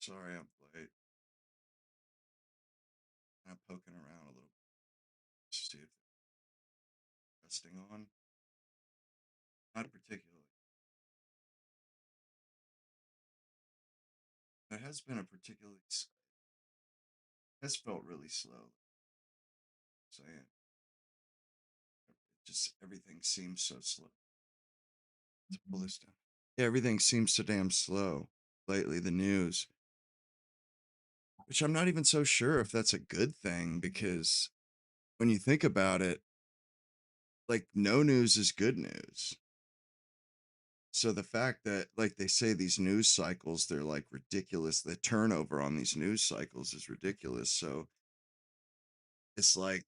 Sorry I'm late. I'm poking around a little bit to see if they're resting on. Not particularly. It has been a has felt really slow. Saying just everything seems so slow. To pull this down. Yeah, everything seems so damn slow lately. The news, which I'm not even so sure if that's a good thing because when you think about it, like no news is good news. So the fact that like they say these news cycles, they're like ridiculous. The turnover on these news cycles is ridiculous. So it's like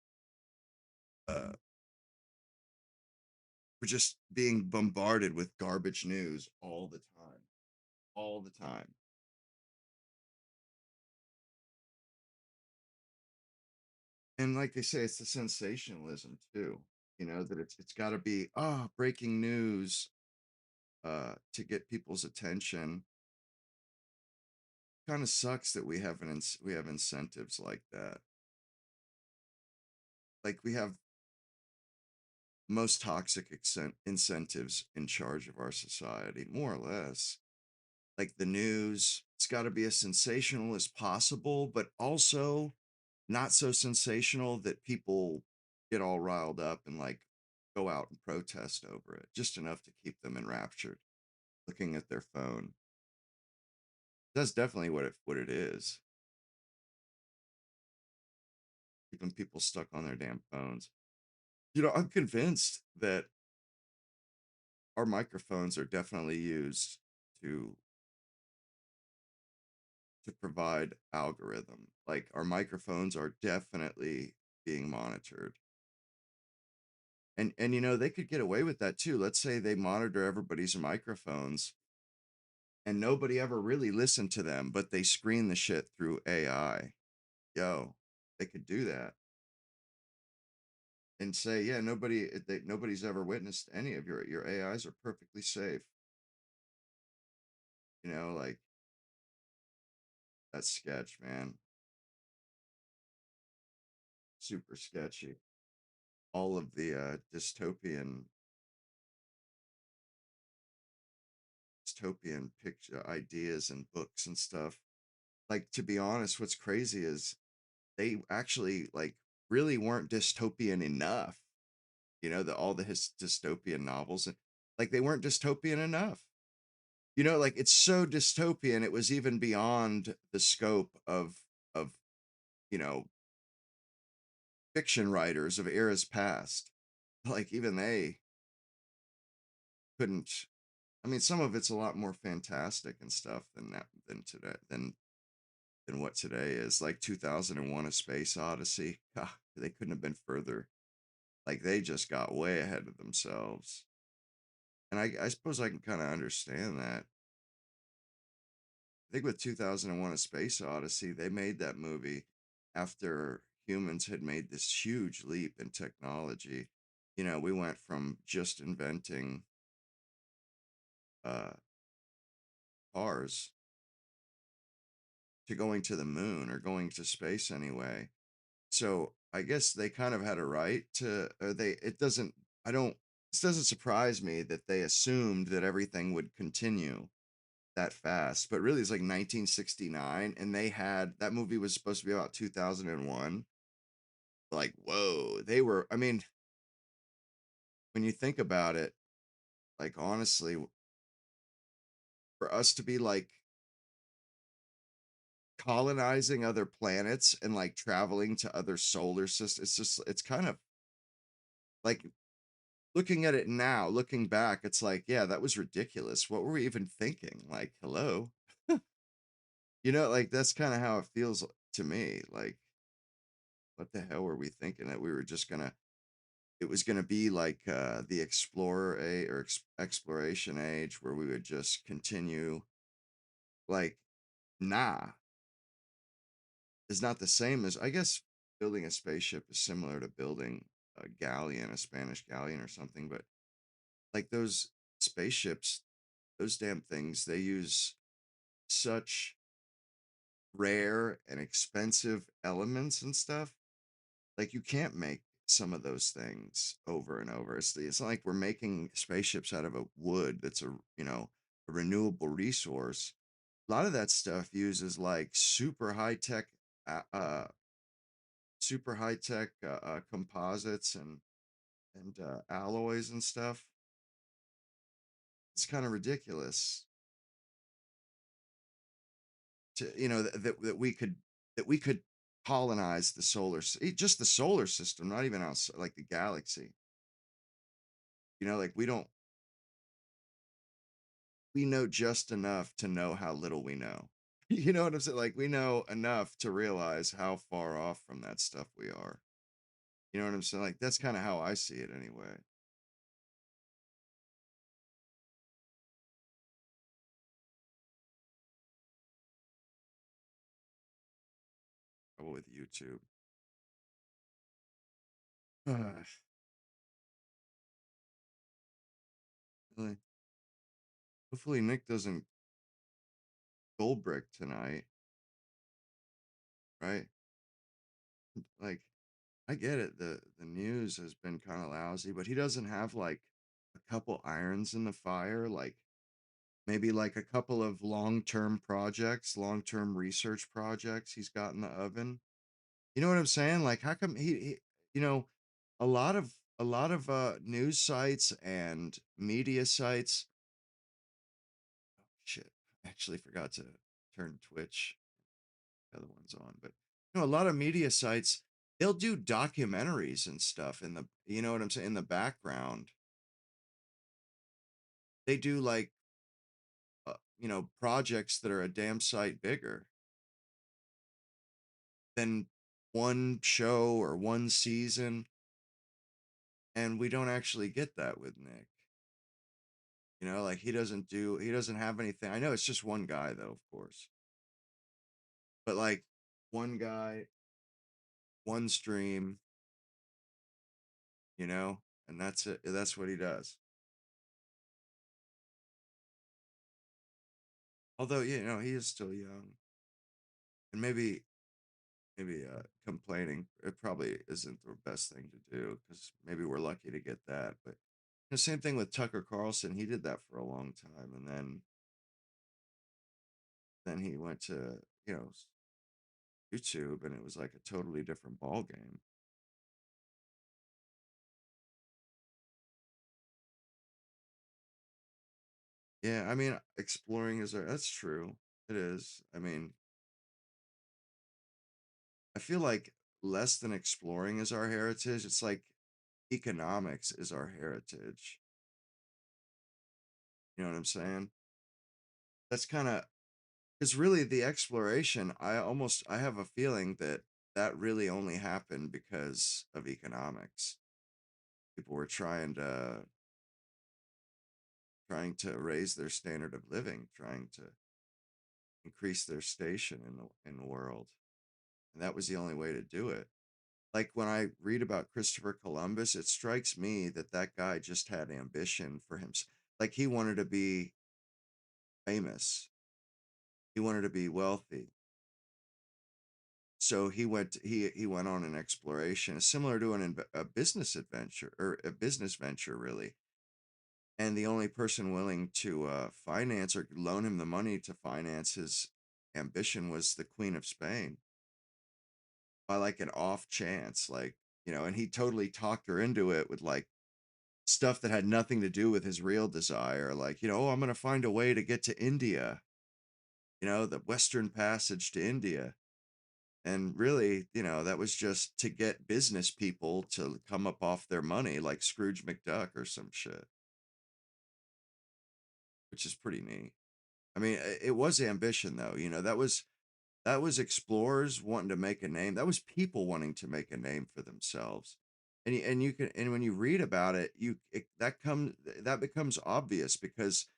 uh we're just being bombarded with garbage news all the time. All the time. And like they say, it's the sensationalism too. You know, that it's gotta be breaking news to get people's attention. Kind of sucks that we have incentives like that. Like we have most toxic incentives in charge of our society, more or less. Like the news, it's got to be as sensational as possible, but also not so sensational that people get all riled up and like go out and protest over it. Just enough to keep them enraptured, looking at their phone. That's definitely what it is. Keeping people stuck on their damn phones. You know, I'm convinced that our microphones are definitely used to provide algorithm. Like our microphones are definitely being monitored. And you know, they could get away with that too. Let's say they monitor everybody's microphones and nobody ever really listened to them, but they screen the shit through AI. Yo, they could do that and say, yeah, nobody's ever witnessed any of your AIs are perfectly safe. You know, like that's sketch, man. Super sketchy. All of the dystopian picture ideas and books and stuff. Like to be honest, what's crazy is they actually like really weren't dystopian enough. You know, all the his dystopian novels and like they weren't dystopian enough. You know, like it's so dystopian it was even beyond the scope of you know fiction writers of eras past. Like even they couldn't. I mean, some of it's a lot more fantastic and stuff than what today is. Like 2001: A Space Odyssey. God, they couldn't have been further. Like they just got way ahead of themselves. And I suppose I can kind of understand that. I think with 2001: A Space Odyssey, they made that movie after humans had made this huge leap in technology. You know, we went from just inventing uh, cars to going to the moon or going to space anyway. So I guess they kind of had a right to, it doesn't, I don't, this doesn't surprise me that they assumed that everything would continue that fast, but really it's like 1969 and they had, that movie was supposed to be about 2001. Like, whoa, they were, I mean, when you think about it, like honestly, for us to be like colonizing other planets and like traveling to other solar systems, it's kind of like looking at it now, looking back, it's like, yeah, that was ridiculous. What were we even thinking? Like, hello? You know, like that's kind of how it feels to me. Like, what the hell were we thinking that we were just gonna it was gonna be like the explorer age or exploration age where we would just continue like nah, is not the same as I guess building a spaceship is similar to building a galleon, a Spanish galleon or something, but like those spaceships, those damn things, they use such rare and expensive elements and stuff, like you can't make some of those things over and over. It's not like we're making spaceships out of a wood that's a a renewable resource. A lot of that stuff uses like uh, uh super high tech composites and alloys and stuff. It's kind of ridiculous to that we could colonize the just the solar system, not even outside like the galaxy. Like we know just enough to know how little we know. You know what I'm saying? Like we know enough to realize how far off from that stuff we are. You know what I'm saying? Like that's kind of how I see it anyway. Trouble with YouTube. Really? Hopefully Nick doesn't gold brick tonight, right? Like I get it. The news has been kind of lousy, but he doesn't have like a couple irons in the fire, like maybe like a couple of long-term projects, long-term research projects he's got in the oven. You know what I'm saying? Like how come he you know, a lot of news sites and media sites, shit. I actually forgot to turn Twitch the other one's on, but a lot of media sites, they'll do documentaries and stuff in the you know what I'm saying, in the background. They do like projects that are a damn sight bigger than one show or one season, and we don't actually get that with Nick. Like he doesn't have anything. I know it's just one guy though, of course. But like one guy, one stream, you know, and that's it. That's what he does. Although, he is still young. And maybe complaining it probably isn't the best thing to do because maybe we're lucky to get that. But the same thing with Tucker Carlson. He did that for a long time, and then he went to YouTube, and it was like a totally different ball game. Yeah, I mean, exploring is that's true. It is. I mean, I feel like less than exploring is our heritage. It's like economics is our heritage. You know what I'm saying? That's kind of because really the exploration, I have a feeling that that really only happened because of economics. People were trying to raise their standard of living, trying to increase their station in the world. And that was the only way to do it. Like when I read about Christopher Columbus, it strikes me that that guy just had ambition for him. Like he wanted to be famous. He wanted to be wealthy. So he went on an exploration similar to a business adventure or a business venture really. And the only person willing to finance or loan him the money to finance his ambition was the Queen of Spain by like an off chance, like and he totally talked her into it with like stuff that had nothing to do with his real desire, like oh, I'm gonna find a way to get to India, the Western Passage to India. And really, that was just to get business people to come up off their money, like Scrooge McDuck or some shit, which is pretty neat. I mean, it was ambition though. That was explorers wanting to make a name. That was people wanting to make a name for themselves. And when you read about it, that becomes obvious because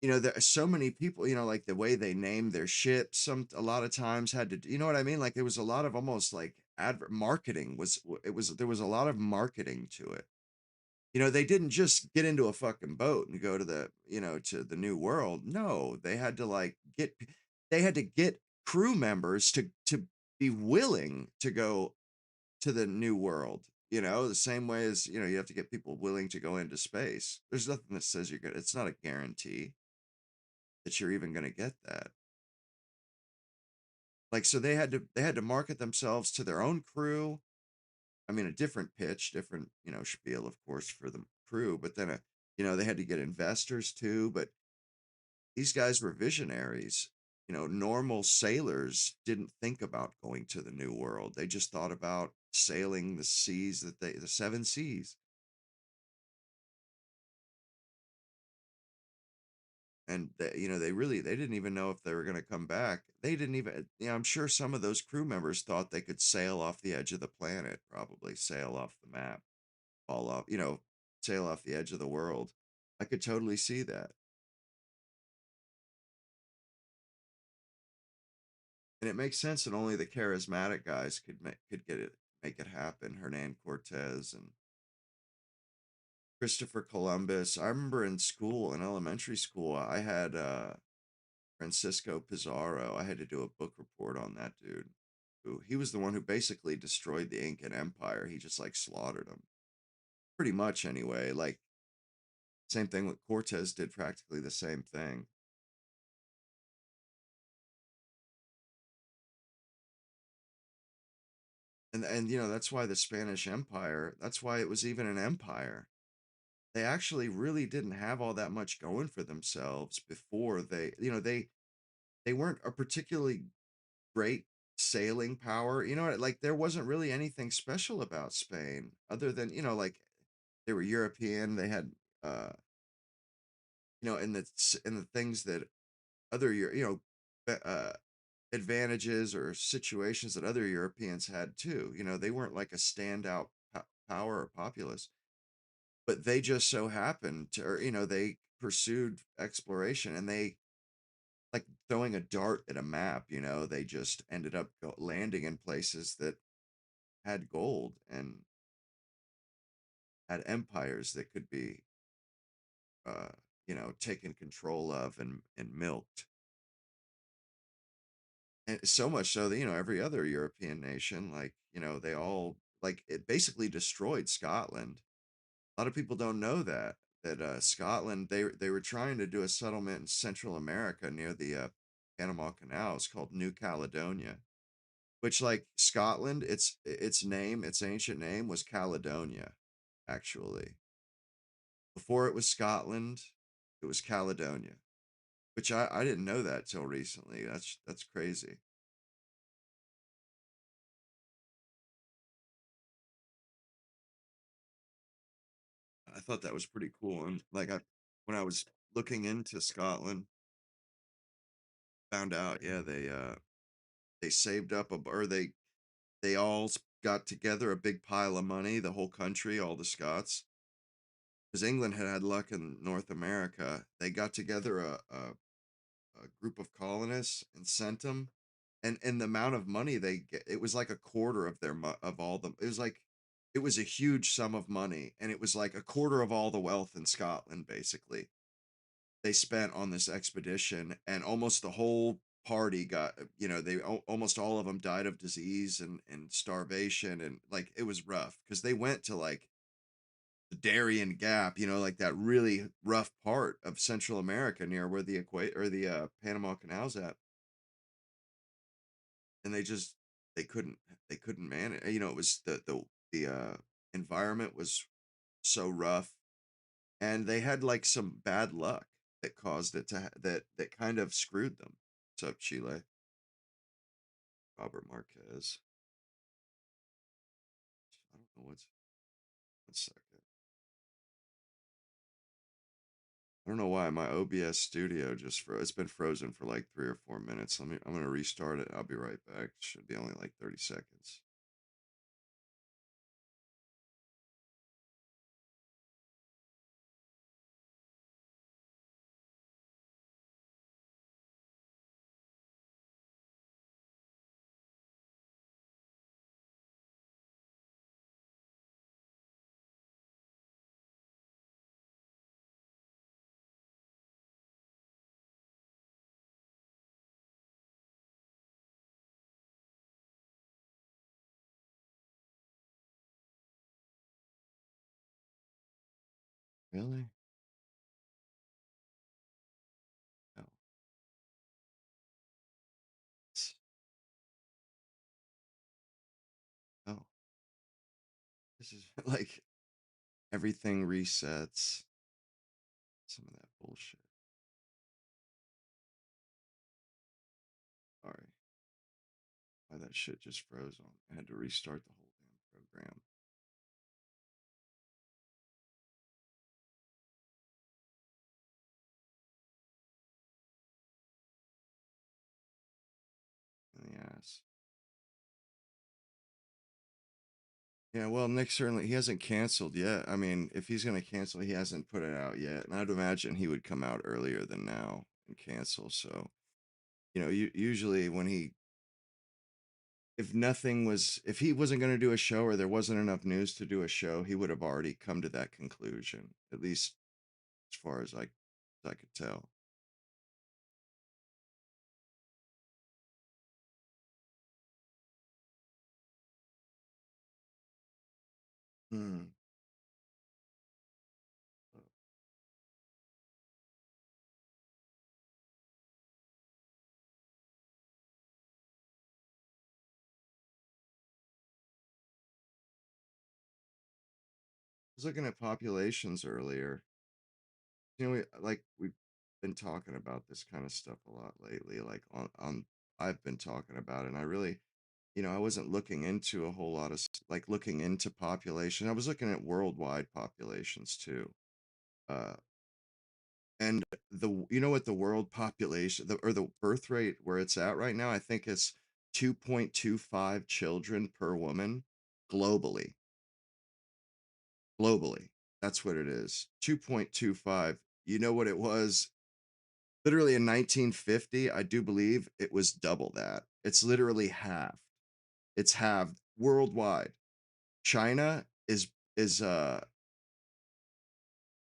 there are so many people, like the way they name their ships, a lot of times had to, you know what I mean? Like there was a lot of almost like advert marketing there was a lot of marketing to it. They didn't just get into a fucking boat and go to the new world. No, they had to get crew members to be willing to go to the new world, you know, the same way as, you know, you have to get people willing to go into space. There's nothing that says you're gonna it's not a guarantee that you're even gonna get that. Like, so they had to market themselves to their own crew. I mean, a different pitch, different, you know, spiel, of course, for the crew, but then, you know, they had to get investors too. But these guys were visionaries. You know, normal sailors didn't think about going to the new world. They just thought about sailing the seas the seven seas. And you know, they didn't even know if they were going to come back. They didn't even, you know, I'm sure some of those crew members thought they could sail off the edge of the planet, probably sail off the map, fall off, you know, sail off the edge of the world. I could totally see that. And it makes sense that only the charismatic guys could make it happen. Hernan Cortez and Christopher Columbus. I remember in school, in elementary school, I had Francisco Pizarro. I had to do a book report on that dude. Who he was the one who basically destroyed the Incan Empire. He just like slaughtered them. Pretty much anyway. Like same thing with Cortez did practically the same thing. And you know, that's why the Spanish Empire, that's why it was even an empire. They actually really didn't have all that much going for themselves before they, you know, they weren't a particularly great sailing power. You know what? Like there wasn't really anything special about Spain other than, you know, like they were European. They had, uh, you know, and the things that other, you know, advantages or situations that other Europeans had too. You know, they weren't like a standout power or populace, but they just so happened to, or, you know, they pursued exploration and they, like throwing a dart at a map, you know, they just ended up landing in places that had gold and had empires that could be, uh, you know, taken control of and milked. And so much so that, you know, every other European nation, like, you know, they all, like, it basically destroyed Scotland. A lot of people don't know that Scotland, they were trying to do a settlement in Central America near the Panama Canal. It's called New Caledonia, which, like Scotland, its name, its ancient name was Caledonia, actually. Before it was Scotland, it was Caledonia, which I didn't know that till recently. That's crazy. I thought that was pretty cool. And like I when I was looking into Scotland, found out, yeah, they saved up or they all got together a big pile of money, the whole country, all the Scots, because England had had luck in North America. They got together a group of colonists and sent them, and the amount of money they get, it was like a quarter of of all the, it was like, it was a huge sum of money, and it was like a quarter of all the wealth in Scotland, basically they spent on this expedition, and almost the whole party got, you know, almost all of them died of disease and starvation, and like it was rough because they went to like the Darien Gap, you know, like that really rough part of Central America near where the equator or the Panama Canal's at, and they couldn't they couldn't manage. You know, it was the environment was so rough, and they had like some bad luck that caused it to that kind of screwed them. What's up, Chile? Robert Marquez. I don't know what's 1 second. I don't know why my OBS studio just it's been frozen for like 3 or 4 minutes. I'm gonna restart it. I'll be right back. Should be only like 30 seconds. Really? No. It's- Oh, this is like everything resets. Some of that bullshit. Sorry. Why that shit just froze on. I had to restart the whole damn program. In the ass. Yeah, well, Nick certainly he hasn't canceled yet. I mean, if he's gonna cancel, he hasn't put it out yet, and I'd imagine he would come out earlier than now and cancel. So, usually when he, if he wasn't gonna do a show or there wasn't enough news to do a show, he would have already come to that conclusion. At least as far as I could tell. Hmm. I was looking at populations earlier. We've been talking about this kind of stuff a lot lately. I've been talking about it, and I really, I wasn't looking into a whole lot of looking into population. I was looking at worldwide populations too. Uh, and you know what the world population or the birth rate where it's at right now? I think it's 2.25 children per woman globally. Globally, that's what it is. 2.25. You know what it was literally in 1950, I do believe it was double that. It's literally half. It's halved worldwide. China is I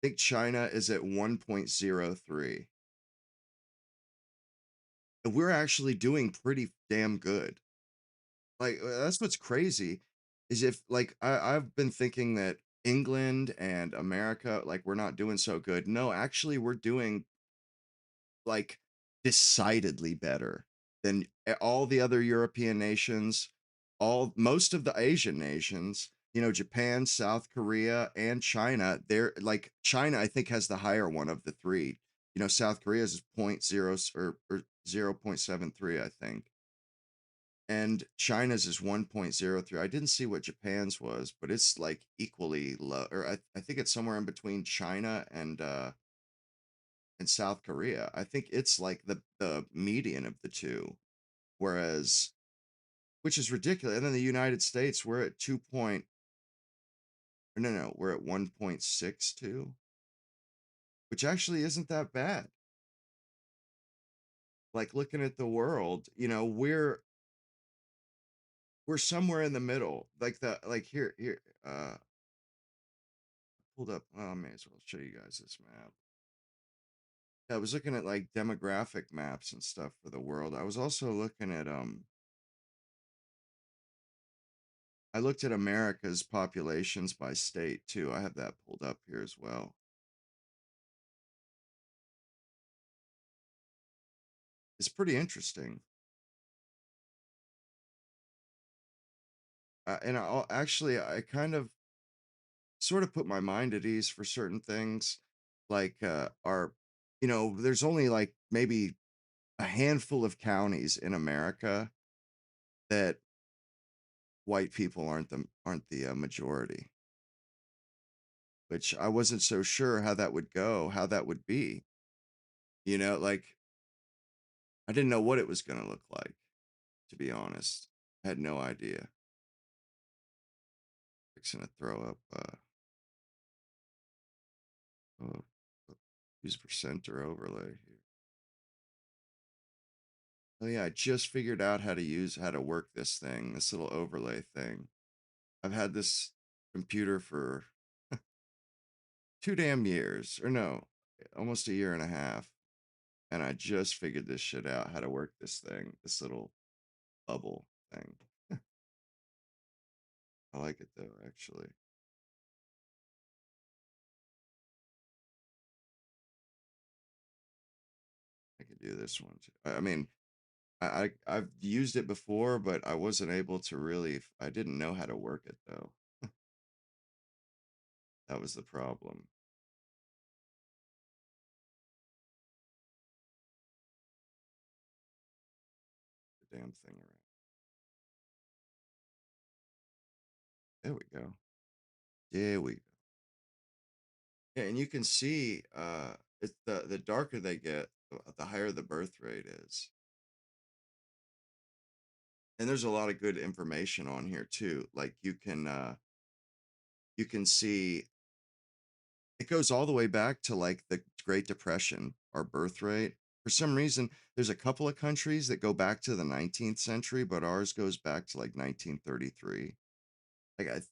think China is at 1.03. And we're actually doing pretty damn good. That's what's crazy is if I've been thinking that England and America we're not doing so good. No, actually we're doing like decidedly better than all the other European nations, all most of the Asian nations, Japan, South Korea, and China. They're like China, I think, has the higher one of the three. South Korea's is point 0 or 0.73, I think. And China's is 1.03. I didn't see what Japan's was, but it's like equally low, or I think it's somewhere in between China and South Korea. I think it's like the median of the two. Whereas, which is ridiculous. And then the United States, we're at 2 point, no, we're at 1.62, which actually isn't that bad. Like looking at the world, we're somewhere in the middle. Here, pulled up. Oh, I may as well show you guys this map. Yeah, I was looking at like demographic maps and stuff for the world. I was also looking at I looked at America's populations by state too. I have that pulled up here as well. It's pretty interesting. Actually, I kind of sort of put my mind at ease for certain things. There's only like maybe a handful of counties in America that white people aren't the majority, which I wasn't so sure how that would go, how that would be. Like I didn't know what it was going to look like, to be honest. I had no idea. Fixing to throw up uh, use percenter overlay here. Oh yeah, I just figured out how to work this thing, this little overlay thing. I've had this computer for 2 damn years, or no, almost a year and a half, and I just figured this shit out, how to work this thing, this little bubble thing. I like it though, actually. do this one too. I mean, I've used it before, but I wasn't able to really. I didn't know how to work it though. That was the problem. The damn thing around. There we go. There we go. Yeah, and you can see it's the darker they get, the higher the birth rate is. And there's a lot of good information on here too. Like you can see it goes all the way back to like the Great Depression, our birth rate. For some reason, there's a couple of countries that go back to the 19th century, but ours goes back to like 1933. Like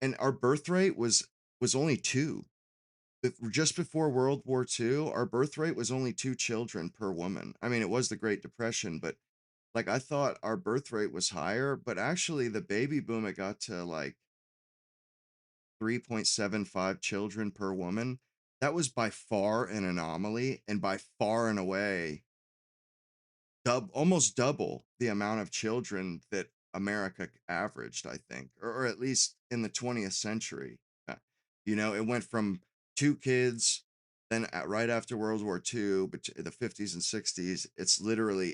and our birth rate was only two. Just before World War II, our birth rate was only two children per woman. I mean, it was the Great Depression, but like I thought our birth rate was higher, but actually the baby boom it got to like 3.75 children per woman. That was by far an anomaly and by far and away almost double the amount of children that America averaged, I think, or at least in the 20th century. It went from two kids, then right after World War II, but the 50s and 60s,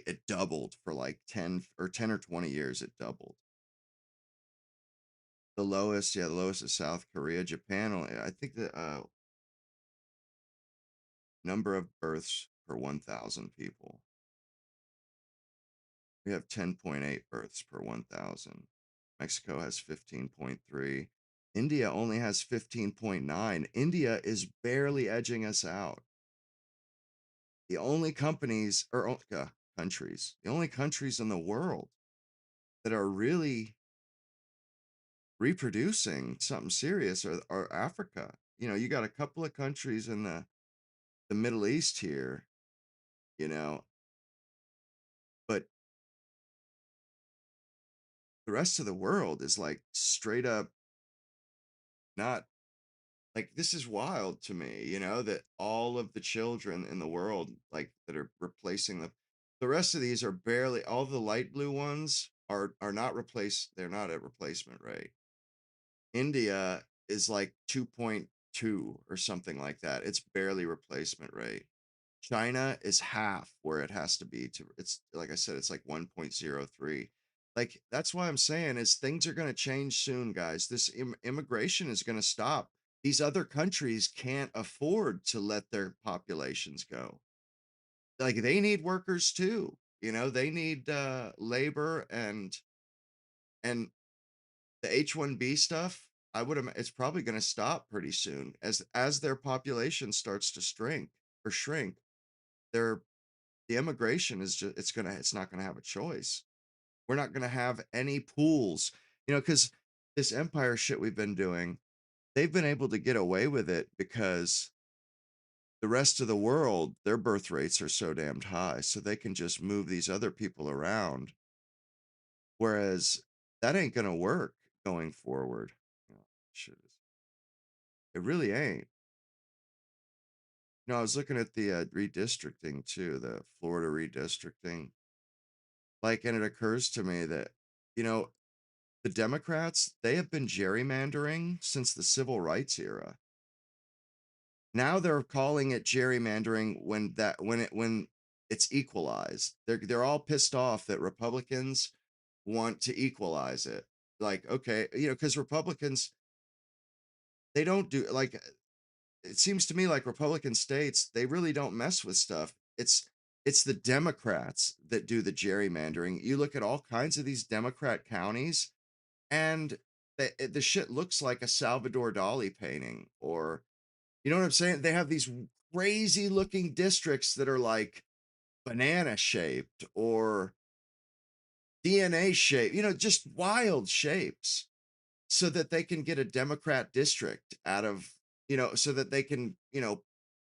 it doubled for like 10 or 20 years. It doubled. The lowest is South Korea. Japan, I think the number of births per 1,000 people. We have 10.8 births per 1,000. Mexico has 15.3. India only has 15.9. India is barely edging us out. The only countries, the only countries in the world that are really reproducing something serious are Africa. You got a couple of countries in the Middle East here, you know, but the rest of the world is like straight up not. Like, this is wild to me, that all of the children in the world, like, that are replacing the rest of these are barely all the light blue ones are not replaced. They're not at replacement rate. India is like 2.2 or something like that. It's barely replacement rate. China is half where it has to be to it's like I said, it's like 1.03. Like that's why I'm saying is things are going to change soon, guys. This immigration is going to stop. These other countries can't afford to let their populations go. Like they need workers too. They need labor and the H-1B stuff. It's probably going to stop pretty soon as their population starts to shrink. Their the immigration is just it's not gonna have a choice. We're not gonna have any pools, because this empire shit we've been doing, they've been able to get away with it because the rest of the world, their birth rates are so damned high, so they can just move these other people around. Whereas that ain't gonna work going forward. Oh, shit it really ain't. I was looking at the redistricting too, the Florida redistricting. Like, and it occurs to me that, you know, the Democrats, they have been gerrymandering since the civil rights era. Now they're calling it gerrymandering when it's equalized. They're all pissed off that Republicans want to equalize it. Like, okay, because Republicans, they don't do like it seems to me like Republican states, they really don't mess with stuff. It's the Democrats that do the gerrymandering. You look at all kinds of these Democrat counties, and the shit looks like a Salvador Dali painting, or you know what I'm saying? They have these crazy looking districts that are like banana shaped or DNA shaped, just wild shapes so that they can get a Democrat district out of, so that they can,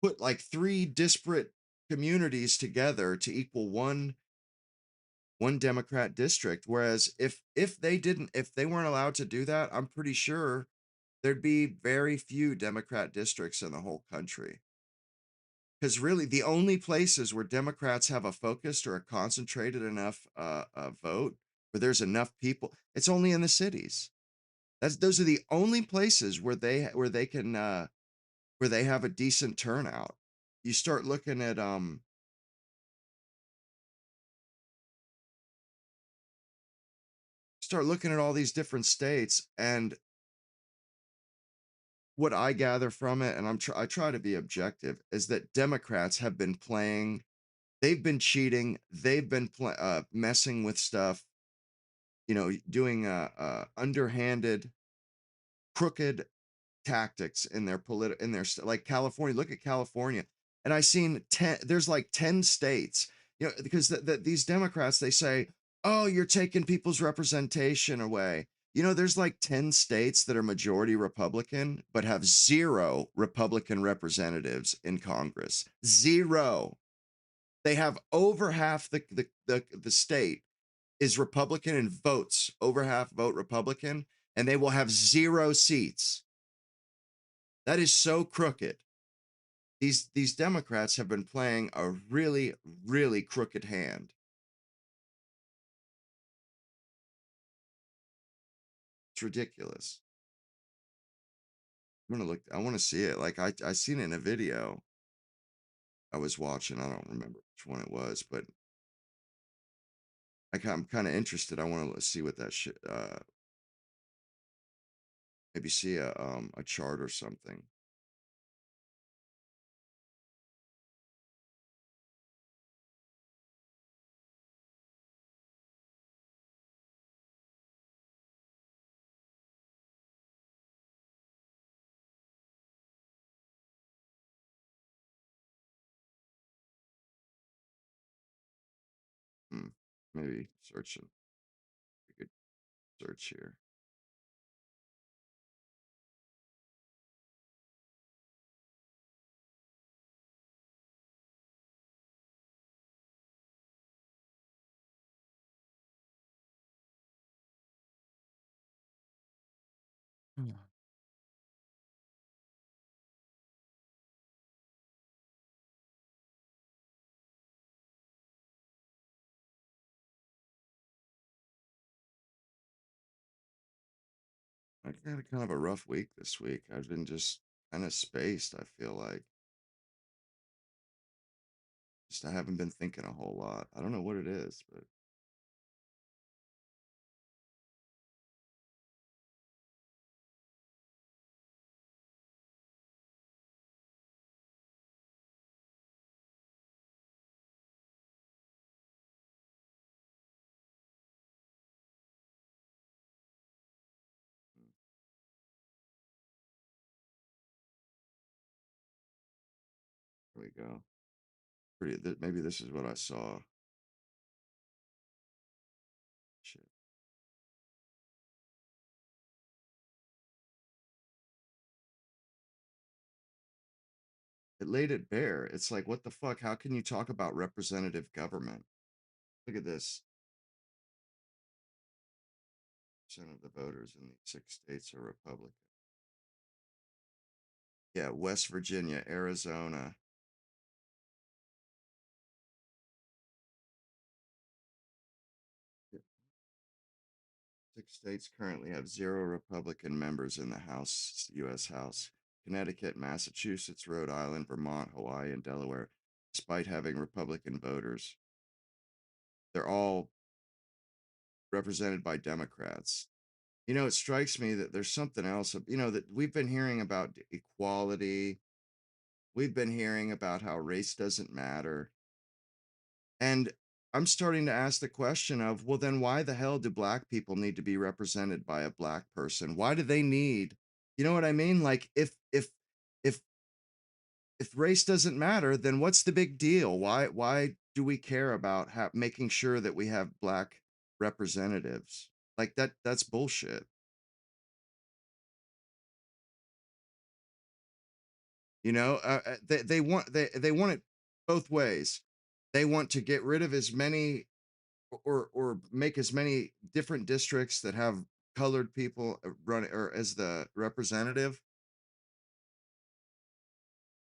put like three disparate communities together to equal one Democrat district. Whereas if they weren't allowed to do that, I'm pretty sure there'd be very few Democrat districts in the whole country. Because really, the only places where Democrats have a focused or a concentrated enough vote, where there's enough people, it's only in the cities. Those are the only places where they can where they have a decent turnout. You start looking at all these different states, and what I gather from it, and I try to be objective, is that Democrats have been playing, they've been cheating, they've been messing with stuff, doing underhanded, crooked tactics in their like California. Look at California, and I seen 10. There's like 10 states, because these Democrats, they say, "Oh, you're taking people's representation away." There's like 10 states that are majority Republican, but have zero Republican representatives in Congress. Zero. They have over half the state is Republican and votes over half vote Republican, and they will have zero seats. That is so crooked. These Democrats have been playing a really, really crooked hand. It's ridiculous. I'm gonna look. I want to see it. Like I seen it in a video I was watching. I don't remember which one it was, but I'm kind of interested. I want to see what that shit. Maybe see a chart or something. Hmm. Maybe searching. We could search here. Hmm. I had a kind of a rough week this week. I've been just kind of spaced. I feel like just I haven't been thinking a whole lot. I don't know what it is, but mm, there we go. Maybe this is what I saw. Shit. It laid it bare. It's like, what the fuck? How can you talk about representative government? Look at this. Percent of the voters in these 6 states are Republican. Yeah, West Virginia, Arizona. 6 states currently have zero Republican members in the House, U.S. House. Connecticut, Massachusetts, Rhode Island, Vermont, Hawaii, and Delaware, despite having Republican voters, they're all represented by Democrats. It strikes me that there's something else, that we've been hearing about equality. We've been hearing about how race doesn't matter. And I'm starting to ask the question of, well, then why the hell do black people need to be represented by a black person? Why do they need, you know what I mean? Like if if race doesn't matter, then what's the big deal? Why do we care about making sure that we have black representatives? Like that's bullshit. They want it both ways. They want to get rid of as many or make as many different districts that have colored people run or as the representative,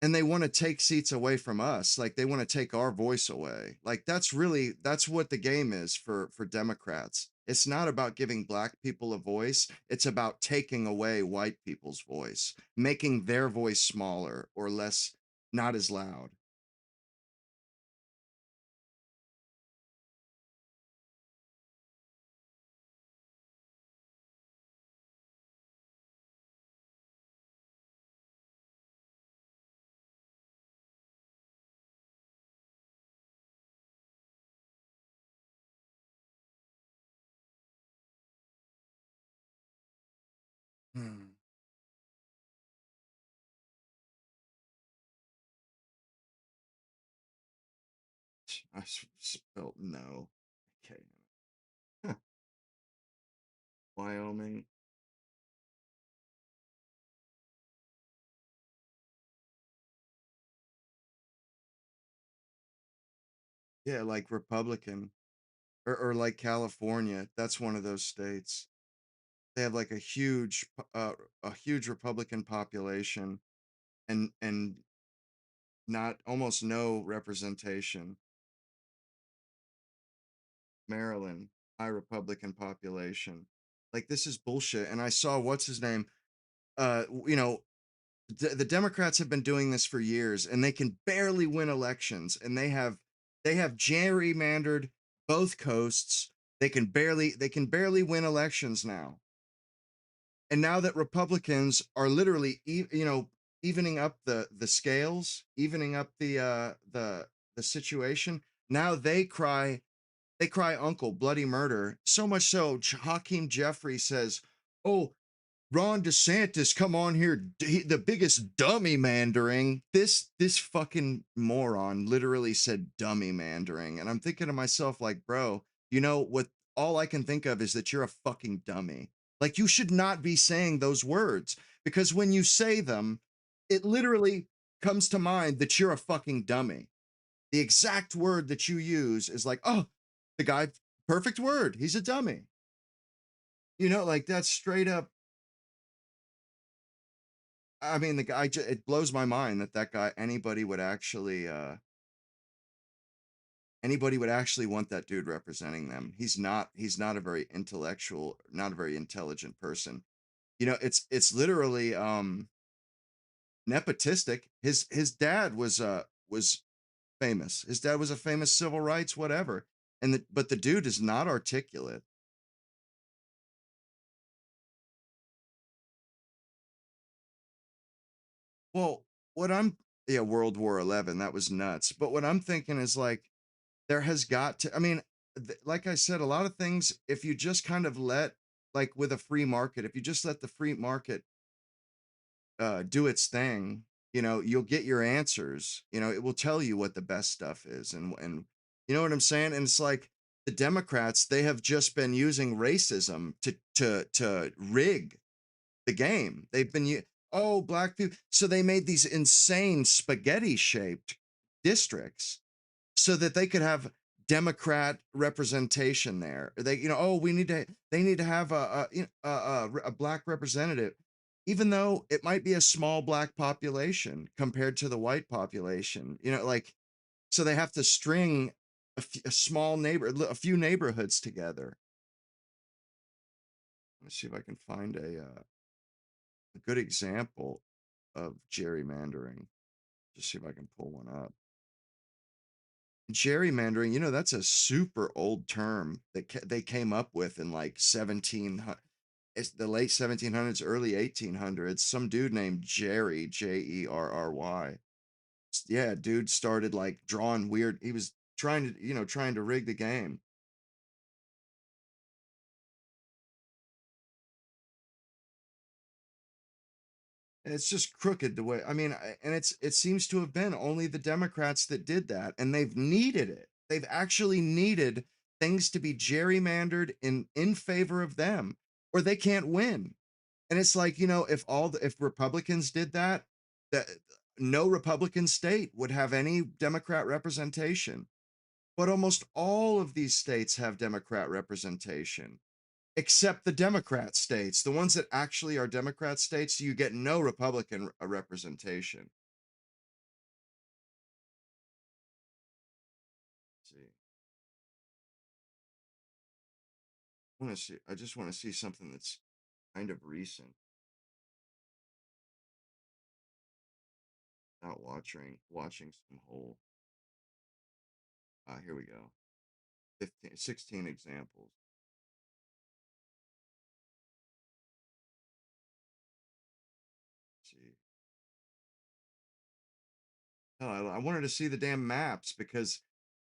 and they want to take seats away from us, like they want to take our voice away. Like that's what the game is for Democrats. It's not about giving black people a voice, it's about taking away white people's voice, making their voice smaller or less, not as loud. Hmm. Spelled no. Okay. Huh. Wyoming. Yeah, like Republican or like California. That's one of those states. They have like a huge Republican population and not almost no representation. Maryland, high Republican population. Like this is bullshit. And I saw what's his name. You know, the Democrats have been doing this for years, and they can barely win elections. And they have gerrymandered both coasts. They can barely win elections now. And now that Republicans are literally evening up the scales, evening up the situation, now they cry uncle bloody murder, so much so Hakeem Jeffrey says, oh, Ron DeSantis come on here, the biggest dummy mandering. This fucking moron literally said dummy mandering, and I'm thinking to myself like, bro, you know what? All I can think of is that you're a fucking dummy. Like you should not be saying those words because when you say them, it literally comes to mind that you're a fucking dummy. The exact word that you use is like, oh, the guy, perfect word. He's a dummy. Like that's straight up. I mean, the guy, it blows my mind that guy, anybody would actually want that dude representing them. He's not a very intellectual, not a very intelligent person. It's literally, nepotistic. His dad was famous. His dad was a famous civil rights, whatever. But the dude is not articulate. Well, what I'm yeah, World War 11, that was nuts. But what I'm thinking is like there has got to I mean, like I said, a lot of things if you just kind of let like with a free market, if you just let the free market do its thing, you'll get your answers. It will tell you what the best stuff is and you know what I'm saying? And it's like the Democrats, they have just been using racism to rig the game. Oh, black people. So they made these insane spaghetti shaped districts so that they could have Democrat representation there. Oh, they need to have a black representative, even though it might be a small black population compared to the white population. Like so they have to string a small a few neighborhoods together. Let's see if I can find a good example of gerrymandering. Just see if I can pull one up. Gerrymandering, that's a super old term that they came up with in like 1700. It's the late 1700s, early 1800s. Some dude named Jerry, Jerry. Yeah, dude started like drawing weird. He was trying to rig the game. And it's just crooked the way. I mean, and it seems to have been only the Democrats that did that, and they've needed it. They've actually needed things to be gerrymandered in favor of them, or they can't win. And it's like, if Republicans did that, that no Republican state would have any Democrat representation. But almost all of these states have Democrat representation except the Democrat states, the ones that actually are Democrat states, you get no Republican representation. want to see. I just want to see something that's kind of recent. Not watching some whole. Here we go. 15, 16 examples. Let's see. Oh, I wanted to see the damn maps because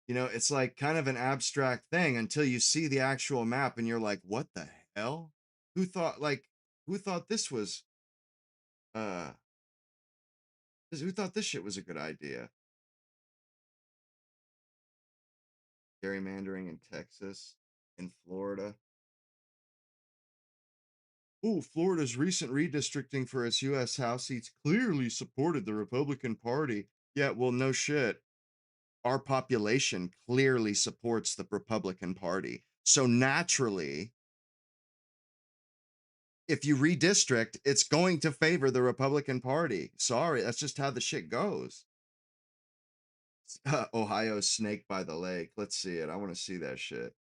it's like kind of an abstract thing until you see the actual map and you're like, what the hell? Who thought like who thought this was uh who thought this shit was a good idea? Gerrymandering in Texas, in Florida. Oh, Florida's recent redistricting for its US House seats clearly supported the Republican Party. Yeah, well, no shit. Our population clearly supports the Republican Party. So naturally, if you redistrict, it's going to favor the Republican Party. Sorry, that's just how the shit goes. Ohio's snake by the lake. Let's see it. I want to see that shit.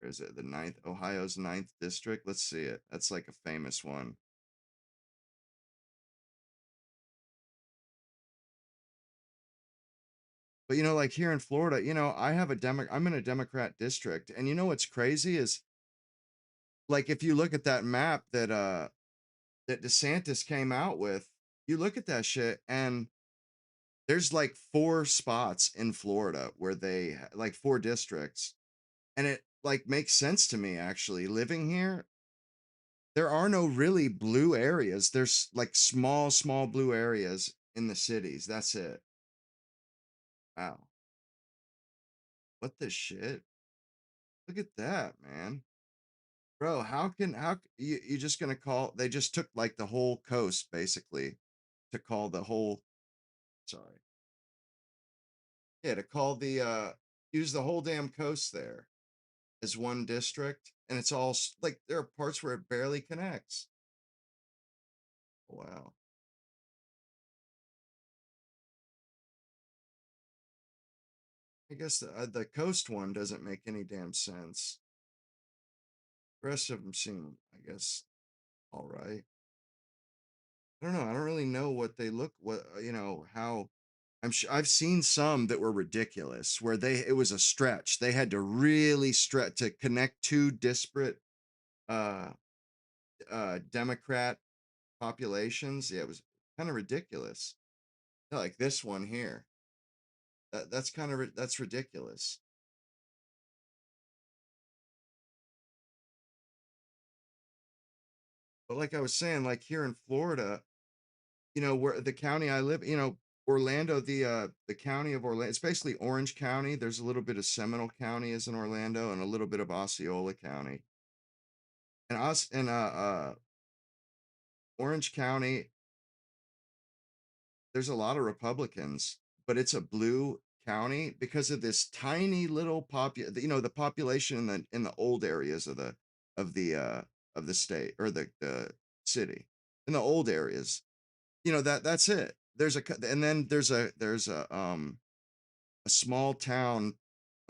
Or is it the ninth? Ohio's ninth district? Let's see it. That's like a famous one. But like here in Florida, I'm in a Democrat district, and what's crazy is like if you look at that map that DeSantis came out with, you look at that shit and there's like four spots in Florida where like four districts, and it like makes sense to me actually living here. There are no really blue areas. There's like small blue areas in the cities. That's it. Wow. What the shit? Look at that, man. Bro, you just gonna call they just took like the whole coast basically to call the whole sorry. Yeah, to call the use the whole damn coast there as one district, and it's all like there are parts where it barely connects. Wow. I guess the coast one doesn't make any damn sense. The rest of them seem, I guess, all right. I don't know. I don't really know what they look. What how. I've seen some that were ridiculous, where it was a stretch. They had to really stretch to connect two disparate uh Democrat populations. Yeah, it was kind of ridiculous. Like this one here. That's kind of that's ridiculous. But like I was saying, like here in Florida, where the county I live, Orlando, the county of Orlando, it's basically Orange County. There's a little bit of Seminole County is in Orlando and a little bit of Osceola County. And us and Orange County, there's a lot of Republicans, but it's a blue county because of this tiny little the population in the old areas of the uh of the state or the city. In the old areas, that's it. And then there's a small town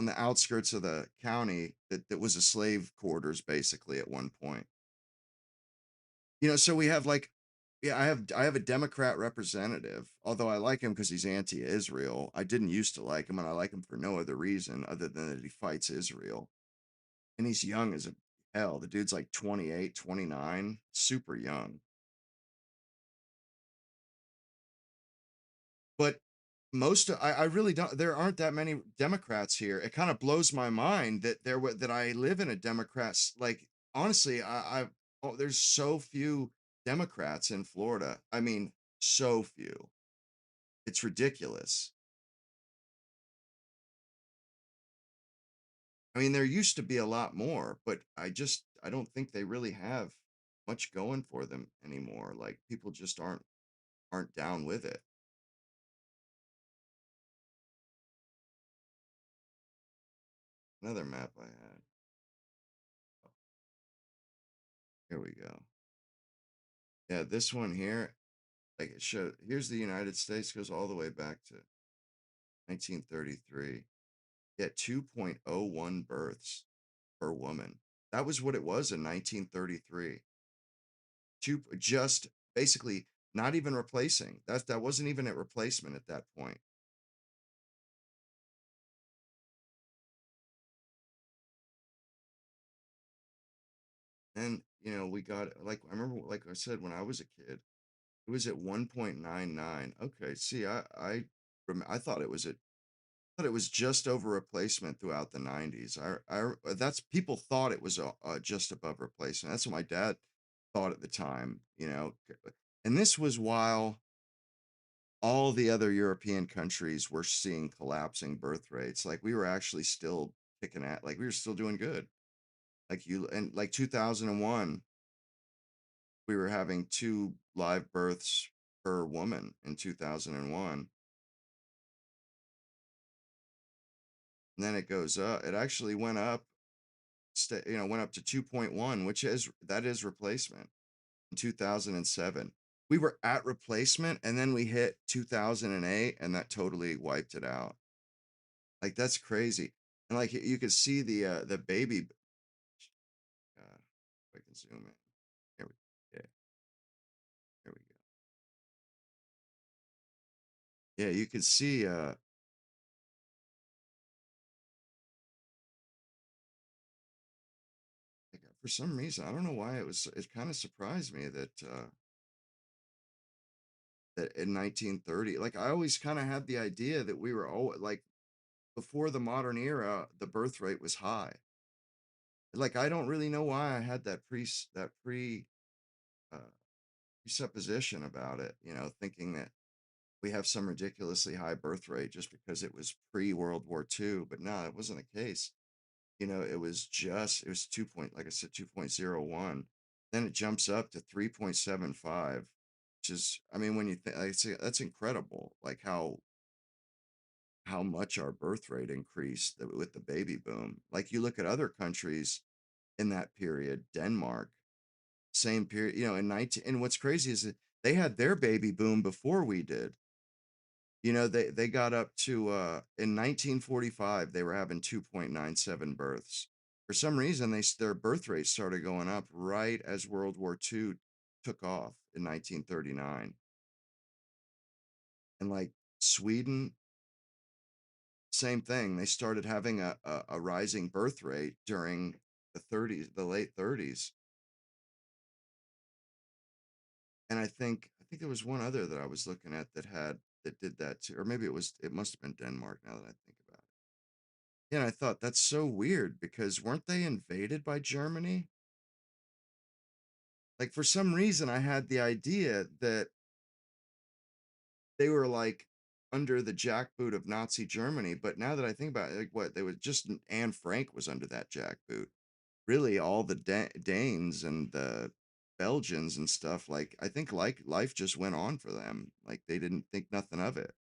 on the outskirts of the county that was a slave quarters basically at one point. So we have like yeah, I have a Democrat representative, although I like him because he's anti-Israel. I didn't used to like him, and I like him for no other reason other than that he fights Israel. And he's young as a hell. The dude's like 28, 29, super young. But I really don't there aren't that many Democrats here. It kind of blows my mind that I live in a Democrats like honestly, there's so few Democrats in Florida. I mean, so few. It's ridiculous. I mean, there used to be a lot more, but I don't think they really have much going for them anymore. Like people just aren't down with it. Another map I had. Oh, here we go. Yeah, this one here, like it showed. Here's the United States goes all the way back to 1933. Yeah, 2.01 births per woman. That was what it was in 1933. Two just basically not even replacing. That wasn't even a replacement at that point. And we got like I remember like I said when I was a kid, it was at 1.99. Okay, see, I thought it was thought it was just over replacement throughout the 90s. That's people thought it was just above replacement. That's what my dad thought at the time, And this was while all the other European countries were seeing collapsing birth rates. Like we were actually still kicking at, like we were still doing good. And like 2001, we were having two live births per woman in 2001. And then it goes up. It actually went up, went up to 2.1, which is that is replacement in 2007. We were at replacement and then we hit 2008 and that totally wiped it out. Like that's crazy. And like you could see the baby if I can zoom in. Here we yeah, here we go. Yeah, you could see like, for some reason, I don't know why it kind of surprised me that in 1930, like I always kind of had the idea that we were all like before the modern era, the birth rate was high. Like I don't really know why I had that uh, presupposition about it, thinking that we have some ridiculously high birth rate just because it was pre World War II. But no, it wasn't the case. It was 2 point, like I said, 2.01. Then it jumps up to 3.75, which is, I mean, when you think, like, that's incredible. Like how much our birth rate increased with the baby boom. Like you look at other countries in that period, Denmark, same period, in 19, and what's crazy is that they had their baby boom before we did. They got up to in 1945 they were having 2.97 births. For some reason their birth rate started going up right as World War II took off in 1939. And like Sweden, same thing. They started having a rising birth rate during the late 30s. And I think there was one other that I was looking at that did that too, or maybe it must have been Denmark now that I think about it. Yeah, and I thought that's so weird because weren't they invaded by Germany? Like for some reason I had the idea that they were like under the jackboot of Nazi Germany, but now that I think about it, like what they were just Anne Frank was under that jackboot. Really all the Danes and the Belgians and stuff, like I think like life just went on for them. Like they didn't think nothing of it.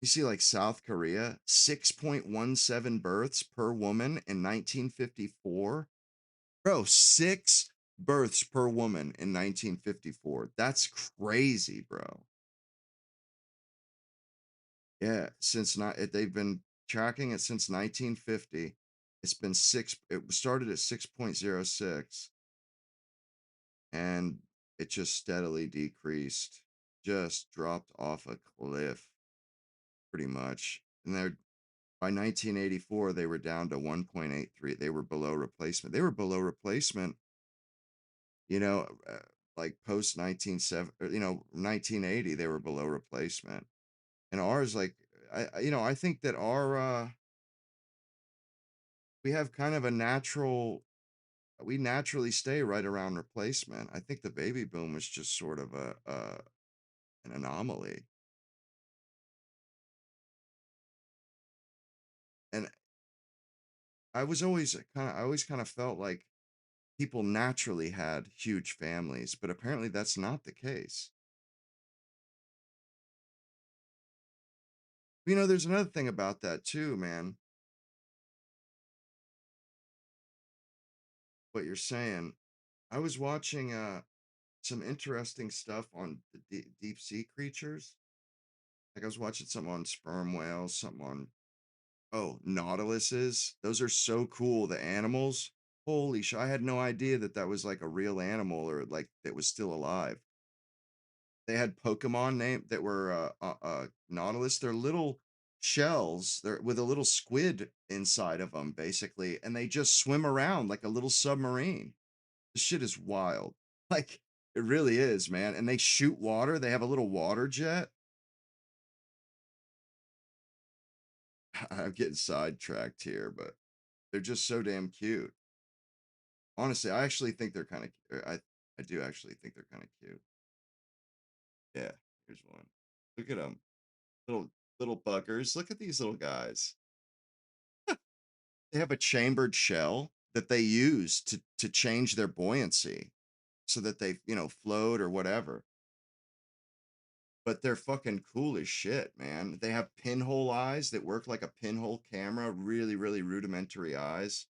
You see, like South Korea, 6.17 births per woman in 1954. Bro, six births per woman in 1954. That's crazy, bro. Yeah, they've been tracking it since 1950. It's been it started at 6.06 and it just steadily decreased, just dropped off a cliff pretty much. And they're by 1984, they were down to 1.83. They were below replacement. They were below replacement, you know, uh, like post 1980, they were below replacement. And ours, like, I think that we have kind of we naturally stay right around replacement. I think the baby boom was just sort of an anomaly. And I always kind of felt like people naturally had huge families, but apparently that's not the case. There's another thing about that too, man. What you're saying. I was watching some interesting stuff on the deep sea creatures. Like I was watching something on sperm whales, something on Oh, nautiluses. Those are so cool. The animals. Holy sh! I had no idea that that was like a real animal or like that was still alive. They had Pokemon name that were nautilus. They're little shells. They're with a little squid inside of them, basically, and they just swim around like a little submarine. This shit is wild. Like it really is, man. And they shoot water. They have a little water jet. I'm getting sidetracked here, but they're just so damn cute. Honestly, I actually think they're kind of. I do actually think they're kind of cute. Yeah, here's one. Look at them, little buggers. Look at these little guys. They have a chambered shell that they use to change their buoyancy so that they float or whatever. But they're fucking cool as shit, man. They have pinhole eyes that work like a pinhole camera. Really, really rudimentary eyes.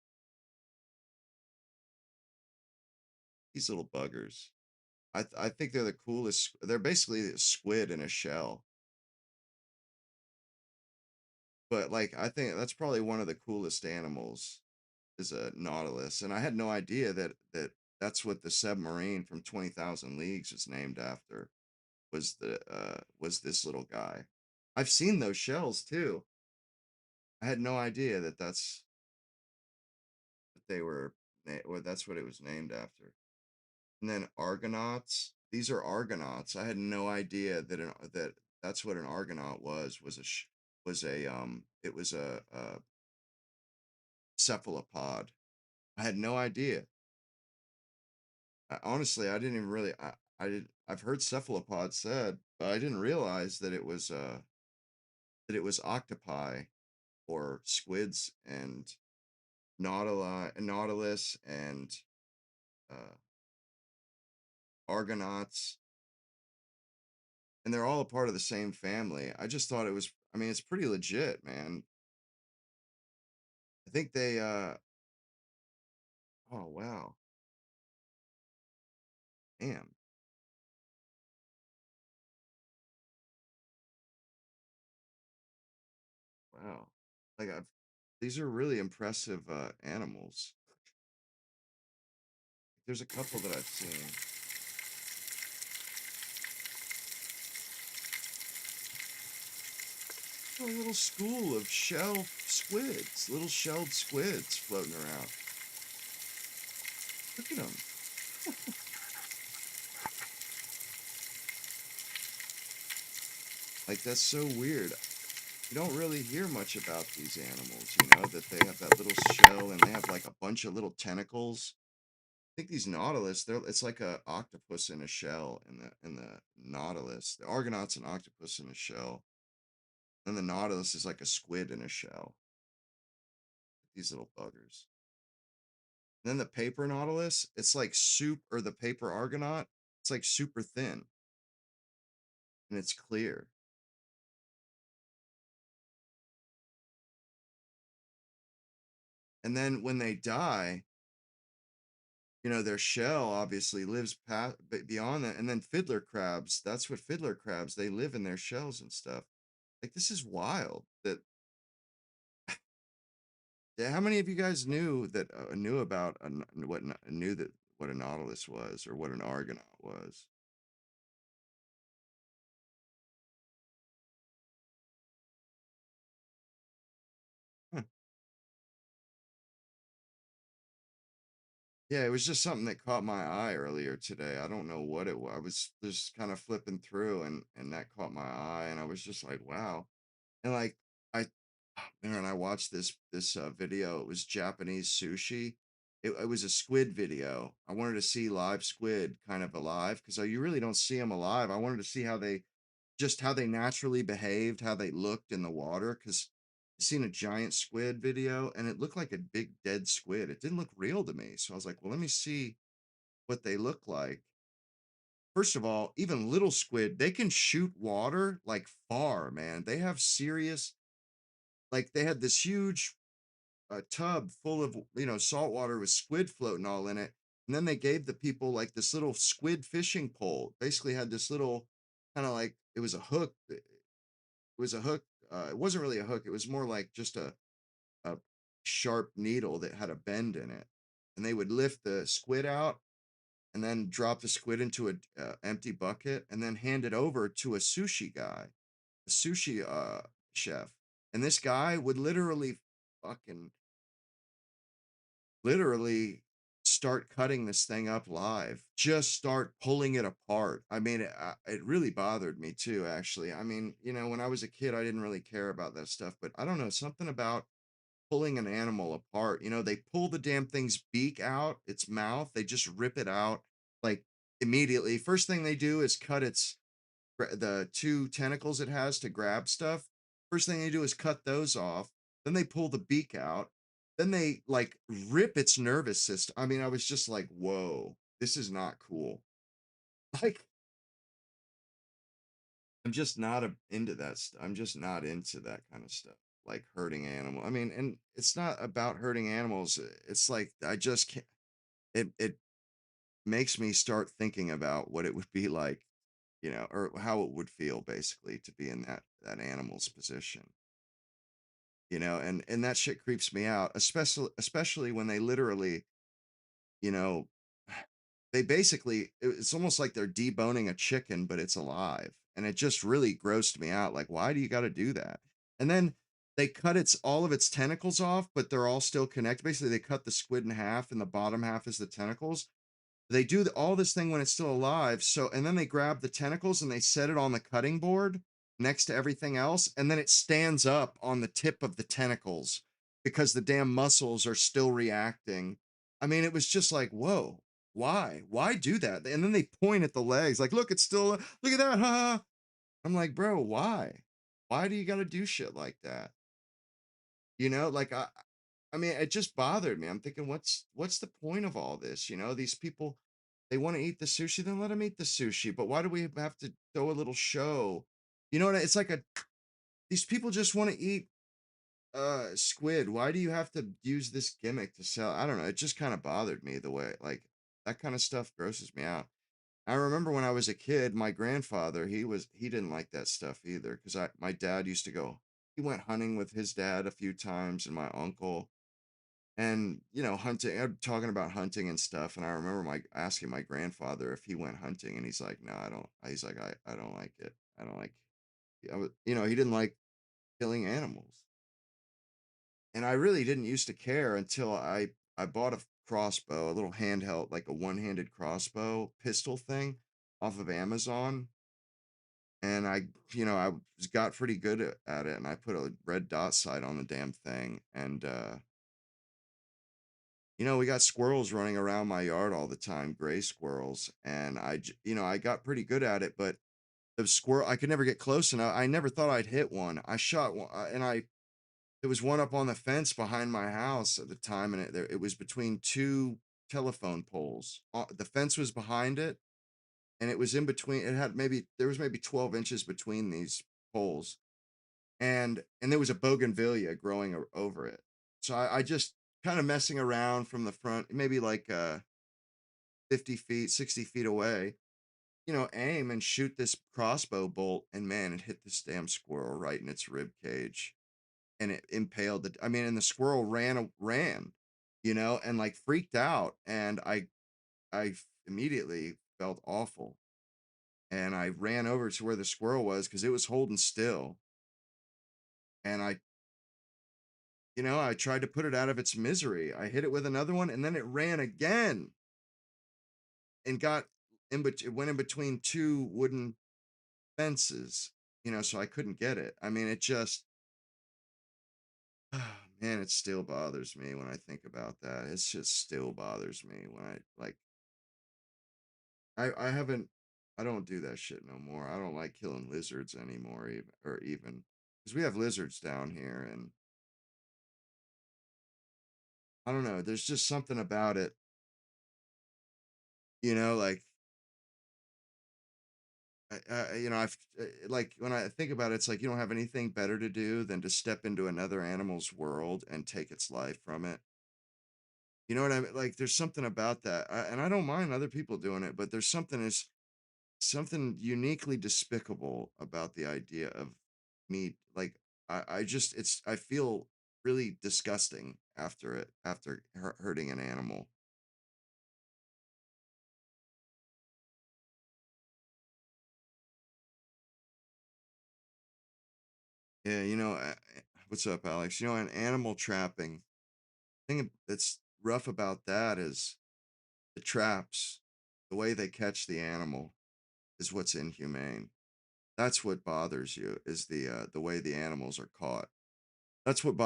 These little buggers. I think they're the coolest. They're basically a squid in a shell. But like I think that's probably one of the coolest animals is a nautilus. And I had no idea that that's what the submarine from 20,000 Leagues is named after. Was this little guy. I've seen those shells too. I had no idea that they were or that's what it was named after. And then Argonauts. These are Argonauts. I had no idea that that's what an Argonaut was a it was a cephalopod. I had no idea. Honestly, I didn't even really I've heard cephalopod said, but I didn't realize that it was octopi or squids and nautilus and uh, argonauts, and they're all a part of the same family. I just thought it was. I mean, it's pretty legit, man. I think they. Oh wow, damn, wow. Like I've. These are really impressive animals. There's a couple that I've seen. A little school of shell squids, little shelled squids floating around. Look at them. Like that's so weird. You don't really hear much about these animals, that they have that little shell and they have like a bunch of little tentacles. I think these nautilus, it's like a octopus in a shell in the nautilus. The argonaut's an octopus in a shell. And the nautilus is like a squid in a shell. These little buggers. And then the paper nautilus, it's like soup or the paper argonaut, it's like super thin and it's clear. And then when they die, their shell obviously lives past beyond that. And then fiddler crabs, that's what fiddler crabs, they live in their shells and stuff. Like this is wild. That Yeah, how many of you guys knew about knew that what a nautilus was or what an argonaut was? Huh. Yeah, it was just something that caught my eye earlier today. I don't know what it was. I was just kind of flipping through and that caught my eye and I was just like, wow. And like I man, I watched this video. It was Japanese sushi. It was a squid video. I wanted to see live squid kind of alive because you really don't see them alive. I wanted to see how they naturally behaved, how they looked in the water. Because I seen a giant squid video and it looked like a big dead squid. It didn't look real to me. So I was like, well, let me see what they look like. First of all, even little squid, they can shoot water like far, man. They have serious, like they had this huge tub full of salt water with squid floating all in it, and then they gave the people like this little squid fishing pole. Basically, had this little kind of like it was a hook. It was a hook. It wasn't really a hook. It was more like just sharp needle that had a bend in it, and they would lift the squid out and then drop the squid into a empty bucket and then hand it over to a sushi guy, a sushi chef. And this guy would fucking literally start cutting this thing up live, just start pulling it apart. I mean, it really bothered me too, actually. I mean, when I was a kid, I didn't really care about that stuff, but I don't know, something about pulling an animal apart. They pull the damn thing's beak out, its mouth, they just rip it out like immediately. First thing they do is cut the two tentacles it has to grab stuff. First thing they do is cut those off. Then they pull the beak out. Then they like rip its nervous system. I mean, I was just like, whoa, this is not cool. Like, I'm just not into that stuff. I'm just not into that kind of stuff, like hurting animal. I mean, and it's not about hurting animals. It's like I just can't. It makes me start thinking about what it would be like, or how it would feel basically to be in that animal's position. And that shit creeps me out, especially when they literally, you know, they basically it's almost like they're deboning a chicken, but it's alive. And it just really grossed me out. Like, why do you got to do that? And then they cut its all of its tentacles off, but they're all still connected. Basically, they cut the squid in half, and the bottom half is the tentacles. They do all this thing when it's still alive. So, and then they grab the tentacles and they set it on the cutting board next to everything else. And then it stands up on the tip of the tentacles because the damn muscles are still reacting. I mean, it was just like, whoa, why? Why do that? And then they point at the legs, like, look, it's still, look at that. Ha. I'm like, bro, why? Why do you got to do shit like that? Like I mean, it just bothered me. I'm thinking, what's the point of all this? These people, they want to eat the sushi, then let them eat the sushi. But why do we have to throw a little show? It's like these people just want to eat squid. Why do you have to use this gimmick to sell? I don't know. It just kind of bothered me the way like that kind of stuff grosses me out. I remember when I was a kid, my grandfather, he didn't like that stuff either because I my dad used to go. He went hunting with his dad a few times and my uncle and hunting, talking about hunting and stuff. And I remember my asking my grandfather if he went hunting, and he's like, no, I don't. He's like, I don't like it. I don't like. He didn't like killing animals, and I really didn't used to care until I bought a crossbow, a little handheld, like a one-handed crossbow pistol thing, off of Amazon, and I got pretty good at it, and I put a red dot sight on the damn thing, and we got squirrels running around my yard all the time, gray squirrels, and I got pretty good at it, but the squirrel, I could never get close enough. I never thought I'd hit one. I shot one, and there was one up on the fence behind my house at the time, and it was between two telephone poles. The fence was behind it, and it was in between. There was maybe 12 inches between these poles, and there was a bougainvillea growing over it. So I just kind of messing around from the front, maybe like 50 feet, 60 feet away, aim and shoot this crossbow bolt. And man, it hit this damn squirrel right in its rib cage and it impaled I mean, and the squirrel ran, and like freaked out. And I immediately felt awful. And I ran over to where the squirrel was because it was holding still. And I tried to put it out of its misery. I hit it with another one and then it ran again and it went in between two wooden fences, so I couldn't get it. I mean, it just, man, it still bothers me when I think about that. It's just still bothers me when I haven't, I don't do that shit no more. I don't like killing lizards anymore, even because we have lizards down here and I don't know. There's just something about it, like I've like when I think about it, it's like you don't have anything better to do than to step into another animal's world and take its life from it. You know what I mean? Like there's something about that, and I don't mind other people doing it, but there's something uniquely despicable about the idea of meat. Like I just I feel really disgusting after hurting an animal. Yeah, what's up, Alex? In animal trapping, thing that's rough about that is the traps, the way they catch the animal is what's inhumane. That's what bothers you is the way the animals are caught. That's what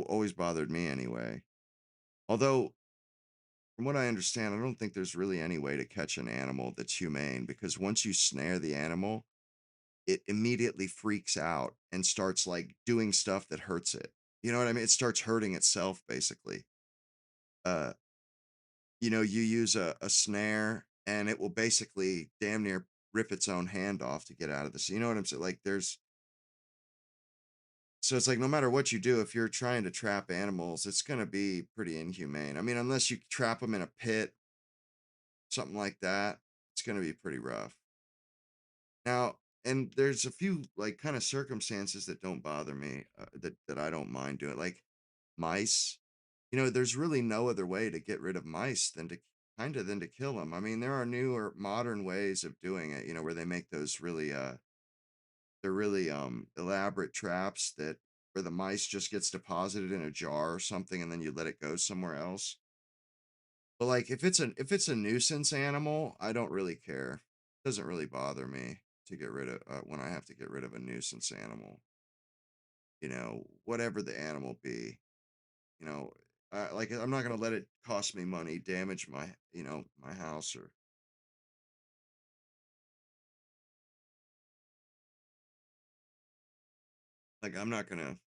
always bothered me anyway. Although from what I understand, I don't think there's really any way to catch an animal that's humane because once you snare the animal, it immediately freaks out and starts like doing stuff that hurts it. You know what I mean? It starts hurting itself basically. Uh, you use a snare and it will basically damn near rip its own hand off to get out of this. You know what I'm saying? Like so it's like no matter what you do, if you're trying to trap animals, it's going to be pretty inhumane. I mean, unless you trap them in a pit, something like that, it's going to be pretty rough. Now, and there's a few like kind of circumstances that don't bother me, that I don't mind doing, like mice. There's really no other way to get rid of mice than to kill them. I mean, there are newer modern ways of doing it. Where they make those they're really elaborate traps that where the mice just gets deposited in a jar or something, and then you let it go somewhere else. But like if it's a nuisance animal, I don't really care. It doesn't really bother me to get rid of when I have to get rid of a nuisance animal. Whatever the animal be. You know, like I'm not gonna let it cost me money, damage my house, or like I'm not gonna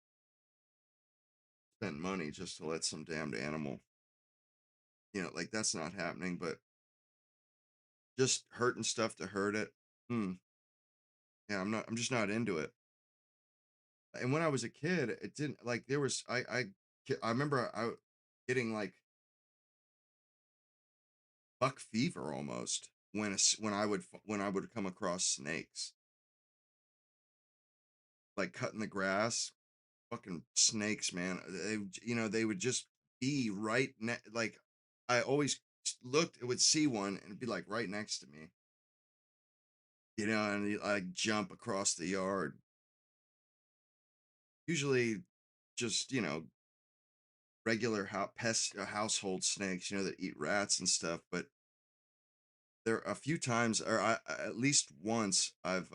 spend money just to let some damned animal. Like that's not happening. But just hurting stuff to hurt it. Hmm. Yeah, I'm just not into it. And when I was a kid, it didn't like there was I remember I getting like buck fever almost when I would come across snakes, like cutting the grass, fucking snakes, man. They would just be like I always looked, it would see one and it'd be like right next to me, and like jump across the yard. Usually just, regular household snakes, that eat rats and stuff. But there are a few times, or at least once, I've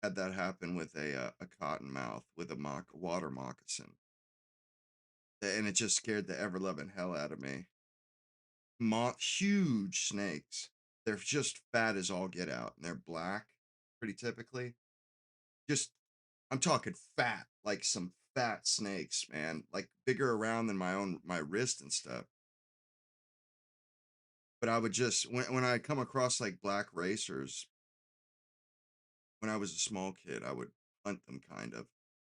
had that happen with a cottonmouth with a water moccasin, and it just scared the ever loving hell out of me. Huge snakes. They're just fat as all get out, and they're black, pretty typically. Just I'm talking fat, like some fat snakes, man, like bigger around than my wrist and stuff. But I would just when I come across like black racers when I was a small kid, I would hunt them kind of.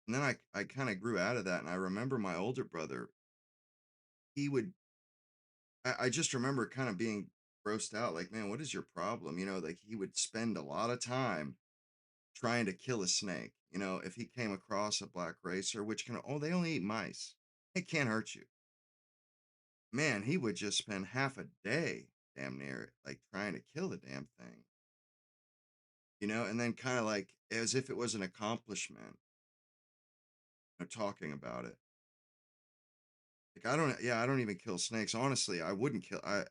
And then I kind of grew out of that. And I remember my older brother, he would, I just remember kind of being grossed out, like, man, what is your problem? Like he would spend a lot of time trying to kill a snake. If he came across a black racer, they only eat mice, it can't hurt you. Man, he would just spend half a day damn near like trying to kill the damn thing, and then kind of like as if it was an accomplishment, talking about it. Like I don't even kill snakes. Honestly, I wouldn't kill. I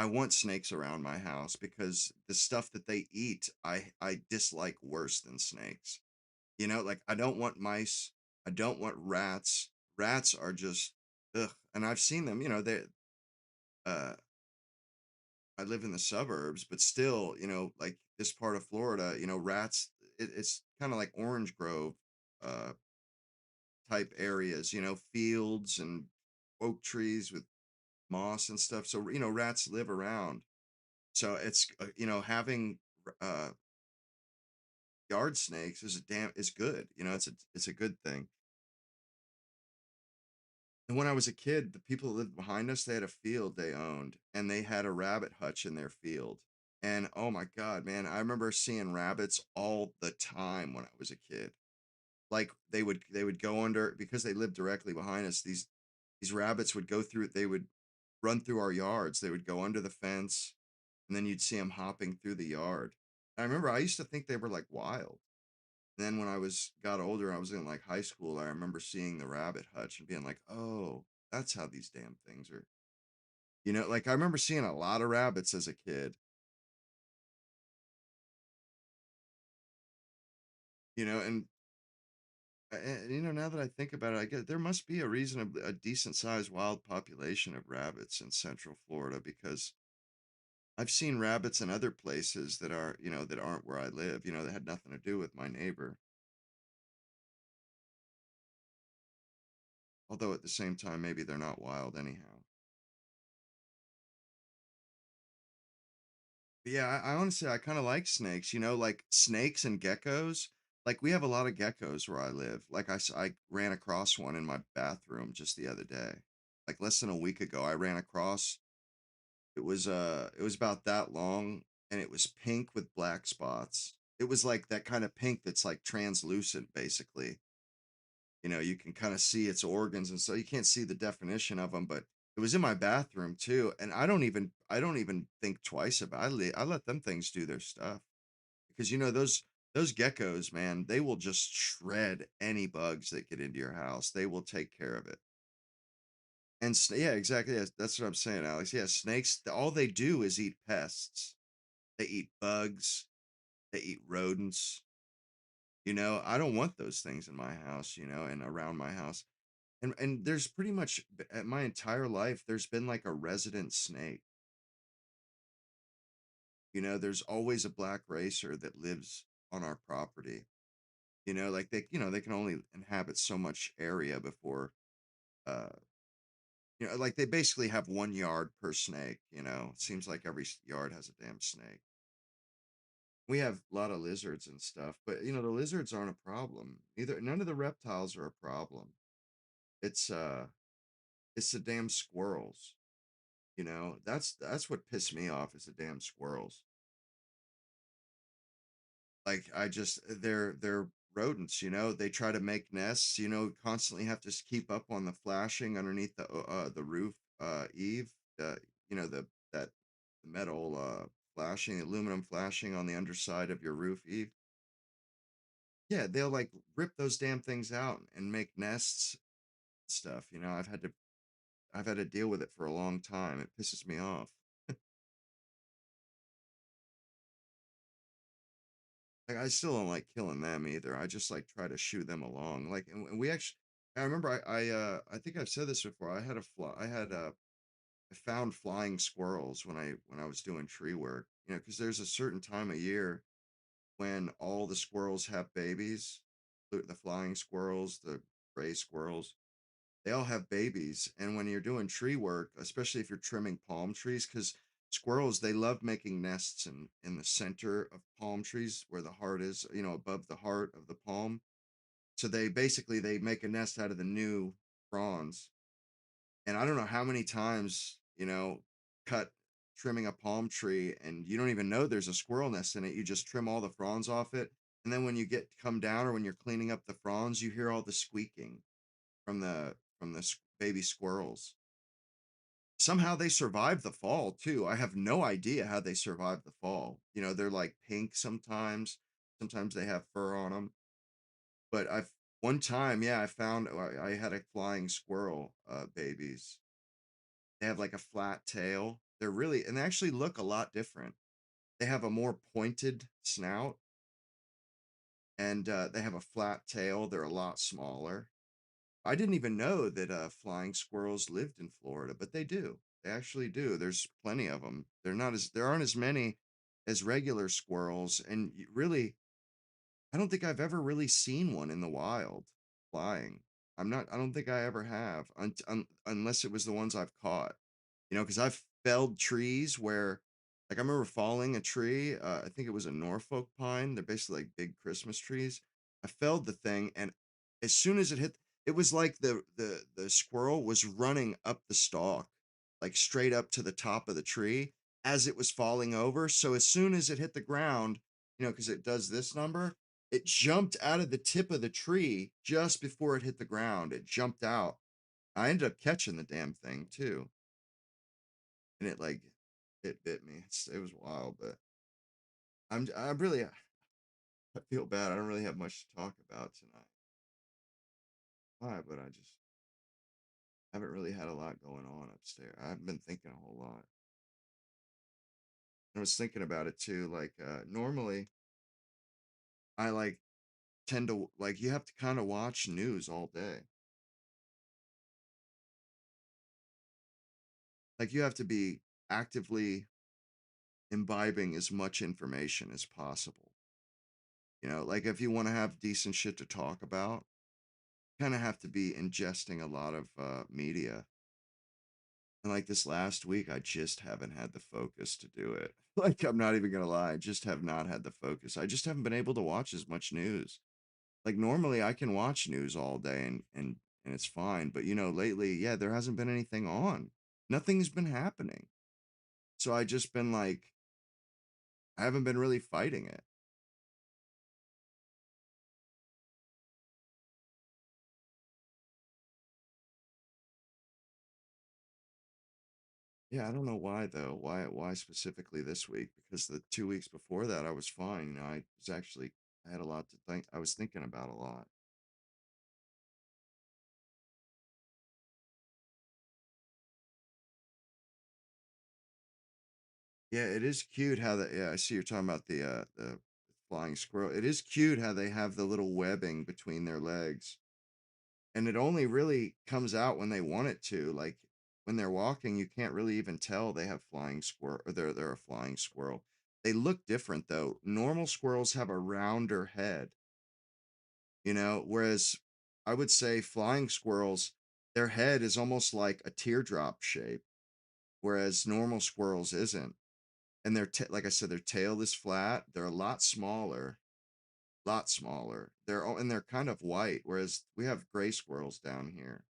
want snakes around my house because the stuff that they eat, I dislike worse than snakes. Like I don't want mice. I don't want rats. Rats are just ugh. And I've seen them. Uh, I live in the suburbs, but still, like this part of Florida, rats. It's kind of like Orange Grove, uh, type areas. Fields and oak trees with moss and stuff. So, rats live around. So it's, having uh, yard snakes is good. It's a good thing. And when I was a kid, the people that lived behind us, they had a field they owned and they had a rabbit hutch in their field. And oh my God, man, I remember seeing rabbits all the time when I was a kid. Like they would go under because they lived directly behind us. These these rabbits would go through, they would run through our yards. They would go under the fence, and then you'd see them hopping through the yard. I remember I used to think they were like wild. And then when I was got older, I was in like high school. I remember seeing the rabbit hutch and being like, "Oh, that's how these damn things are." Like I remember seeing a lot of rabbits as a kid. And now that I think about it, I get there must be a decent sized wild population of rabbits in Central Florida because I've seen rabbits in other places that aren't where I live, that had nothing to do with my neighbor. Although at the same time, maybe they're not wild anyhow. But yeah, I honestly, I kind of like snakes, like snakes and geckos. Like we have a lot of geckos where I live. Like I ran across one in my bathroom just the other day. Like less than a week ago, I ran across, it was about that long, and it was pink with black spots. It was like that kind of pink that's like translucent basically. You can kind of see its organs, and so you can't see the definition of them, but it was in my bathroom too, and I don't even think twice about it. I let them things do their stuff because those geckos, man, they will just shred any bugs that get into your house. They will take care of it. And yeah, exactly. That's what I'm saying, Alex. Yeah, snakes, all they do is eat pests. They eat bugs, they eat rodents. I don't want those things in my house, and around my house. And there's pretty much at my entire life, there's been like a resident snake. There's always a black racer that lives on our property. Like they can only inhabit so much area before, uh, like they basically have 1 yard per snake. It seems like every yard has a damn snake. We have a lot of lizards and stuff, but the lizards aren't a problem. None of the reptiles are a problem. It's uh, it's the damn squirrels. That's what pissed me off is the damn squirrels. Like they're rodents, they try to make nests, constantly have to keep up on the flashing underneath the roof eave, the that the metal flashing, aluminum flashing on the underside of your roof eave. Yeah, they'll like rip those damn things out and make nests and stuff. I've had to deal with it for a long time. It pisses me off. Like, I still don't like killing them either. I just like try to shoo them along. Like, and we actually, I remember I think I've said this before. I found flying squirrels when I was doing tree work. Because there's a certain time of year when all the squirrels have babies. The flying squirrels, the gray squirrels, they all have babies. And when you're doing tree work, especially if you're trimming palm trees, because squirrels, they love making nests in the center of palm trees where the heart is, above the heart of the palm. So they make a nest out of the new fronds. And I don't know how many times, cut trimming a palm tree and you don't even know there's a squirrel nest in it. You just trim all the fronds off it. And then when you come down or when you're cleaning up the fronds, you hear all the squeaking from the baby squirrels. Somehow they survive the fall too. I have no idea how they survive the fall. They're like pink sometimes. Sometimes they have fur on them. But I've one time, yeah, I had a flying squirrel babies. They have like a flat tail. And they actually look a lot different. They have a more pointed snout, and they have a flat tail. They're a lot smaller. I didn't even know that flying squirrels lived in Florida, but they do. They actually do. There's plenty of them. There aren't as many as regular squirrels, and really, I don't think I've ever really seen one in the wild flying. I don't think I ever have, unless it was the ones I've caught. Because I've felled trees where, like, I remember falling a tree. I think it was a Norfolk pine. They're basically like big Christmas trees. I felled the thing, and as soon as it hit, it was like the squirrel was running up the stalk, like straight up to the top of the tree as it was falling over. So as soon as it hit the ground, because it does this number, it jumped out of the tip of the tree just before it hit the ground. It jumped out I ended up catching the damn thing too, and it like it bit me. It was wild, but I really I feel bad. I don't really have much to talk about tonight. Why? But I just haven't really had a lot going on upstairs. I haven't been thinking a whole lot. I was thinking about it too. Like normally, I like tend to like you have to kind of watch news all day. Like you have to be actively imbibing as much information as possible. Like if you want to have decent shit to talk about, kind of have to be ingesting a lot of media. And like this last week, I just haven't had the focus to do it. Like I'm not even gonna lie, I just have not had the focus. I just haven't been able to watch as much news. Like normally, I can watch news all day and it's fine. But lately, yeah, there hasn't been anything on. Nothing's been happening. So I just been like, I haven't been really fighting it. Yeah, I don't know why though. Why specifically this week? Because the 2 weeks before that I was fine. I was actually I had a lot to think. I was thinking about a lot. Yeah, it is cute how yeah, I see you're talking about the flying squirrel. It is cute how they have the little webbing between their legs. And it only really comes out when they want it to. Like when they're walking, you can't really even tell they have flying squirrel or they're a flying squirrel. They look different though. Normal squirrels have a rounder head, whereas I would say flying squirrels, their head is almost like a teardrop shape, whereas normal squirrels isn't. And like I said, their tail is flat. They're a lot smaller. And they're kind of white, whereas we have gray squirrels down here.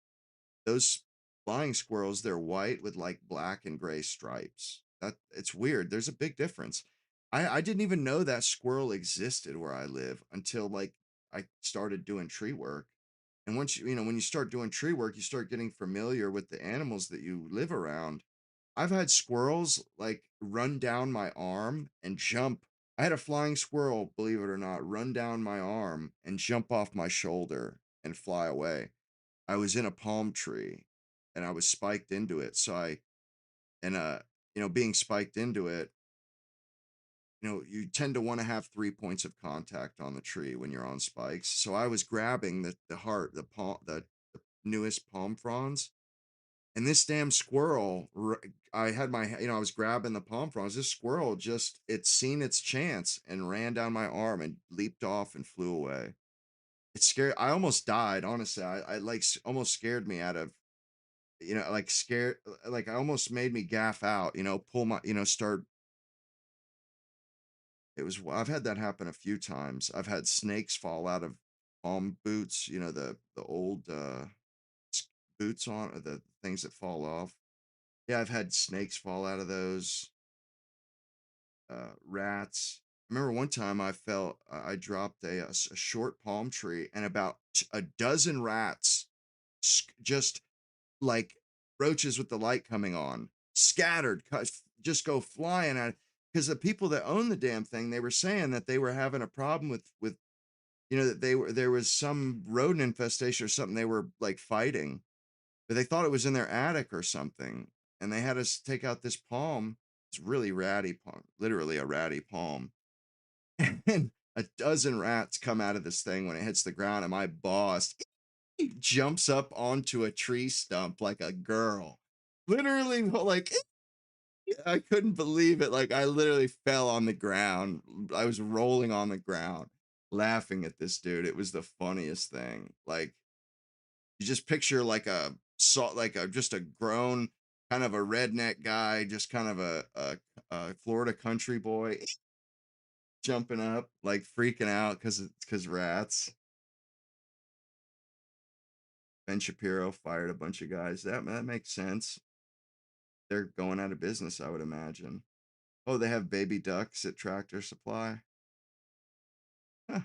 Those flying squirrels, they're white with like black and gray stripes. That it's weird. There's a big difference. I didn't even know that squirrel existed where I live until like I started doing tree work. And once when you start doing tree work, you start getting familiar with the animals that you live around. I've had squirrels like run down my arm and jump. I had a flying squirrel, believe it or not, run down my arm and jump off my shoulder and fly away. I was in a palm tree and I was spiked into it. And being spiked into it, you tend to want to have 3 points of contact on the tree when you're on spikes. So I was grabbing the heart, the newest palm fronds, and this damn squirrel, I had I was grabbing the palm fronds. This squirrel just, it seen its chance and ran down my arm and leaped off and flew away. It scared, I almost died. Honestly, I like almost scared me out of, like scared, like I almost made me gaff out, pull my, start. I've had that happen a few times. I've had snakes fall out of palm boots, the old boots on, or the things that fall off. Yeah, I've had snakes fall out of those. Rats. I remember one time I dropped a short palm tree and about a dozen rats just like roaches with the light coming on, scattered, just go flying at it. Because the people that own the damn thing, they were saying that they were having a problem with that there was some rodent infestation or something they were like fighting, but they thought it was in their attic or something, and they had us take out this palm. It's really ratty palm, literally a ratty palm, and a dozen rats come out of this thing when it hits the ground, and my boss jumps up onto a tree stump like a girl. Literally, like I couldn't believe it. Like I literally fell on the ground. I was rolling on the ground, laughing at this dude. It was the funniest thing. Like you just picture like like a just a grown kind of a redneck guy, just kind of a Florida country boy jumping up, like freaking out because rats. Ben Shapiro fired a bunch of guys. That makes sense. They're going out of business, I would imagine. Oh, they have baby ducks at Tractor Supply. Huh.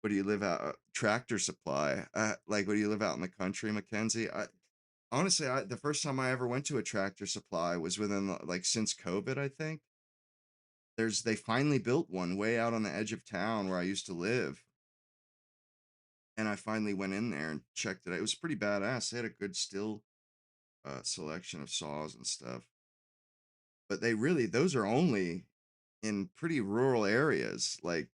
What do you live out Tractor Supply. Like, what do you live out in the country, Mackenzie? Honestly, the first time I ever went to a Tractor Supply was within like since COVID, I think. They finally built one way out on the edge of town where I used to live, and I finally went in there and checked it out. It was pretty badass. They had a good still selection of saws and stuff, but those are only in pretty rural areas. Like,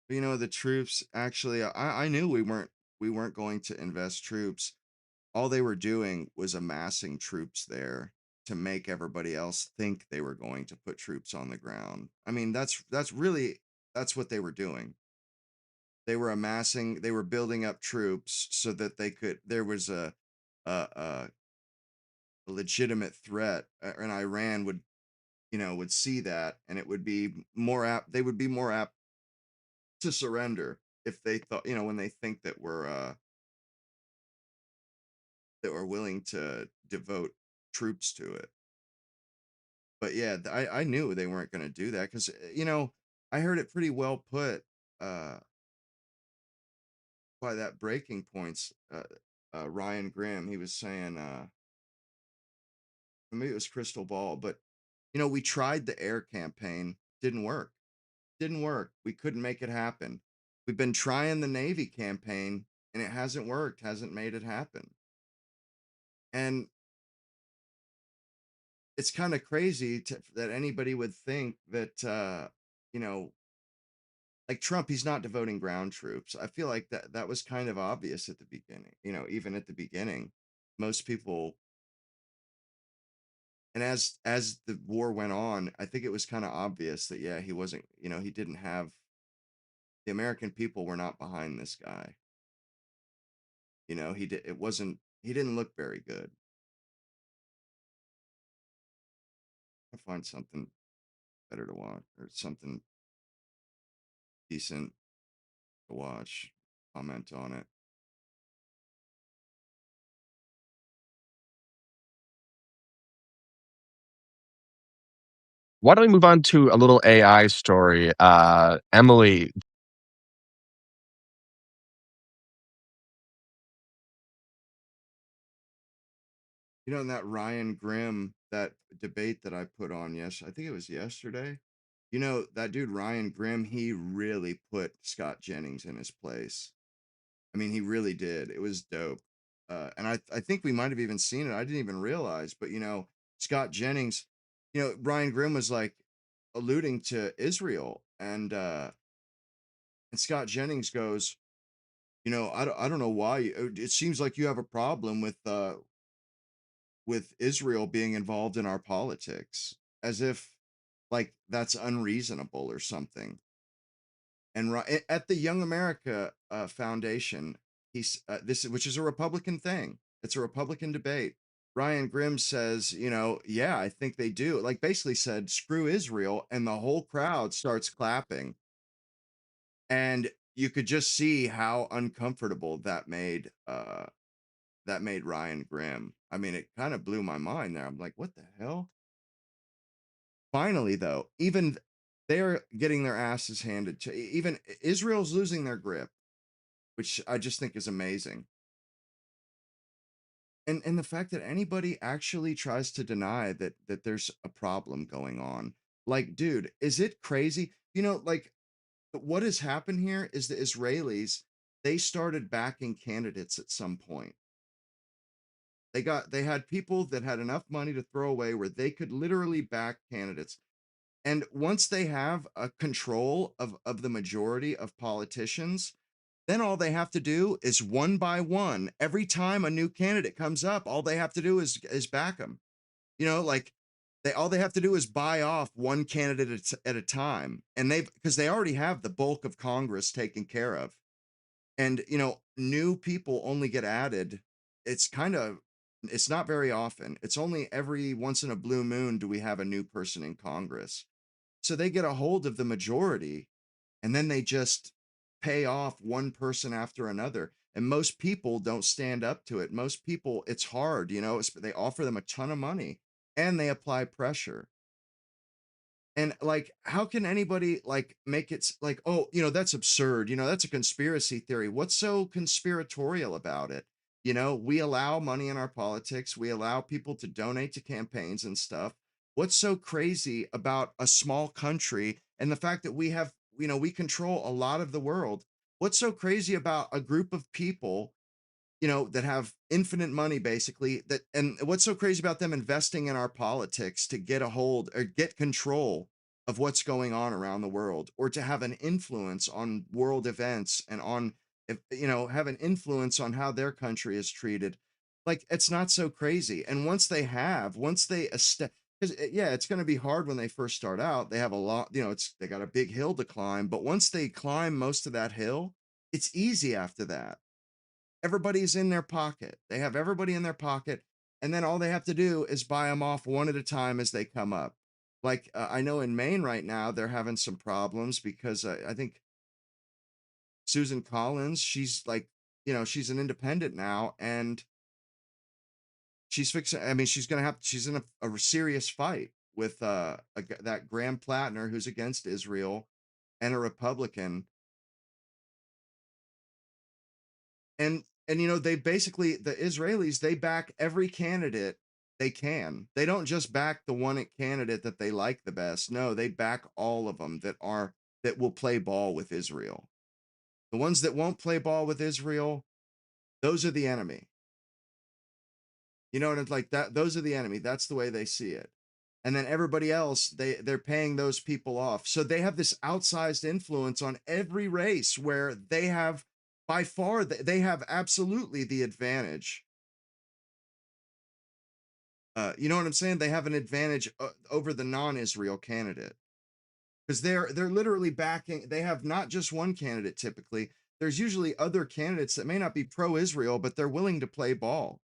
the troops actually, I knew we weren't going to invest troops. All they were doing was amassing troops there to make everybody else think they were going to put troops on the ground. I mean, that's what they were doing. They were building up troops so that there was a legitimate threat, and Iran would see that, and it would be more apt they would be more apt to surrender if they thought, when they think that we're willing to devote troops to it. But yeah, I knew they weren't going to do that because I heard it pretty well put uh by that Breaking Points Ryan Grimm. He was saying, maybe it was Crystal Ball, but we tried the air campaign, didn't work. We couldn't make it happen. We've been trying the Navy campaign, and it hasn't worked, hasn't made it happen. And it's kind of crazy that anybody would think that, you know, like Trump, he's not devoting ground troops. I feel like that was kind of obvious at the beginning. Even at the beginning, most people, and as the war went on, I think it was kind of obvious that yeah, he wasn't. He didn't have the American people were not behind this guy. He did. It wasn't. He didn't look very good. I find something better to watch or something decent to watch. Comment on it. Why don't we move on to a little AI story? Emily, In that Ryan Grimm, that debate that I put on, yes, I think it was yesterday. That dude Ryan Grimm, he really put Scott Jennings in his place. I mean, he really did. It was dope. And I think we might have even seen it. I didn't even realize, but Scott Jennings, Ryan Grimm was like alluding to Israel, and Scott Jennings goes, I don't know why it seems like you have a problem with Israel being involved in our politics, as if like that's unreasonable or something. And at the Young America Foundation, which is a Republican thing. It's a Republican debate. Ryan Grimm says, yeah, I think they do. Like basically said, screw Israel, and the whole crowd starts clapping. And you could just see how uncomfortable that made Ryan Grimm. I mean, it kind of blew my mind there. I'm like, what the hell? Finally, though, even they're getting their asses handed to. Even Israel's losing their grip, which I just think is amazing. And the fact that anybody actually tries to deny that there's a problem going on. Like, dude, is it crazy? Like what has happened here is the Israelis, they started backing candidates at some point. They had people that had enough money to throw away where they could literally back candidates. And once they have a control of the majority of politicians, then all they have to do is one by one, every time a new candidate comes up, all they have to do is back them. Like they have to do is buy off one candidate at a time, and because they already have the bulk of Congress taken care of. And new people only get added. It's not very often. It's only every once in a blue moon do we have a new person in Congress. So they get a hold of the majority, and then they just pay off one person after another. And most people don't stand up to it. Most people, it's hard, they offer them a ton of money. and they apply pressure. And like, how can anybody like make it like, oh, that's absurd. That's a conspiracy theory. What's so conspiratorial about it? We allow money in our politics. We allow people to donate to campaigns and stuff. What's so crazy about a small country and the fact that we control a lot of the world? What's so crazy about a group of people that have infinite money basically, that and what's so crazy about them investing in our politics to get a hold or get control of what's going on around the world, or to have an influence on world events and on, if have an influence on how their country is treated? Like, it's not so crazy. And once they because yeah, it's going to be hard when they first start out. They have a lot, they got a big hill to climb, but once they climb most of that hill, it's easy after that. Everybody's in their pocket. They have everybody in their pocket, and then all they have to do is buy them off one at a time as they come up. Like, I know in Maine right now, they're having some problems because I think Susan Collins, she's like, she's an independent now, and she's fixing. I mean, she's in a serious fight with that Graham Plattner, who's against Israel and a Republican. And they basically, the Israelis, they back every candidate they can. They don't just back the one candidate that they like the best. No, they back all of them that will play ball with Israel. The ones that won't play ball with Israel, those are the enemy. And it's like that, those are the enemy. That's the way they see it. And then everybody else, they're paying those people off. So they have this outsized influence on every race, where they have, by far, they have absolutely the advantage. You know what I'm saying? They have an advantage over the non-Israel candidate, because they're literally backing. They have not just one candidate typically. There's usually other candidates that may not be pro-Israel, but they're willing to play ball.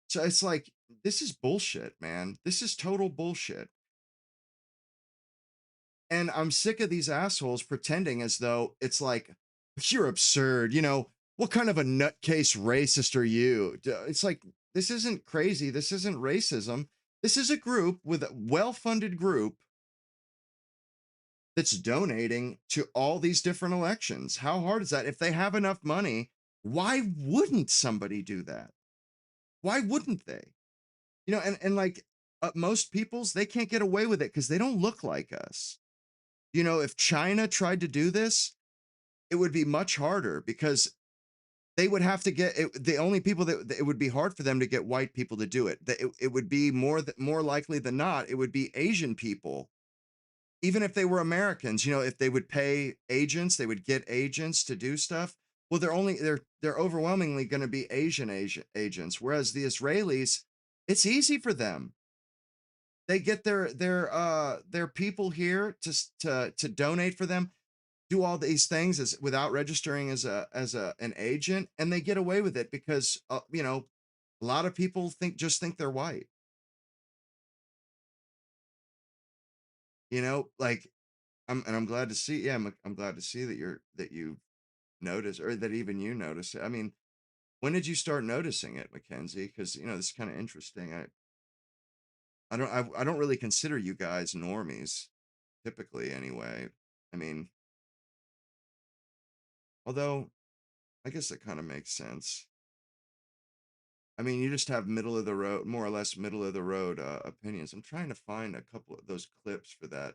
So it's like, this is bullshit, man. This is total bullshit. And I'm sick of these assholes pretending as though it's like, you're absurd. What kind of a nutcase racist are you? It's like, this isn't crazy. This isn't racism. This is a group with a well-funded group that's donating to all these different elections. How hard is that? If they have enough money, why wouldn't somebody do that? Why wouldn't they? And like, most peoples, they can't get away with it because they don't look like us. If China tried to do this, it would be much harder, because they would have to get it, the only people that it would be hard for them to get white people to do it. It would be more likely than not, it would be Asian people. Even if they were Americans, if they would pay agents, they would get agents to do stuff. Well, they're overwhelmingly going to be Asian agents, whereas the Israelis, it's easy for them. They get their people here to donate for them, do all these things as without registering as an agent, and they get away with it because a lot of people think they're white. Like, I'm glad to see. Yeah, I'm glad to see that you notice, or that even you notice it. I mean, when did you start noticing it, Mackenzie? Because this is kind of interesting. I don't really consider you guys normies, typically anyway. I mean, although I guess it kind of makes sense. I mean, you just have middle of the road, more or less middle of the road opinions. I'm trying to find a couple of those clips for that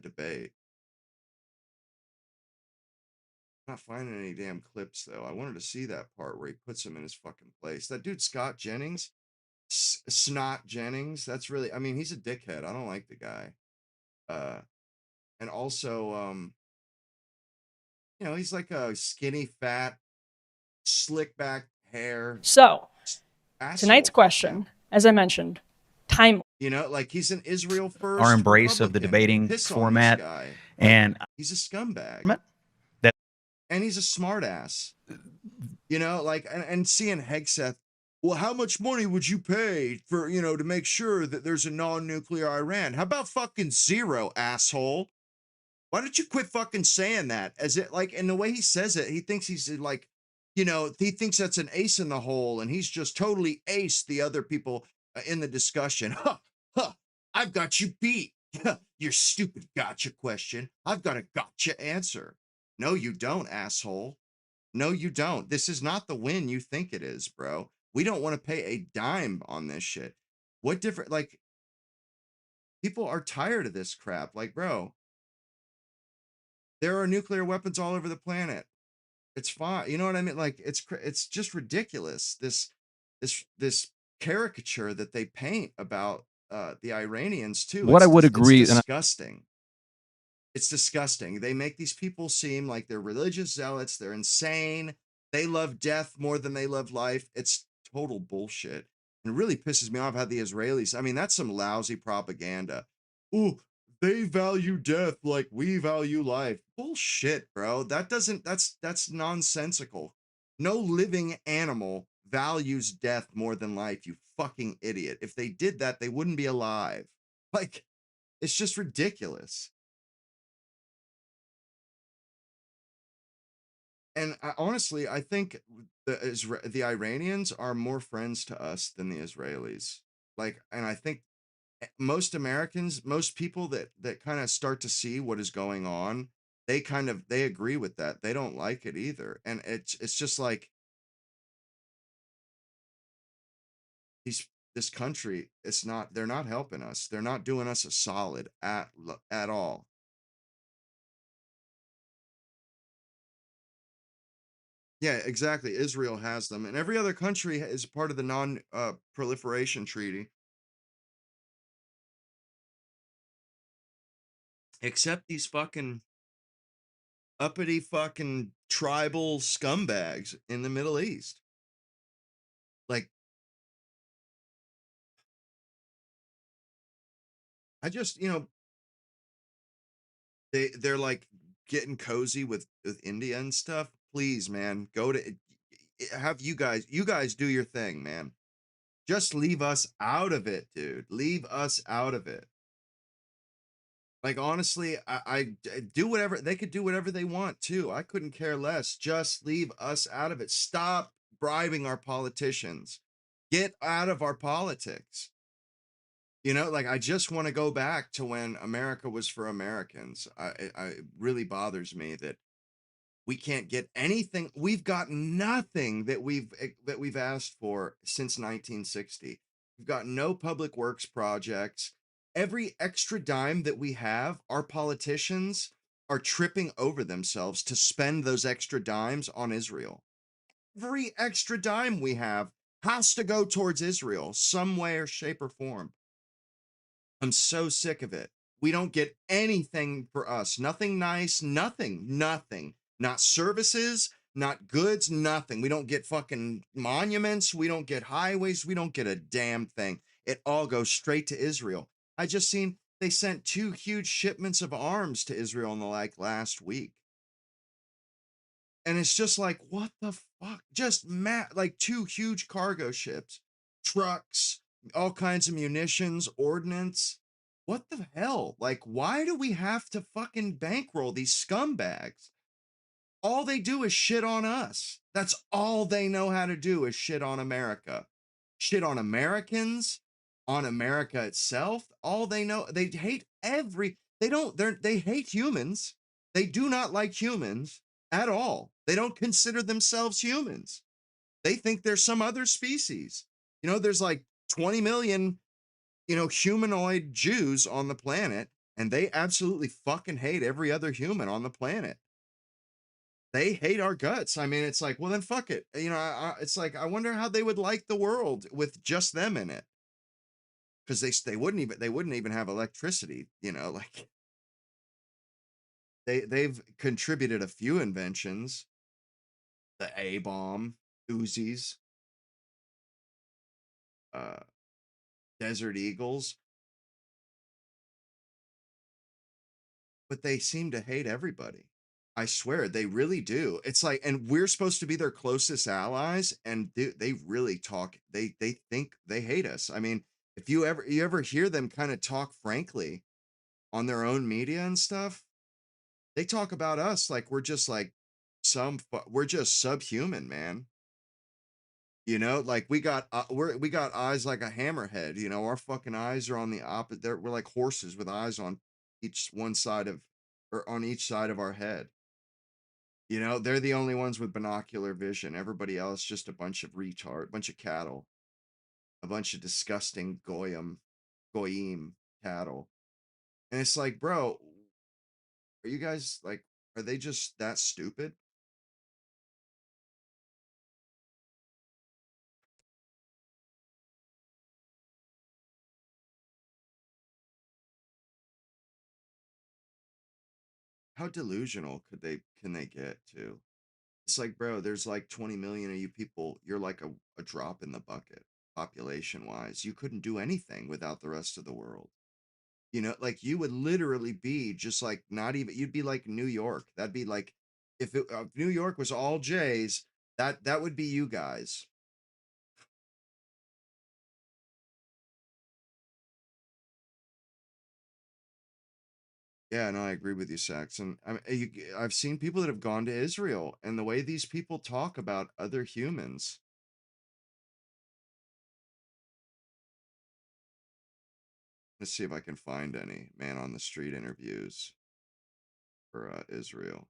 debate. Not finding any damn clips though. I wanted to see that part where he puts him in his fucking place. That dude Scott Jennings, Snot Jennings. That's really. I mean, he's a dickhead. I don't like the guy. Uh, and also, he's like a skinny, fat, slick back hair So, tonight's asshole. question, as I mentioned, time. Like, he's an Israel our first embrace of the Republican. debating Piss on this format. guy. Like, And he's a scumbag. that And he's a smartass. Like, and seeing Hegseth, well, how much money would you pay for, to make sure that there's a non-nuclear Iran? How about fucking zero, asshole? Why don't you quit fucking saying that? As it like, and the way he says it, he thinks he's like he thinks that's an ace in the hole, and he's just totally aced the other people in the discussion. Huh, huh, I've got you beat. Your stupid gotcha question. I've got a gotcha answer. No, you don't, asshole. No, you don't. This is not the win you think it is, bro. We don't want to pay a dime on this shit. What different, like, people are tired of this crap. Like, bro, there are nuclear weapons all over the planet. It's fine. You know what I mean? Like, it's just ridiculous. This caricature that they paint about the Iranians too. What I would It's agree, and disgusting. It's disgusting. They make these people seem like they're religious zealots. They're insane. They love death more than they love life. It's total bullshit. And it really pisses me off how the Israelis, I mean, that's some lousy propaganda. Ooh, they value death like we value life. Bullshit, bro. That's nonsensical. No living animal values death more than life, you fucking idiot. If they did that, they wouldn't be alive. Like, it's just ridiculous. And honestly, I think the Iranians are more friends to us than the Israelis. Like, and I think most Americans, most people that kind of start to see what is going on, they agree with that. They don't like it either. And it's just like these this country, they're not helping us. They're not doing us a solid at all. Yeah, exactly. Israel has them, and every other country is part of the non proliferation treaty. Except these fucking uppity fucking tribal scumbags in the Middle East. Like, I just, they're like getting cozy with India and stuff. Please, man, go to have you guys do your thing, man. Just leave us out of it, dude. Leave us out of it. Like, honestly, do whatever they could do whatever they want too. I couldn't care less. Just leave us out of it. Stop bribing our politicians. Get out of our politics. Like, I just want to go back to when America was for Americans. It really bothers me that we can't get anything. We've got nothing that we've asked for since 1960. We've got no public works projects. Every extra dime that we have, our politicians are tripping over themselves to spend those extra dimes on Israel. Every extra dime we have has to go towards Israel, some way or shape or form. I'm so sick of it. We don't get anything for us. Nothing nice, nothing. Not services, not goods, nothing. We don't get fucking monuments. We don't get highways. We don't get a damn thing. It all goes straight to Israel. I just seen they sent 2 huge shipments of arms to Israel in the last week. And it's just like, what the fuck? Just like 2 huge cargo ships, trucks, all kinds of munitions, ordnance. What the hell? Like, why do we have to fucking bankroll these scumbags? All they do is shit on us. That's all they know how to do is shit on America. Shit on Americans, on America itself. All they know, they hate they hate humans. They do not like humans at all. They don't consider themselves humans. They think they're some other species. There's like 20 million, humanoid Jews on the planet, and they absolutely fucking hate every other human on the planet. They hate our guts. I mean, it's like, well, then fuck it. It's like, I wonder how they would like the world with just them in it. Because they wouldn't even have electricity. Like, they've contributed a few inventions, the A bomb, Uzis, uh, Desert Eagles, but they seem to hate everybody. I swear they really do. It's like, and we're supposed to be their closest allies, and they really talk. They think they hate us. I mean, if you ever hear them kind of talk frankly on their own media and stuff, they talk about us like we're just like we're just subhuman, man. You know, like we got we got eyes like a hammerhead. You know, our fucking eyes are on the opposite. We're like horses with eyes on each one side of, or on each side of our head. You know, they're the only ones with binocular vision. Everybody else just a bunch of bunch of cattle, a bunch of disgusting goyim cattle. And it's like, bro, are you guys like, are they just that stupid? How delusional can they get to? It's like, bro, there's like 20 million of you people. You're like a drop in the bucket, population wise. You couldn't do anything without the rest of the world. You know, like you would literally be just like not even, you'd be like New York. That'd be like, if New York was all Jays, that would be you guys. Yeah, no, I agree with you, Saxon. I've seen people that have gone to Israel, and the way these people talk about other humans. Let's see if I can find any man on the street interviews for Israel.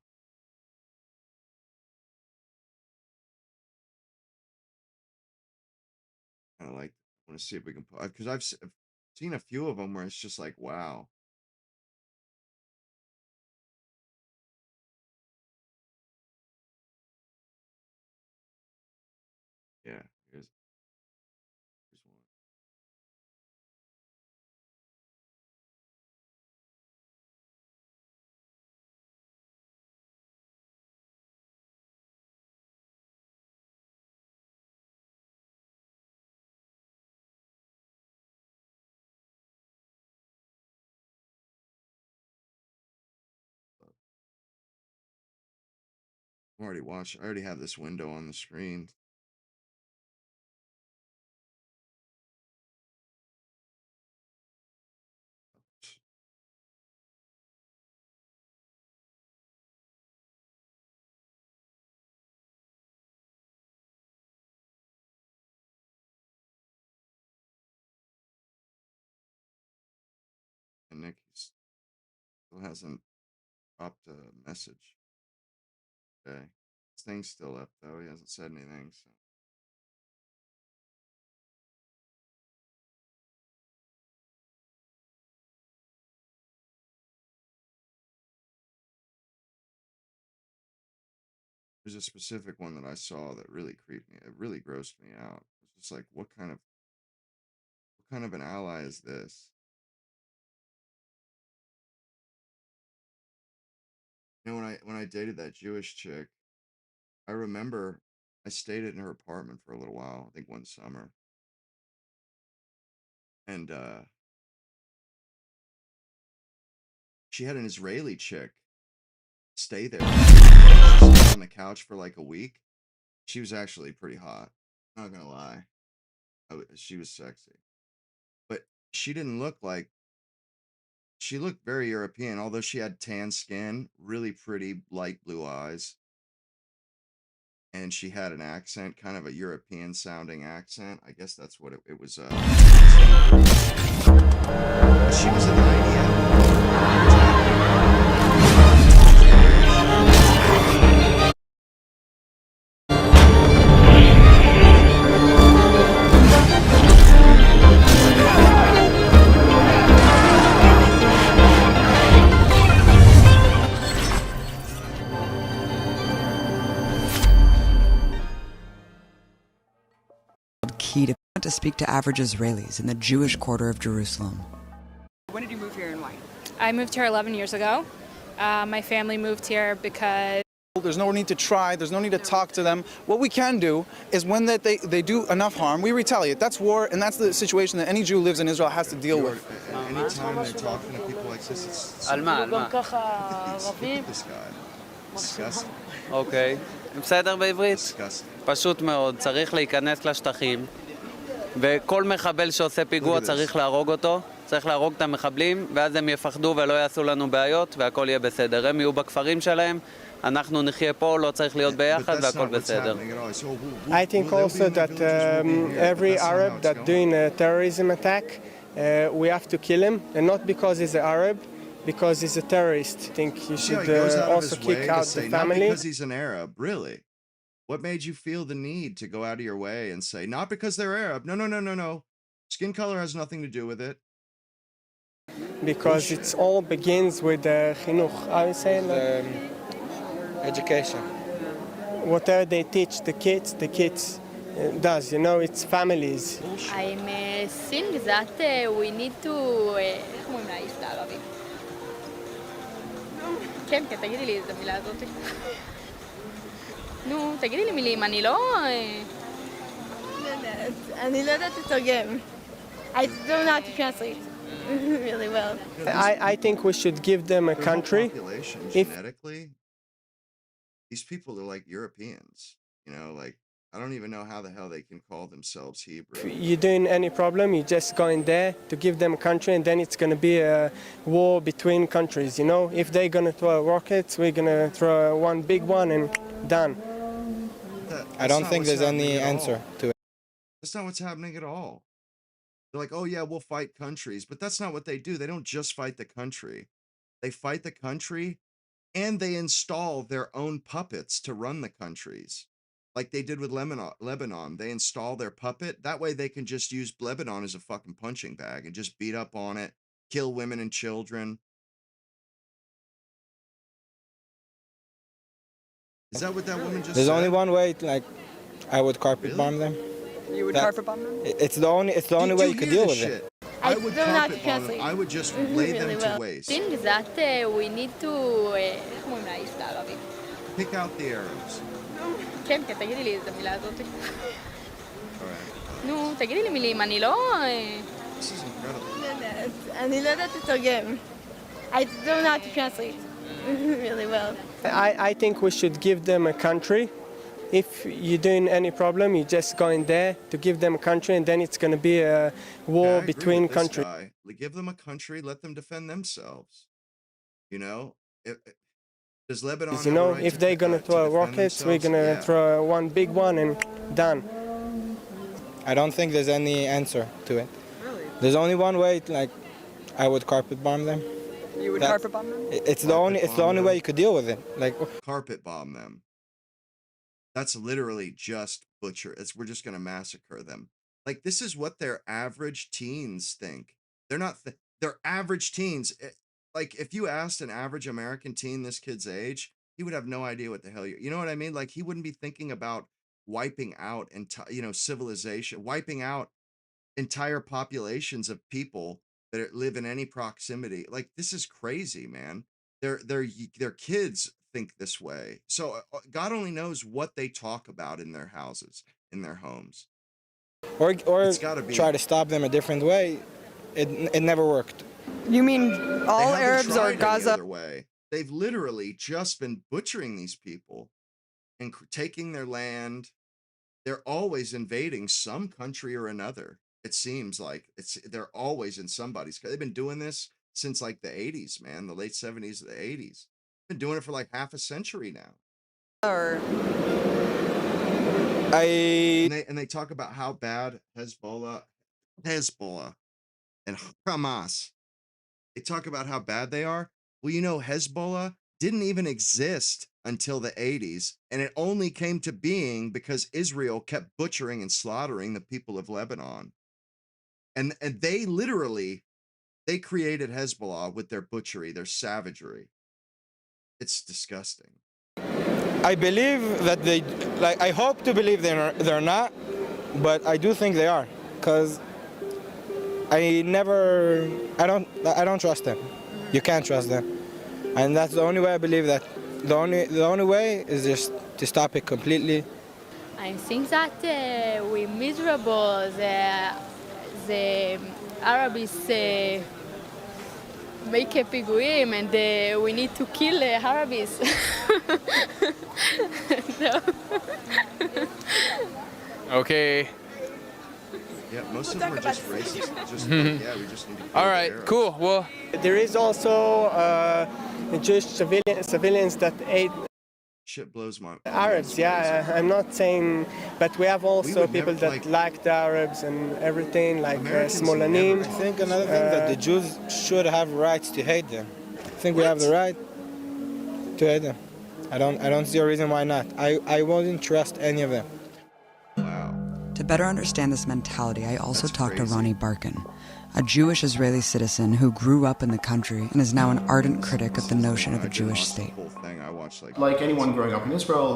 Kind of like, I want to see if we can put, because I've seen a few of them where it's just like, wow. Yeah, here's one. I'm already watching. I already have this window on the screen. And Nick still hasn't dropped a message. Okay. This thing's still up though. He hasn't said anything. So there's a specific one that I saw that really creeped me. It really grossed me out. It's just like, what kind of an ally is this? You know, when I dated that Jewish chick, I remember I stayed in her apartment for a little while. I think one summer, and she had an Israeli chick stay there. She stayed on the couch for like a week. She was actually pretty hot. Not gonna lie, she was sexy, but she didn't look like. She looked very European, although she had tan skin, really pretty light blue eyes, and she had an accent, kind of a European sounding accent. I guess that's what it was. She was an Key to speak to average Israelis in the Jewish quarter of Jerusalem. When did you move here and why? I moved here 11 years ago. My family moved here because There's no need to try, there's no need to talk to them. What we can do is when they do enough harm, we retaliate. That's war, and that's the situation that any Jew who lives in Israel has to deal with. Anytime they're talking to people like this, it's על מה? look at this guy. Disgusting. אוקיי, בסדר בעברית? Disgusting. פשוט מאוד, צריך להיכנס לשטחים, וכל מחבל שעושה פיגוע צריך להרוג אותו, צריך להרוג את המחבלים, ואז הם יפחדו ולא יעשו לנו בעיות, והכל יהיה בסדר. הם יהיו בכפרים שלהם, אנחנו נחיה פה, לא צריך להיות But ביחד that's והכל not what's בסדר. happening at all. So I think will they be also in the that villages, we'll be here, but every that's not how Arab it's that going. doing a terrorism attack, we have to kill him, and not because he's an Arab, because he's a terrorist. I think you See how should he goes out of also his way kick to out say, the not family. because he's an Arab, really. What made you feel the need to go out of your way and say, not because they're Arab? No, no, no, no, no. Skin color has nothing to do with it. Because it's all begins with chinuch. I would say like, Education. whatever they teach the kids does. You know, it's families. I'm think that we need to... איך אומרים לאיש בערבית? כן, כן, תגידי לי את המילה הזאת. נו, תגידי לי מילים, אני לא... אני לא יודעת לתרגם. I don't know how to translate really well. I think we should give them a Their whole country. population, if- genetically, these people are like Europeans. You know, like, I don't even know how the hell they can call themselves Hebrew. You're doing any problem, you just go in there to give them a country, and then it's going to be a war between countries. You know, if they're going to throw rockets, we're going to throw one big one and done. I don't think there's any answer to it. That's not what's happening at all. They're like, oh yeah, we'll fight countries, but that's not what they do. They don't just fight the country. They fight the country and they install their own puppets to run the countries. Like they did with Lebanon. They install their puppet. That way they can just use Lebanon as a fucking punching bag and just beat up on it, kill women and children. Is that what that woman just There's said? only one way. Like, I would carpet Really? bomb them. You would That- carpet bomb them? It's the only way you could deal with it. I I would don't know how to carpet bomb them. translate I would just lay them really to well. waste. think that we need to... איך אומרים לאיש בערבית? Pick out the Arabs. כן, כן, תגידי לי את המילה הזאת. All right. נו, תגידי לי מילים, אני לא... This is incredible. אני לא יודעת לתרגם. I don't know how to translate really well. I think we should give them a country. If you're doing any problem, you just go in there to give them a country, and then it's going to be a war Yeah, I agree between with this countries. guy. Give them a country, let them defend themselves. You know, does Lebanon? You have a know, right if they're going to throw defend rockets, we're themselves? going to Yeah. throw one big one and done. I don't think there's any answer to it. Really? There's only one way. Like, I would carpet bomb them. You would That- carpet bomb them? It's the Carpet only bomb way them. you could deal with it. Like, Carpet bomb them. That's literally just butcher. We're just gonna massacre them. Like this is what their average teens think. They're not. They're average teens. Like if you asked an average American teen this kid's age, he would have no idea what the hell you know what I mean? Like he wouldn't be thinking about wiping out civilization, wiping out entire populations of people that live in any proximity. Like this is crazy, man. Their kids think this way. So God only knows what they talk about in their houses, in their homes. or It's gotta be. try to stop them a different way. It never worked. You mean They all haven't Arabs tried are any Gaza? other way. They've literally just been butchering these people and taking their land. They're always invading some country or another. It seems like they're always in somebody's. They've been doing this since like the 80s, man, the late 70s to the 80s. Been doing it for like half a century now. Or And they talk about how bad Hezbollah and Hamas. They talk about how bad they are. Well, you know, Hezbollah didn't even exist until the 80s, and it only came to being because Israel kept butchering and slaughtering the people of Lebanon. And they literally created Hezbollah with their butchery, their savagery. It's disgusting. I believe that they. Like, I hope to believe they're not, but I do think they are, because I don't trust them. You can't trust them, and that's the only way I believe that. The only way is just to stop it completely. I think that we're miserable. The Arabs make a פיגועים and we need to kill Arabs. No. Okay. Yeah, most of them are just racist. Just yeah, we just need to kill All the right. Arabs. Cool. Well. There is also Jewish civilians that ate shit blows my Arabs, yeah, I'm not saying, but we have also would never, people that like- like the Arabs and everything, like Americans Smolanim. never- I think another thing that the Jews should have rights to hate them. I think we have the right to hate them. I don't see a reason why not. I wouldn't trust any of them. Wow. To better understand this mentality, I also That's talked to crazy. Ronnie Barkin, a Jewish Israeli citizen who grew up in the country and is now an ardent critic of the notion of a I didn't Jewish watch the state. whole thing. I watched Like anyone growing up in Israel,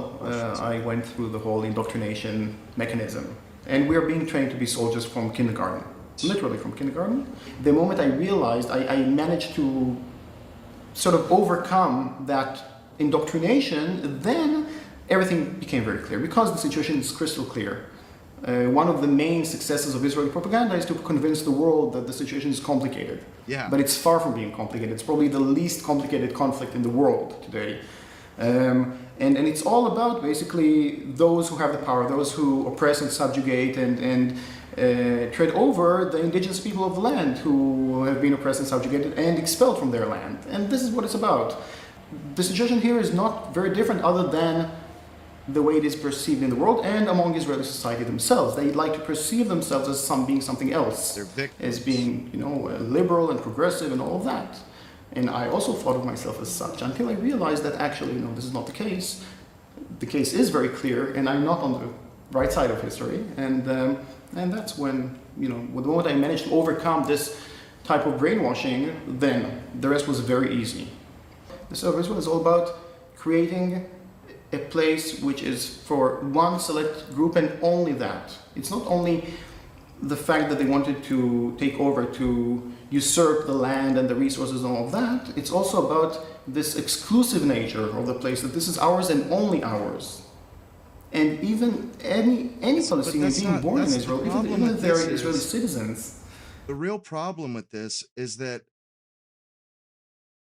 I went through the whole indoctrination mechanism. And we are being trained to be soldiers from kindergarten, literally from kindergarten. The moment I realized I managed to sort of overcome that indoctrination, then everything became very clear because the situation is crystal clear. One of the main successes of Israeli propaganda is to convince the world that the situation is complicated. Yeah. But it's far from being complicated. It's probably the least complicated conflict in the world today. And it's all about basically those who have the power, those who oppress and subjugate and tread over the indigenous people of the land who have been oppressed and subjugated and expelled from their land. And this is what it's about. The situation here is not very different other than the way it is perceived in the world and among Israeli society themselves. They like to perceive themselves as being something else, They're victims. as being, liberal and progressive and all of that. And I also thought of myself as such until I realized that actually, this is not the case. The case is very clear, and I'm not on the right side of history. And that's when, the moment I managed to overcome this type of brainwashing, then the rest was very easy. The State of Israel is all about creating a place which is for one select group and only that. It's not only the fact that they wanted to take over, to usurp the land and the resources and all of that. It's also about this exclusive nature of the place, that this is ours and only ours. And even any Palestinian being born in Israel, even if they're Israeli citizens. The real problem with this is that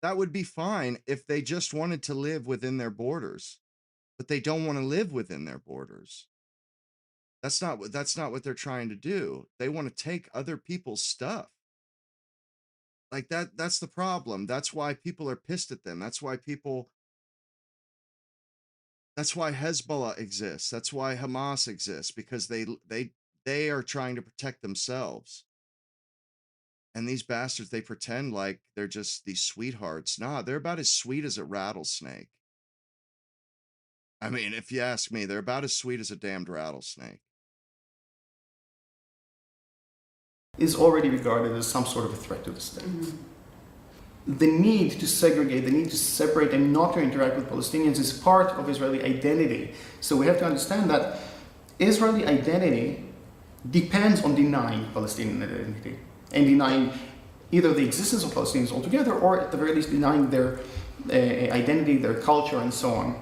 would be fine if they just wanted to live within their borders, but they don't want to live within their borders. That's not what they're trying to do. They want to take other people's stuff. Like that's the problem. That's why people are pissed at them. That's why Hezbollah exists. That's why Hamas exists, because they are trying to protect themselves. And these bastards, they pretend like they're just these sweethearts. Nah, they're about as sweet as a rattlesnake. I mean, if you ask me, they're about as sweet as a damned rattlesnake. Is already regarded as some sort of a threat to the state. The need to segregate, the need to separate and not to interact with Palestinians is part of Israeli identity. So we have to understand that Israeli identity depends on denying Palestinian identity and denying either the existence of Palestinians altogether or at the very least denying their identity, their culture and so on.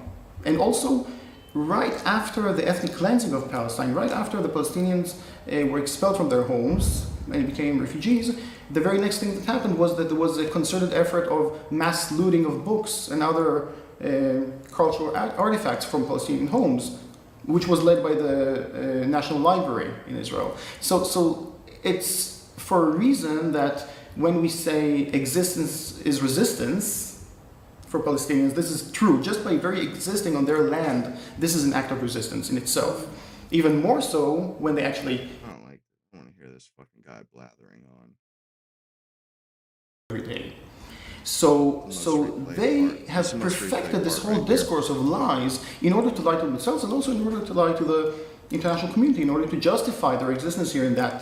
And also, right after the ethnic cleansing of Palestine, right after the Palestinians were expelled from their homes and became refugees, the very next thing that happened was that there was a concerted effort of mass looting of books and other cultural artifacts from Palestinian homes, which was led by the National Library in Israel. So it's for a reason that when we say existence is resistance, for Palestinians, this is true. Just by very existing on their land, this is an act of resistance in itself. Even more so when they actually... I want to hear this fucking guy blathering on. Every day. So they have perfected this whole discourse of lies in order to lie to themselves and also in order to lie to the international community, in order to justify their existence here in that.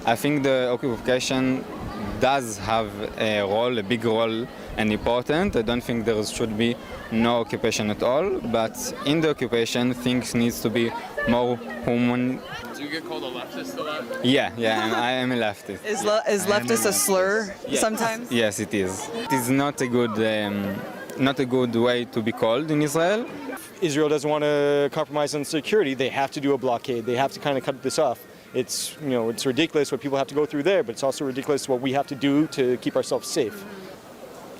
I think the occupation does have a big role and important. I don't think there should be no occupation at all, but in the occupation things needs to be more human. Do you get called a leftist a lot? Yeah, and I am a leftist. Is leftist a slur sometimes? Yes, it is. It is not a good way to be called in Israel. Israel doesn't want to compromise on security. They have to do a blockade. They have to kind of cut this off. It's ridiculous what people have to go through there, but it's also ridiculous what we have to do to keep ourselves safe.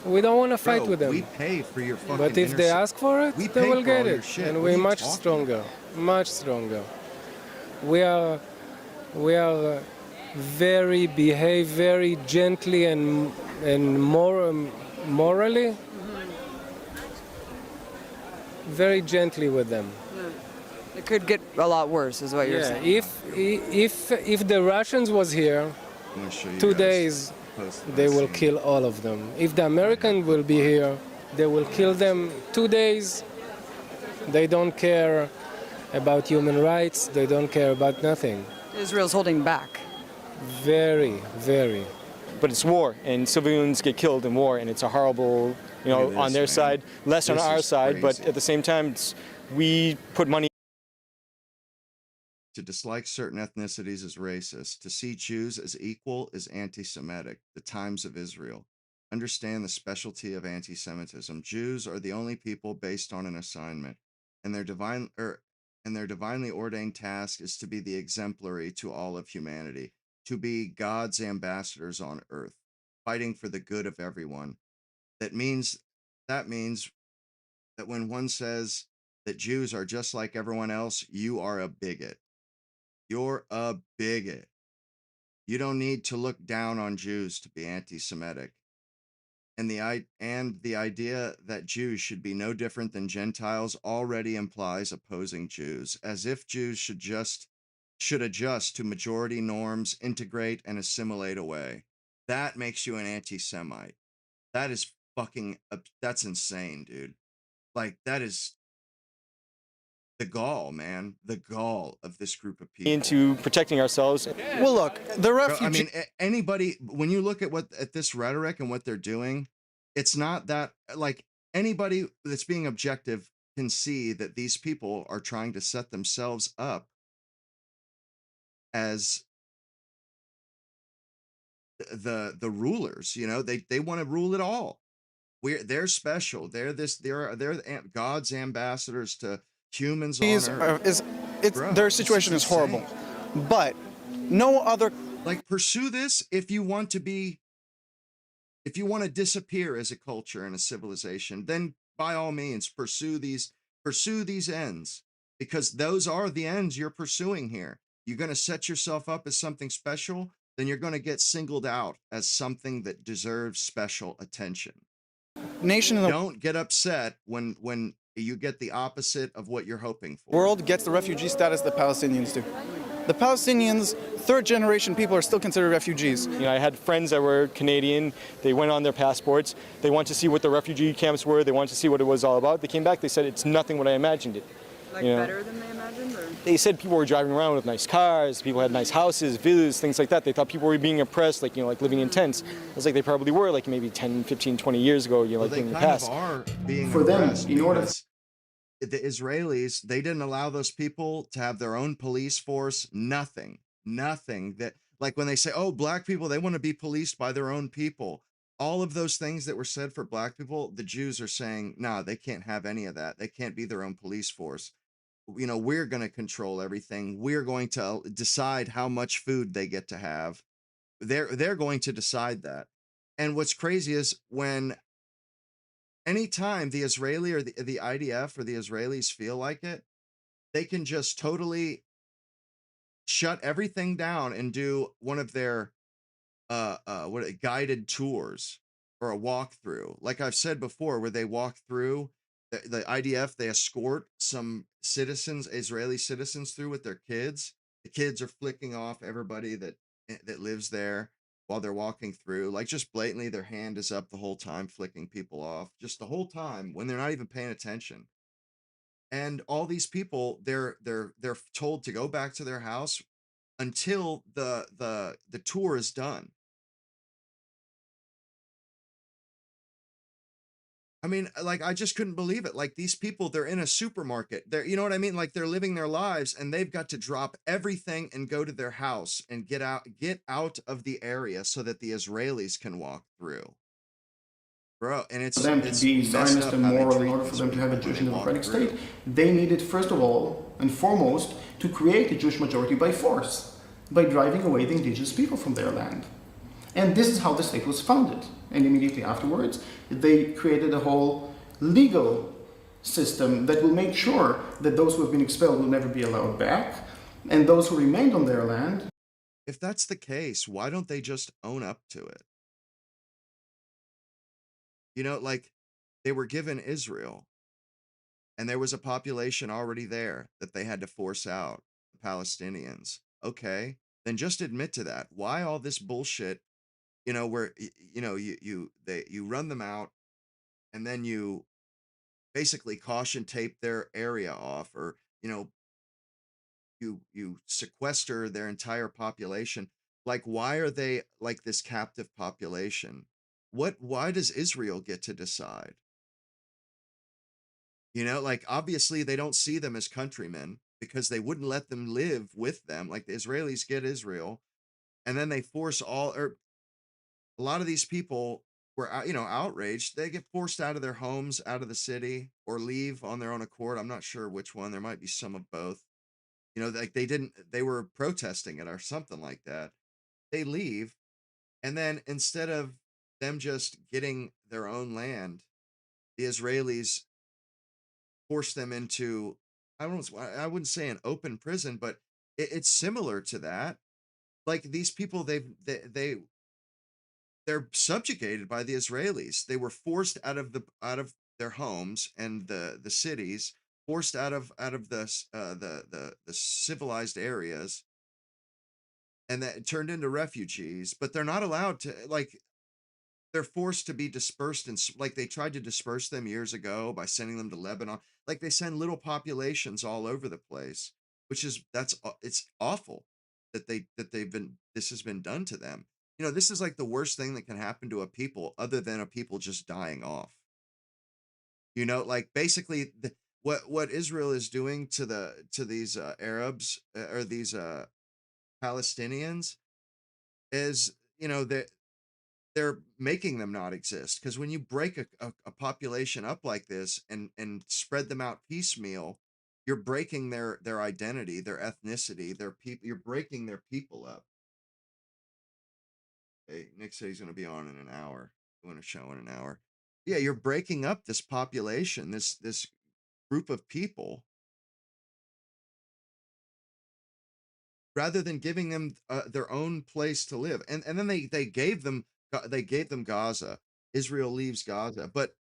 We don't want to fight with them. We pay for your fucking But if they ask for it, they will get it. And we're much stronger. Much stronger. We are behave very gently and morally. very gently with them. It could get a lot worse, is what you're Yeah, saying. if the Russians was here, I'm gonna show you 2 guys days post that they will scene. kill all of them. If the American will be here, they will kill them 2 days. They don't care about human rights. They don't care about nothing. Israel's holding back. Very, very. But it's war, and civilians get killed in war, and it's a horrible, Look at on this, their man. side, less on This our is side, but crazy. at the same time, we put money. To dislike certain ethnicities is racist. To see Jews as equal is anti-Semitic. The Times of Israel. Understand the specialty of anti-Semitism. Jews are the only people based on an assignment, and their divinely ordained task is to be the exemplary to all of humanity, to be God's ambassadors on earth, fighting for the good of everyone. That means that when one says that Jews are just like everyone else, you are a bigot. You're a bigot. You don't need to look down on Jews to be anti-Semitic. And the idea that Jews should be no different than Gentiles already implies opposing Jews, as if Jews should adjust to majority norms, integrate and assimilate away. That makes you an anti-Semite. That is that's insane, dude. Like, that is the gall, man. The gall of this group of people. Into protecting ourselves. Well, look, the Bro, refugee. I mean, anybody, when you look at this rhetoric and what they're doing, it's not that, like, anybody that's being objective can see that these people are trying to set themselves up as the rulers. They want to rule it all. They're special. They're God's ambassadors to humans on earth. Bro, their situation is horrible, but no other. Like, pursue this if you want to disappear as a culture and a civilization, then by all means pursue these ends, because those are the ends you're pursuing here. You're going to set yourself up as something special, then you're going to get singled out as something that deserves special attention. Don't get upset when you get the opposite of what you're hoping for. World gets the refugee status the Palestinians do. The Palestinians, third generation people, are still considered refugees. I had friends that were Canadian. They went on their passports. They wanted to see what the refugee camps were. They wanted to see what it was all about. They came back. They said it's nothing what I imagined it. Better than they imagined? Or? They said people were driving around with nice cars. People had nice houses, villas, things like that. They thought people were being oppressed, like living in tents. It was like they probably were, like maybe 10, 15, 20 years ago, Well, like in the they kind past. of are being For them, oppressed in order because the Israelis, they didn't allow those people to have their own police force. Nothing that, like, when they say, oh, black people, they want to be policed by their own people. All of those things that were said for black people, the Jews are saying, nah, they can't have any of that. They can't be their own police force. We're going to control everything. We're going to decide how much food they get to have. They're going to decide that. And what's crazy is when anytime the Israeli or the IDF or the Israelis feel like it, they can just totally shut everything down and do one of their guided tours or a walkthrough. Like I've said before, where they walk through the IDF, they escort some Israeli citizens through with their kids. The kids are flicking off everybody that lives there while they're walking through, like, just blatantly their hand is up the whole time, flicking people off just the whole time when they're not even paying attention. And all these people, they're told to go back to their house until the tour is done. I mean, like, I just couldn't believe it. Like, these people, they're in a supermarket. You know what I mean? Like, they're living their lives and they've got to drop everything and go to their house and get out of the area so that the Israelis can walk through. Bro, and for them to be Zionist and moral, in order for them to have a Jewish and democratic state, they needed, first of all and foremost, to create a Jewish majority by force, by driving away the indigenous people from their land. And this is how the state was founded. And immediately afterwards, they created a whole legal system that will make sure that those who have been expelled will never be allowed back, and those who remained on their land. If that's the case, why don't they just own up to it? Like, they were given Israel. and there was a population already there that they had to force out, the Palestinians. Okay, then just admit to that. Why all this bullshit? Where you run them out, and then you basically caution tape their area off, or you sequester their entire population. Like, why are they like this captive population? Why does Israel get to decide? Like, obviously they don't see them as countrymen because they wouldn't let them live with them. Like, the Israelis get Israel, and then they force or a lot of these people were outraged. They get forced out of their homes, out of the city, or leave on their own accord. I'm not sure which one. There might be some of both. Like, they were protesting it or something like that. They leave, and then instead of them just getting their own land, the Israelis force them into, I wouldn't say an open prison, but it's similar to that. Like, these people, they're subjugated by the Israelis. They were forced out of their homes and the cities, forced out of the civilized areas, and that turned into refugees. But they're not allowed to, like, they're forced to be dispersed, and like, they tried to disperse them years ago by sending them to Lebanon. Like, they send little populations all over the place, which is it's awful that this has been done to them. This is like the worst thing that can happen to a people, other than a people just dying off. Like, basically, what Israel is doing to these Arabs, or these Palestinians, is, that they're making them not exist. Because when you break a population up like this, and spread them out piecemeal, you're breaking their identity, their ethnicity, their people. You're breaking their people up. Hey, Nick said he's going to be on in an hour. Doing a show in an hour. Yeah, you're breaking up this population, this group of people, rather than giving them their own place to live. And then they gave them Gaza. Israel leaves Gaza, but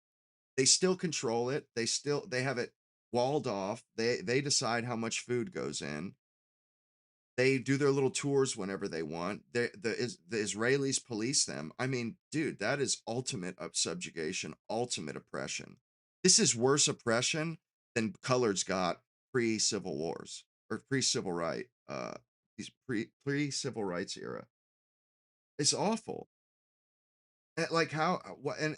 they still control it. They have it walled off. They decide how much food goes in. They do their little tours whenever they want. The Israelis police them. I mean, dude, that is ultimate subjugation, ultimate oppression. This is worse oppression than coloreds got pre-civil wars, or pre-civil right, these pre-civil rights era. It's awful. Like, how what and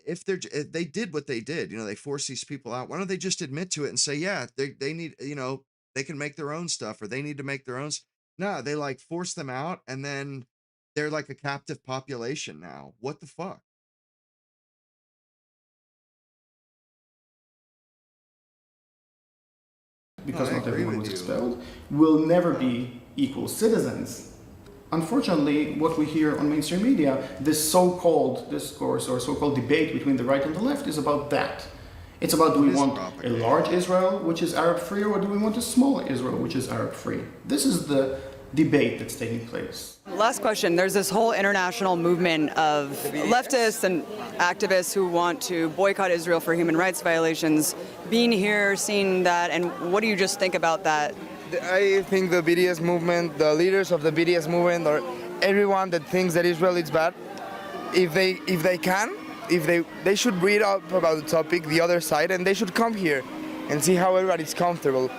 if they did what they did, they force these people out. Why don't they just admit to it and say, yeah, they need, they can make their own stuff, or they need to make their own. No, they like force them out, and then they're like a captive population now. What the fuck? because I not agree everyone with was you. expelled, will never be equal citizens. Unfortunately, what we hear on mainstream media, this so-called discourse or so-called debate between the right and the left, is about that. It's about, do we want a large Israel, which is Arab-free, or do we want a small Israel, which is Arab-free? This is the debate that's taking place. Last question. There's this whole international movement of leftists and activists who want to boycott Israel for human rights violations. Being here, seeing that, and what do you just think about that? I think the BDS movement, the leaders of the BDS movement, or everyone that thinks that Israel is bad, if they should read up about the topic, the other side, and they should come here and see how everybody's comfortable.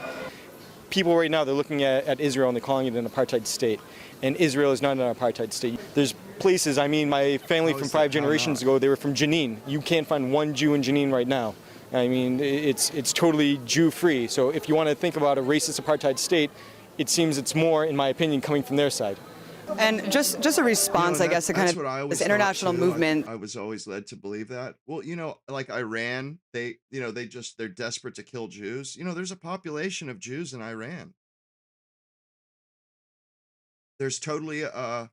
People right now, they're looking at Israel and they're calling it an apartheid state. And Israel is not an apartheid state. There's places, my family from 5 generations ago, they were from Jenin. You can't find one Jew in Jenin right now. I mean, it's totally Jew-free. So if you want to think about a racist apartheid state, it seems it's more, in my opinion, coming from their side. And just a response, I guess, to kind of this international movement. I was always led to believe that. Well, like Iran, they're desperate to kill Jews. There's a population of Jews in Iran. There's totally a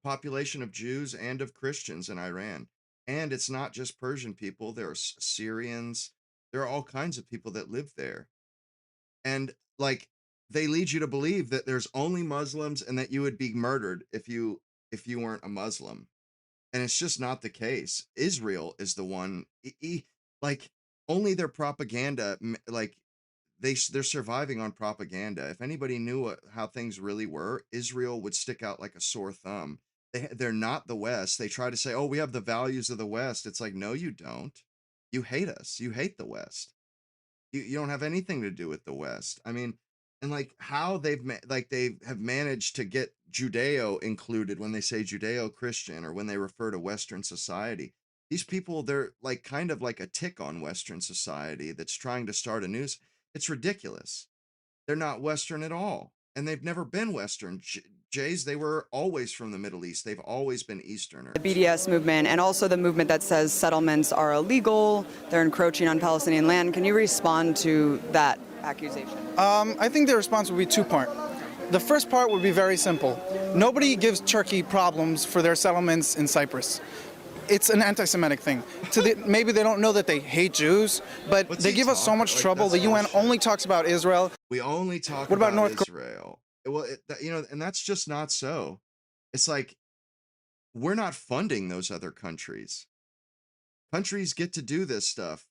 population of Jews and of Christians in Iran. And it's not just Persian people. There are Syrians. There are all kinds of people that live there. And like, they lead you to believe that there's only Muslims, and that you would be murdered if you weren't a Muslim. And it's just not the case. Israel is the one. like only their propaganda, like they're surviving on propaganda. If anybody knew how things really were, Israel would stick out like a sore thumb. They're not the West. They try to say, "Oh, we have the values of the West." It's like, no, you don't. You hate us. You hate the West. You don't have anything to do with the West. I mean, and like how like they have managed to get Judeo included when they say Judeo-Christian or when they refer to Western society. These people, they're like kind of like a tick on Western society that's trying to start a news. It's ridiculous. They're not Western at all, and they've never been Western. Jays, they were always from the Middle East. They've always been Easterners. The BDS movement and also the movement that says settlements are illegal, they're encroaching on Palestinian land. Can you respond to that accusation? I think the response would be two-part. The first part would be very simple. Nobody gives Turkey problems for their settlements in Cyprus. It's an anti-Semitic thing. Maybe they don't know that they hate Jews, but they give us so much trouble. The UN only talks about Israel. We only talk What about North Israel. Well, and that's just not so. It's like we're not funding those other countries. Countries get to do this stuff.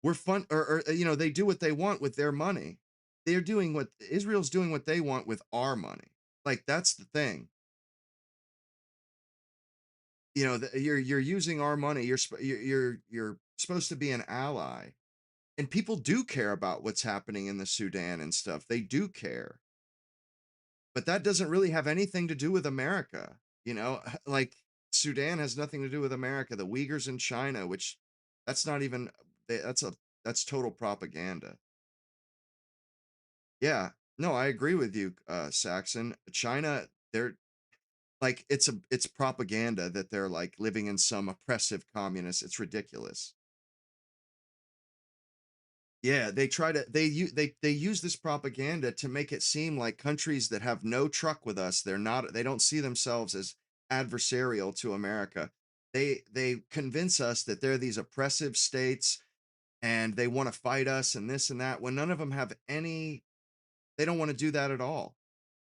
We're or they do what they want with their money. Israel's doing what they want with our money. Like that's the thing. You're using our money. You're supposed to be an ally, and people do care about what's happening in the Sudan and stuff. They do care, but that doesn't really have anything to do with America. Like Sudan has nothing to do with America. The Uyghurs in China, which that's not even that's total propaganda. Yeah, no, I agree with you, Saxon. China, they're like it's propaganda that they're like living in some oppressive communist. It's ridiculous. Yeah, they use this propaganda to make it seem like countries that have no truck with us, they don't see themselves as adversarial to America. They convince us that they're these oppressive states and they want to fight us and this and that when none of them have any. They don't want to do that at all.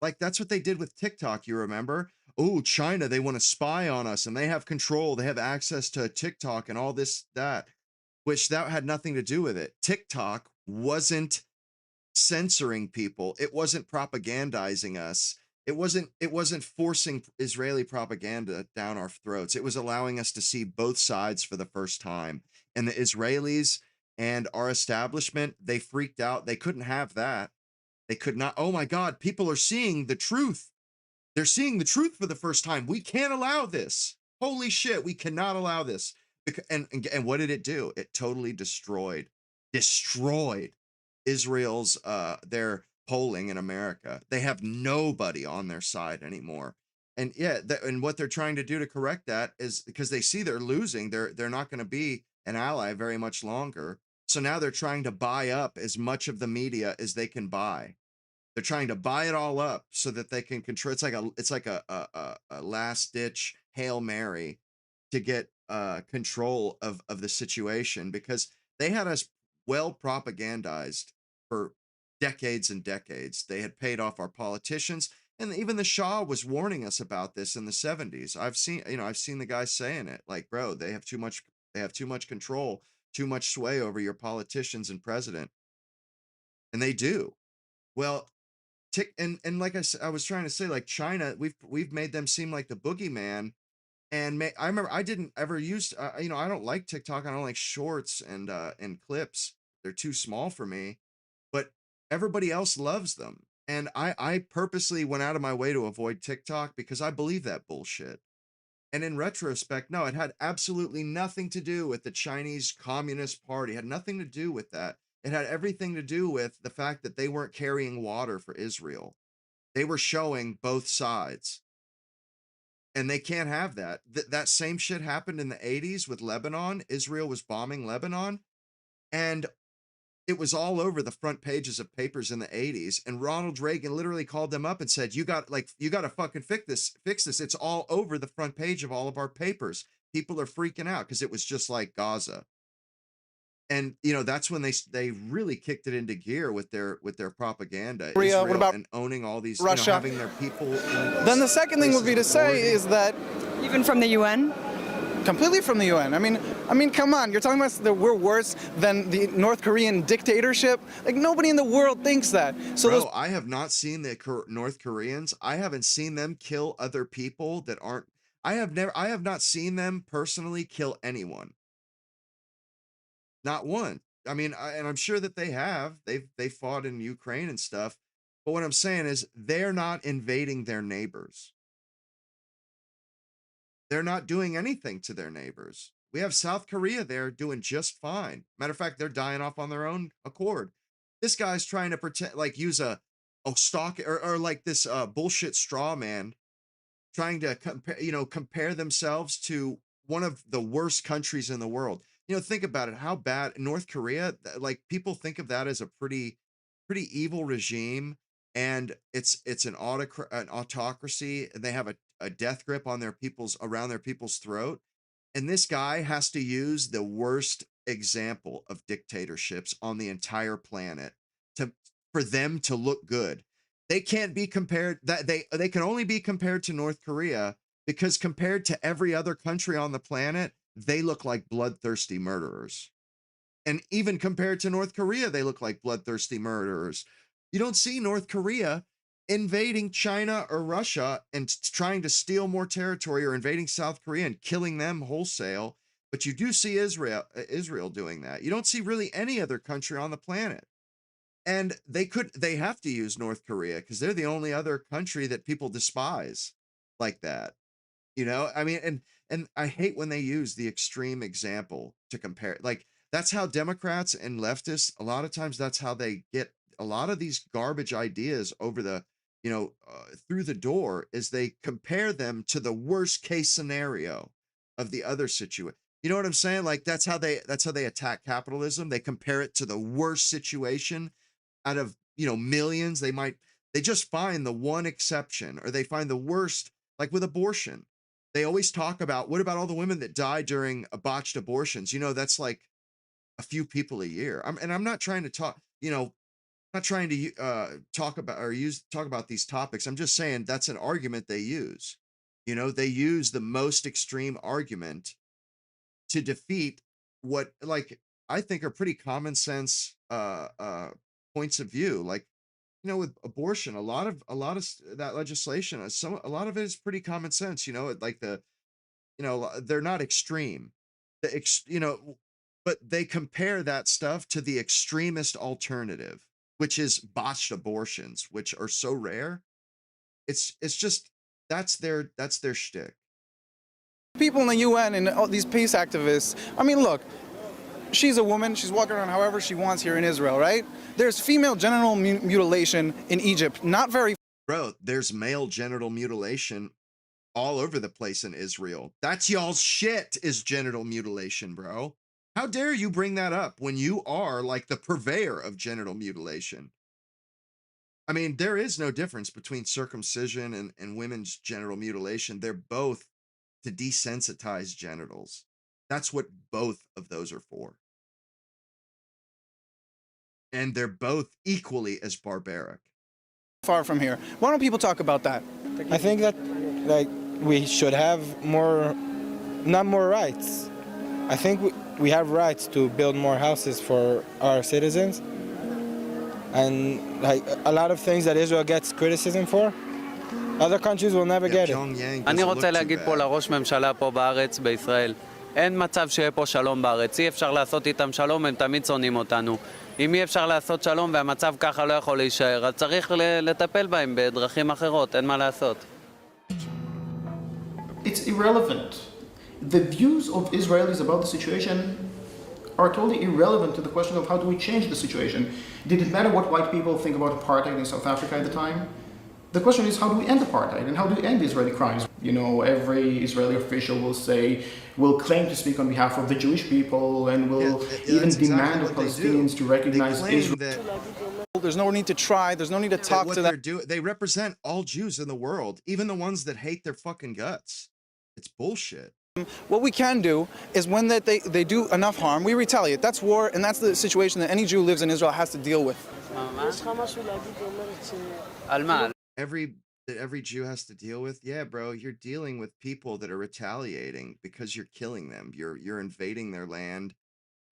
Like that's what they did with TikTok, you remember? Oh, China, they want to spy on us and they have control. They have access to TikTok and all this, that, which that had nothing to do with it. TikTok wasn't censoring people. It wasn't propagandizing us. It wasn't forcing Israeli propaganda down our throats. It was allowing us to see both sides for the first time. And the Israelis and our establishment, they freaked out. They couldn't have that. They could not. Oh my God, people are seeing the truth. They're seeing the truth for the first time. We can't allow this. Holy shit, we cannot allow this. And what did it do? It totally destroyed Israel's their polling in America. They have nobody on their side anymore. And yeah, and what they're trying to do to correct that is because they see they're losing. They're not going to be an ally very much longer. So now they're trying to buy up as much of the media as they can buy. They're trying to buy it all up so that they can control. It's like a last ditch Hail Mary to get control of the situation, because they had us well propagandized for decades and decades. They had paid off our politicians, and even the Shah was warning us about this in the 70s. I've seen the guys saying it, like, bro, they have too much control, too much sway over your politicians and president. And they do. Well, and like I was trying to say, like China, we've made them seem like the boogeyman. And I remember I didn't ever use, I don't like TikTok. I don't like shorts and clips. They're too small for me, but everybody else loves them. And I purposely went out of my way to avoid TikTok because I believe that bullshit. And in retrospect, no, it had absolutely nothing to do with the Chinese Communist Party. It had nothing to do with that. It had everything to do with the fact that they weren't carrying water for Israel. They were showing both sides. And they can't have that. That same shit happened in the 80s with Lebanon. Israel was bombing Lebanon. And it was all over the front pages of papers in the 80s. And Ronald Reagan literally called them up and said, you got to fucking fix this. It's all over the front page of all of our papers. People are freaking out because it was just like Gaza. And that's when they really kicked it into gear with their propaganda. Korea, what about and owning all these, Russia? Having their people. Then the second thing would be to say is that even from the UN. completely from the UN. I mean, come on. You're talking about that we're worse than the North Korean dictatorship? Like, nobody in the world thinks that. So Bro, I have not seen the North Koreans. I haven't seen them kill other people that aren't. I have not seen them personally kill anyone. Not one. I mean, and I'm sure that they have. They fought in Ukraine and stuff. But what I'm saying is they're not invading their neighbors. They're not doing anything to their neighbors. We have South Korea there doing just fine. Matter of fact, they're dying off on their own accord. This guy's trying to pretend, like, use a stock or like this bullshit straw man, trying to compare themselves to one of the worst countries in the world. Think about it. How bad North Korea, like, people think of that as a pretty evil regime, and it's an autocracy, and they have a death grip on around their people's throat. And this guy has to use the worst example of dictatorships on the entire planet for them to look good. They can't be compared, that they can only be compared to North Korea, because compared to every other country on the planet, they look like bloodthirsty murderers. And even compared to North Korea, they look like bloodthirsty murderers. You don't see North Korea invading China or Russia and trying to steal more territory, or invading South Korea and killing them wholesale. But you do see Israel doing that. You don't see really any other country on the planet. And they have to use North Korea because they're the only other country that people despise like that. I mean, and I hate when they use the extreme example to compare. Like, that's how Democrats and leftists, a lot of times, that's how they get a lot of these garbage ideas over through the door, is they compare them to the worst case scenario of the other situation. You know what I'm saying? Like, that's how they attack capitalism. They compare it to the worst situation out of, millions. They just find the one exception, or they find the worst, like with abortion. They always talk about, what about all the women that die during botched abortions? That's like a few people a year. I'm not trying to talk, not trying to talk about these topics. I'm just saying that's an argument they use. They use the most extreme argument to defeat what, like, I think are pretty common sense points of view. Like, with abortion, a lot of that legislation, a lot of it is pretty common sense. Like they're not extreme, but they compare that stuff to the extremist alternative, which is botched abortions, which are so rare. It's just, that's their shtick. people in the UN and all these peace activists, I mean, look, she's a woman, she's walking around however she wants here in Israel, right? There's female genital mutilation in Egypt, not very. Bro, there's male genital mutilation all over the place in Israel. That's y'all's shit, is genital mutilation, bro. How dare you bring that up when you are like the purveyor of genital mutilation? I mean, there is no difference between circumcision and women's genital mutilation. They're both to desensitize genitals. That's what both of those are for. And they're both equally as barbaric. Far from here. Why don't people talk about that? I think that, like, we should have not more rights. I think we have rights to build more houses for our citizens. And like a lot of things that Israel gets criticism for, other countries will never get it. אני רוצה להגיד פה לראש ממשלה פה בארץ, בישראל, אין מצב שיהיה פה שלום בארץ. אי אפשר לעשות איתם שלום, הם תמיד שונאים אותנו. אם אי אפשר לעשות שלום והמצב ככה לא יכול להישאר, אז צריך לטפל בהם בדרכים אחרות, אין מה לעשות. It's irrelevant. The views of Israelis about the situation are totally irrelevant to the question of how do we change the situation. Did it matter what white people think about apartheid in South Africa at the time? The question is, how do we end apartheid and how do we end Israeli crimes? You know, every Israeli official will claim to speak on behalf of the Jewish people and will even demand of Palestinians to recognize Israel. There's no need to try, there's no need to talk to them. They represent all Jews in the world, even the ones that hate their fucking guts. It's bullshit. What we can do is when they do enough harm, we retaliate. That's war, and that's the situation that any Jew who lives in Israel has to deal with. that every Jew has to deal with? Yeah, bro, you're dealing with people that are retaliating because you're killing them. You're invading their land,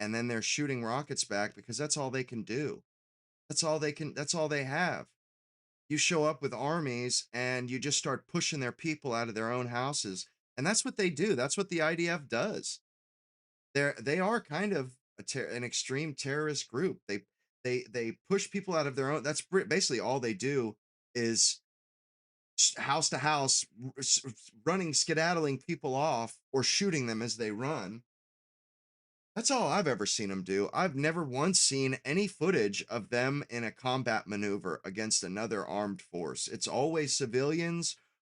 and then they're shooting rockets back because that's all they can do. That's all they have. You show up with armies and you just start pushing their people out of their own houses. And that's what they do. That's what the IDF does. They are kind of an extreme terrorist group. They push people out of their own. That's basically all they do is house to house, running, skedaddling people off or shooting them as they run. That's all I've ever seen them do. I've never once seen any footage of them in a combat maneuver against another armed force. It's always civilians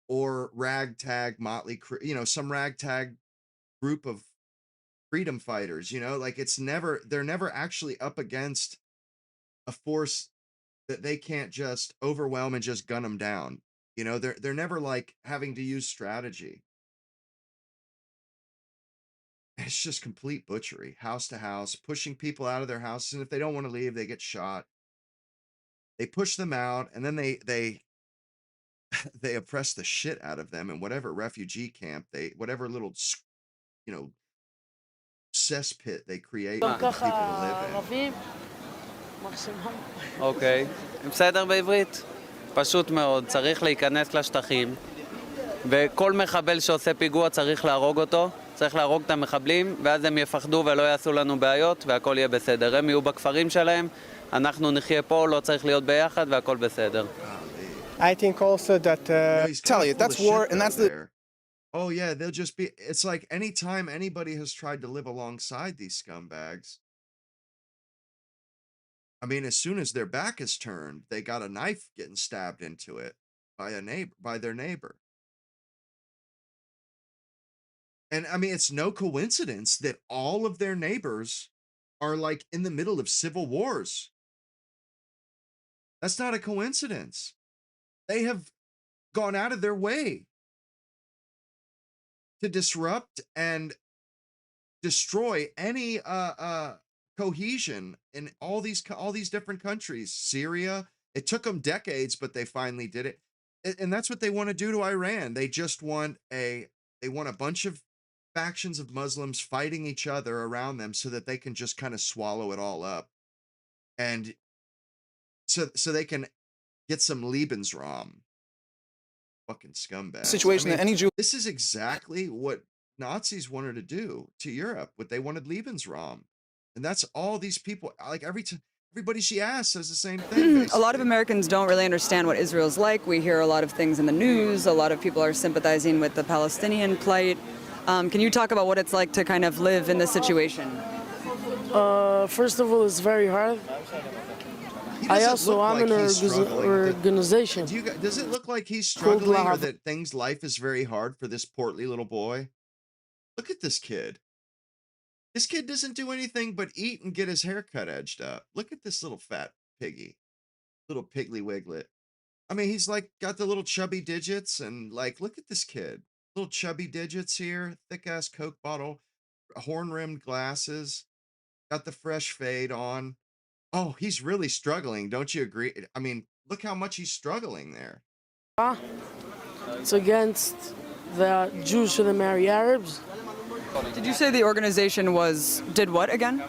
or ragtag motley crew, some ragtag group of freedom fighters, like they're never actually up against a force that they can't just overwhelm and just gun them down. They're never like having to use strategy. It's just complete butchery, house to house, pushing people out of their houses, and if they don't want to leave, they get shot. They push them out, and then they they oppress the shit out of them in whatever refugee camp whatever little you know cesspit they create for the people to live in. אוקיי, בסדר בעברית? פשוט מאוד, צריך להיכנס לשטחים, וכל מחבל שעושה פיגוע צריך להרוג אותו, צריך להרוג את המחבלים, ואז הם יפחדו ולא יעשו לנו בעיות, והכל יהיה בסדר. הם יהיו בכפרים שלהם, אנחנו נחיה פה, לא צריך להיות ביחד, והכל בסדר. I think also that tell you that's war, and that's the. Oh yeah, they'll just be. It's like anytime anybody has tried to live alongside these scumbags. I mean, as soon as their back is turned, they got a knife getting stabbed into it by their neighbor. And I mean, it's no coincidence that all of their neighbors are like in the middle of civil wars. That's not a coincidence. They have gone out of their way to disrupt and destroy any cohesion in all these different countries. Syria, it took them decades, but they finally did it. And that's what they want to do to Iran. They just want a bunch of factions of Muslims fighting each other around them so that they can just kind of swallow it all up. And so they can get some Lebensraum. Fucking scumbags. Situation that any Jew. This is exactly what Nazis wanted to do to Europe. What they wanted Lebensraum. And that's all these people, like everybody she asks says the same thing. A lot of Americans don't really understand what Israel's like. We hear a lot of things in the news. A lot of people are sympathizing with the Palestinian plight. Can you talk about what it's like to kind of live in this situation? First of all, it's very hard. I'm in an organization. Does it look like he's struggling or that life is very hard for this portly little boy? Look at this kid. This kid doesn't do anything but eat and get his haircut edged up. Look at this little fat piggy. Little piggly wiglet. I mean, he's like got the little chubby digits and like, look at this kid. Little chubby digits here, thick ass Coke bottle, horn rimmed glasses, got the fresh fade on. Oh, he's really struggling. Don't you agree? I mean, look how much he's struggling there. It's against the Jews shouldn't marry Arabs. Did you say the organization did what again?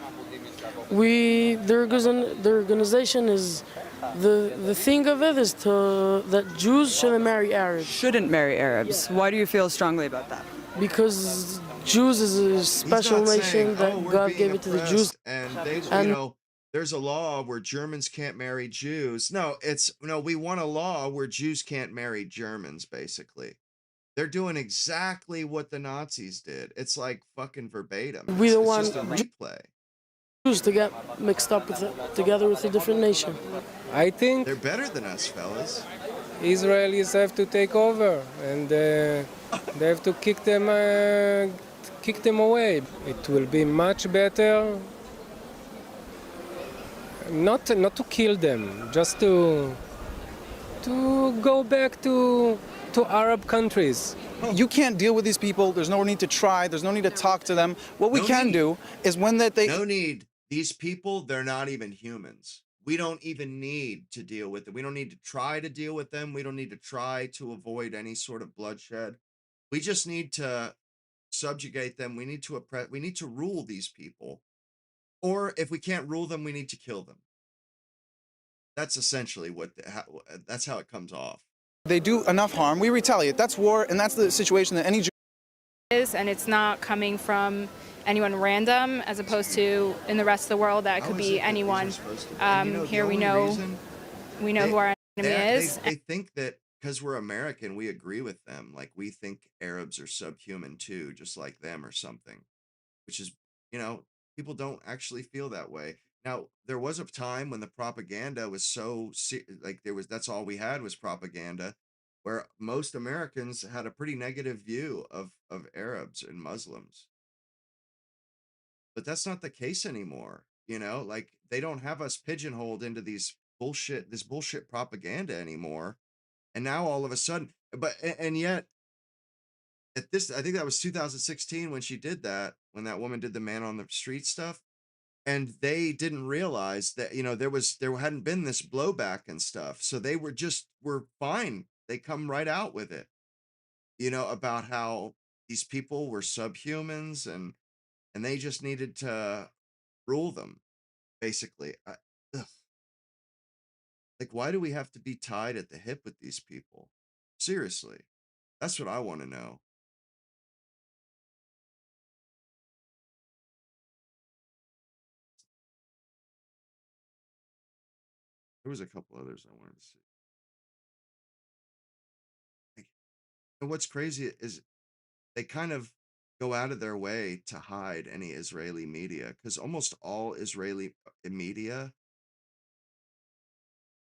The organization is, the thing of it is that Jews shouldn't marry Arabs. Shouldn't marry Arabs. Why do you feel strongly about that? Because Jews is a special nation that God gave it to the Jews. And there's a law where Germans can't marry Jews. No, we want a law where Jews can't marry Germans, basically. They're doing exactly what the Nazis did. It's like fucking verbatim. We don't want just a replay. Jews to get mixed up together with a different nation. I think they're better than us, fellas. Israelis have to take over, and they have to kick them away. It will be much better. Not to kill them, just to go back to Arab countries. You can't deal with these people. There's no need to try. There's no need to talk to them. What we can do is when they... No need. These people, they're not even humans. we don't even need to deal with it. We don't need to try to deal with them. We don't need to try to avoid any sort of bloodshed. We just need to subjugate them. We need to oppress. We need to rule these people. Or if we can't rule them, we need to kill them. That's essentially that's how it comes off. They do enough harm, we retaliate. That's war, and that's the situation that any Jew is, and it's not coming from anyone random, as opposed to in the rest of the world that could be anyone. Here we know who our enemy is. They think that because we're American, we agree with them. Like we think Arabs are subhuman too, just like them or something. Which is, people don't actually feel that way. Now, there was a time when the propaganda was that's all we had was propaganda, where most Americans had a pretty negative view of Arabs and Muslims. But that's not the case anymore. Like they don't have us pigeonholed into this bullshit propaganda anymore. And now all of a sudden, and yet at this, I think that was 2016 when she did that, when that woman did the man on the street stuff. And they didn't realize that, there hadn't been this blowback and stuff. So they were fine. They come right out with it, about how these people were subhumans and they just needed to rule them, basically. Like, why do we have to be tied at the hip with these people? Seriously. That's what I want to know. There was a couple others I wanted to see. And what's crazy is they kind of go out of their way to hide any Israeli media, because almost all Israeli media,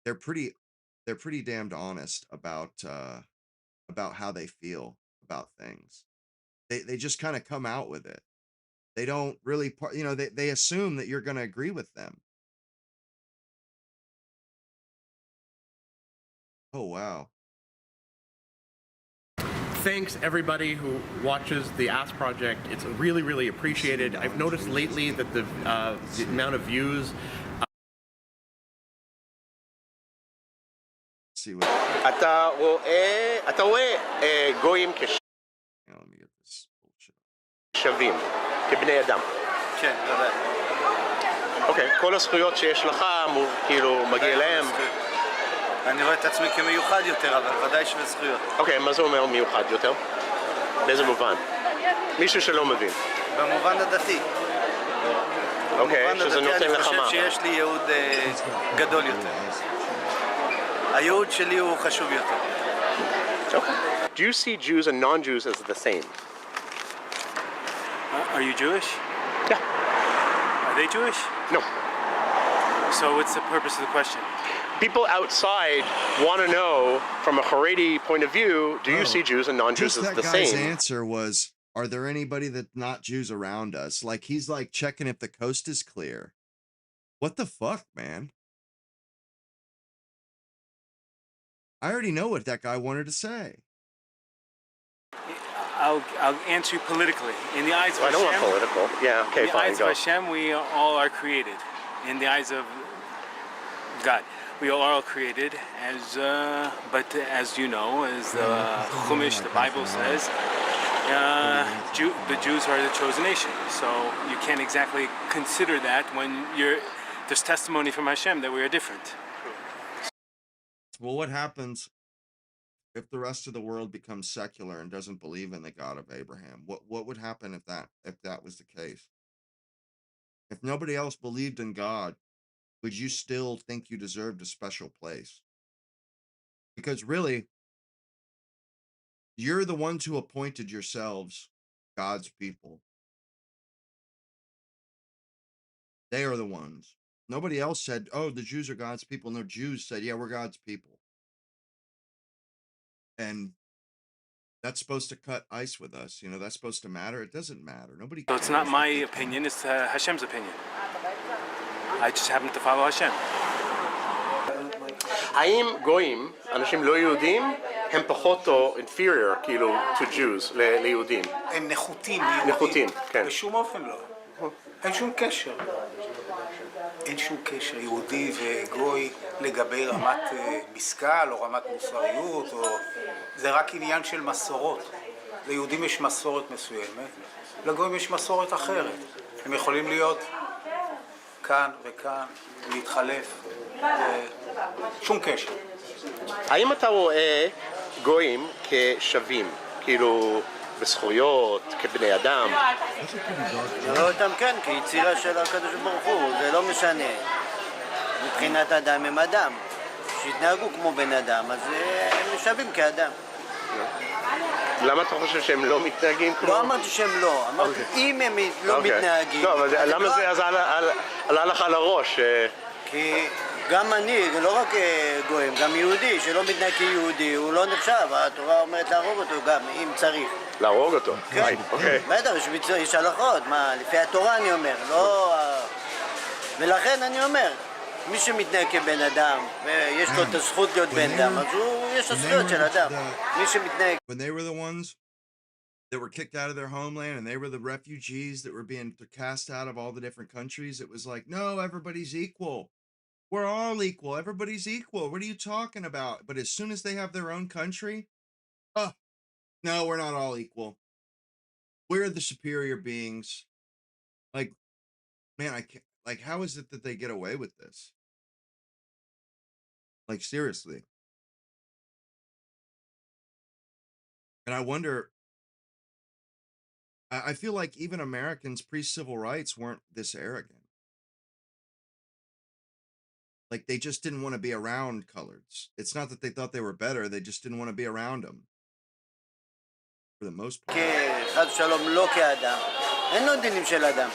they're pretty damned honest about how they feel about things. They just kind of come out with it. They don't really, they assume that you're going to agree with them. Oh, wow. Thanks everybody who watches the Ask Project. It's really, really appreciated. I've noticed lately that the amount of views. See what. אתה רואה גויים כשווים, כבני אדם. כן, ודאי. אוקיי, כל הזכויות שיש לך, כאילו, מגיע להם. אני רואה את עצמי כמיוחד יותר, אבל ודאי שווה זכויות. אוקיי, מה זה אומר מיוחד יותר? באיזה מובן? מישהו שלא מבין. במובן הדתי. אוקיי, שזה נותן לך מה? אני חושב שיש לי ייעוד גדול יותר. הייעוד שלי הוא חשוב יותר. Okay. Do you see Jews and non-Jews as the same? Are you Jewish? Yeah. Are they Jewish? No. So what's the purpose of the question? People outside want to know, from a Haredi point of view, do you see Jews and non-Jews as the That guy's same? answer was, are there anybody that's not Jews around us? Like, he's like checking if the coast is clear. What the fuck, man? I already know what that guy wanted to say. I'll answer you politically. In the eyes of I don't want Hashem, political. Yeah, okay, in the fine, eyes go. of Hashem, we all are created. In the eyes of God, we are all created but as you know, as the Chumash, the Bible says, the Jews are the chosen nation. So you can't exactly consider that when there's testimony from Hashem that we are different. Well, what happens if the rest of the world becomes secular and doesn't believe in the God of Abraham? What would happen if that was the case? If nobody else believed in God, would you still think you deserved a special place? Because really, you're the ones who appointed yourselves God's people. They are the ones. Nobody else said, oh, the Jews are God's people. No, Jews said, yeah, we're God's people. And that's supposed to cut ice with us. That's supposed to matter. It doesn't matter. Nobody cares. So it's not my opinion, it's Hashem's opinion. I just happen to follow Hashem. האם גויים, אנשים לא יהודים, הם פחות או inferior, כאילו, to Jews, ליהודים? הם נחותים. נחותים, כן. בשום אופן לא. אין שום קשר. אין שום קשר יהודי וגוי לגבי רמת משכל או רמת מוסריות, זה רק עניין של מסורות. ליהודים יש מסורת מסוימת, לגויים יש מסורת אחרת. הם יכולים להיות כאן וכאן, להתחלף, שום קשר. האם אתה רואה גויים כשווים, כאילו בזכויות, כבני אדם? אני רואה אותם כן, כיצירה של הקדוש ברוך הוא, זה לא משנה. מבחינת אדם הם אדם. שיתנהגו כמו בן אדם, אז הם שווים כאדם. למה אתה חושב שהם לא מתנהגים כמו... לא אמרתי שהם לא, אמרתי אם הם לא מתנהגים... לא, אבל למה זה אז עלה לך לראש? כי גם אני, לא רק גויים, גם יהודי שלא מתנהג כיהודי, הוא לא נחשב, התורה אומרת להרוג אותו גם, אם צריך. להרוג אותו? כן, בטח, יש הלכות, מה, לפי התורה אני אומר, לא... ולכן אני אומר, מי שמתנהג כבן אדם, ויש לו את הזכות להיות בן אדם, אז יש הזכויות של אדם. מי שמתנהג... When they were the ones that were kicked out of their homeland and they were the refugees that were being cast out of all the different countries, it was like, no, everybody's equal. We're all equal. Everybody's equal. What are you talking about? But as soon as they have their own country, oh, no, we're not all equal. We're the superior beings. Like, man, I can't, like, how is it that they get away with this? Like, seriously. And I wonder, I feel like even Americans pre-civil rights weren't this arrogant. Like, they just didn't want to be around coloreds. It's not that they thought they were better, they just didn't want to be around them. For the most part. חד שלום לא כאדם. אין לו דינים של אדם.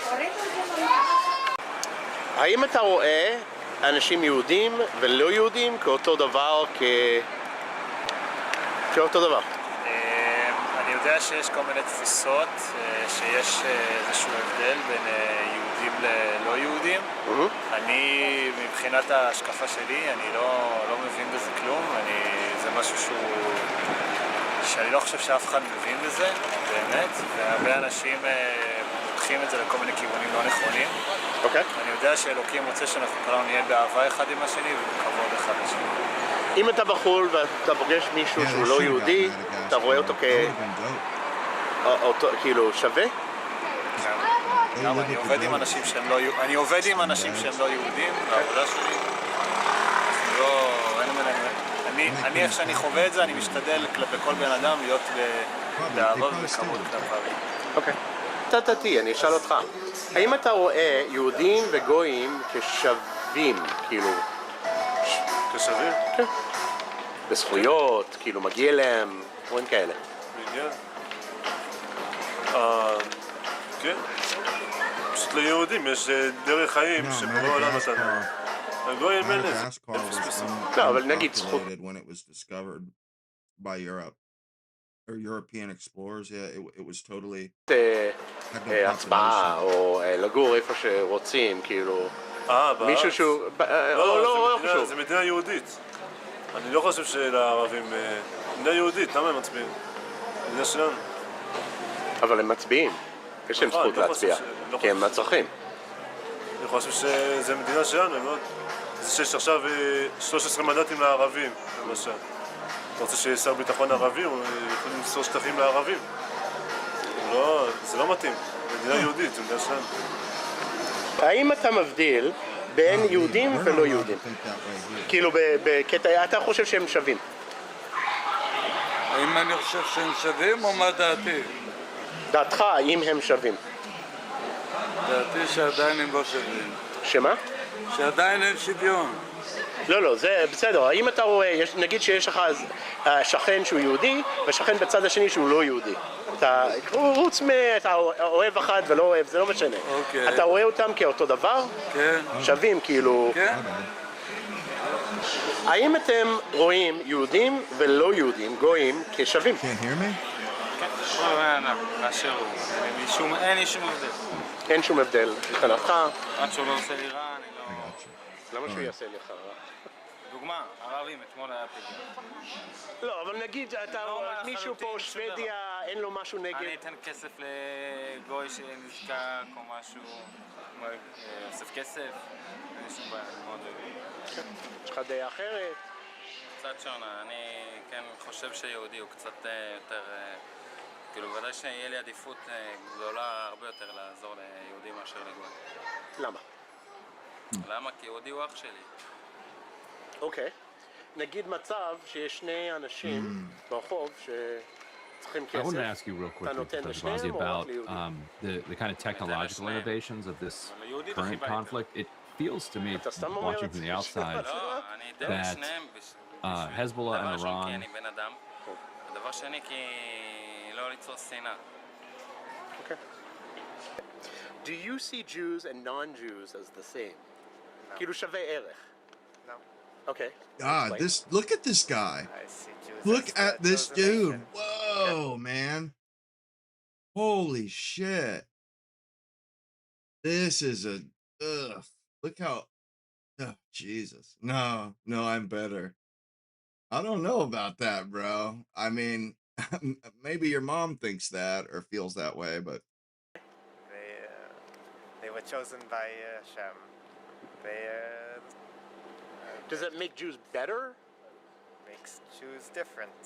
האם אתה רואה אנשים יהודים ולא יהודים כאותו דבר, כאותו דבר? אני יודע שיש כל מיני תפיסות, שיש איזשהו הבדל בין יהודים ללא יהודים. אני, מבחינת ההשקפה שלי, אני לא מבין בזה כלום. זה משהו שאני לא חושב שאף אחד מבין בזה, באמת. והרבה אנשים לוקחים את זה לכל מיני כיוונים לא נכונים. אני יודע שאלוקים רוצה שאנחנו כולנו נהיה באהבה אחד עם השני ובכבוד אחד לשני. אם אתה בחו"ל ואתה פוגש מישהו שהוא לא יהודי, אתה רואה אותו כאילו שווה? גם אני עובד עם אנשים שהם לא יהודים בעבודה שלי. אני איך שאני חווה את זה, אני משתדל כלפי כל בן אדם להיות באהבה ובכבוד כלפיו. אוקיי. אני אשאל אותך, האם אתה רואה יהודים וגויים כשווים, כאילו... כשווים? כן. בזכויות, כאילו מגיע להם, דברים כאלה. מגיע? כן. פשוט ליהודים יש דרך חיים שבורא עולם נתן. הגויים אין לזה. לא, אבל נגיד זכות. When it was discovered by Europe or European explorers, yeah, it was totally הצבעה או לגור איפה שרוצים, כאילו מישהו שהוא... לא חשוב. זה מדינה יהודית. אני לא חושב שלערבים... מדינה יהודית, למה הם מצביעים? מדינה שלנו. אבל הם מצביעים. יש להם זכות להצביע, כי הם מצרכים. אני חושב שזה מדינה שלנו, זה שיש עכשיו 13 מנדטים לערבים, למשל. אתה רוצה שיהיה שר ביטחון ערבי, הוא יכול למסור שטחים לערבים. זה לא מתאים. מדינה יהודית, זה מדינה שלנו. האם אתה מבדיל בין יהודים ולא יהודים? כאילו בקטע, אתה חושב שהם שווים? האם אני חושב שהם שווים או מה דעתי? דעתך, האם הם שווים? דעתי שעדיין הם לא שווים. שמה? שעדיין אין שוויון. לא, זה בסדר. האם אתה רואה, נגיד שיש לך שכן שהוא יהודי, ושכן בצד השני שהוא לא יהודי. אתה אוהב אחד ולא אוהב, זה לא משנה. אתה רואה אותם כאותו דבר? כן. שווים, כאילו... כן. האם אתם רואים יהודים ולא יהודים, גויים, כשווים? באשר הוא. אין לי שום הבדל. אין שום הבדל. מבחינתך? עד שהוא לא עושה לי רע, אני לא... למה שהוא יעשה לי רע? דוגמה, ערבים, אתמול היה פיגוע. לא, אבל נגיד, מישהו פה, שוודיה, אין לו משהו נגד... אני אתן כסף לגוי שנזקק או משהו, אוסף כסף, אין לי שום בעיה, אני מאוד אוהב. יש לך דעה אחרת? קצת שונה, אני כן חושב שיהודי הוא קצת יותר... כאילו, ודאי שיהיה לי עדיפות גדולה הרבה יותר לעזור ליהודי מאשר לגוי. למה? למה? כי יהודי הוא אח שלי. אוקיי. נגיד מצב שיש שני אנשים ברחוב שצריכים כסף. I wanted to ask you real quickly, Professor Bazzi, about the kind of technological innovations of this current conflict. It feels to me, watching from the outside, that Hezbollah and Iran... דבר שני, כי לא ליצור שנאה. Okay. Do you see Jews and non-Jews as the same? כאילו שווה ערך. No. Okay. God, look at this guy. Look at this dude. Whoa, man. Holy shit. This is look how, oh, Jesus. No, I'm better. I don't know about that, bro. I mean, maybe your mom thinks that or feels that way, but they were chosen by Hashem. Does it make Jews better? Makes Jews different.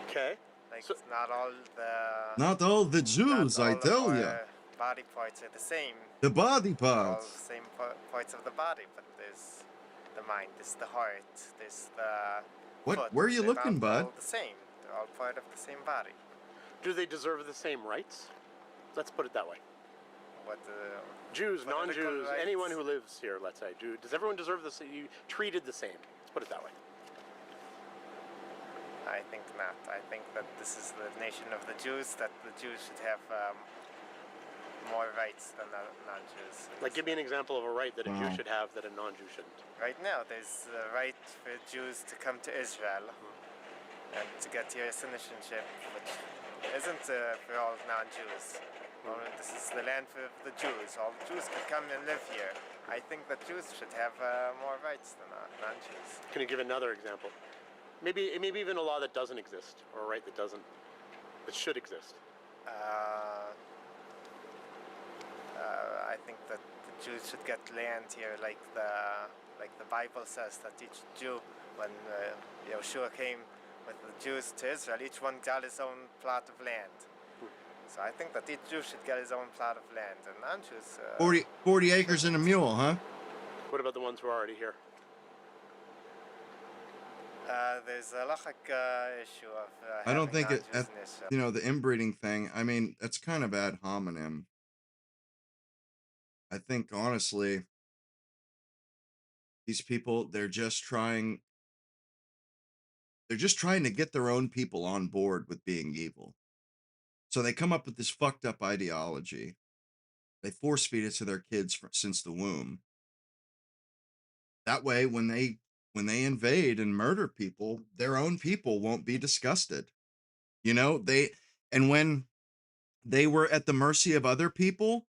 Okay. Like not all the Jews, I tell you. Body parts are the same. The body All parts. the same parts of the body, but there's the mind, there's the heart, there's the What? foot. Where are you They're looking, not bud? all the same. They're all part of the same body. Do they deserve the same rights? Let's put it that way. What Jews, political non-Jews, rights? anyone who lives here, let's say, does everyone deserve the same? Treated the same? Let's put it that way. I think not. I think that this is the nation of the Jews, that the Jews should have more rights than the non-Jews. Like, give me an example of a right that a Jew Wow. should have that a non-Jew shouldn't. Right now, there's the right for Jews to come to Israel and to get your citizenship, which isn't for all non-Jews. This is the land for the Jews. All Jews can come and live here. I think that Jews should have more rights than non-Jews. Can you give another example? Maybe even a law that doesn't exist, or a right that should exist. I think that the Jews should get land here, like the Bible says that each Jew, when Yeshua came with the Jews to Israel, each one got his own plot of land. So I think that each Jew should get his own plot of land, and non-Jews. 40 acres and a mule, huh? What about the ones who are already here? There's a halachic issue of I don't think having it, non-Jews in Israel. you know, the inbreeding thing, I mean, that's kind of ad hominem. I think, honestly, these people, they're just trying to get their own people on board with being evil. So they come up with this fucked up ideology. They force feed it to their kids since the womb. That way, when they invade and murder people, their own people won't be disgusted. You know, and when they were at the mercy of other people,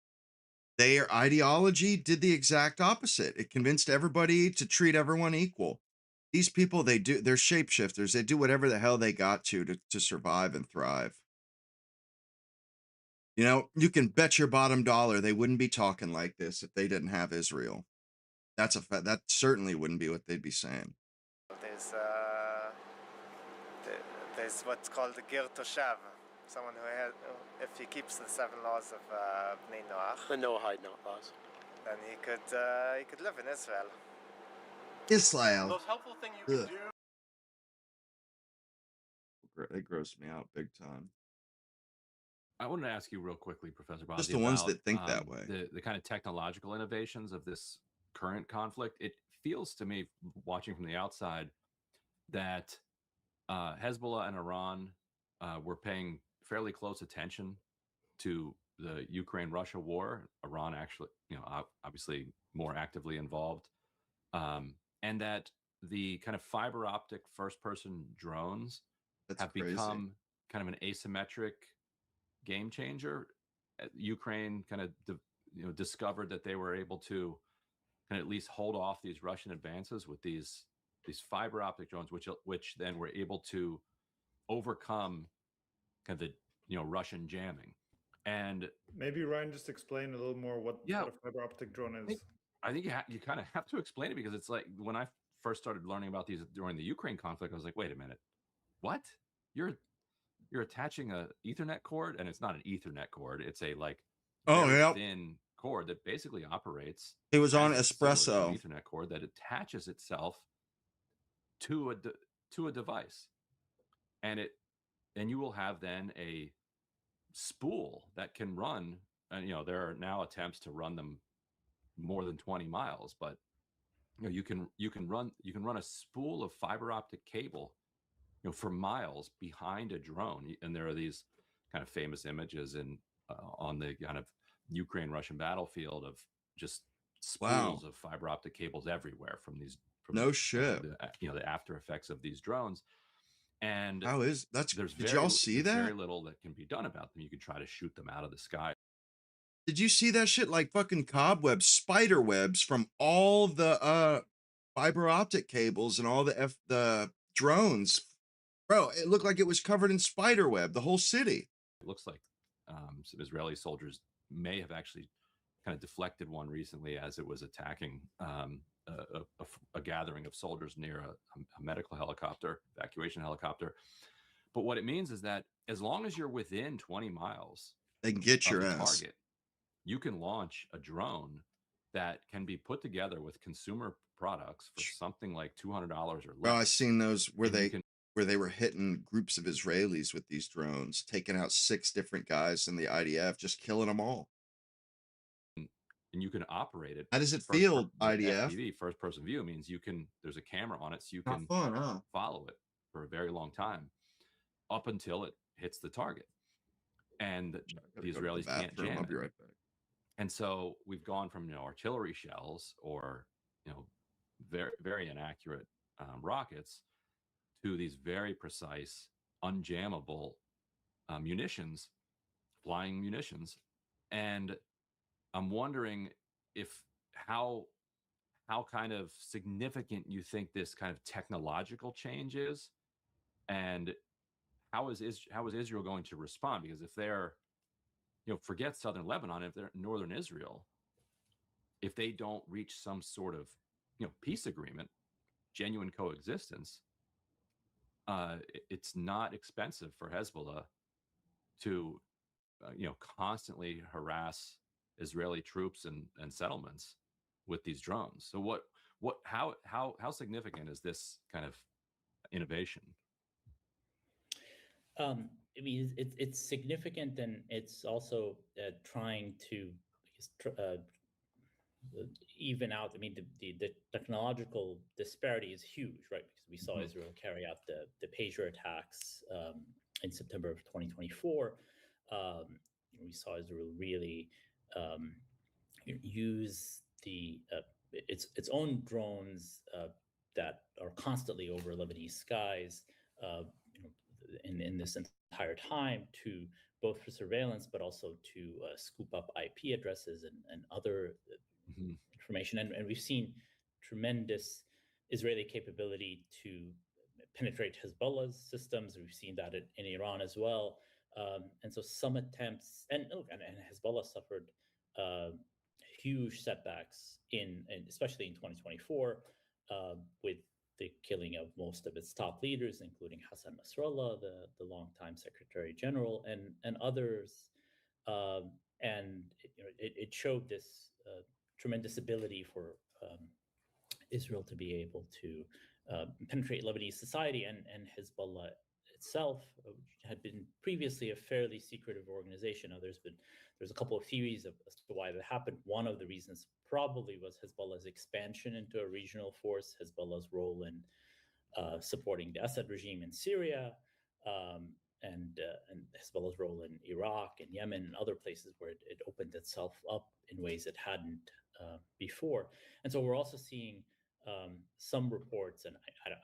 their ideology did the exact opposite. It convinced everybody to treat everyone equal. These people, they're shapeshifters. They do whatever the hell they got to survive and thrive. You know, you can bet your bottom dollar they wouldn't be talking like this if they didn't have Israel. That's a fact. That certainly wouldn't be what they'd be saying. There's what's called the Gir Toshav, someone if he keeps the 7 laws of Bnei Noach, The Noahide laws. then he could live in Israel. Israel. The most helpful thing you can Ugh. do. They gross me out big time. I wanted to ask you real quickly, Professor Bazzi, Just the ones about that think that way. the kind of technological innovations of this current conflict. It feels to me, watching from the outside, that Hezbollah and Iran were paying fairly close attention to the Ukraine-Russia war. Iran actually, obviously more actively involved, and that the kind of fiber optic first-person drones have crazy. become kind of an asymmetric game changer. Ukraine kind of discovered that they were able to can at least hold off these Russian advances with these fiber optic drones, which then were able to overcome kind of the Russian jamming. And maybe Ryan just explain a little more what yeah, a fiber optic drone is. I think you kind of have to explain it, because it's like when I first started learning about these during the Ukraine conflict, I was like, wait a minute, what? You're attaching a Ethernet cord, and it's not an Ethernet cord; it's a like very thin cord that basically operates. It was on similar to espresso. an Ethernet cord that attaches itself to a device, and you will have then a spool that can run. And there are now attempts to run them more than 20 miles, but you can run a spool of fiber optic cable for miles behind a drone. And there are these kind of famous images on the kind of Ukraine Russian battlefield of just spools of fiber optic cables everywhere from no shit. The after effects of these drones. And did y'all see that? Very little that can be done about them. You can try to shoot them out of the sky. Did you see that shit? Like fucking cobwebs, spider webs from all the fiber optic cables and all the drones. Bro, it looked like it was covered in spider web, the whole city. It looks like some Israeli soldiers may have actually kind of deflected one recently as it was attacking a gathering of soldiers near a medical helicopter, evacuation helicopter. But what it means is that as long as you're within 20 miles, they can get your ass. Target, you can launch a drone that can be put together with consumer products for something like $200 or less. Bro, I've seen those where they were hitting groups of Israelis with these drones, taking out 6 different guys in the IDF, just killing them all. And you can operate it. How does it feel, IDF? FPV, first person view, means there's a camera on it, so you can follow it for a very long time up until it hits the target. And the Israelis can't jam I'll be right back. And so we've gone from artillery shells or very, very inaccurate rockets to these very precise, unjammable munitions, flying munitions. And I'm wondering how kind of significant you think this kind of technological change is, and how is Israel going to respond? Because if they're, forget southern Lebanon, if they're northern Israel, if they don't reach some sort of, peace agreement, genuine coexistence, it's not expensive for Hezbollah to, constantly harass Israeli troops and settlements with these drones. So how significant is this kind of innovation? I mean, it's significant, and it's also trying to even out. I mean, the technological disparity is huge, right? Because we saw Israel carry out the pager attacks in September of 2024. We saw Israel really use its own drones that are constantly over Lebanese skies in this entire time, to both for surveillance, but also to scoop up IP addresses and other information. And we've seen tremendous Israeli capability to penetrate Hezbollah's systems. We've seen that in Iran as well. And so some attempts, and Hezbollah suffered huge setbacks especially in 2024 with the killing of most of its top leaders, including Hassan Nasrallah, the longtime Secretary General, and others. And it showed this tremendous ability for Israel to be able to penetrate Lebanese society, and Hezbollah itself had been previously a fairly secretive organization. Now, there's a couple of theories as to why that happened. One of the reasons probably was Hezbollah's expansion into a regional force, Hezbollah's role in supporting the Assad regime in Syria, and Hezbollah's role in Iraq and Yemen and other places where it opened itself up in ways it hadn't before. And so we're also seeing some reports, and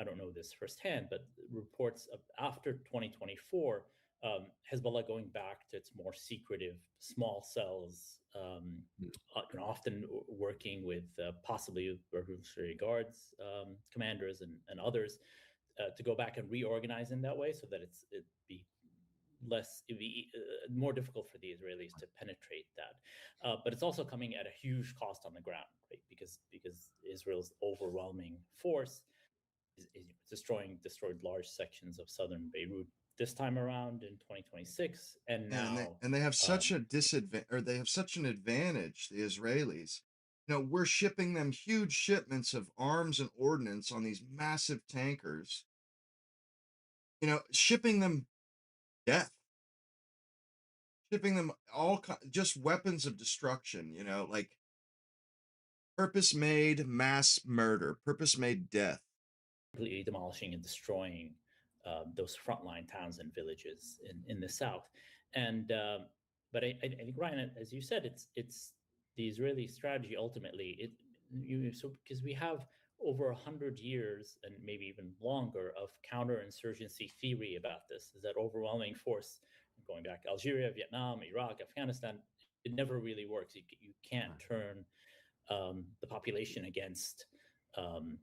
I don't know this firsthand, but reports of after 2024 Hezbollah going back to its more secretive small cells, often working with possibly Revolutionary Guards commanders and others to go back and reorganize in that way, so that it'd be more difficult for the Israelis to penetrate that. But it's also coming at a huge cost on the ground, right? Because Israel's overwhelming force is destroyed large sections of southern Beirut this time around in 2026, and now and they have such a disadvantage, or they have such an advantage, the Israelis. We're shipping them huge shipments of arms and ordnance on these massive tankers. Shipping them death, shipping them just weapons of destruction. Like purpose-made mass murder, purpose-made death. Completely demolishing and destroying those frontline towns and villages in the south. And but I think, Ryan, as you said, it's the Israeli strategy ultimately. Because we have over 100 years and maybe even longer of counterinsurgency theory about this, is that overwhelming force going back Algeria, Vietnam, Iraq, Afghanistan. It never really works. You can't turn the population against and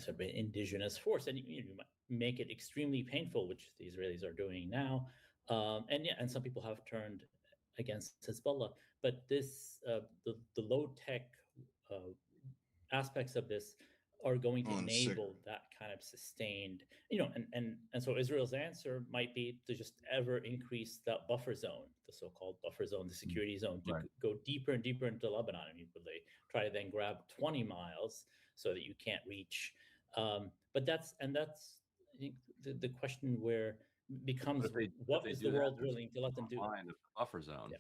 sort of an indigenous force, and you might make it extremely painful, which the Israelis are doing now. And some people have turned against Hezbollah, but the low tech aspects of this are going to enable that kind of sustained, and so Israel's answer might be to just ever increase that buffer zone, the so-called buffer zone, the security zone, to go deeper and deeper into Lebanon. They try to then grab 20 miles so that you can't reach. But that's I think the question where becomes, what is the world willing to let them do? Line of the buffer zone.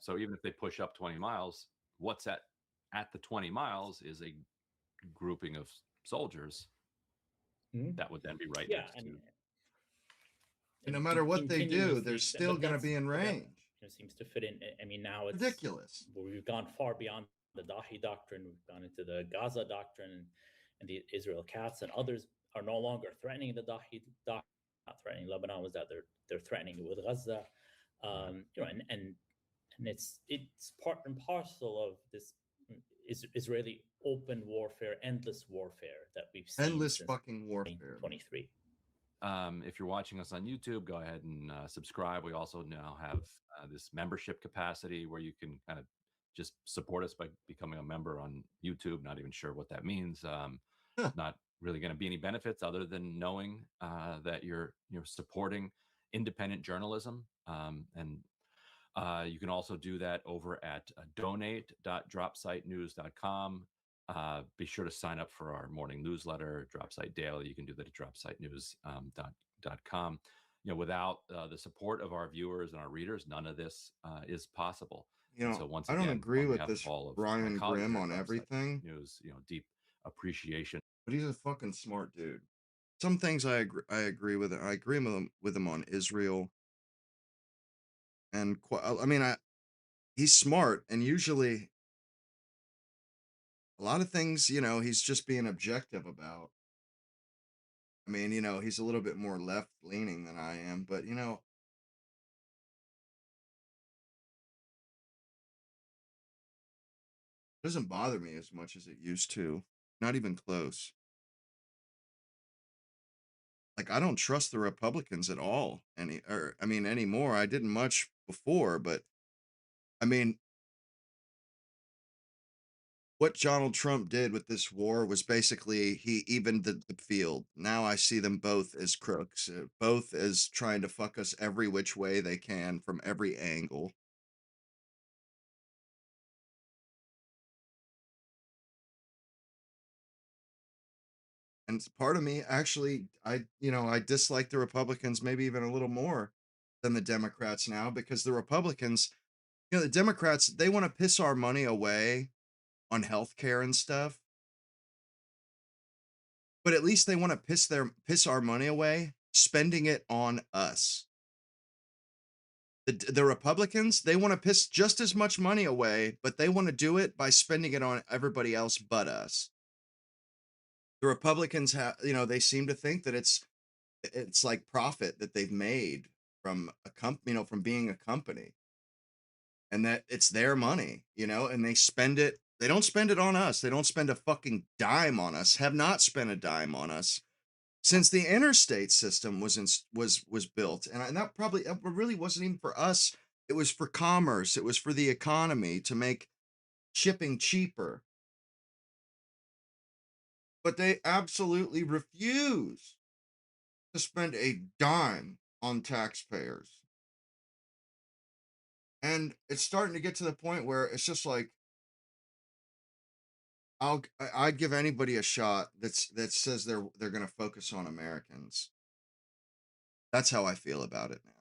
So even if they push up 20 miles, what's at the 20 miles is a grouping of soldiers that would then be right next to. And no matter what they do, they're still going to be in range. It seems to fit in. Now it's ridiculous. We've gone far beyond the Dahi doctrine. We've gone into the Gaza doctrine, and the Israel Cats and others are no longer threatening the Dahi doctrine. Not threatening Lebanon, was that they're threatening with Gaza, and it's part and parcel of this Israeli open warfare, endless warfare that we've seen. Endless fucking warfare. 23. If you're watching us on YouTube, go ahead and subscribe. We also now have this membership capacity where you can kind of just support us by becoming a member on YouTube. Not even sure what that means. Not really going to be any benefits other than knowing that you're supporting independent journalism. And you can also do that over at donate.dropsitenews.com. Be sure to sign up for our morning newsletter, Dropsite Daily. You can do that at dropsitenews.com. Without the support of our viewers and our readers, none of this is possible. So once again, I don't agree with this Ryan Grimm on everything. News, deep appreciation. But he's a fucking smart dude. Some things I agree with. I agree with him on Israel. And he's smart, and usually a lot of things, he's just being objective about. He's a little bit more left leaning than I am, but it doesn't bother me as much as it used to. Not even close. Like, I don't trust the Republicans at all anymore. I didn't much before, but what Donald Trump did with this war was basically he evened the field. Now I see them both as crooks, both as trying to fuck us every which way they can from every angle. And part of me actually, I dislike the Republicans maybe even a little more than the Democrats now, because the Republicans, the Democrats, they want to piss our money away on healthcare and stuff. But at least they want to piss our money away, spending it on us. The Republicans, they want to piss just as much money away, but they want to do it by spending it on everybody else but us. The Republicans have, they seem to think that it's like profit that they've made from a from being a company, and that it's their money, and they spend it. They don't spend it on us. They don't spend a fucking dime on us. Have not spent a dime on us since the interstate system was built, and that probably really wasn't even for us. It was for commerce. It was for the economy to make shipping cheaper. But they absolutely refuse to spend a dime on taxpayers. And it's starting to get to the point where it's just like, I'd give anybody a shot that says they're going to focus on Americans. That's how I feel about it now.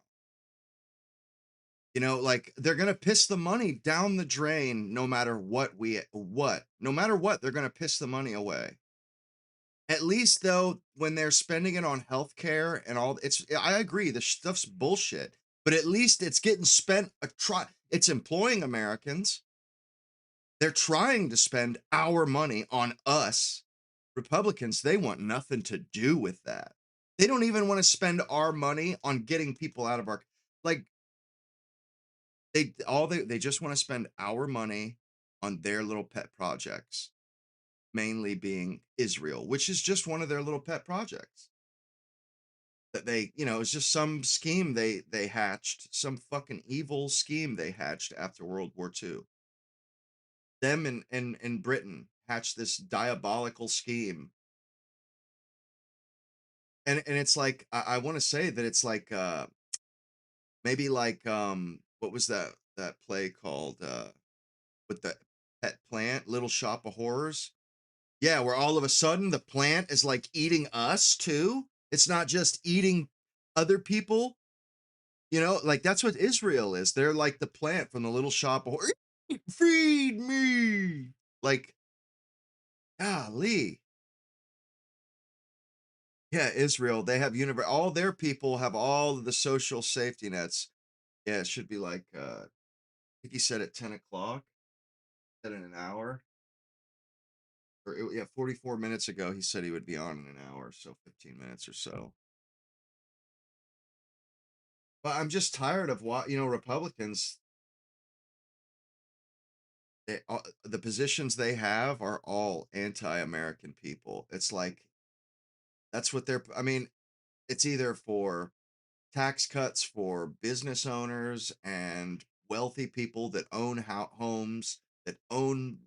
Like they're going to piss the money down the drain no matter what. No matter what, they're going to piss the money away. At least though, when they're spending it on healthcare and all, I agree, the stuff's bullshit, but at least it's getting spent. It's employing Americans. They're trying to spend our money on us. Republicans, they want nothing to do with that. They don't even want to spend our money on getting people out of our, like, they just want to spend our money on their little pet projects, mainly being Israel, which is just one of their little pet projects. That it's just some scheme they hatched, some fucking evil scheme they hatched after World War II. Them and Britain hatched this diabolical scheme. And it's like, I want to say that it's like maybe like what was that play called with the pet plant, Little Shop of Horrors? Yeah, where all of a sudden the plant is like eating us too. It's not just eating other people. Like that's what Israel is. They're like the plant from the Little Shop of Horrors. Feed me. Like, golly. Yeah, Israel, they have all their people have all of the social safety nets. Yeah, it should be like I think he said at 10 o'clock, said in an hour. Or yeah, 44 minutes ago he said he would be on in an hour, so 15 minutes or so. But I'm just tired of what, Republicans, the positions they have are all anti-American people. It's like that's what I mean, it's either for tax cuts for business owners and wealthy people that own homes, that own,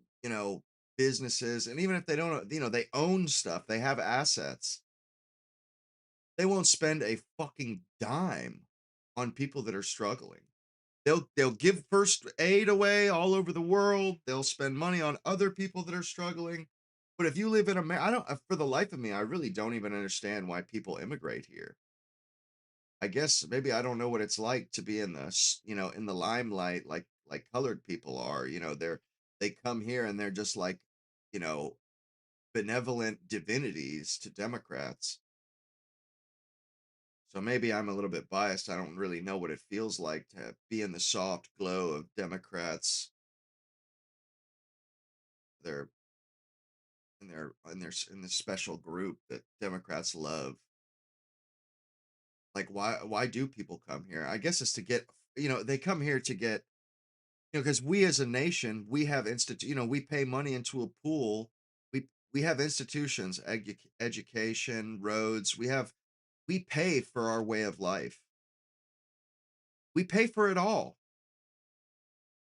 businesses. And even if they don't, they own stuff, they have assets. They won't spend a fucking dime on people that are struggling. They'll give first aid away all over the world. They'll spend money on other people that are struggling. But if you live in America, I don't, for the life of me, I really don't even understand why people immigrate here. I guess maybe I don't know what it's like to be in in the limelight like colored people are. They come here and they're just like, you know, benevolent divinities to Democrats. So maybe I'm a little bit biased. I don't really know what it feels like to be in the soft glow of Democrats. They're in this special group that Democrats love. Like why do people come here? I guess it's to get, they come here to get, because we as a nation, we have we pay money into a pool. We have institutions, education, roads. We pay for our way of life. We pay for it all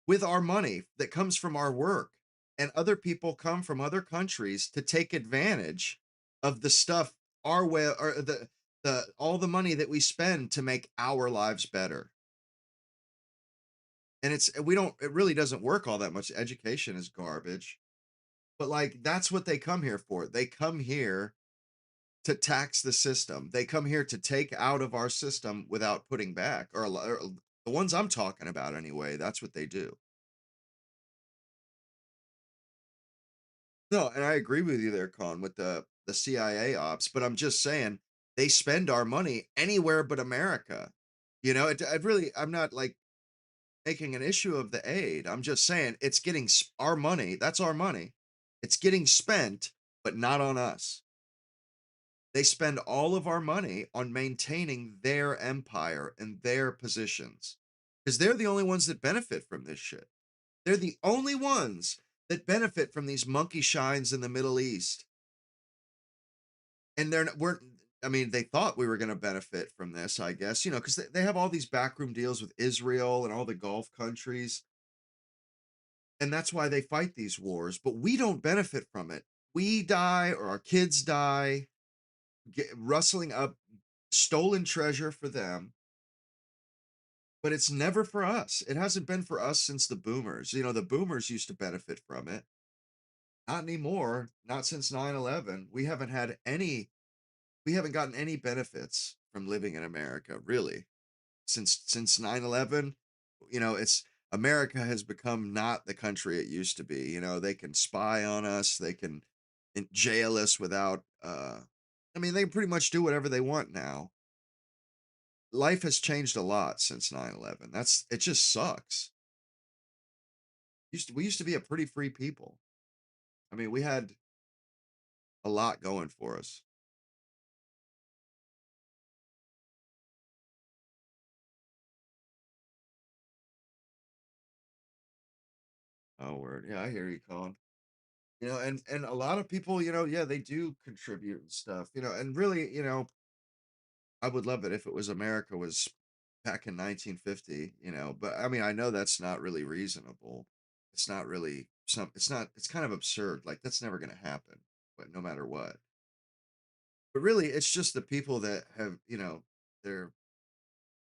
with our money that comes from our work. And other people come from other countries to take advantage of the stuff our way, or the all the money that we spend to make our lives better. And it really doesn't work all that much. Education is garbage. But like that's what they come here for. They come here to tax the system. They come here to take out of our system without putting back. Or the ones I'm talking about anyway, that's what they do. No, and I agree with you there, Con, with the CIA ops, but I'm just saying they spend our money anywhere but America. I'm not like making an issue of the aid. I'm just saying it's getting our money. That's our money. It's getting spent, but not on us. They spend all of our money on maintaining their empire and their positions because they're the only ones that benefit from this shit. They're the only ones that benefit from these monkey shines in the Middle East. And we're, I mean, they thought we were going to benefit from this, I guess, because they have all these backroom deals with Israel and all the Gulf countries. And that's why they fight these wars. But we don't benefit from it. We die or our kids die, rustling up stolen treasure for them. But it's never for us. It hasn't been for us since the boomers. The boomers used to benefit from it. Not anymore. Not since 9/11. We haven't gotten any benefits from living in America, really. Since 9/11, it's America has become not the country it used to be. They can spy on us, they can jail us without I mean, they pretty much do whatever they want now. Life has changed a lot since 9/11. It just sucks. We used to be a pretty free people. I mean, we had a lot going for us. Oh, word. Yeah, I hear you, Colin. And a lot of people, yeah, they do contribute and stuff, and really, I would love it if it was America was back in 1950, but I mean, I know that's not really reasonable. It's not really it's kind of absurd. Like that's never going to happen, but no matter what. But really, it's just the people that have, they're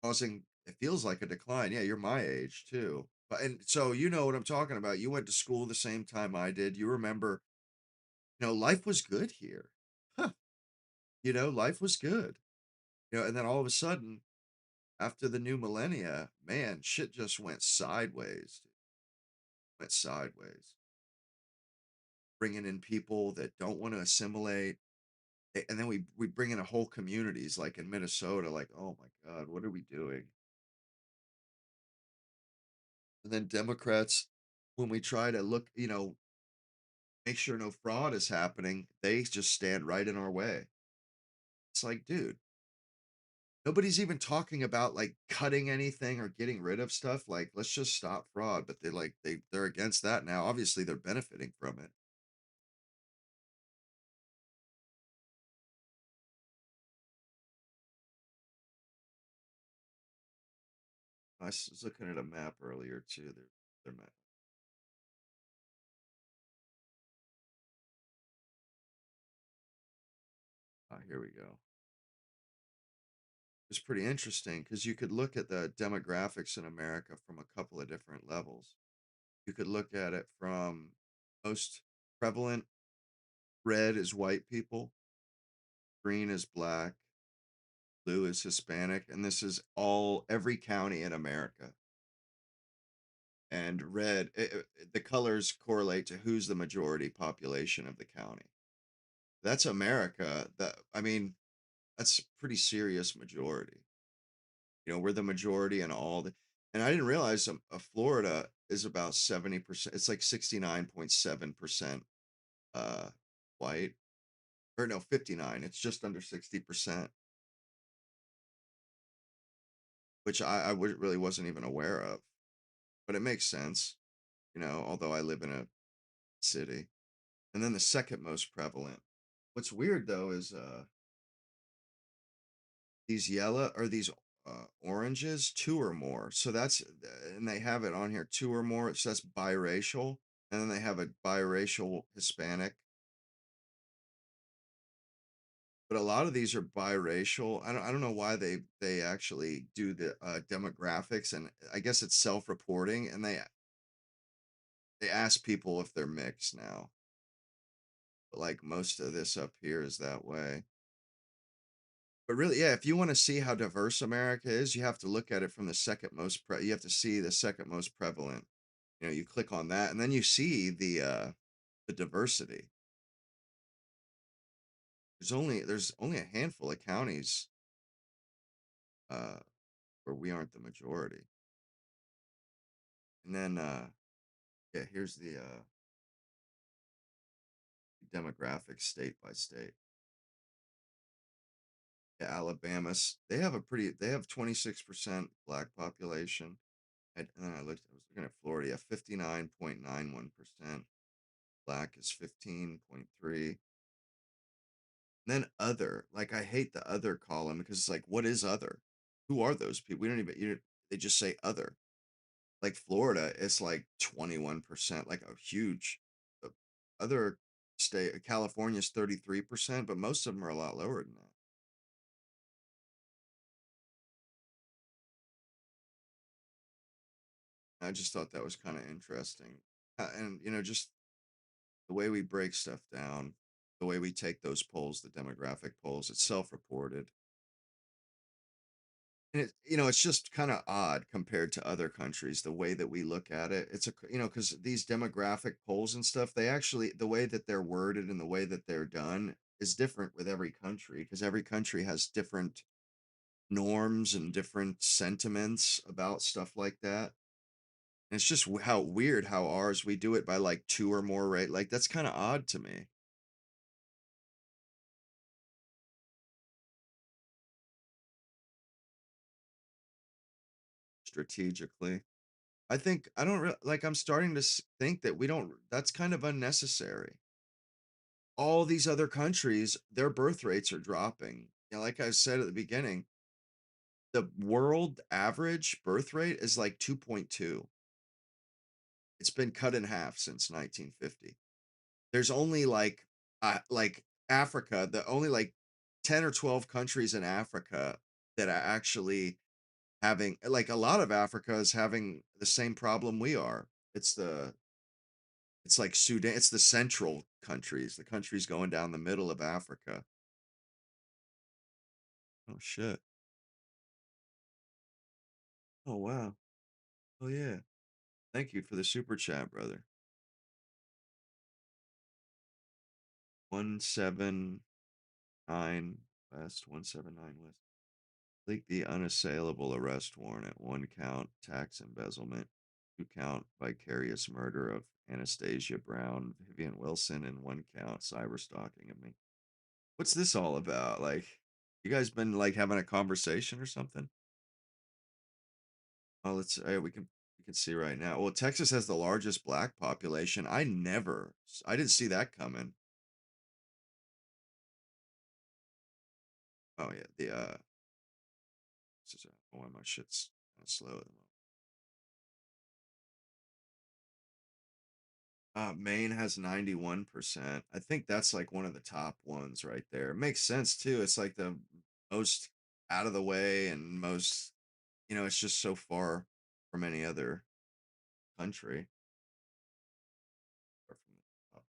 causing it feels like a decline. Yeah, you're my age too. But and so you know what I'm talking about. You went to school the same time I did. You remember, life was good here. Huh. Life was good. And then all of a sudden, after the new millennia, man, shit just went sideways. Went sideways. Bringing in people that don't want to assimilate. And then we bring in a whole communities like in Minnesota, like, oh my God, what are we doing? And then Democrats, when we try to look, make sure no fraud is happening, they just stand right in our way. It's like, dude, nobody's even talking about like cutting anything or getting rid of stuff. Like, let's just stop fraud. But they're against that now. Obviously, they're benefiting from it. Was looking at a map earlier too. Their map. Here we go. It's pretty interesting because you could look at the demographics in America from a couple of different levels. You could look at it from most prevalent red is white people, green is black, blue is Hispanic, and this is every county in America. And red, the colors correlate to who's the majority population of the county. That's America. I mean, that's pretty serious majority. We're the majority in and I didn't realize Florida is about 70%. It's like 69.7% uh, white, or no, 59. It's just under 60%, which I really wasn't even aware of, but it makes sense, although I live in a city. And then the second most prevalent. What's weird though is these yellow or these oranges, two or more. So and they have it on here, two or more. So that's biracial. And then they have a biracial Hispanic. But a lot of these are biracial. I don't know why they actually do the demographics, and I guess it's self-reporting, and they ask people if they're mixed now. But like most of this up here is that way. But really, yeah, if you want to see how diverse America is, you have to look at it from the second most you have to see the second most prevalent. You click on that, and then you see the diversity. There's only a handful of counties uh where we aren't the majority. And then yeah, here's the demographics state by state. Yeah, they have 26% black population. And then I was looking at Florida, yeah, 59.91%. Black is 15.3. Then other, like I hate the other column because it's like, what is other? Who are those people? We don't even, they just say other. Like Florida, it's like 21%, like a huge, uh, other state, California's 33%, but most of them are a lot lower than that. I just thought that was kind of interesting. And, just the way we break stuff down, the way we take those polls, the demographic polls, it's self-reported. And it's just kind of odd compared to other countries, the way that we look at it. Because these demographic polls and stuff, they actually, the way that they're worded and the way that they're done is different with every country, because every country has different norms and different sentiments about stuff like that. And it's just how weird how ours, we do it by like two or more, right? Like, that's kind of odd to me. Strategically. I don't like, I'm starting to think that we don't, that's kind of unnecessary. All these other countries, their birth rates are dropping. Like I said at the beginning, the world average birth rate is like 2.2. It's been cut in half since 1950. There's only like Africa, the only like 10 or 12 countries in Africa that are actually having, like, a lot of Africa is having the same problem we are. It's like Sudan, it's the central countries, the countries going down the middle of Africa. Oh shit. Oh wow. Oh yeah. Thank you for the super chat, brother. 179 West, 179 West. Leak the unassailable arrest warrant at 1 count tax embezzlement, 2 count vicarious murder of Anastasia Brown, Vivian Wilson, and 1 count cyber stalking of me. What's this all about? Like, you guys been like having a conversation or something? Oh, we can see right now. Well, Texas has the largest black population. I didn't see that coming. Oh yeah, why my shit's kind of slow at the moment. Maine has 91%. I think that's like one of the top ones right there. It makes sense too. It's like the most out of the way and most, it's just so far from any other country. Or from the top.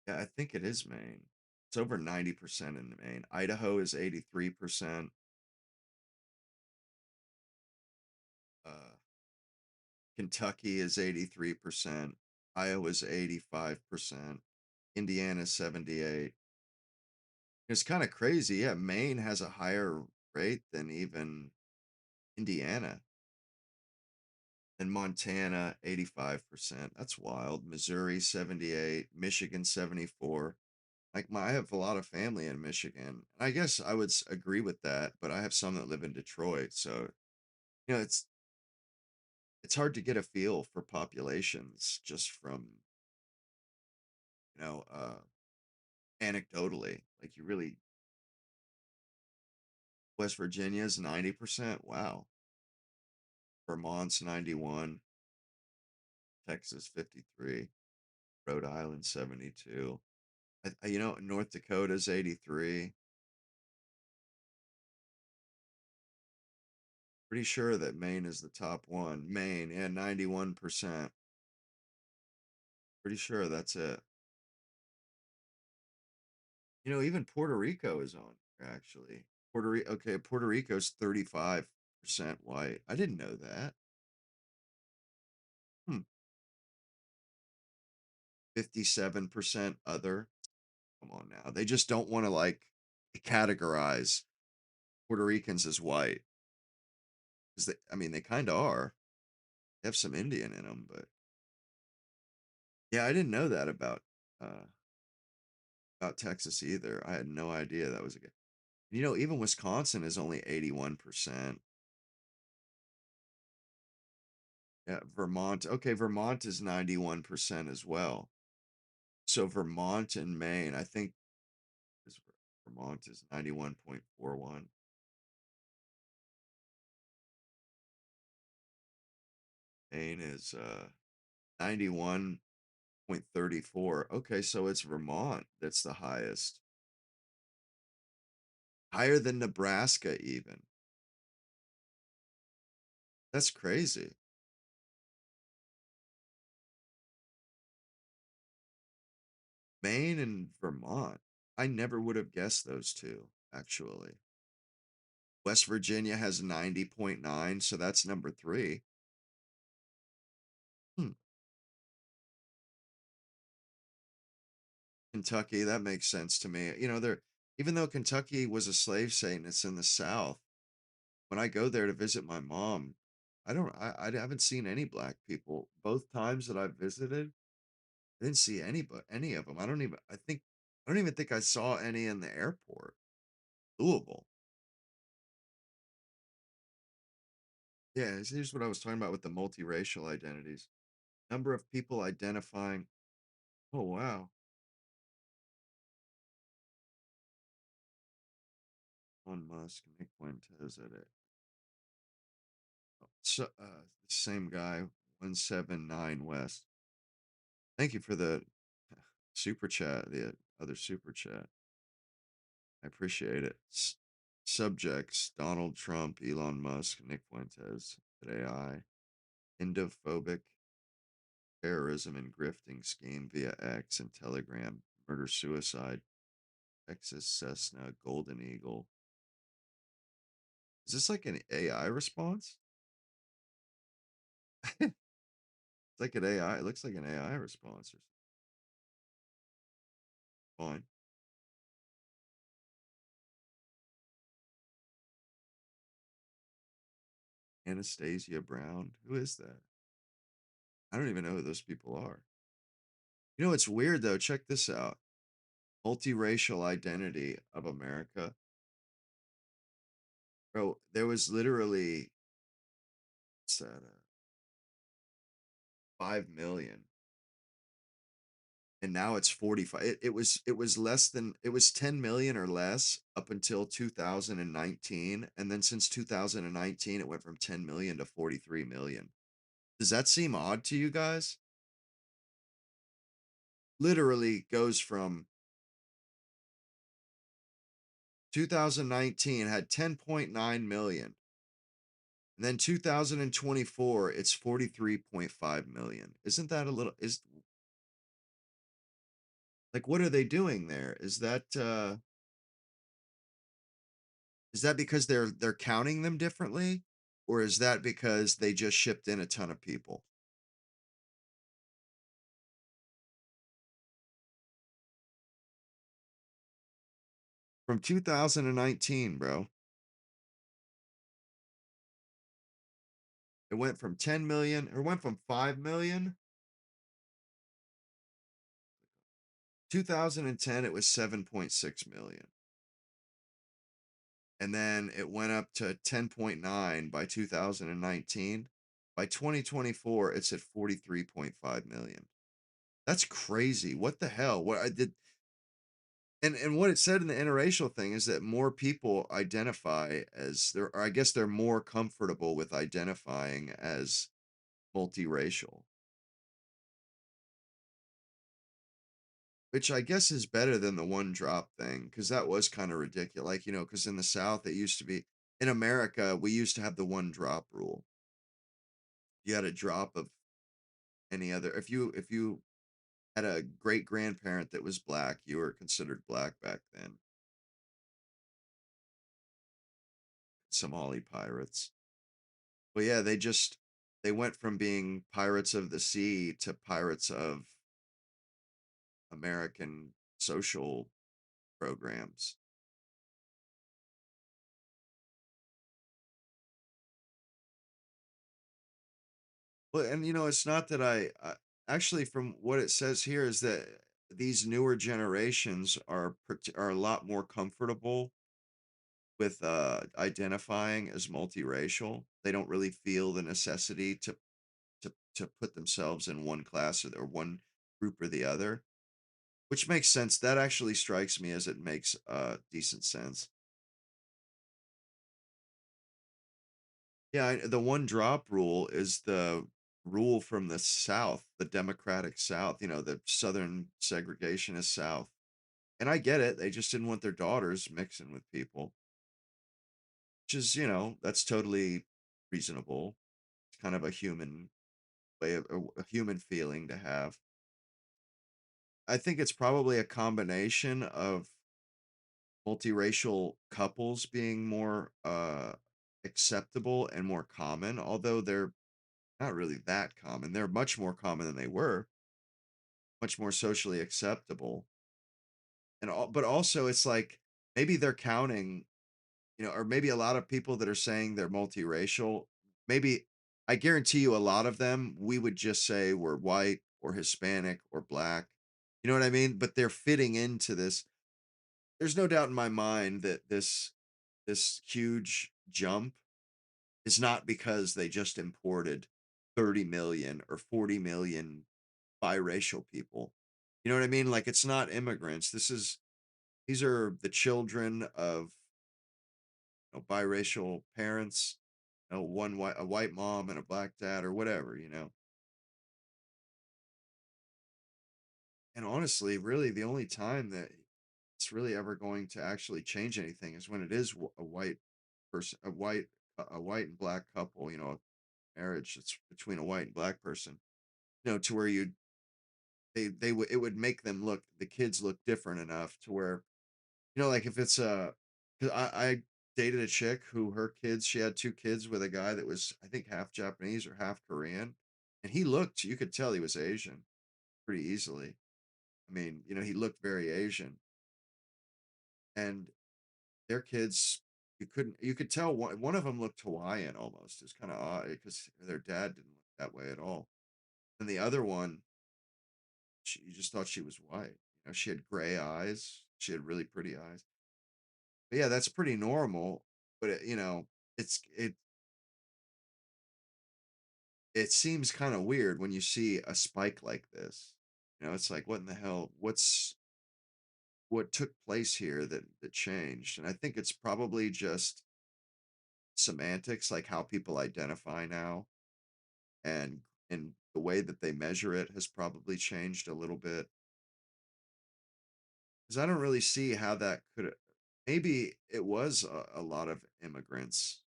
Yeah, I think it is Maine. It's over 90% in Maine. Idaho is 83%. Uh, Kentucky is 83%. Iowa's 85%. Indiana 78. It's kind of crazy. Yeah, Maine has a higher rate than even Indiana. And Montana 85%. That's wild. Missouri 78, Michigan 74. Like, I have a lot of family in Michigan. I guess I would agree with that, but I have some that live in Detroit, so it's hard to get a feel for populations just from, you know, uh anecdotally. Like, you really, West Virginia's 90%. Wow. Vermont's 91, Texas 53, Rhode Island 72. North Dakota's 83. Pretty sure that Maine is the top one. Maine, and 91%. Pretty sure that's it. Even Puerto Rico is on here, actually. Puerto Rico's 35% white. I didn't know that. 57% other. Come on now. They just don't want to like categorize Puerto Ricans as white. Because they kind of are. They have some Indian in them, but yeah, I didn't know that about uh about Texas either. I had no idea that was a good. Even Wisconsin is only 81%. Yeah, Vermont. Okay, Vermont is 91% as well. So Vermont and Maine, I think is Vermont is 91.41. Maine is 91.34. Okay, so it's Vermont that's the highest. Higher than Nebraska even. That's crazy. Maine and Vermont. I never would have guessed those two, actually. West Virginia has 90.9, so that's number 3. Hmm. Kentucky, that makes sense to me. There, even though Kentucky was a slave state and it's in the South, when I go there to visit my mom, I haven't seen any black people. Both times that I've visited, I didn't see any of them. I don't even think I saw any in the airport. Louisville. Yeah, here's what I was talking about with the multiracial identities. Number of people identifying. Oh wow. On Musk, Nick Fuentes at it. So, same guy, 179 West. Thank you for the super chat, the other super chat. I appreciate it. Subjects: Donald Trump, Elon Musk, Nick Fuentes at AI. Endophobic terrorism and grifting scheme via X and Telegram. Murder suicide. Texas Cessna, Golden Eagle. Is this like an AI response? It's like an AI. It looks like an AI response. Fine. Anastasia Brown. Who is that? I don't even know who those people are. It's weird though. Check this out. Multiracial identity of America. Bro, there was literally what's that? 5 million. And now it's 45. It was less than it was 10 million or less up until 2019. And then since 2019, it went from 10 million to 43 million. Does that seem odd to you guys? Literally goes from 2019 had 10.9 million. And then 2024, it's 43.5 million. Isn't that a little is like what are they doing there? Is that because they're counting them differently? Or is that because they just shipped in a ton of people? From 2019, bro. It went from 10 million, or went from 5 million. 2010, it was 7.6 million. And then it went up to 10.9 by 2019. By 2024, it's at 43.5 million. That's crazy. What the hell? What I did and what it said in the interracial thing is that more people identify as or I guess they're more comfortable with identifying as multiracial, which I guess is better than the one drop thing because that was kind of ridiculous. Like, because in the South, it used to be in America, we used to have the one drop rule. You had a drop of any other, if you had a great grandparent that was black, you were considered black back then. Somali pirates. But yeah, they went from being pirates of the sea to pirates of American social programs. Well, and it's not that I actually from what it says here is that these newer generations are a lot more comfortable with identifying as multiracial. They don't really feel the necessity to put themselves in one class or one group or the other, which makes sense. That actually strikes me as it makes decent sense. Yeah, the one drop rule is the rule from the South, the Democratic South, the Southern segregationist South. And I get it. They just didn't want their daughters mixing with people, which is, that's totally reasonable. It's kind of a human way of a human feeling to have. I think it's probably a combination of multiracial couples being more acceptable and more common, although they're not really that common. They're much more common than they were, much more socially acceptable. But also it's like maybe they're counting, or maybe a lot of people that are saying they're multiracial, maybe I guarantee you a lot of them we would just say were white or Hispanic or black. You know what I mean? But they're fitting into this. There's no doubt in my mind that this huge jump is not because they just imported 30 million or 40 million biracial people. You know what I mean? Like it's not immigrants. These are the children of biracial parents, a white mom and a black dad or whatever. And honestly, really the only time that it's really ever going to actually change anything is when it is a white person, a white and black couple, a marriage that's between a white and black person, to where they would it would make the kids look different enough to where, like if it's 'cause I dated a chick who she had two kids with a guy that was, I think, half Japanese or half Korean. And you could tell he was Asian pretty easily. I mean, he looked very Asian. And their kids, you could tell one of them looked Hawaiian almost. It's kind of odd because their dad didn't look that way at all. And the other one, you just thought she was white. She had gray eyes. She had really pretty eyes. But yeah, that's pretty normal. But it's it seems kind of weird when you see a spike like this. It's like, what in the hell? What took place here that changed? And I think it's probably just semantics, like how people identify now, and the way that they measure it has probably changed a little bit. Because I don't really see how that could. Maybe it was a lot of immigrants.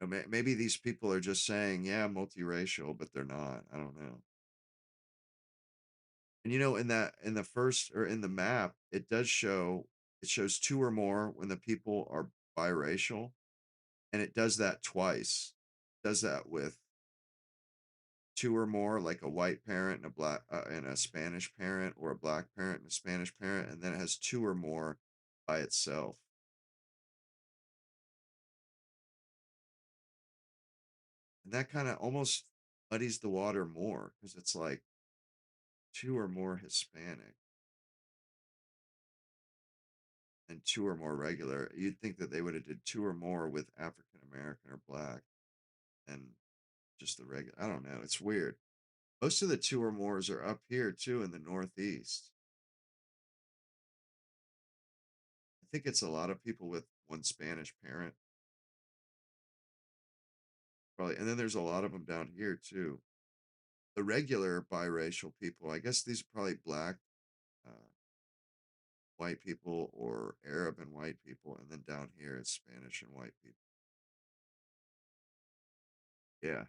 Maybe these people are just saying, yeah, multiracial, but they're not. I don't know. And in the first or in the map, it shows two or more when the people are biracial, and it does that twice. It does that with two or more, like a white parent and a Spanish parent, or a black parent and a Spanish parent, and then it has two or more by itself. And that kind of almost muddies the water more because it's like two or more Hispanic and two or more regular. You'd think that they would have did two or more with African American or black and just the regular. I don't know. It's weird. Most of the two or mores are up here too in the Northeast. I think it's a lot of people with one Spanish parent, probably, and then there's a lot of them down here too. The regular biracial people, I guess these are probably black, uh, white people, or Arab and white people, and then down here it's Spanish and white people. Yeah,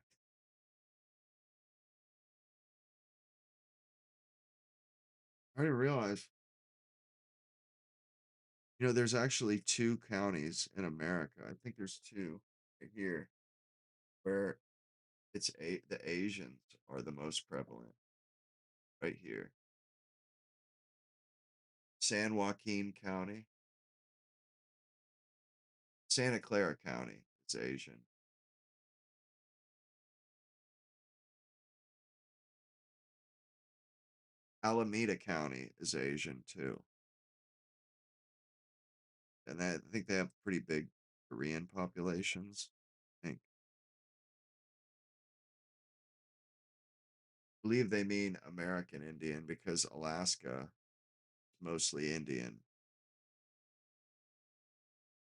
I didn't realize. There's actually two counties in America. I think there's two right here where the Asians are the most prevalent. Right here, San Joaquin County, Santa Clara County. It's Asian. Alameda County is Asian too, and I think they have pretty big Korean populations. I think. I believe they mean American Indian because Alaska is mostly Indian.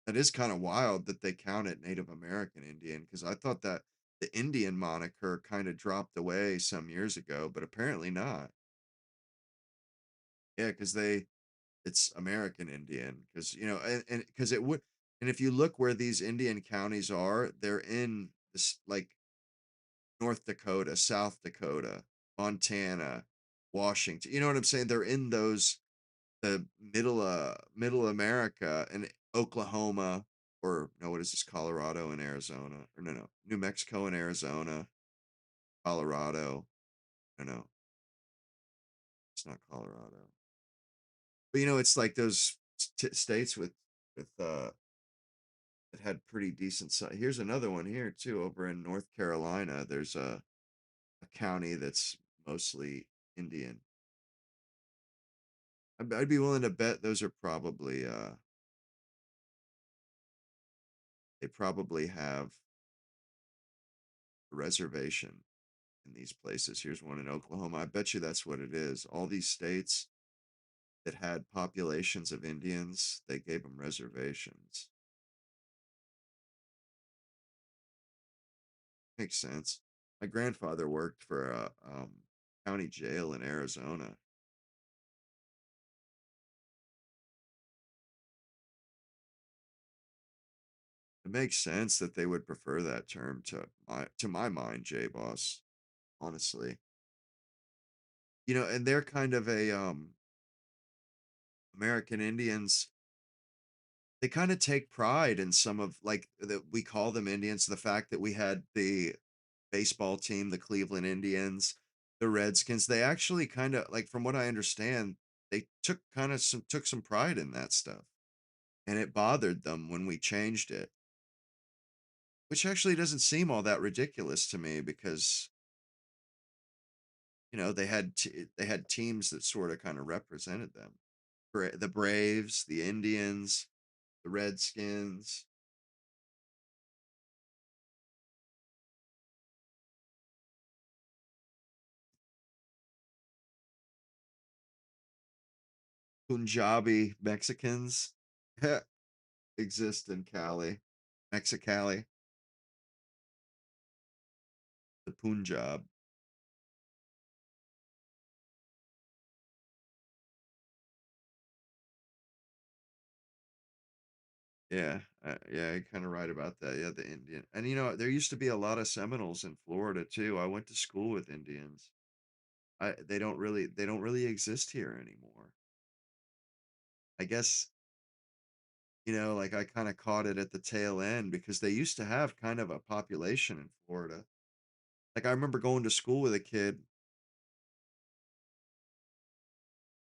That is kind of wild that they count it Native American Indian because I thought that the Indian moniker kind of dropped away some years ago, but apparently not. Yeah, because it's American Indian because and because it would, and if you look where these Indian counties are, they're in this like North Dakota, South Dakota, Montana, Washington. You know what I'm saying? They're in those the middle America and Oklahoma, or no, what is this? Colorado and Arizona, or no, New Mexico and Arizona, Colorado. No, it's not Colorado. But it's like those states with that had pretty decent size. Here's another one here too, over in North Carolina. There's a county that's mostly Indian. I'd be willing to bet those are probably they probably have a reservation in these places. Here's one in Oklahoma. I bet you that's what it is. All these states that had populations of Indians, they gave them reservations. Makes sense. My grandfather worked for a county jail in Arizona. It makes sense that they would prefer that term to my mind, J Boss. Honestly, and they're kind of a American Indians. They kind of take pride in some of like that we call them Indians. The fact that we had the baseball team, the Cleveland Indians, the Redskins, they actually kind of like from what I understand, they took some pride in that stuff. And it bothered them when we changed it, which actually doesn't seem all that ridiculous to me because they had teams that sort of kind of represented them. The Braves, the Indians, the Redskins, Punjabi Mexicans exist in Cali, Mexicali, the Punjab. Yeah, yeah, you're kind of right about that. Yeah, the Indian, and there used to be a lot of Seminoles in Florida too. I went to school with Indians. They don't really exist here anymore. I guess like I kind of caught it at the tail end because they used to have kind of a population in Florida. Like I remember going to school with a kid.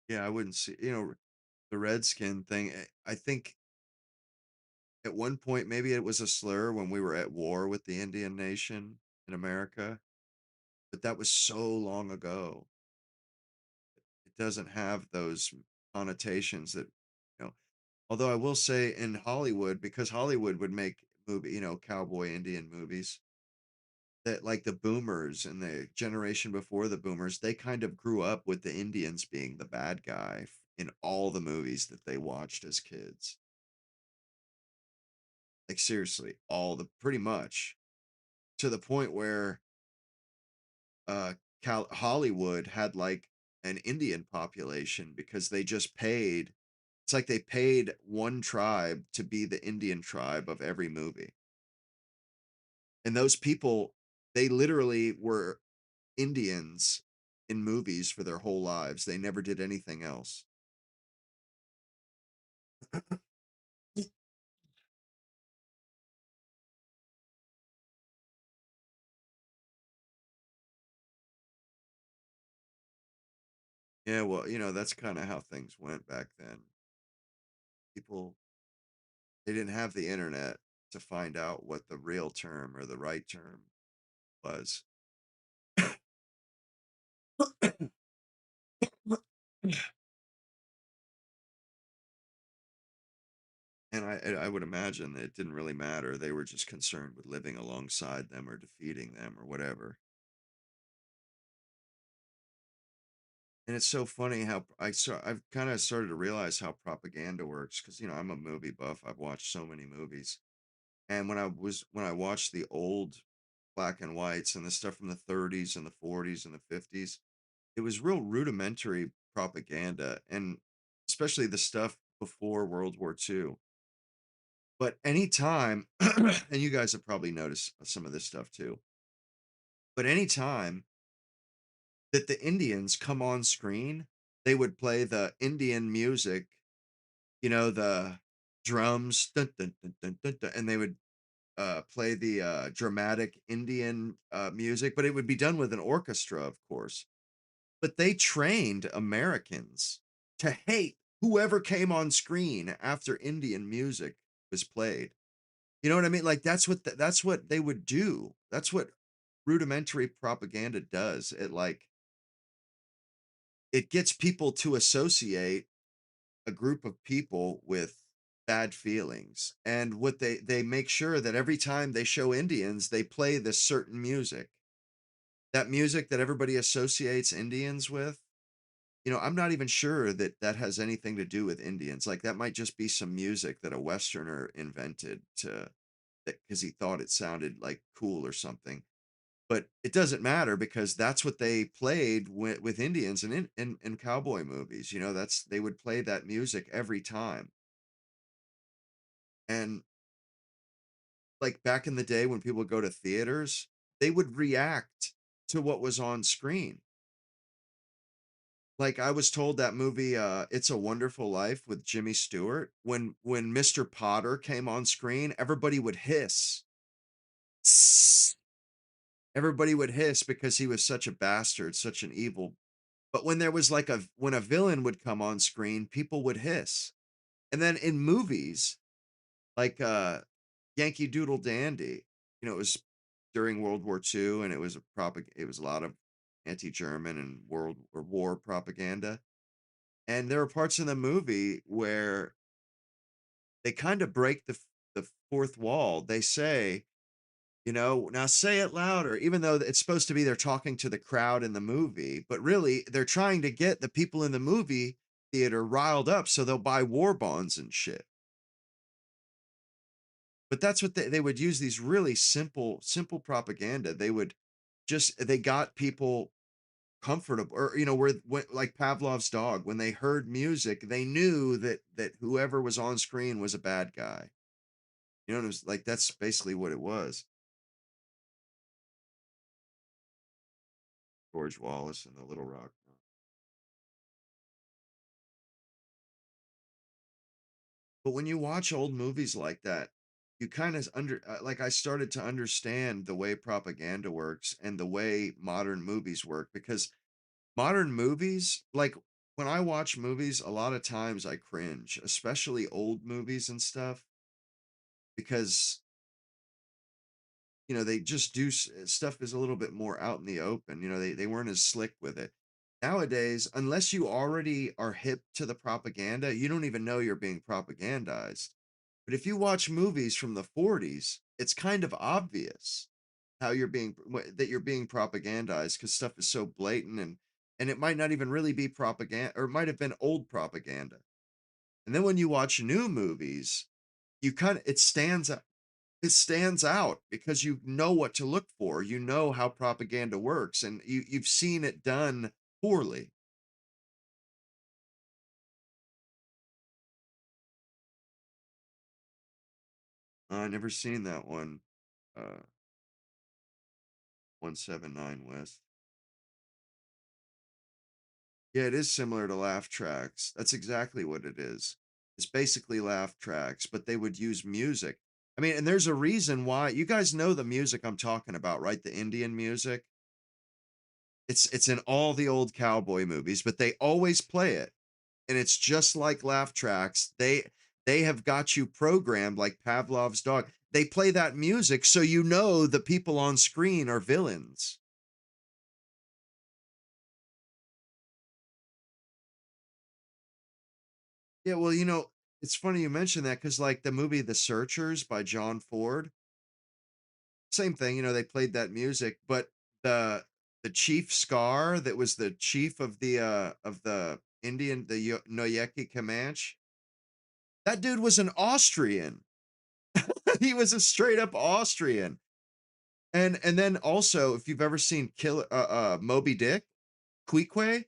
Yeah, I wouldn't see the redskin thing. I think at one point maybe it was a slur when we were at war with the Indian nation in America, but that was so long ago. It doesn't have those connotations that you know although I will say in Hollywood, because Hollywood would make cowboy Indian movies, that like the boomers and the generation before the boomers, they kind of grew up with the Indians being the bad guy in all the movies that they watched as kids. Like seriously, all the pretty much to the point where uh Hollywood had like an Indian population because they just paid. It's like they paid one tribe to be the Indian tribe of every movie. And those people, they literally were Indians in movies for their whole lives. They never did anything else. Yeah, well, that's kind of how things went back then. People, they didn't have the internet to find out what the real term or the right term was. And I would imagine that it didn't really matter. They were just concerned with living alongside them or defeating them or whatever. And it's so funny how I've kind of started to realize how propaganda works because I'm a movie buff. I've watched so many movies. And when I watched the old black and whites and the stuff from the 30s and the 40s and the 50s, it was real rudimentary propaganda, and especially the stuff before World War II. But anytime, and you guys have probably noticed some of this stuff too, but anytime that the Indians come on screen, they would play the Indian music, the drums, dun, dun, dun, dun, dun, dun, and they would play the dramatic Indian music, but it would be done with an orchestra, of course. But they trained Americans to hate whoever came on screen after Indian music was played. You know what I mean? Like that's what they would do. That's what rudimentary propaganda does. It gets people to associate a group of people with bad feelings. And what they make sure that every time they show Indians, they play this certain music. That music that everybody associates Indians with. I'm not even sure that that has anything to do with Indians. Like that might just be some music that a Westerner invented to that because he thought it sounded like cool or something. But it doesn't matter because that's what they played with Indians and in cowboy movies. That's they would play that music every time. And like back in the day when people would go to theaters, they would react to what was on screen. Like I was told that movie It's a Wonderful Life with Jimmy Stewart, when Mr. Potter came on screen, everybody would hiss. Tss. Everybody would hiss because he was such a bastard, such an evil. But when there was when a villain would come on screen, people would hiss. And then in movies like Yankee Doodle Dandy, it was during World War II and it was a lot of anti-German and world or war propaganda. And there are parts in the movie where they kind of break the fourth wall. They say, now say it louder, even though it's supposed to be they're talking to the crowd in the movie, but really they're trying to get the people in the movie theater riled up so they'll buy war bonds and shit. But that's what they would use these really simple propaganda. They got people comfortable or like Pavlov's dog, when they heard music they knew that whoever was on screen was a bad guy. It was like that's basically what it was. George Wallace and the Little Rock. But when you watch old movies like that, you kind of like I started to understand the way propaganda works and the way modern movies work, because modern movies, like when I watch movies, a lot of times I cringe, especially old movies and stuff, because they just do stuff is a little bit more out in the open. They weren't as slick with it. Nowadays, unless you already are hip to the propaganda, you don't even know you're being propagandized. But if you watch movies from the 40s, it's kind of obvious how that you're being propagandized because stuff is so blatant, and it might not even really be propaganda, or it might have been old propaganda. And then when you watch new movies, you kind of it stands out because you know what to look for. You know how propaganda works, and you've seen it done poorly. I never seen that one. 179 West. Yeah, it is similar to laugh tracks. That's exactly what it is. It's basically laugh tracks, but they would use music. I mean, and there's a reason why. You guys know the music I'm talking about, right? The Indian music. It's in all the old cowboy movies, but they always play it. And it's just like laugh tracks. They have got you programmed like Pavlov's dog. They play that music so you know the people on screen are villains. Yeah, well, it's funny you mention that because like the movie The Searchers by John Ford, same thing. They played that music, but the the chief Scar that was the chief of the Indian, the Noyeki Comanche, that dude was an Austrian. He was a straight up Austrian. And then also, if you've ever seen Kill Moby Dick, Queequeg,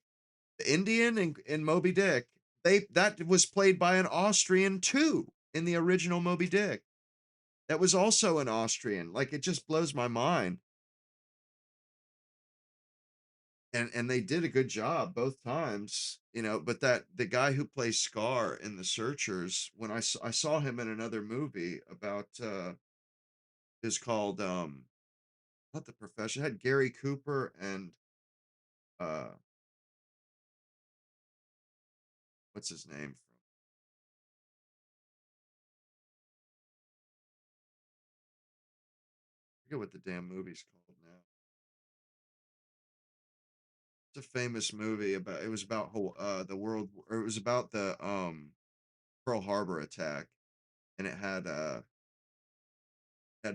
the Indian in Moby Dick, that was played by an Austrian too in the original Moby Dick. That was also an Austrian. Like it just blows my mind. And they did a good job both times, but that the guy who plays Scar in The Searchers, when I saw him in another movie about is called not The Profession, it had Gary Cooper and uh what's his name from, I forget what the damn movie's called now. It's a famous movie about, it was about the world, or it was about the Pearl Harbor attack, and it had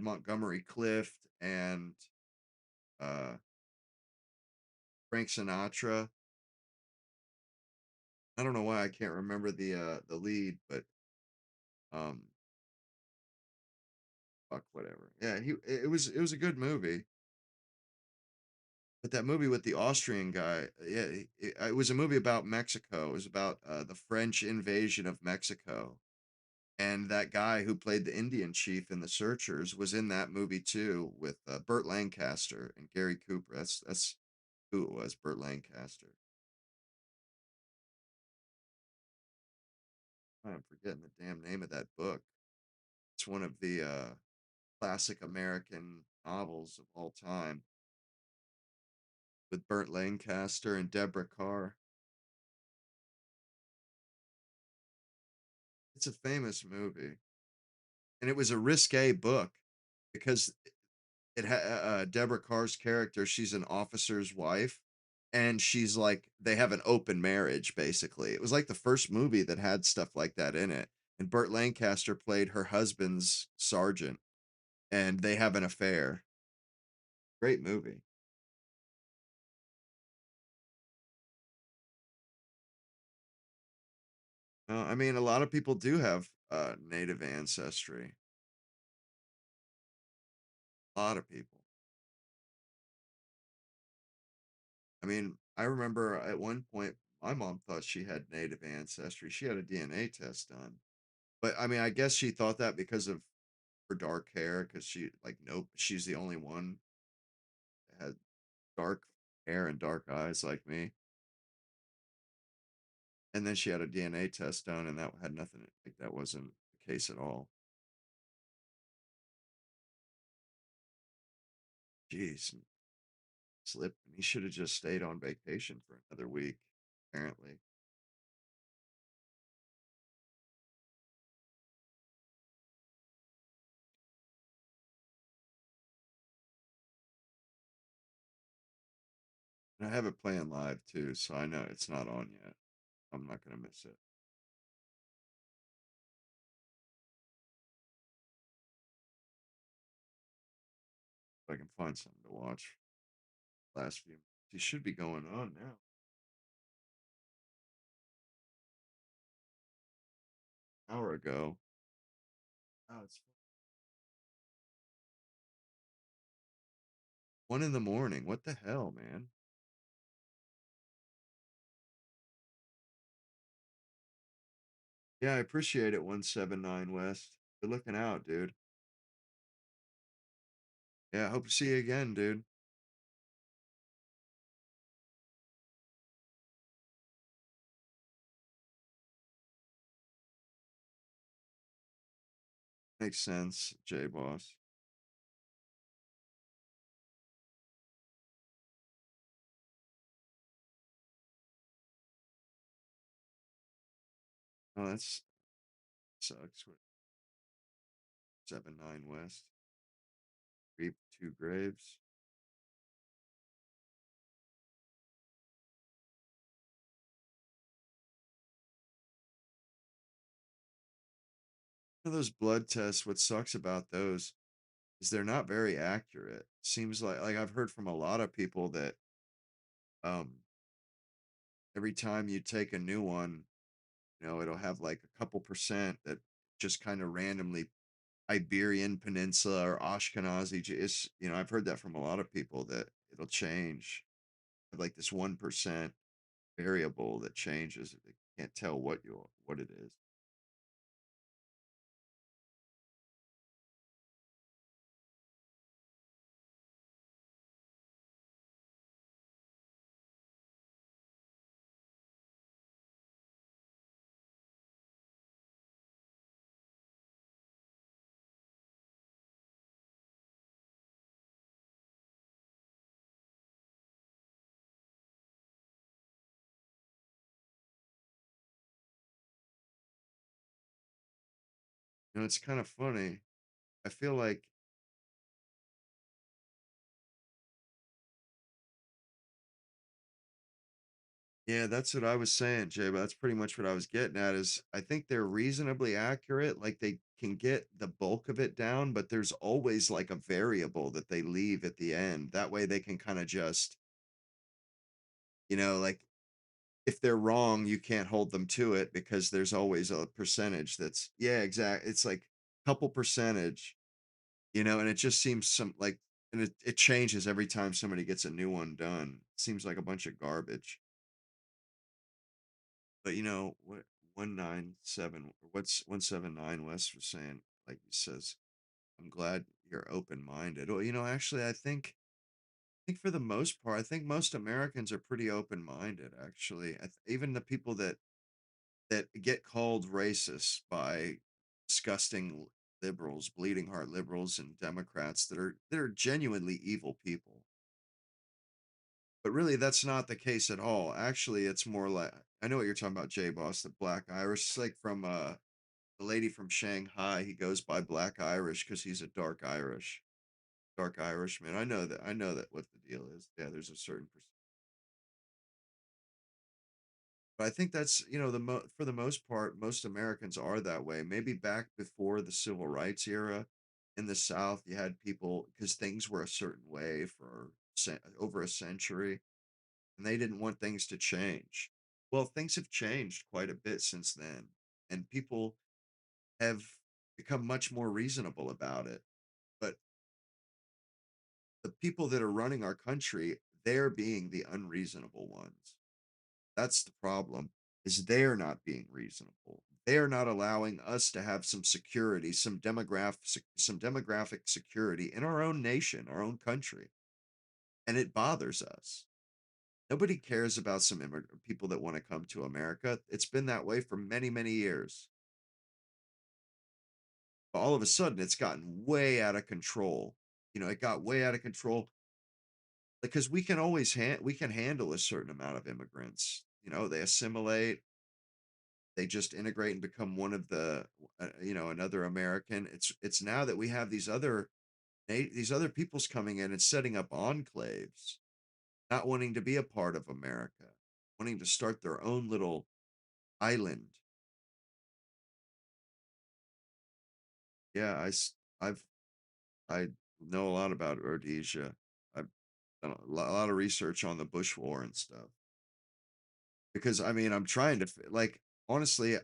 Montgomery Clift and uh Frank Sinatra. I don't know why I can't remember the lead, but um fuck whatever. Yeah, it was a good movie. But that movie with the Austrian guy, yeah, it was a movie about Mexico. It was about the French invasion of Mexico. And that guy who played the Indian chief in The Searchers was in that movie too, with Burt Lancaster and Gary Cooper. That's who it was, Burt Lancaster. I'm forgetting the damn name of that book. It's one of the classic American novels of all time with Burt Lancaster and Deborah Carr. It's a famous movie, and it was a risque book because it had Deborah Carr's character. She's an officer's wife, and she's like they have an open marriage. Basically, it was like the first movie that had stuff like that in it. And Burt Lancaster played her husband's sergeant, and they have an affair. Great movie. I mean, a lot of people do have native ancestry. A lot of people. I mean, I remember at one point my mom thought she had native ancestry. She had a DNA test done. But I mean, I guess she thought that because of her dark hair, because she like nope, she's the only one that had dark hair and dark eyes like me. And then she had a DNA test done, and that had nothing, like that wasn't the case at all. Jeez, slipped. He should have just stayed on vacation for another week, apparently. And I have it playing live too, so I know it's not on yet. I'm not gonna miss it. If I can find something to watch. Last few. He should be going on now. Hour ago. Oh, it's 1 in the morning. What the hell, man? Yeah, I appreciate it. 179 West. Good looking out, dude. Yeah, hope to see you again, dude. Makes sense, J Boss. Oh, that's sucks. What, 79 West. Reap two graves. those blood tests, what sucks about those is they're not very accurate. Seems like I've heard from a lot of people that um every time you take a new one, it'll have like a couple percent that just kind of randomly Iberian Peninsula or Ashkenazi. It's, I've heard that from a lot of people that it'll change. Like this 1% variable that changes. They can't tell what it is. It's kind of funny. I feel like, yeah, that's what I was saying, Jay, but that's pretty much what I was getting at is I think they're reasonably accurate. Like they can get the bulk of it down, but there's always like a variable that they leave at the end. That way they can kind of just, like if they're wrong, you can't hold them to it because there's always a percentage that's, yeah, exact. It's like couple percentage, and it just seems and it changes every time somebody gets a new one done. It seems like a bunch of garbage. But what 197 or what's 179 West was saying, like he says, I'm glad you're open minded. Well, actually I think for the most part, I think most Americans are pretty open minded, actually. Even the people that get called racist by disgusting liberals, bleeding heart liberals and Democrats that are genuinely evil people. But really, that's not the case at all. Actually, it's more like I know what you're talking about, J Boss, the Black Irish. It's like from the lady from Shanghai. He goes by Black Irish because he's a dark Irishman. I know that. I know that what the deal is. Yeah, there's a certain percent. But I think that's for the most part, most Americans are that way. Maybe back before the civil rights era in the South, you had people because things were a certain way for over a century and they didn't want things to change. Well, things have changed quite a bit since then, and people have become much more reasonable about it. But the people that are running our country, they're being the unreasonable ones. That's the problem, is they're not being reasonable. They're not allowing us to have some security, some demographic security in our own nation, our own country. And it bothers us. Nobody cares about some people that want to come to America. It's been that way for many, many years. But all of a sudden, it's gotten way out of control. It got way out of control because we can handle a certain amount of immigrants. They assimilate, they just integrate and become one of another American. It's now that we have these other peoples coming in and setting up enclaves, not wanting to be a part of America, wanting to start their own little island. Yeah, I've I know a lot about Rhodesia. I've done a lot of research on the Bush War and stuff because I mean I'm trying to like honestly I'm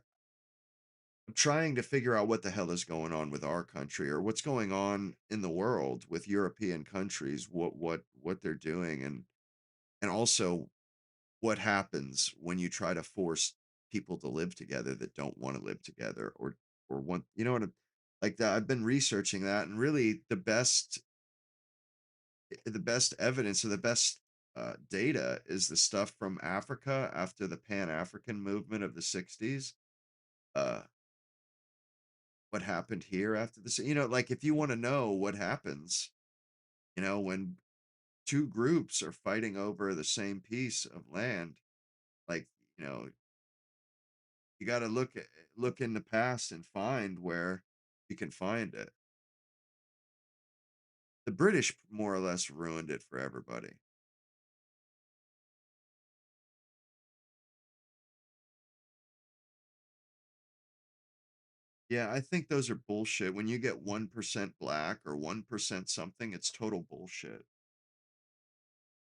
trying to figure out what the hell is going on with our country or what's going on in the world with European countries, what they're doing, and also what happens when you try to force people to live together that don't want to live together or want what like that. I've been researching that, and really the best evidence or the best data is the stuff from Africa after the Pan African movement of the 60s. Uh, what happened here after this? Like if you want to know what happens, when two groups are fighting over the same piece of land, like you know, you got to look in the past and find where you can find it. The British more or less ruined it for everybody. Yeah, I think those are bullshit. When you get 1% black or 1% something, it's total bullshit.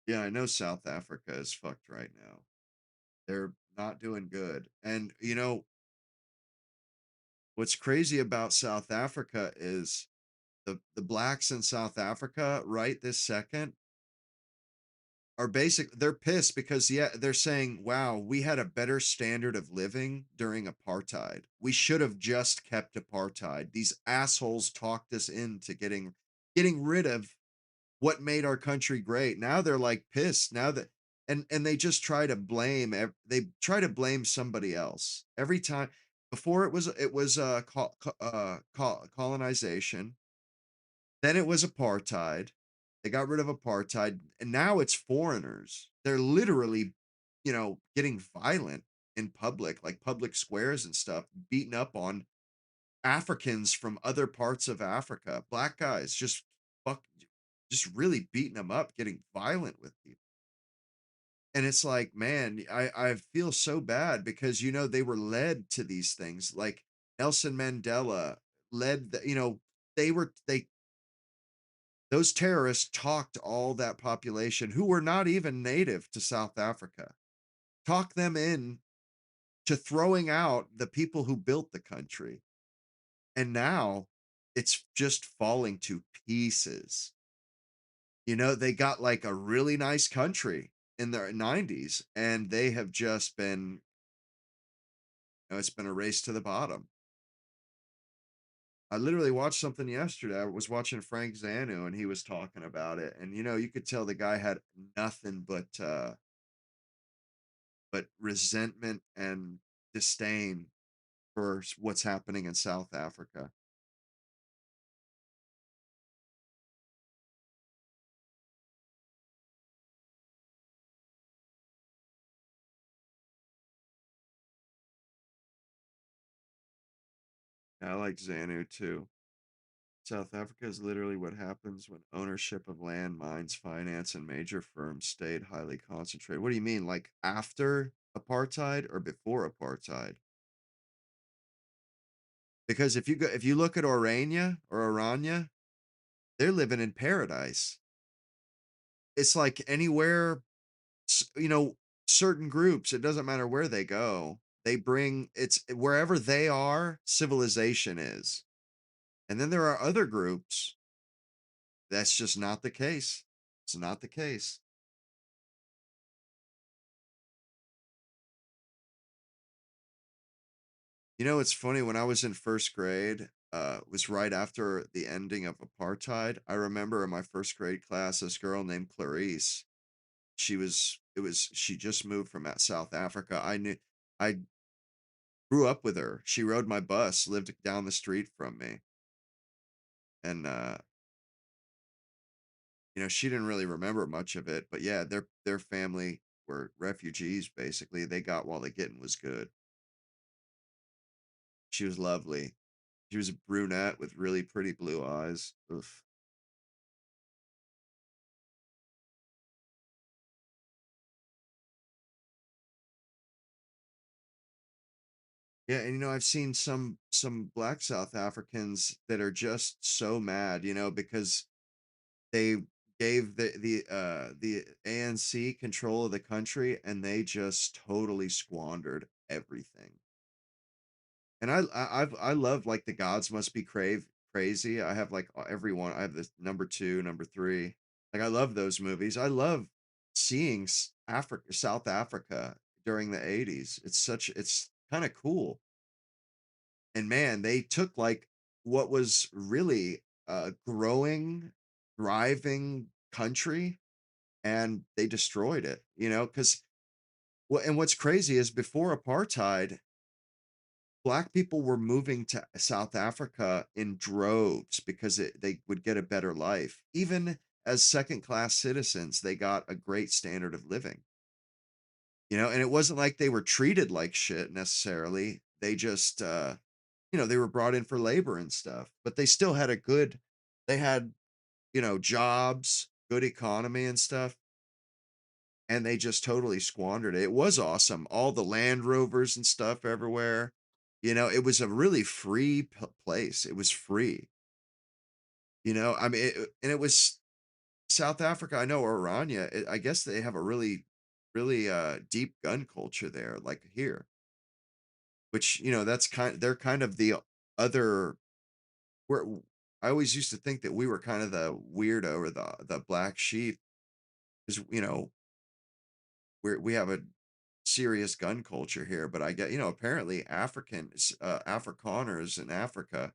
Yeah, I know South Africa is fucked right now. They're not doing good. And you know, what's crazy about South Africa is the blacks in South Africa right this second are they're pissed because yeah, they're saying, "Wow, we had a better standard of living during apartheid. We should have just kept apartheid. These assholes talked us into getting rid of what made our country great." Now they're like pissed. Now that and they just try to they try to blame somebody else. Every time before it was colonization, then it was apartheid. They got rid of apartheid, and now it's foreigners. They're literally, getting violent in public, like public squares and stuff, beating up on Africans from other parts of Africa. Black guys fuck, just really beating them up, getting violent with people. And it's like, man, I feel so bad because they were led to these things. Like Nelson Mandela led they those terrorists talked all that population who were not even native to South Africa, talked them in to throwing out the people who built the country. And now it's just falling to pieces. They got like a really nice country in the 90s and they have just been, it's been a race to the bottom. I literally watched something yesterday. I was watching Frank Zanu and he was talking about it. And you could tell the guy had nothing but resentment and disdain for what's happening in South Africa. I like Xanu too. South Africa is literally what happens when ownership of land, mines, finance, and major firms stayed highly concentrated. What do you mean? Like after apartheid or before apartheid? Because if you look at Orania, they're living in paradise. It's like anywhere, certain groups, it doesn't matter where they go. They bring it's wherever they are, civilization is. And then there are other groups that's just not the case. It's not the case. It's funny when I was in first grade, it was right after the ending of apartheid. I remember in my first grade class, this girl named Clarice. She just moved from South Africa. I grew up with her. She rode my bus, lived down the street from me. And she didn't really remember much of it, but yeah, their family were refugees basically. They got while the getting was good. She was lovely. She was a brunette with really pretty blue eyes. Oof. Yeah, and I've seen some black South Africans that are just so mad, because they gave the ANC control of the country and they just totally squandered everything. And I love like the gods must be crazy. I have like everyone. I have this number two, number three. Like I love those movies. I love seeing South Africa during the 80s. It's kind of cool. And man, they took like what was really a growing, thriving country and they destroyed it, because what's crazy is before apartheid, black people were moving to South Africa in droves because they would get a better life. Even as second class citizens, they got a great standard of living. And it wasn't like they were treated like shit necessarily. They just they were brought in for labor and stuff, but they had, jobs, good economy and stuff, and they just totally squandered it. It was awesome. All the Land Rovers and stuff everywhere. You know, it was a really free place. It was free. You know, I mean, and it was South Africa. I know Oranje. I guess they have a really deep gun culture there, like here. Which that's they're kind of the other. We're, I always used to think that we were kind of the weirdo or the black sheep, because we have a serious gun culture here. But I get apparently Afrikaners in Africa,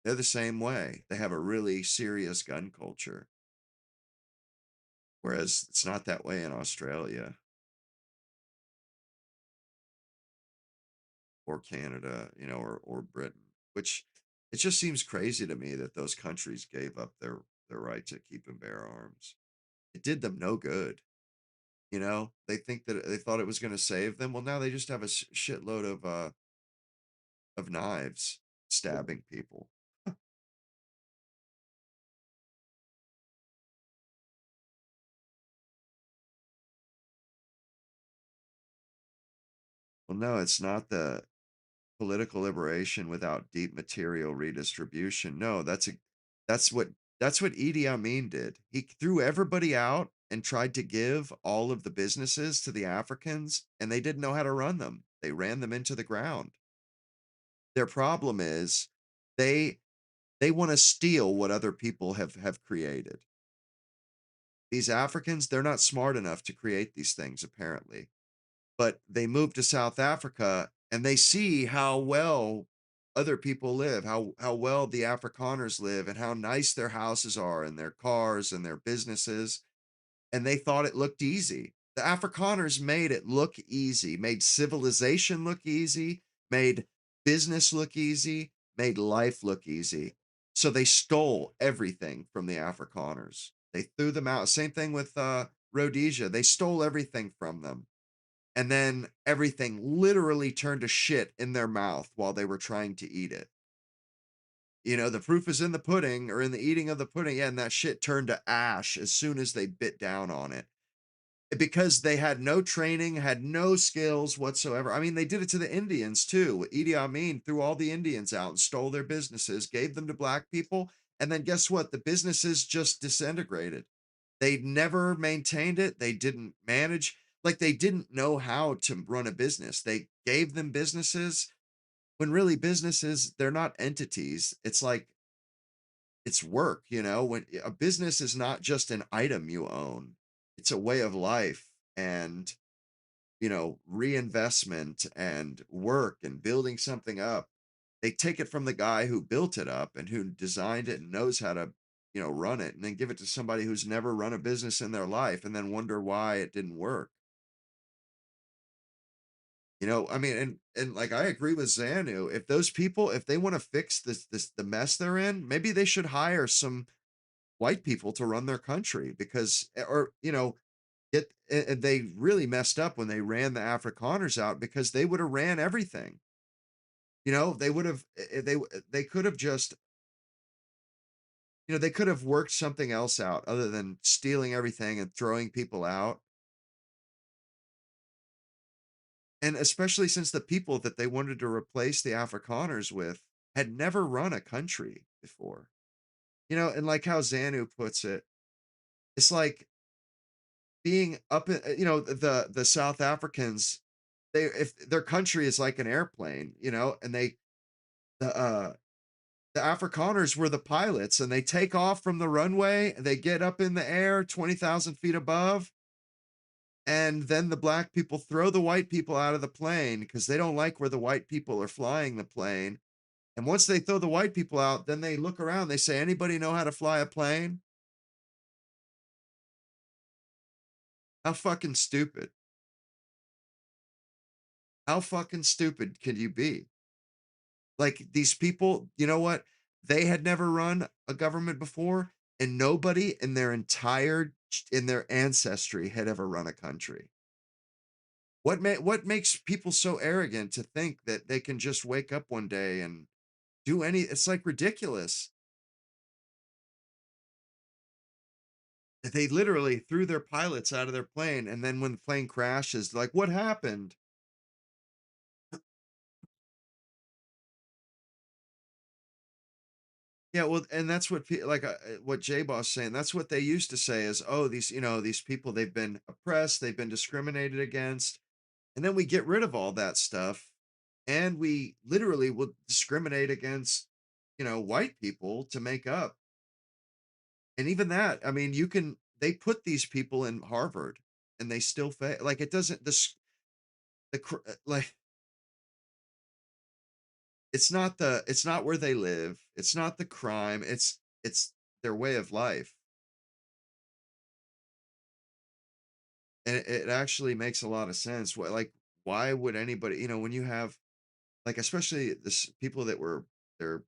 they're the same way. They have a really serious gun culture, whereas it's not that way in Australia or Canada, or Britain. Which it just seems crazy to me that those countries gave up their right to keep and bear arms. It did them no good. They think that they thought it was going to save them. Well, now they just have a shitload of knives stabbing people. Well, no, it's not the political liberation without deep material redistribution. No, that's what that's what Idi Amin did. He threw everybody out and tried to give all of the businesses to the Africans, and they didn't know how to run them. They ran them into the ground. Their problem is they they want to steal what other people have created. These Africans, they're not smart enough to create these things apparently. But they move to South Africa and they see how well other people live, how well the Afrikaners live, and how nice their houses are and their cars and their businesses, and they thought it looked easy. The Afrikaners made it look easy, made civilization look easy, made business look easy, made life look easy. So they stole everything from the Afrikaners. They threw them out. Same thing with Rhodesia. They stole everything from them. And then everything literally turned to shit in their mouth while they were trying to eat it. The proof is in the pudding, or in the eating of the pudding. Yeah, and that shit turned to ash as soon as they bit down on it, because they had no training, had no skills whatsoever. I mean, they did it to the Indians too. Idi Amin threw all the Indians out and stole their businesses, gave them to black people, and then guess what? The businesses just disintegrated. They never maintained it. They didn't manage, like they didn't know how to run a business. They gave them businesses when really businesses, they're not entities. It's like it's work, when a business is not just an item you own, it's a way of life, and reinvestment and work and building something up. They take it from the guy who built it up and who designed it and knows how to run it, and then give it to somebody who's never run a business in their life and then wonder why it didn't work. I mean, and like I agree with Zanu. If those people, if they want to fix the mess they're in, maybe they should hire some white people to run their country, because or they really messed up when they ran the Afrikaners out, because they would have ran everything. They would have they could have just they could have worked something else out other than stealing everything and throwing people out. And especially since the people that they wanted to replace the Afrikaners with had never run a country before. And like how Zanu puts it, it's like being up in, the South Africans, they if their country is like an airplane, and the the Afrikaners were the pilots, and they take off from the runway, they get up in the air 20,000 feet above, and then the black people throw the white people out of the plane because they don't like where the white people are flying the plane. And once they throw the white people out, then they look around, they say, anybody know how to fly a plane? How fucking stupid. How fucking stupid can you be? Like, these people, you know what? They had never run a government before, and nobody in their ancestry had ever run a country. What makes people so arrogant to think that they can just wake up one day and do it's like ridiculous. They literally threw their pilots out of their plane, and then when the plane crashes, like, what happened? Yeah, well, and that's what like what J Boss saying. That's what they used to say is, oh, these these people they've been oppressed, they've been discriminated against, and then we get rid of all that stuff, and we literally will discriminate against white people to make up. And even that, I mean, you can they put these people in Harvard, and they still fail. Like it doesn't like it's not where they live. It's not the crime. It's their way of life. And it actually makes a lot of sense. Like, why would anybody, when you have, like, especially this people that were they're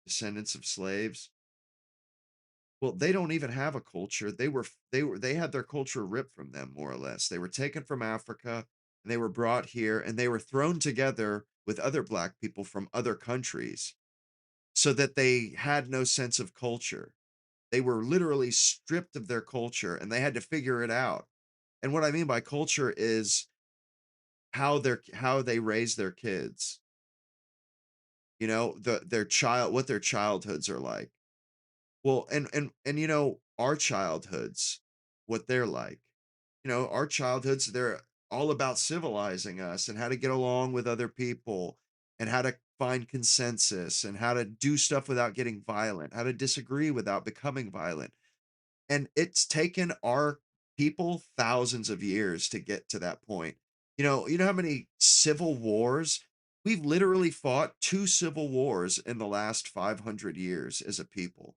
descendants of slaves, well, they don't even have a culture. They had their culture ripped from them, more or less. They were taken from Africa and they were brought here and they were thrown together with other black people from other countries so that they had no sense of culture. They were literally stripped of their culture and they had to figure it out. And what I mean by culture is how they raise their kids, their child what their childhoods are like. Well, and our childhoods, what they're like. Our childhoods, they're all about civilizing us and how to get along with other people and how to find consensus and how to do stuff without getting violent, how to disagree without becoming violent. And it's taken our people thousands of years to get to that point. You know how many civil wars? We've literally fought two civil wars in the last 500 years as a people.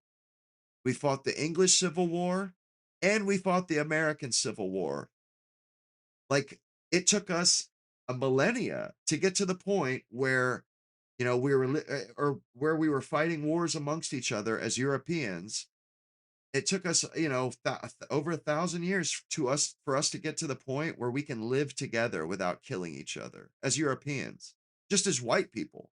We fought the English Civil War and we fought the American Civil War. Like it took us a millennia to get to the point where we were or where we were fighting wars amongst each other as Europeans. It took us, over 1,000 years for us to get to the point where we can live together without killing each other as Europeans, just as white people.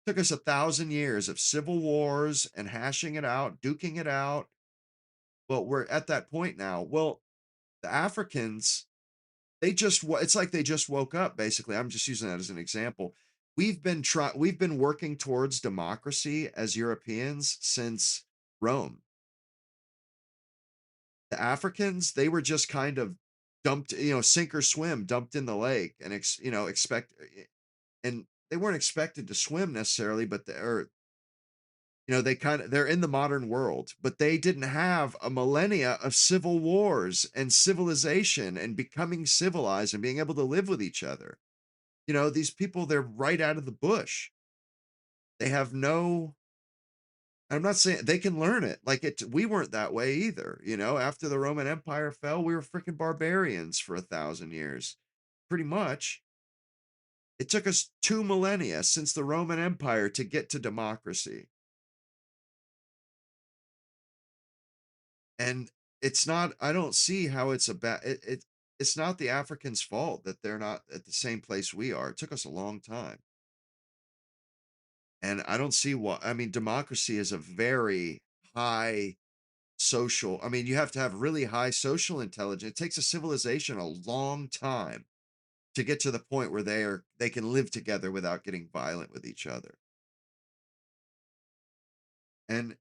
It took us 1,000 years of civil wars and hashing it out, duking it out. But we're at that point now. Well, the Africans, it's like they just woke up, basically. I'm just using that as an example. We've been working towards democracy as Europeans since Rome. The Africans, they were just kind of dumped, sink or swim, dumped in the lake and and they weren't expected to swim necessarily, but they're in the modern world, but they didn't have a millennia of civil wars and civilization and becoming civilized and being able to live with each other. These people, they're right out of the bush. They have no I'm not saying they can learn it. Like we weren't that way either. After the Roman Empire fell, we were freaking barbarians for 1,000 years. Pretty much. It took us 2 millennia since the Roman Empire to get to democracy. And I don't see how it's a bad, it's not the Africans' fault that they're not at the same place we are. It took us a long time. And I don't see what, I mean, democracy is a very high social, I mean, you have to have really high social intelligence. It takes a civilization a long time to get to the point where they can live together without getting violent with each other. And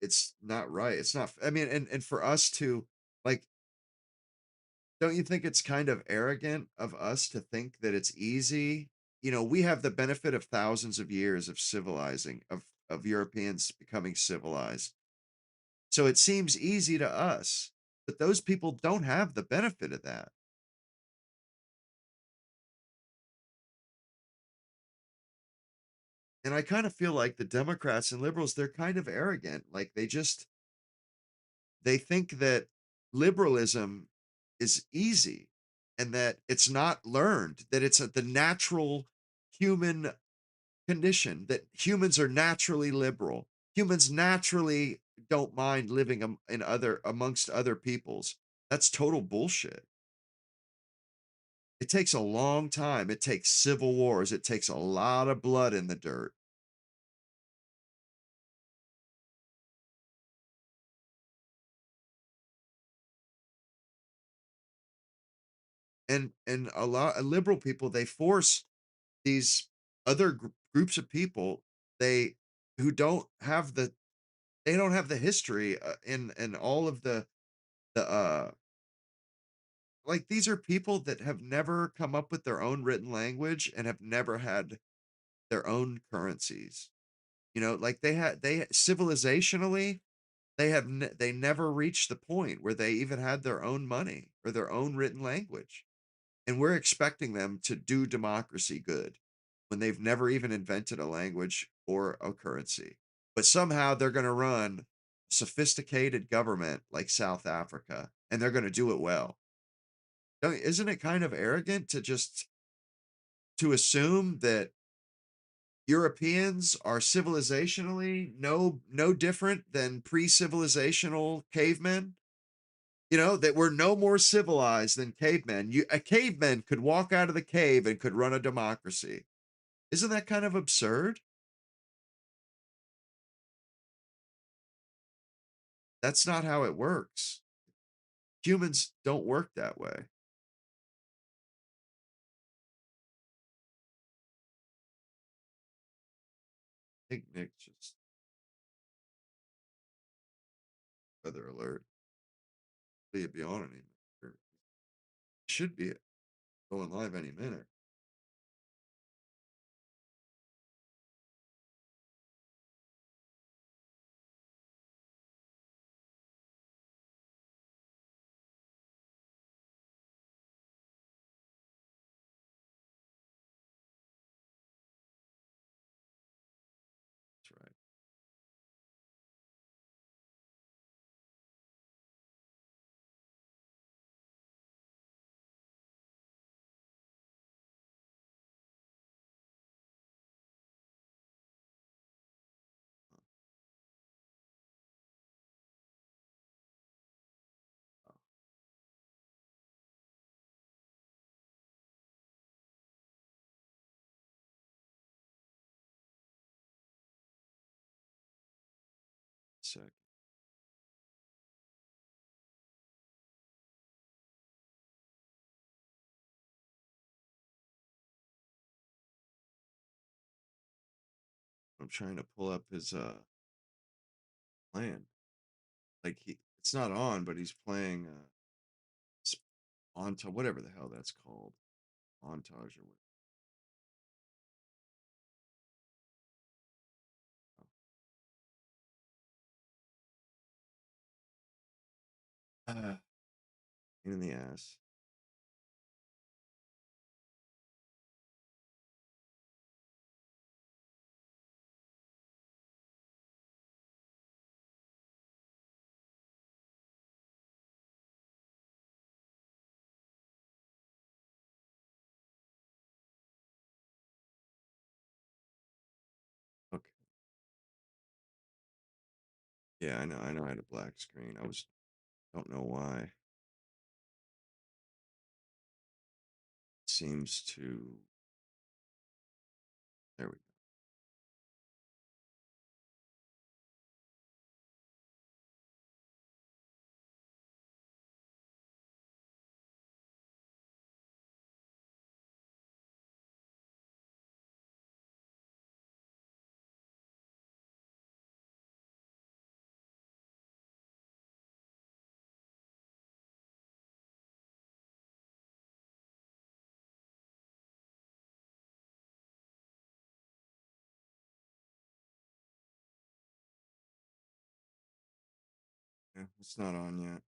it's not right. It's not, I mean, and for us to, like, don't you think it's kind of arrogant of us to think that it's easy? We have the benefit of thousands of years of civilizing, of Europeans becoming civilized. So it seems easy to us, but those people don't have the benefit of that. And I kind of feel like the Democrats and liberals, they're kind of arrogant. Like they think that liberalism is easy and that it's not learned, that it's the natural human condition, that humans are naturally liberal. Humans naturally don't mind living amongst other peoples. That's total bullshit. It takes a long time. It takes civil wars. It takes a lot of blood in the dirt. And a lot of liberal people, they force these other groups of people they who don't have the they don't have the history in all of the like these are people that have never come up with their own written language and have never had their own currencies. You know, like they civilizationally they never reached the point where they even had their own money or their own written language. And we're expecting them to do democracy good when they've never even invented a language or a currency. But somehow they're going to run sophisticated government like South Africa and they're going to do it well. Isn't it kind of arrogant to just to assume that Europeans are civilizationally no different than pre-civilizational cavemen? You know, that we're no more civilized than cavemen. A caveman could walk out of the cave and could run a democracy. Isn't that kind of absurd? That's not how it works. Humans don't work that way. I think Nick just weather alert. Will it be on any minute? Should be going live any minute. That's right. Sec. I'm trying to pull up his plan. Like it's not on, but he's playing on whatever the hell that's called. Montage or whatever. In the ass. Okay. Yeah, I know I had a black screen. Don't know why. It seems to there we go. Yeah, it's not on yet.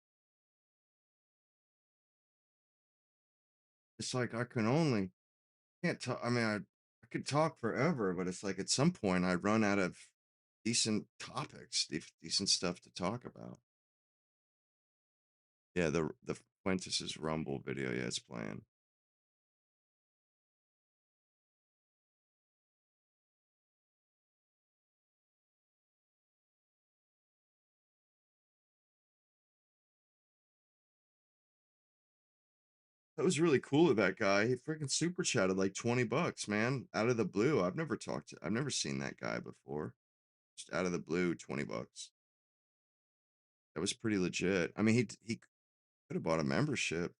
It's like I can only can't talk. I mean, I could talk forever, but it's like at some point I run out of decent topics, decent stuff to talk about. Yeah, the Fuentes' Rumble video. Yeah, it's playing. That was really cool of that guy. He freaking super chatted like $20, man, out of the blue. I've never seen that guy before. Just out of the blue, $20. That was pretty legit. I mean, he could have bought a membership.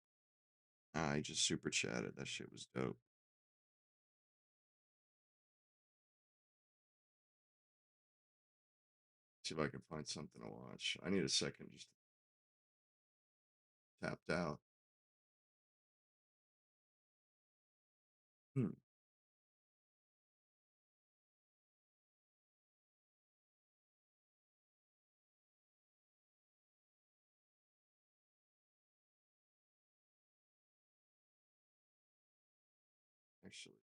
Nah, he just super chatted. That shit was dope. See if I can find something to watch. I need a second, just tapped out. Hmm. Actually,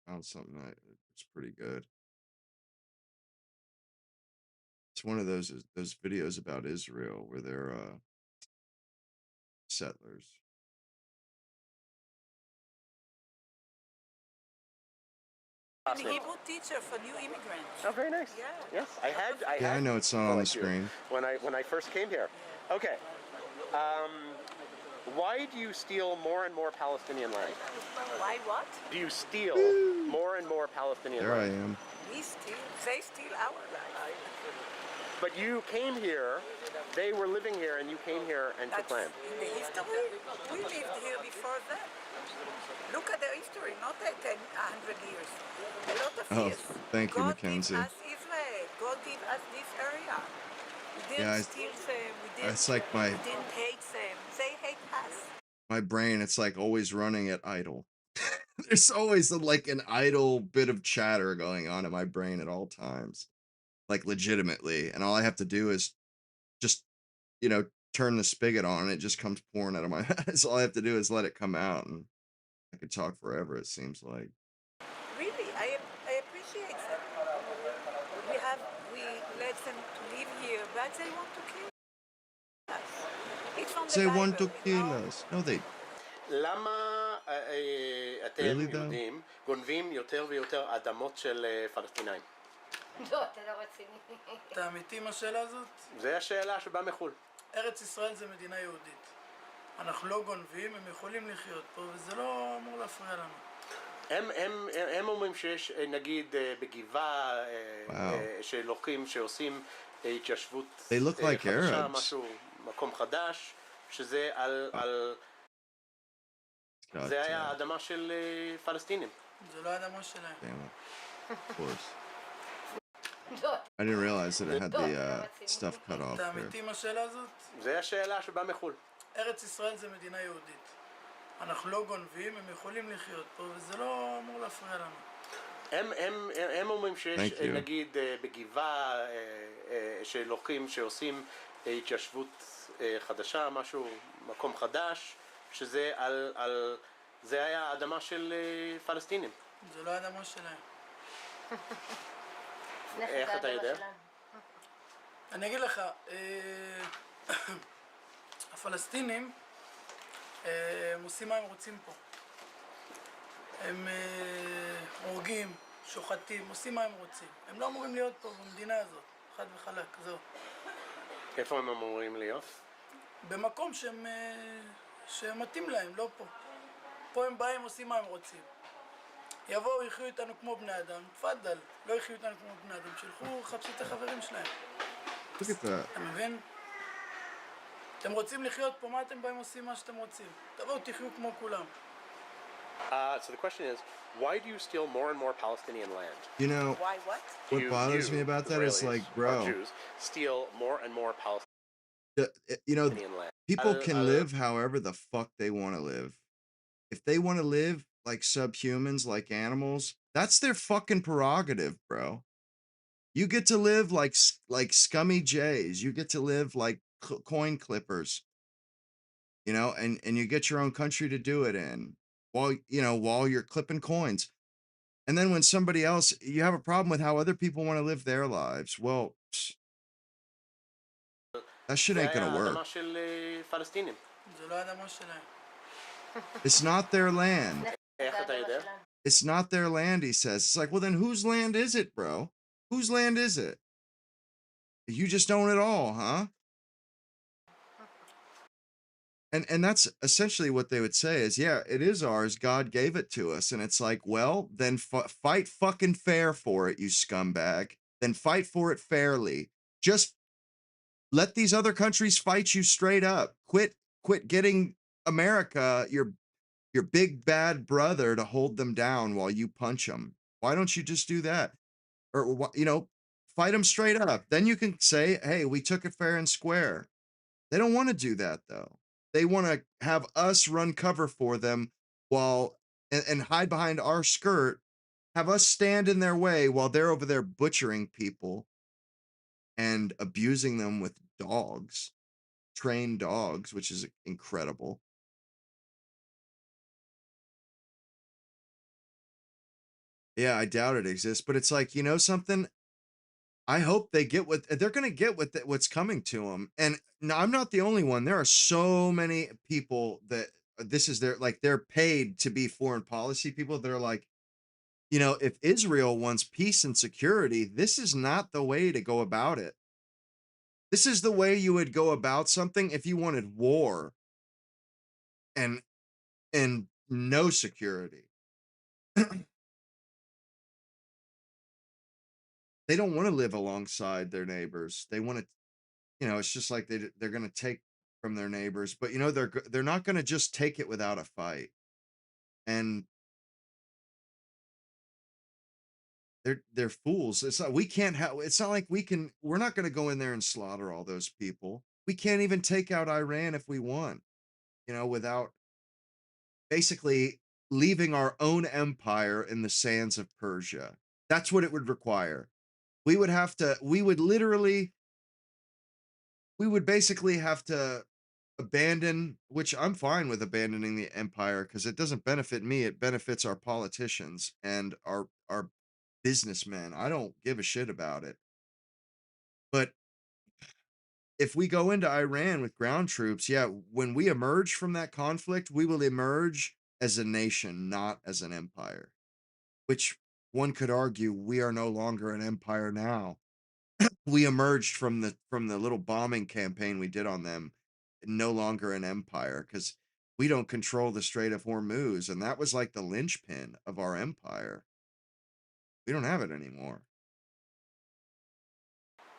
found something that it's pretty good. It's one of those videos about Israel where they're settlers. I'm a Hebrew teacher for new immigrants. Oh, very nice. Yeah. Yes, I had Yeah, I know it's not people on the like you screen. when I first came here. Okay. Why do you steal more and more Palestinian land? Why what? Do you steal more and more Palestinian There I land? am. We steal, they steal our life. But you came here, they were living here, and you came here and took That's land. in the history. We lived here before that. Look at the history, not at 100 years. A lot of Oh, years. thank you, God gave Mackenzie. us Israel. God gave us this area. We didn't Yeah, steal them. it's like We didn't hate them. They hate us. my brain. It's like always running at idle. There's always like an idle bit of chatter going on in my brain at all times, like legitimately. And all I have to do is just, turn the spigot on and it just comes pouring out of my head. So all I have to do is let it come out and I could talk forever, it seems like. Really, I appreciate them. We let them to live here, but they want to kill us. It's from the They Bible, want to you kill know? us. No, they למה אתם, really though? יהודים, גונבים יותר ויותר אדמות של פלסטינאים? לא, אתה לא רציני. אתה אמיתי עם השאלה הזאת? זו השאלה שבאה מחו"ל. ארץ ישראל זה מדינה יהודית. אנחנו לא גונבים, הם יכולים לחיות פה, וזה לא אמור להפריע לנו. הם אומרים שיש נגיד בגבעה שלוקחים, שעושים התיישבות They look like חדשה, Arabs. משהו, מקום חדש, שזה על זה היה האדמה של פלסטינים. זה לא האדמה שלהם. Damn it. Of course. I didn't realize that it had the stuff cut off אתה there. אמיתי עם השאלה הזאת? זו השאלה שבאה מחו"ל. ארץ ישראל זה מדינה יהודית. אנחנו לא גונבים, הם יכולים לחיות פה, וזה לא אמור להפריע לנו. הם אומרים שיש נגיד בגבעה שלוקחים, שעושים התיישבות חדשה, משהו, מקום חדש, שזה זה היה האדמה של פלסטינים. זה לא האדמה שלהם. איך אתה יודע? אני אגיד לך, הפלסטינים הם עושים מה הם רוצים פה. הם הורגים, שוחטים, עושים מה הם רוצים. הם לא אמורים להיות פה במדינה הזאת, חד וחלק, זהו. איפה הם אמורים להיות? במקום שמתאים להם, לא פה. פה הם באים, עושים מה הם רוצים. יבואו, יחיו איתנו כמו בני אדם, תפדל, לא יחיו איתנו כמו בני אדם, שילכו, חפשו את החברים שלהם. Look at that. אתה מבין? אתם רוצים לחיות פה, מה אתם באים עושים מה שאתם רוצים? תבואו, תחיו כמו כולם. So the question is, why do you steal more and more Palestinian land? You know, Why what? what bothers me about that is like, bro, Jews steal more and more Palestinian land. people can live however the fuck they want to live. If they want to live like subhumans, like animals, that's their fucking prerogative, bro. You get to live like scummy jays. You get to live like coin clippers, and you get your own country to do it in while you're clipping coins. And then when somebody else, you have a problem with how other people want to live their lives. Well, that shit ain't gonna work. זה לא האדמה שלהם. It's not their land. איך אתה יודע? It's not their land, he says. It's like, well, then whose land is it, bro? Whose land is it? You just own it all, huh? And that's essentially what they would say is, yeah, it is ours. God gave it to us. And it's like, well, then fight fucking fair for it, you scumbag. Then fight for it fairly. Just let these other countries fight you straight up. Quit getting America, your big bad brother, to hold them down while you punch them. Why don't you just do that? Or, Fight them straight up. Then you can say, hey, we took it fair and square. They don't want to do that though. They want to have us run cover for them while and hide behind our skirt, have us stand in their way while they're over there butchering people and abusing them with dogs, trained dogs, which is incredible. Yeah, I doubt it exists, but it's like, you know something? I hope they get what they're going to get what's coming to them. And no, I'm not the only one. There are so many people that this is their like they're paid to be foreign policy people that are like, you know, if Israel wants peace and security, this is not the way to go about it. This is the way you would go about something if you wanted war and no security. They don't want to live alongside their neighbors. They want to, you know, it's just like they're going to take from their neighbors, but you know they're not going to just take it without a fight. And they're fools. It's not we can't have it's not like we're not going to go in there and slaughter all those people. We can't even take out Iran if we want, you know, without basically leaving our own empire in the sands of Persia. That's what it would require. We would basically have to abandon, which I'm fine with abandoning the empire because it doesn't benefit me. It benefits our politicians and our businessmen. I don't give a shit about it. But if we go into Iran with ground troops, yeah, when we emerge from that conflict, we will emerge as a nation, not as an empire. Which one could argue we are no longer an empire now. We emerged from the little bombing campaign we did on them, no longer an empire because we don't control the Strait of Hormuz, and that was like the linchpin of our empire. We don't have it anymore.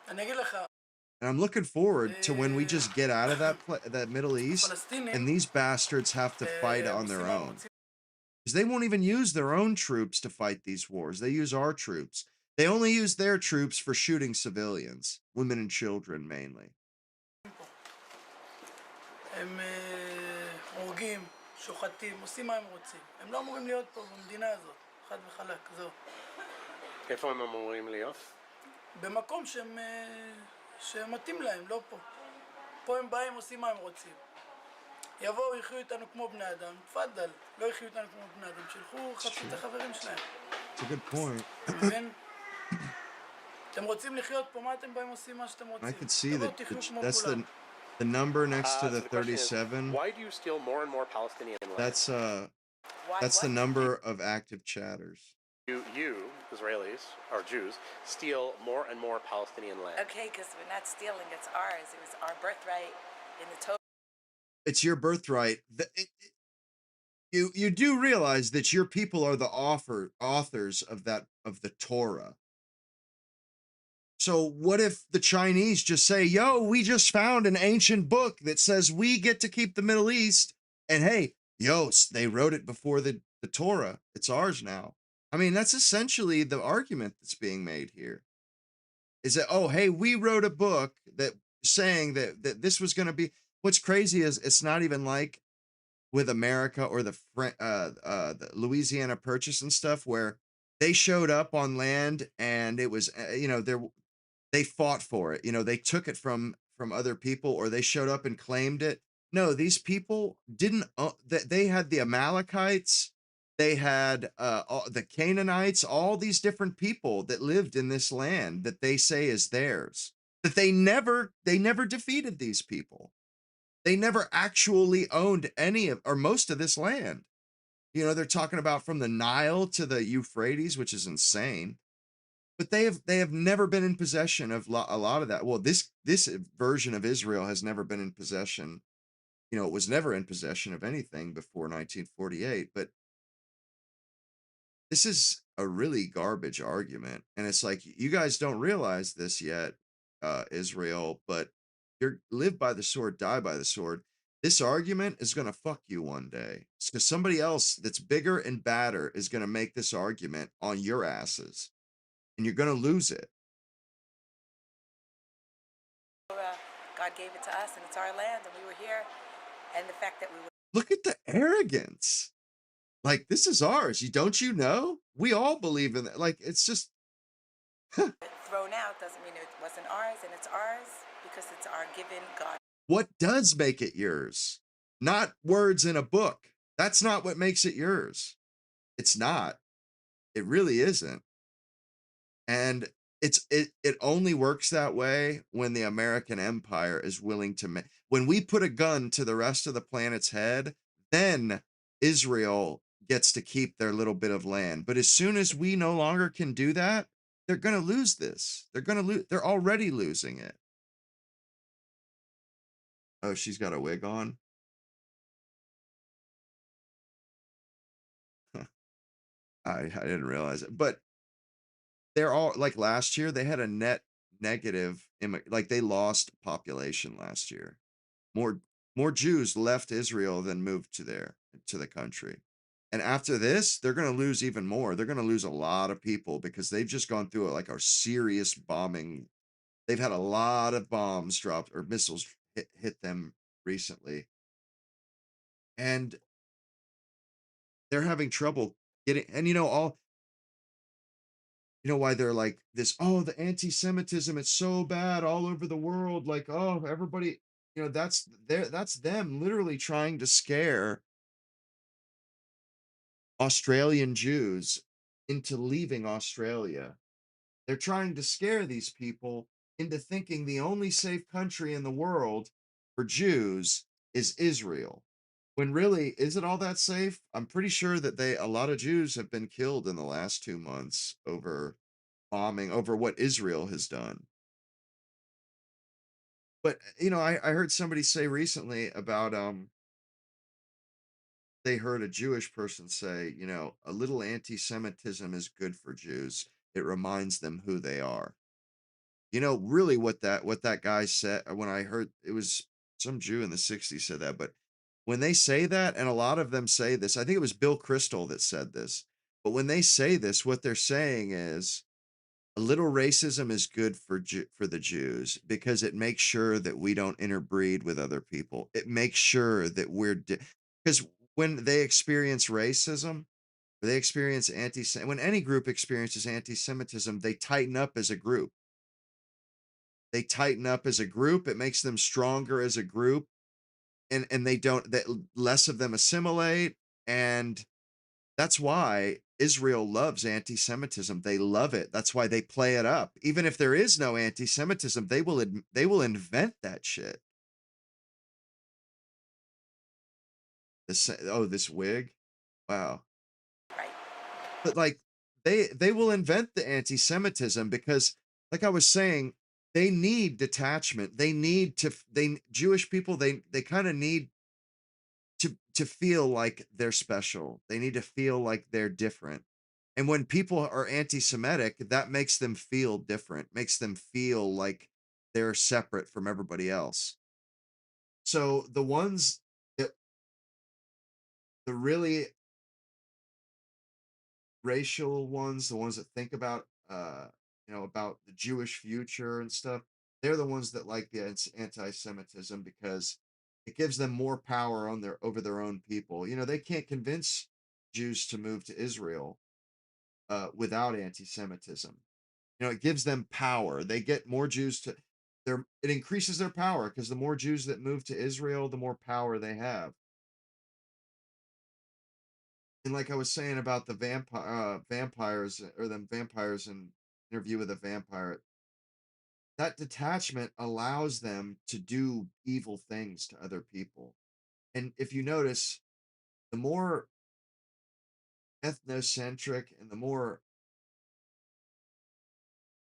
And I'm looking forward to when we just get out of that Middle East and these bastards have to fight on their own. Because they won't even use their own troops to fight these wars. They use our troops. They only use their troops for shooting civilians, women and children mainly. הם הורגים, שוחטים, עושים מה הם רוצים. הם לא אמורים להיות פה במדינה הזאת, חד וחלק, זהו. איפה הם אמורים להיות? במקום שמתאים להם, לא פה. פה הם באים, עושים מה הם רוצים. יבואו, יחיו איתנו כמו בני אדם, תפדל, לא יחיו איתנו כמו בני אדם, שילכו חצי את החברים שלהם. It's a good point. אתם רוצים לחיות פה, מה אתם באים עושים מה שאתם רוצים? I could see that that's the number next to the 37. Why do you steal more and more Palestinian land? That's the number of active chatters. You, Israelis, or Jews, steal more and more Palestinian land. Okay, because we're not stealing, it's ours. It was our birthright in the Torah. It's your birthright. You do realize that your people are the authors of the Torah. So what if the Chinese just say, yo, we just found an ancient book that says we get to keep the Middle East, and hey, yo, they wrote it before the Torah. It's ours now. I mean, that's essentially the argument that's being made here. Is that, oh, hey, we wrote a book that saying that this was going to be, what's crazy is it's not even like with America or the Louisiana Purchase and stuff where they showed up on land and it was, you know, they fought for it. You know, they took it from other people or they showed up and claimed it. No, these people didn't, they had the Amalekites, they had the Canaanites, all these different people that lived in this land that they say is theirs, that they never defeated these people. They never actually owned any of, or most of this land. You know, they're talking about from the Nile to the Euphrates, which is insane. But they have never been in possession of a lot of that. Well, this version of Israel has never been in possession. You know, it was never in possession of anything before 1948. But this is a really garbage argument. And it's like, you guys don't realize this yet, Israel, but you're live by the sword, die by the sword. This argument is going to fuck you one day. It's because somebody else that's bigger and badder is going to make this argument on your asses. And you're going to lose it. gave it to us, and it's our land, and we were here, and the fact that we were Look at the arrogance. Like, this is ours. Don't you know? We all believe in that. Like, it's just thrown out doesn't mean it wasn't ours, and it's ours because it's our given God. what does make it yours? Not words in a book. That's not what makes it yours. It's not. It really isn't. And it only works that way when the American empire is willing to when we put a gun to the rest of the planet's head, then Israel gets to keep their little bit of land. But as soon as we no longer can do that, they're going to lose this. They're going to lose. They're already losing it. Oh, she's got a wig on. I didn't realize it. But they're all like last year, they had a net negative, like they lost population last year. More Jews left Israel than moved to the country. And after this, they're going to lose even more. They're going to lose a lot of people because they've just gone through like a serious bombing. They've had a lot of bombs dropped or missiles hit them recently. And they're having trouble getting, and why they're like this, oh, the anti-Semitism, it's so bad all over the world. Like, oh, everybody, that's them literally trying to scare Australian Jews into leaving Australia. They're trying to scare these people into thinking the only safe country in the world for Jews is Israel. When really, is it all that safe? I'm pretty sure that a lot of Jews have been killed in the last 2 months over bombing, over what Israel has done. But, I heard somebody say recently about, they heard a Jewish person say, a little anti-Semitism is good for Jews. It reminds them who they are. Really what that guy said when I heard it was some Jew in the 60s said that, but when they say that, and a lot of them say this, I think it was Bill Kristol that said this, but when they say this, what they're saying is a little racism is good for the Jews because it makes sure that we don't interbreed with other people. It makes sure that because when they experience racism, they experience when any group experiences anti-Semitism, they tighten up as a group. They tighten up as a group. It makes them stronger as a group, and that less of them assimilate, and that's why Israel loves anti-Semitism. They love it. That's why they play it up. Even if there is no anti-Semitism, they will invent that shit. This wig, wow. But like they will invent the anti-Semitism because, like I was saying, they need detachment. Jewish people, they kind of need to feel like they're special. They need to feel like they're different. And when people are anti-Semitic, that makes them feel different, makes them feel like they're separate from everybody else. So that the really racial ones, the ones that think about about the Jewish future and stuff, they're the ones that like the anti-Semitism because it gives them more power over their own people. They can't convince Jews to move to Israel without anti-Semitism. It gives them power. They get more Jews it increases their power because the more Jews that move to Israel, the more power they have. And like I was saying about the vampires or them vampires in Interview with a Vampire, that detachment allows them to do evil things to other people. And if you notice, the more ethnocentric and the more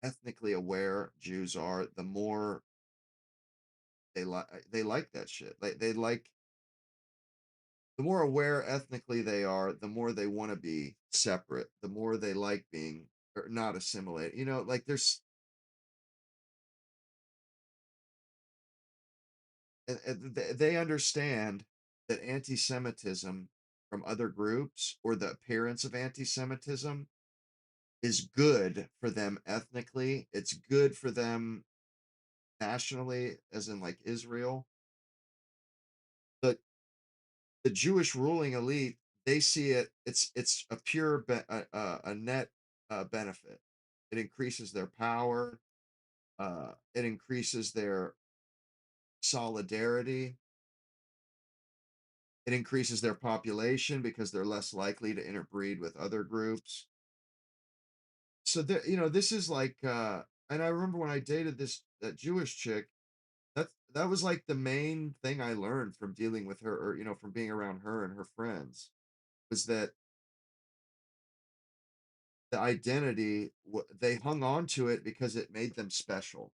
ethnically aware Jews are, the more they like that shit. They like the more aware ethnically they are, the more they want to be separate, the more they like being or not assimilate. Like they understand that anti-Semitism from other groups or the appearance of anti-Semitism is good for them ethnically. It's good for them nationally, as in like Israel, the the Jewish ruling elite, they see it. It's a pure a net benefit. It increases their power. It increases their solidarity. It increases their population because they're less likely to interbreed with other groups. So this is like, and I remember when I dated that Jewish chick, that was like the main thing I learned from dealing with her, or from being around her and her friends, was that the identity, they hung on to it because it made them special.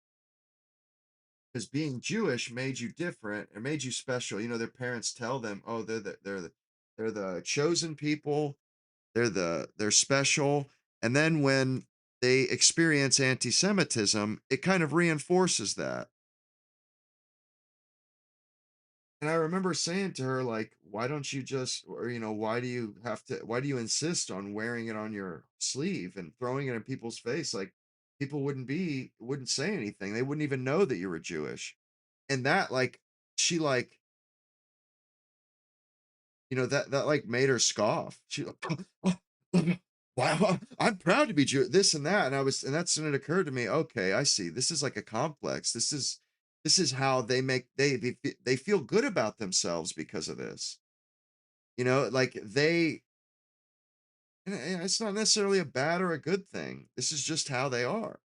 Because being Jewish made you different, or made you special. Their parents tell them, oh, they're the chosen people, they're special. And then when they experience anti-Semitism, it kind of reinforces that. And I remember saying to her, like, why don't you just, or, why do you insist on wearing it on your sleeve and throwing it in people's face? Like, people wouldn't say anything. They wouldn't even know that you were Jewish. And that, like, she, like, that like made her scoff. She, wow, I'm proud to be Jewish, this and that. And that's when it occurred to me, okay, I see. This is like a complex. This is how they feel good about themselves because of this. Like and it's not necessarily a bad or a good thing. This is just how they are.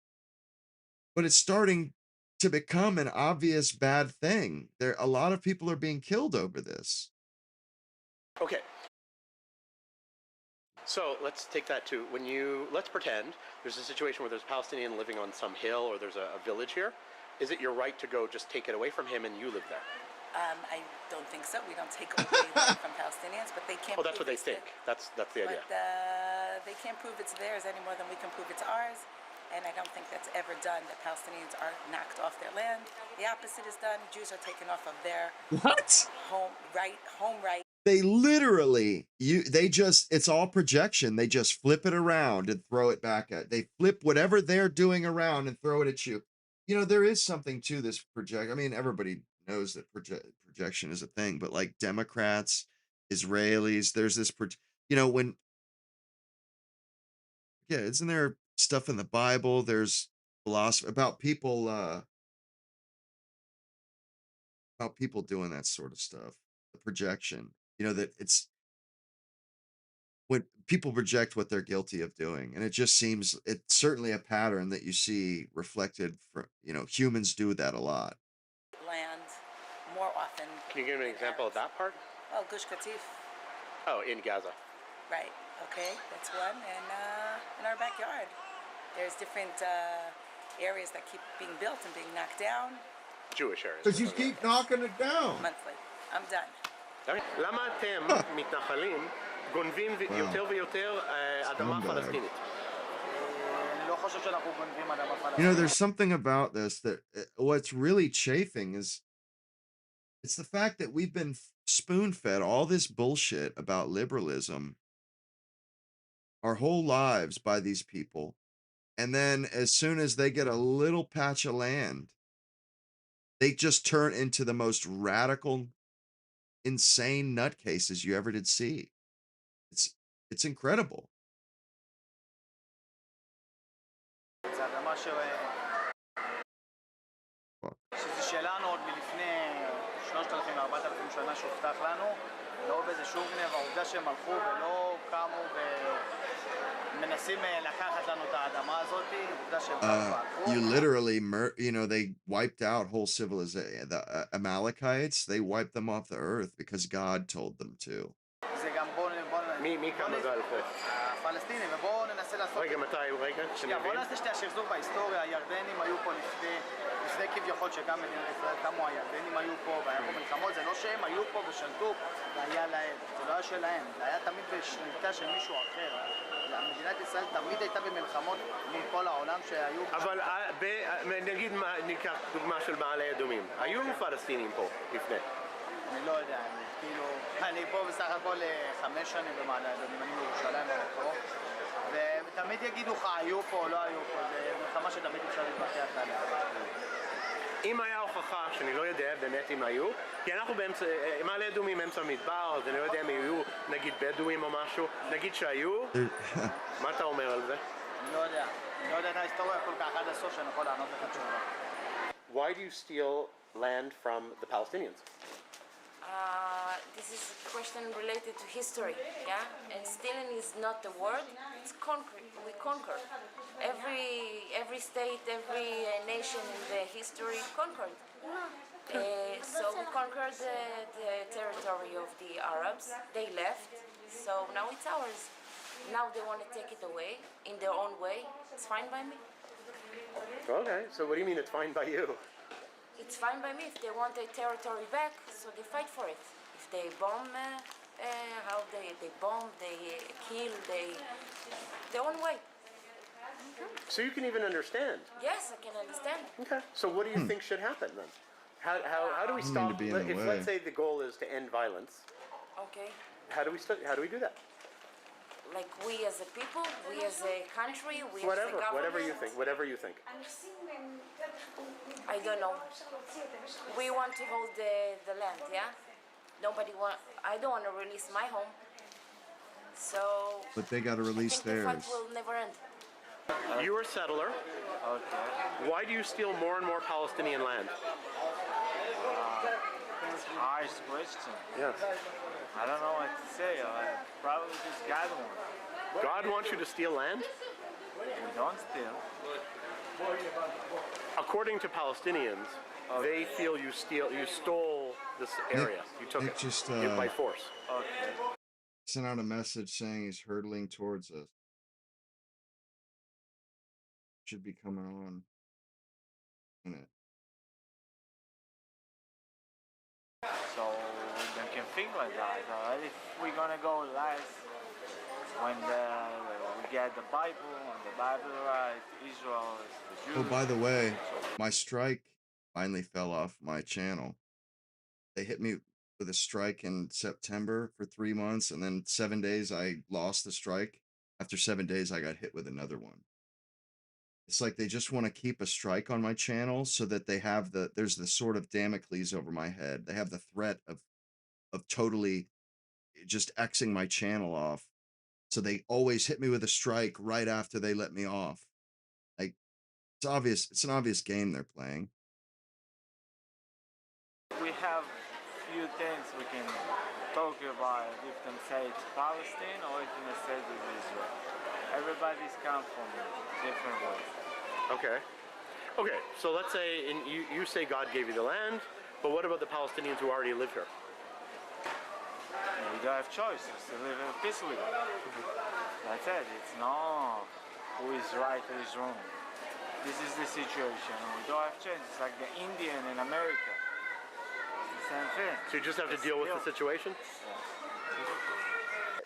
But it's starting to become an obvious bad thing. A lot of people are being killed over this. Okay. So let's take that to let's pretend there's a situation where there's a Palestinian living on some hill, or there's a village here. Is it your right to go just take it away from him and you live there? I don't think so. We don't take away land from Palestinians, but they can't. Oh, that's what they think. That's the idea. But they can't prove it's theirs any more than we can prove it's ours. And I don't think that's ever done. That Palestinians are knocked off their land. The opposite is done. Jews are taken off of their home right. They literally, it's all projection. They just flip it around and throw it back they flip whatever they're doing around and throw it at you. There is something to this project. I mean, everybody knows that projection is a thing, but like Democrats, Israelis, there's this, isn't there stuff in the Bible? There's philosophy about people doing that sort of stuff. The projection, that it's when people project what they're guilty of doing, and it's certainly a pattern that you see reflected for, humans do that a lot. Land more often. Can you give me an example of that part? Oh, Gush Katif. Oh, in Gaza. Right. Okay, that's one. And in our backyard, there's different areas that keep being built and being knocked down. Jewish areas. Because you keep knocking it down. Monthly. I'm done. למה אתם מתנחלים גונבים יותר ויותר אדמה פלסטינית? אני לא חושב שאנחנו גונבים אדמה פלסטינית. There's something about this that what's really chafing is it's the fact that we've been spoon-fed all this bullshit about liberalism our whole lives by these people. And then as soon as they get a little patch of land, they just turn into the most radical, insane nutcases you ever did see. It's incredible. שזה שלנו עוד מלפני 3,000-4,000 שנה שהובטח לנו, לא באיזשהו גנב, העובדה שהם הלכו ולא קמו ומנסים לקחת לנו את האדמה הזאת, העובדה שהם הלכו. You literally, they wiped out whole civilization. The Amalekites, they wiped them off the earth because God told them to. זה גם מי כמה זה אלפי? הפלסטינים, ובואו ננסה לעשות... רגע, מתי? שנייה, בואו נעשה שתי השחזור בהיסטוריה. הירדנים היו פה לפני כביכול שגם מדינת ישראל קמו, הירדנים היו פה והיו פה מלחמות. זה לא שהם היו פה ושלטו והיה להם, זה לא היה שלהם, זה היה תמיד בשליטה של מישהו אחר. מדינת ישראל תמיד הייתה במלחמות מול כל העולם שהיו... אבל נגיד, ניקח דוגמה של מעלה אדומים. היו פלסטינים פה לפני. אני לא יודע, כאילו, אני פה בסך הכל 5 שנים במעלה אדומים, אני בירושלים במקור, ותמיד יגידו לך, היו פה או לא היו פה, זה מלחמה שתמיד אפשר להתווכח עליה. אם הוכחה שאני לא יודע באמת אם היו, כי אנחנו באמצע, מעלה אדומים אמצע המדבר, אז אני לא יודע אם היו נגיד בדואים או משהו, נגיד שהיו, מה אתה אומר על זה? אני לא יודע. אני לא יודע את ההיסטוריה כל כך עד הסוף שאני יכול לענות לך תשובה. Why do you steal land from the Palestinians? This is a question related to history, yeah? And stealing is not the word, it's conquer. We conquer. Every state, every nation in the history conquered. So we conquered the territory of the Arabs. They left, so now it's ours. Now they want to take it away in their own way. It's fine by me. Okay, so what do you mean it's fine by you? It's fine by me if they want their territory back, so they fight for it. If they bomb, how they bomb, they kill, their own way. So you can even understand? Yes, I can understand. Okay. So what do you think should happen then? How do we I don't stop? mean to be in the If way. let's say the goal is to end violence, Okay. how do we do that? Like we as a people, we as a country, we as a government. Whatever you think. I don't know. We want to hold the land, yeah? I don't want to release my home. So But they got to I release think the fight theirs. will never end. You're a settler. Okay. Why do you steal more and more Palestinian land? Nice question. Yes. I don't know what to say. Probably just God wants. God wants you to steal land? We don't steal. According to Palestinians, they feel you stole this area. You took Nick it just by force. Okay. sent out a message saying he's hurtling towards us. Should be coming on in it. So they can think like that. If we're gonna go last when we get the Bible and the Bible right, Israel is the Jews. Oh, by the way, my strike finally fell off my channel. They hit me with a strike in September for 3 months, and then 7 days I lost the strike. After 7 days, I got hit with another one. It's like they just want to keep a strike on my channel so that there's the sword of Damocles over my head. They have the threat of totally just Xing my channel off. So they always hit me with a strike right after they let me off. Like, it's an obvious game they're playing. We have few things we can talk about. If they say it's Palestine or if they say it's Israel. Everybody's come from different ways. Okay. Okay, so let's say you say God gave you the land, but what about the Palestinians who already live here? We don't have choices to live in peace with them. That's it. It's not who is right or is wrong. This is the situation. We don't have choice. It's like the Indian in America. It's the same thing. So you just have to deal with the situation?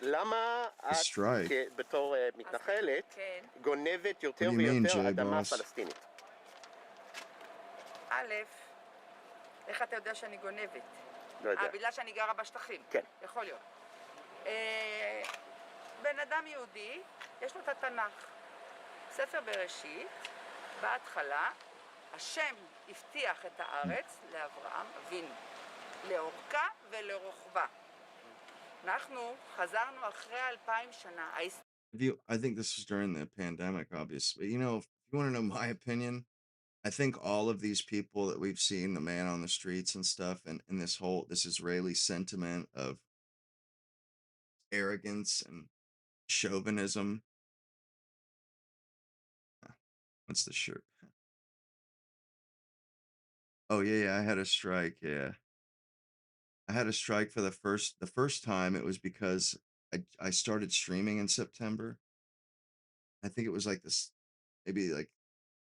למה את strike. בתור מתנחלת גונבת יותר What do you mean, ויותר Jay אדמה Boss? פלסטינית? א', איך אתה יודע שאני גונבת? לא יודע. בגלל שאני גרה בשטחים. כן. יכול להיות. בן אדם יהודי, יש לו את התנ"ך. ספר בראשית, בהתחלה, השם הבטיח את הארץ לאברהם אבינו, לאורכה ולרוחבה. אנחנו חזרנו אחרי 2000 שנה. I think this was during the pandemic, obviously. You know, if you want to know my opinion, I think all of these people that we've seen, the man on the streets and stuff, and this Israeli sentiment of arrogance and chauvinism. What's the shirt? Oh yeah, I had a strike. Yeah, I had a strike for the first time. It was because I started streaming in September. I think it was like this, maybe like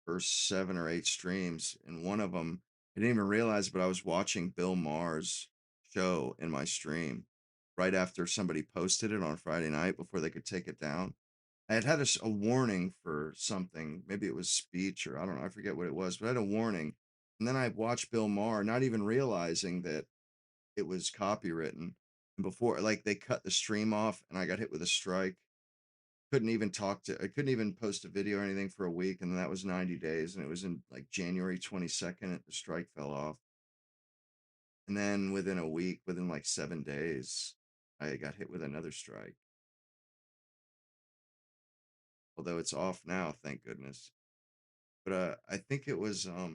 first 7 or 8 streams, and one of them I didn't even realize, but I was watching Bill Maher's show in my stream right after somebody posted it on Friday night before they could take it down. I had a warning for something. Maybe it was speech or I don't know. I forget what it was, but I had a warning. And then I watched Bill Maher, not even realizing that it was copywritten. And before, like, they cut the stream off and I got hit with a strike. I couldn't even post a video or anything for a week, and then that was 90 days, and it was in like January 22nd, the strike fell off. And then within a week, within like 7 days, I got hit with another strike. Although it's off now, thank goodness. But I think it was I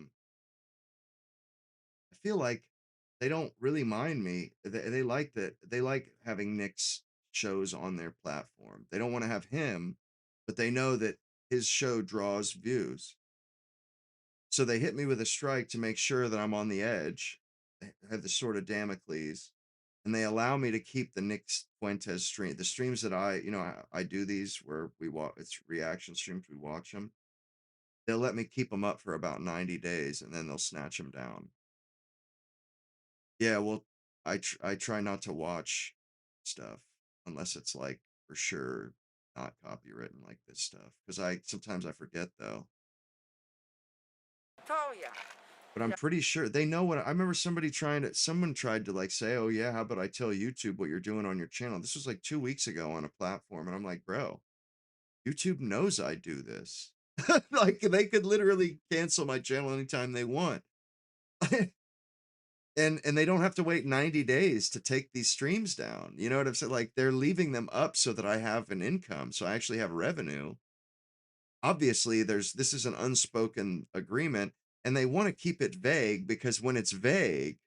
feel like they don't really mind me. They like that they like having Nick's shows on their platform. They don't want to have him, but they know that his show draws views. So they hit me with a strike to make sure that I'm on the edge. I have the sword of Damocles, and they allow me to keep the Nick Fuentes stream, the streams that I do these where we watch, it's reaction streams, we watch them. They'll let me keep them up for about 90 days, and then they'll snatch them down. Yeah, well, I try not to watch stuff unless it's like for sure not copywritten like this stuff because I sometimes I forget though. But I'm pretty sure they know what I remember someone tried to like say, "Oh yeah, how about I tell YouTube what you're doing on your channel?" This was like 2 weeks ago on a platform and I'm like, "Bro, YouTube knows I do this." Like they could literally cancel my channel anytime they want. And they don't have to wait 90 days to take these streams down. You know what I'm saying? Like they're leaving them up so that I have an income, so I actually have revenue. Obviously, this is an unspoken agreement, and they want to keep it vague because when it's vague,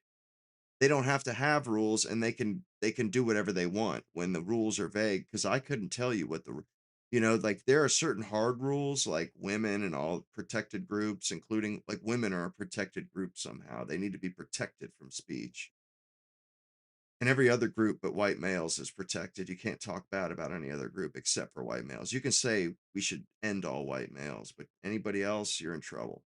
they don't have to have rules and they can do whatever they want when the rules are vague because I couldn't tell you what like there are certain hard rules like women and all protected groups including like women are a protected group somehow. They need to be protected from speech. And every other group but white males is protected. You can't talk bad about any other group except for white males. You can say we should end all white males, but anybody else, you're in trouble.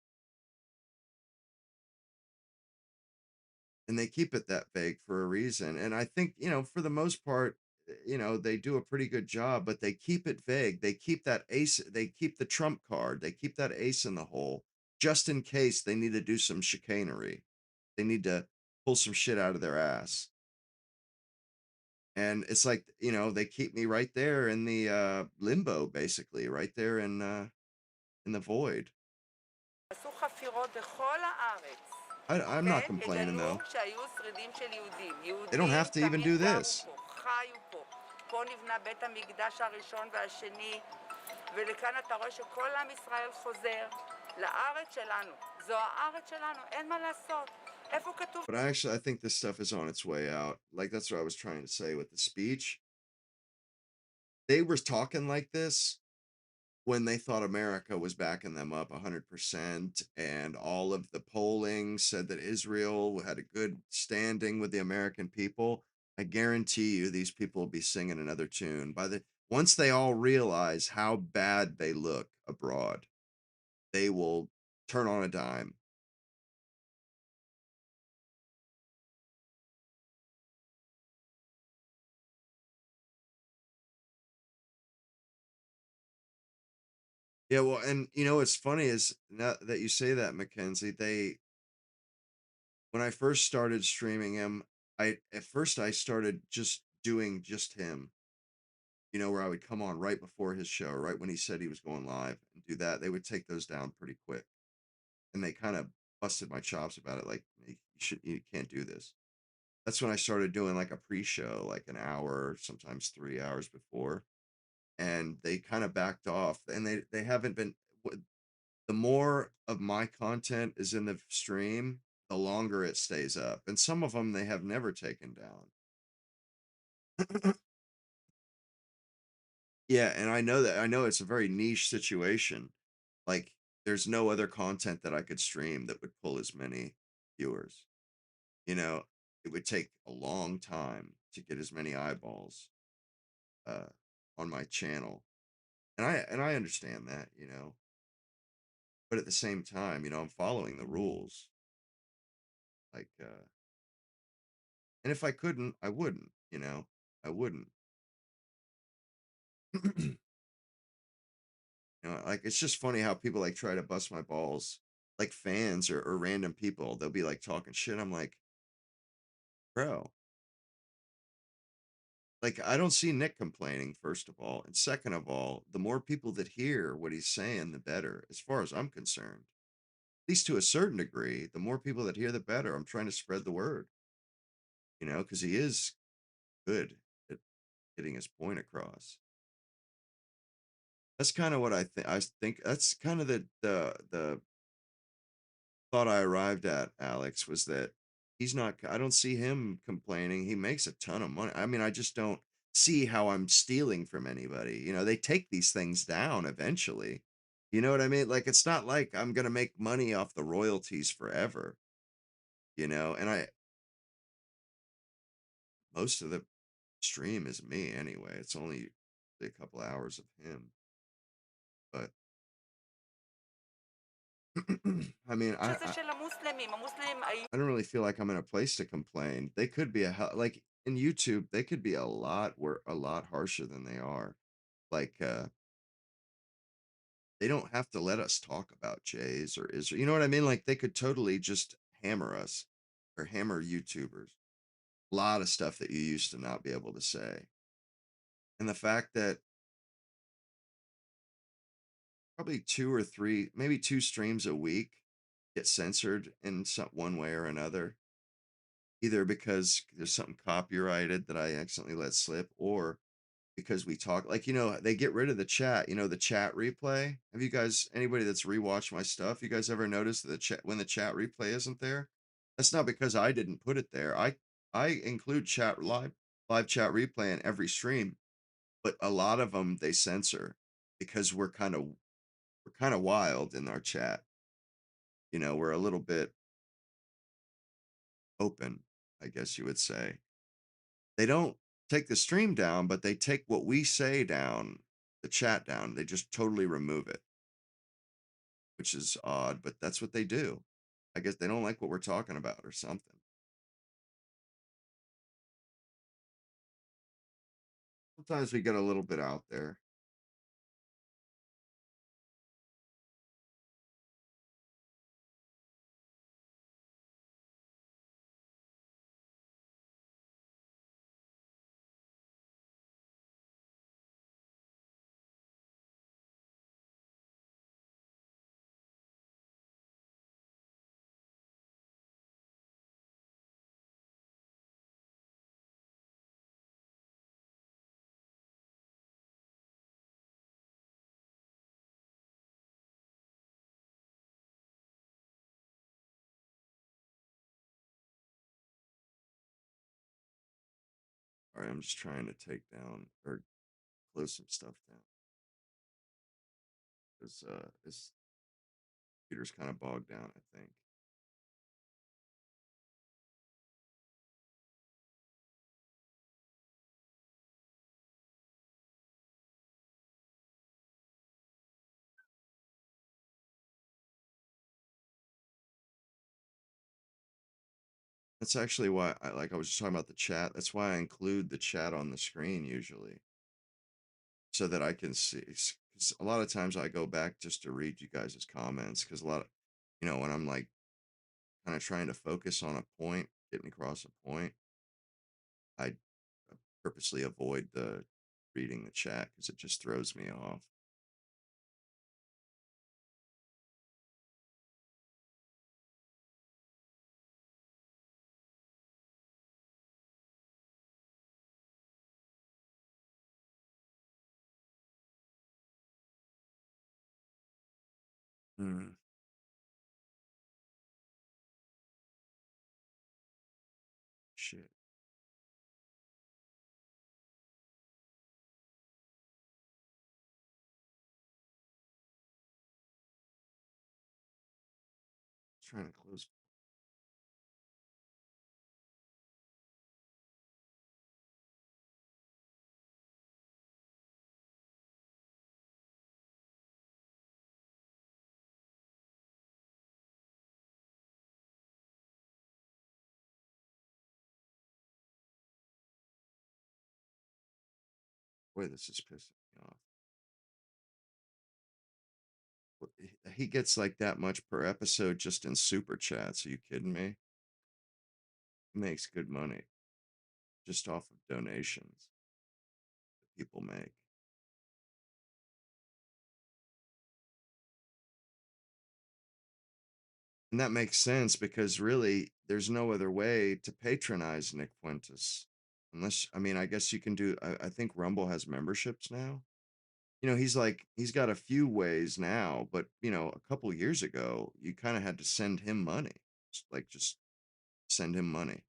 And they keep it that vague for a reason. And I think, for the most part, they do a pretty good job, but they keep it vague. They keep that ace, they keep the trump card, they keep that ace in the hole just in case they need to do some chicanery. They need to pull some shit out of their ass. And it's like, they keep me right there in the limbo, basically, right there in the void. I'm not complaining though. They don't have to even do this. פה נבנה בית המקדש הראשון והשני, ולכאן אתה רואה שכל עם ישראל חוזר לארץ שלנו. זו הארץ שלנו, אין מה לעשות. איפה כתוב? But I think this stuff is on its way out. Like that's what I was trying to say with the speech. They were talking like this when they thought America was backing them up 100%, and all of the polling said that Israel had a good standing with the American people. I guarantee you these people will be singing another tune once they all realize how bad they look abroad, they will turn on a dime. Yeah, well, and what's funny is now that you say that, Mackenzie, when I first started streaming him, at first I started just doing just him, where I would come on right before his show, right when he said he was going live and do that. They would take those down pretty quick. And they kind of busted my chops about it, like you can't do this. That's when I started doing like a pre-show, like an hour, sometimes 3 hours before. And they kind of backed off and they haven't been the more of my content is in the stream, the longer it stays up. And some of them they have never taken down. Yeah, and I know it's a very niche situation. Like there's no other content that I could stream that would pull as many viewers. You know, it would take a long time to get as many eyeballs uh on my channel. And I understand that, but at the same time, I'm following the rules. Like and if I couldn't, I wouldn't, I wouldn't. Like it's just funny how people like try to bust my balls, like fans or random people. They'll be like talking shit. I'm like, bro, like I don't see Nick complaining, first of all. And second of all, the more people that hear what he's saying, the better, as far as I'm concerned. At least to a certain degree, the more people that hear, the better. I'm trying to spread the word, because he is good at getting his point across. That's kind of what I think. I think that's kind of the thought I arrived at, Alex, was that he's not. I don't see him complaining. He makes a ton of money. I mean, I just don't see how I'm stealing from anybody. They take these things down eventually. You know what I mean? Like it's not like I'm gonna make money off the royalties forever. And most of the stream is me anyway. It's only a couple hours of him, but I mean, שזה של המוסלמים, המוסלמים היו... I don't really feel like I'm in a place to complain. They could be like in YouTube, they could be a lot harsher than they are. Like they don't have to let us talk about Jays or Israel. You know what I mean? Like they could totally just hammer us or hammer YouTubers. A lot of stuff that you used to not be able to say. And the fact that probably two or three, maybe two streams a week get censored in some one way or another, either because there's something copyrighted that I accidentally let slip, or because we talk, like, they get rid of the chat, the chat replay. Have you guys, anybody that's rewatched my stuff, you guys ever noticed that the chat, when the chat replay isn't there? That's not because I didn't put it there. I include chat live chat replay in every stream, but a lot of them they censor because we're kind of wild in our chat. We're a little bit open, I guess you would say. They don't take the stream down, but they take what we say down, the chat down. They just totally remove it, which is odd, but that's what they do. I guess they don't like what we're talking about or something. Sometimes we get a little bit out there. All right, I'm just trying to take down or close some stuff down. This computer's kind of bogged down, I think. That's actually why I was just talking about the chat. That's why I include the chat on the screen usually, so that I can see. 'Cause a lot of times I go back just to read you guys' comments, because a lot of, when I'm like kind of trying to focus on a point, getting across a point, I purposely avoid the reading the chat because it just throws me off. Hmm. Shit. Trying to close. Boy, this is pissing me off. He gets like that much per episode just in super chats. Are you kidding me? He makes good money just off of donations. people make. And that makes sense because really there's no other way to patronize Nick Fuentes. Unless, I mean, I guess you can do, I think Rumble has memberships now. He's got a few ways now, but a couple years ago, you kind of had to send him money. Just send him money.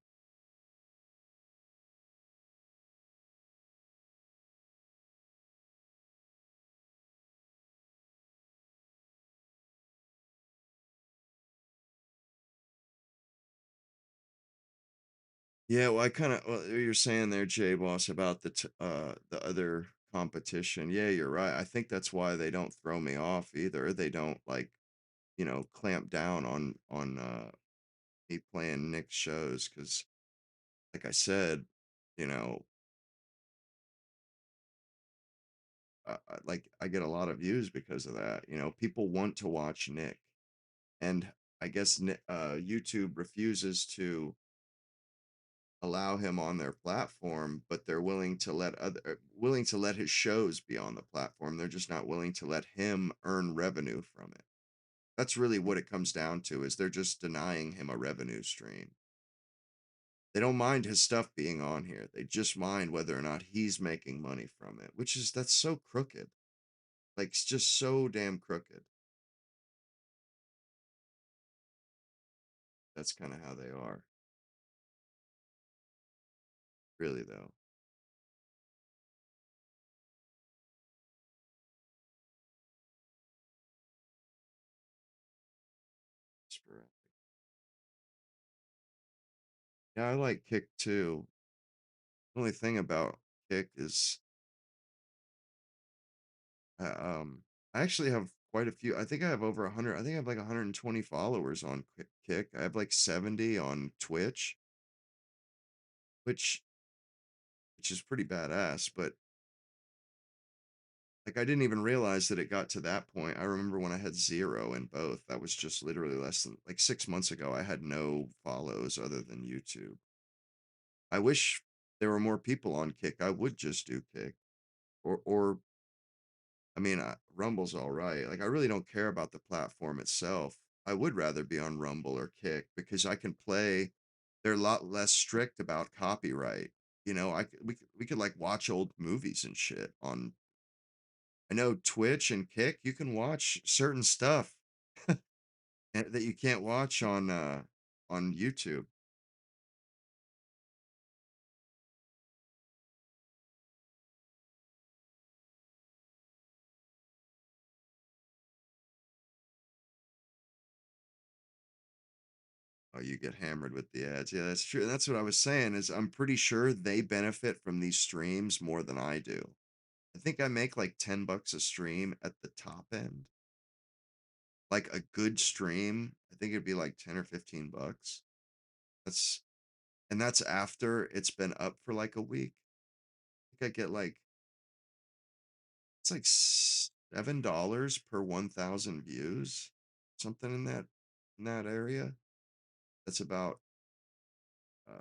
Yeah, well, what you're saying there, Jay Boss, about the other competition. Yeah, you're right. I think that's why they don't throw me off either. They don't clamp down on me playing Nick's shows because, like I said, you know, I get a lot of views because of that. People want to watch Nick, and I guess YouTube refuses to allow him on their platform, but they're willing to let his shows be on the platform. They're just not willing to let him earn revenue from it. That's really what it comes down to, is they're just denying him a revenue stream. They don't mind his stuff being on here. They just mind whether or not he's making money from it, that's so crooked. Like, it's just so damn crooked. That's kind of how they are. Really, though. Sporadic. Yeah, I like Kick too. The only thing about Kick is, I actually have quite a few. I think I have over 100. I think I have like 120 followers on Kick. I have like 70 on Twitch, which is pretty badass. But like, I didn't even realize that it got to that point. I remember when I had 0 in both. That was just literally less than like 6 months ago. I had no follows other than YouTube. I wish there were more people on Kick. I would just do Kick, or I mean, Rumble's all right. Like, I really don't care about the platform itself. I would rather be on Rumble or Kick because I can play. They're a lot less strict about copyright. We could like watch old movies and shit on. I know Twitch and Kick, you can watch certain stuff that you can't watch on YouTube. Oh, you get hammered with the ads. Yeah, that's true. And that's what I was saying, is I'm pretty sure they benefit from these streams more than I do. I think I make like $10 a stream at the top end. Like a good stream, I think it'd be like 10 or $15. That's that's after it's been up for like a week. I think I get like, it's like $7 per 1,000 views, something in that area. That's about I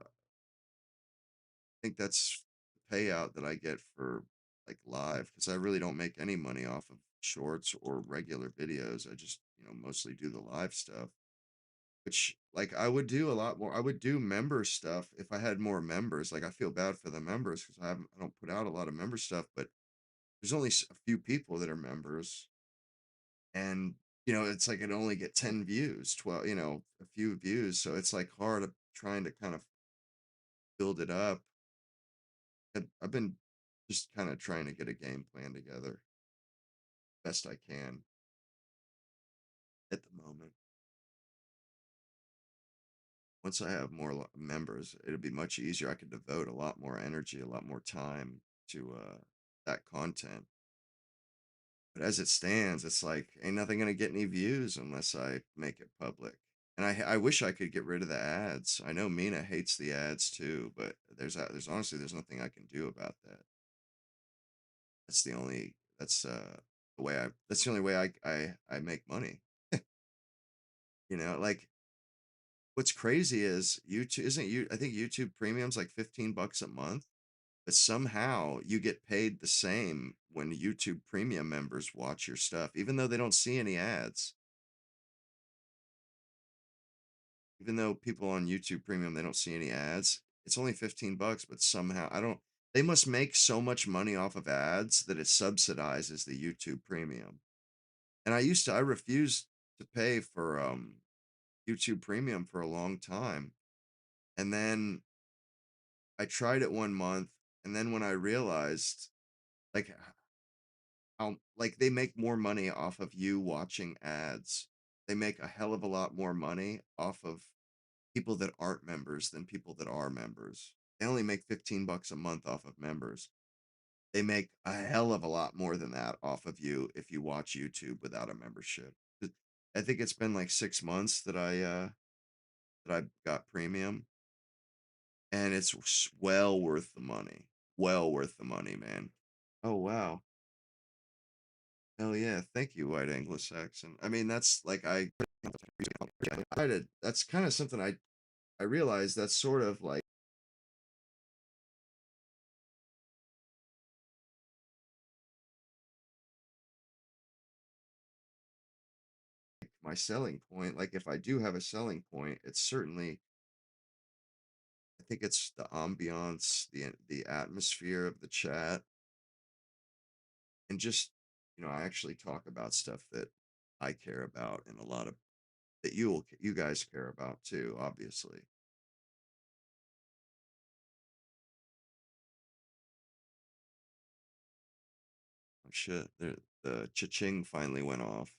think that's the payout that I get for like live, because I really don't make any money off of shorts or regular videos. I just, mostly do the live stuff, which, like, I would do a lot more. I would do member stuff if I had more members. Like, I feel bad for the members because I don't put out a lot of member stuff, but there's only a few people that are members, and it's like it only get 10 views, 12, a few views, so it's like hard trying to kind of build it up. I've been just kind of trying to get a game plan together best I can at the moment. Once I have more members, it'll be much easier. I could devote a lot more energy, a lot more time to that content. But as it stands, it's like ain't nothing gonna get any views unless I make it public. And I wish I could get rid of the ads. I know Mina hates the ads too, but there's honestly there's nothing I can do about that. That's the only way I make money. Like, what's crazy is YouTube, isn't you I think YouTube Premium's like $15 a month. but somehow you get paid the same when YouTube Premium members watch your stuff, even though they don't see any ads. Even though people on YouTube Premium, they don't see any ads. It's only 15 bucks, but somehow I don't they must make so much money off of ads that it subsidizes the YouTube Premium. And I refused to pay for YouTube Premium for a long time. And then I tried it 1 month, and then when I realized like how like they make more money off of you watching ads. They make a hell of a lot more money off of people that aren't members than people that are members. They only make 15 bucks a month off of members. They make a hell of a lot more than that off of you if you watch YouTube without a membership. I think it's been like 6 months that I got premium, and it's well worth the money. Well worth the money, man. Oh wow. Hell yeah. Thank you, White Anglo-Saxon. I mean, that's like that's kind of something I realized that's sort of like my selling point. Like if I do have a selling point, it's certainly I think it's the ambiance, the atmosphere of the chat, and just I actually talk about stuff that I care about, and a lot of that you guys care about too, obviously. Oh shit, the cha-ching finally went off.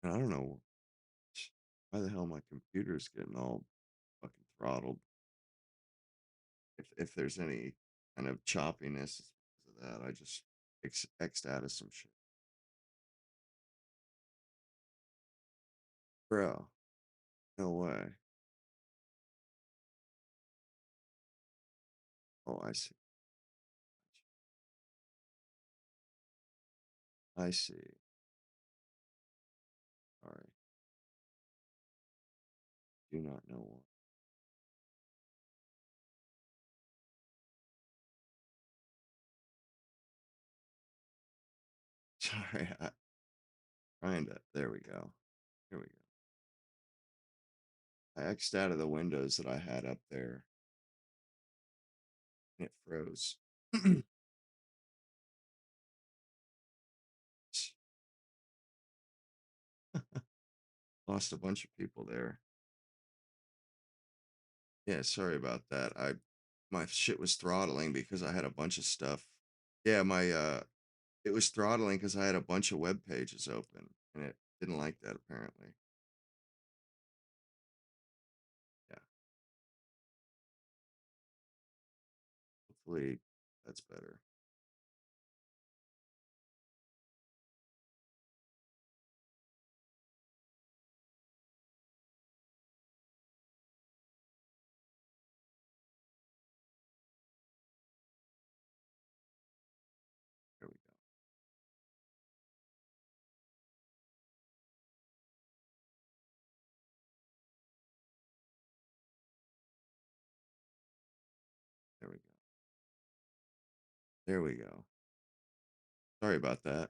I don't know why the hell my computer's getting all fucking throttled. If there's any kind of choppiness it's because of that, I just X'd out of some shit. Bro, no way. Oh, I see. I see. All right. Do not know what. Sorry, trying to. There we go. Here we go. I X'd out of the windows that I had up there, and it froze. Lost a bunch of people there. Yeah, sorry about that. My shit was throttling because I had a bunch of stuff. Yeah, my it was throttling because I had a bunch of web pages open, and it didn't like that apparently. Yeah, hopefully that's better. There we go. There we go. There we go. Sorry about that.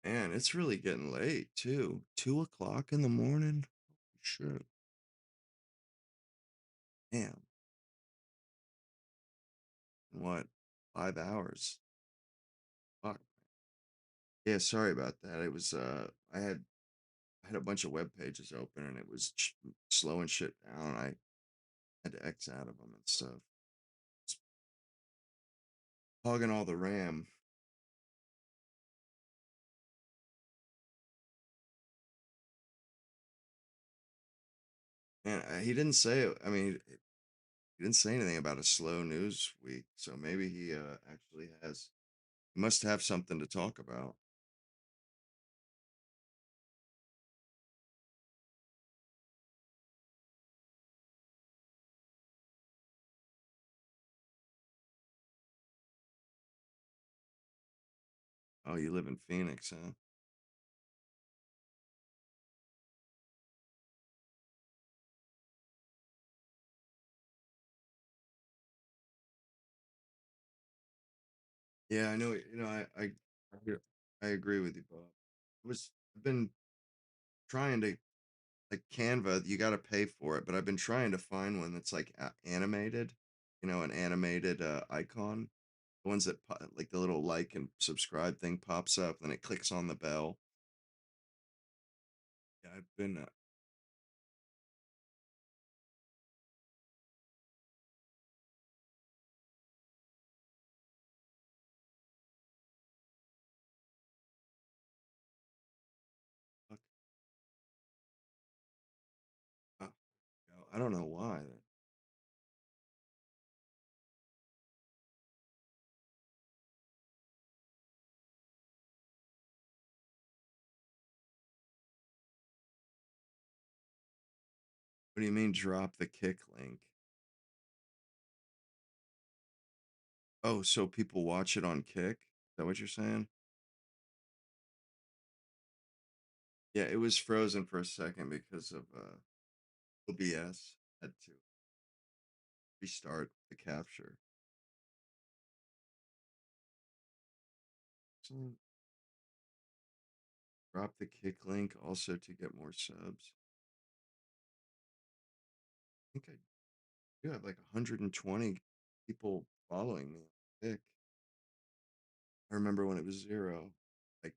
Man, it's really getting late too. 2 o'clock in the morning. Holy shit. Damn. What? 5 hours. Fuck. Yeah, sorry about that. It was I had a bunch of web pages open and it was slowing shit down. I had to X out of them and stuff. It's hogging all the RAM. And he didn't say. I mean, he didn't say anything about a slow news week, so maybe he actually has. He must have something to talk about. Oh, you live in Phoenix, huh? Yeah, I know. I agree with you, Bob. I've been trying to like Canva. You got to pay for it, but I've been trying to find one that's like animated. An animated icon. The ones that like the little like and subscribe thing pops up, then it clicks on the bell. Yeah, I've been. Fuck, I don't know why. What do you mean drop the kick link? Oh, so people watch it on Kick? Is that what you're saying? Yeah, it was frozen for a second because of OBS. Had to restart the capture. So drop the Kick link also to get more subs. I think I do have like 120 people following me on Kick. I remember when it was 0. Like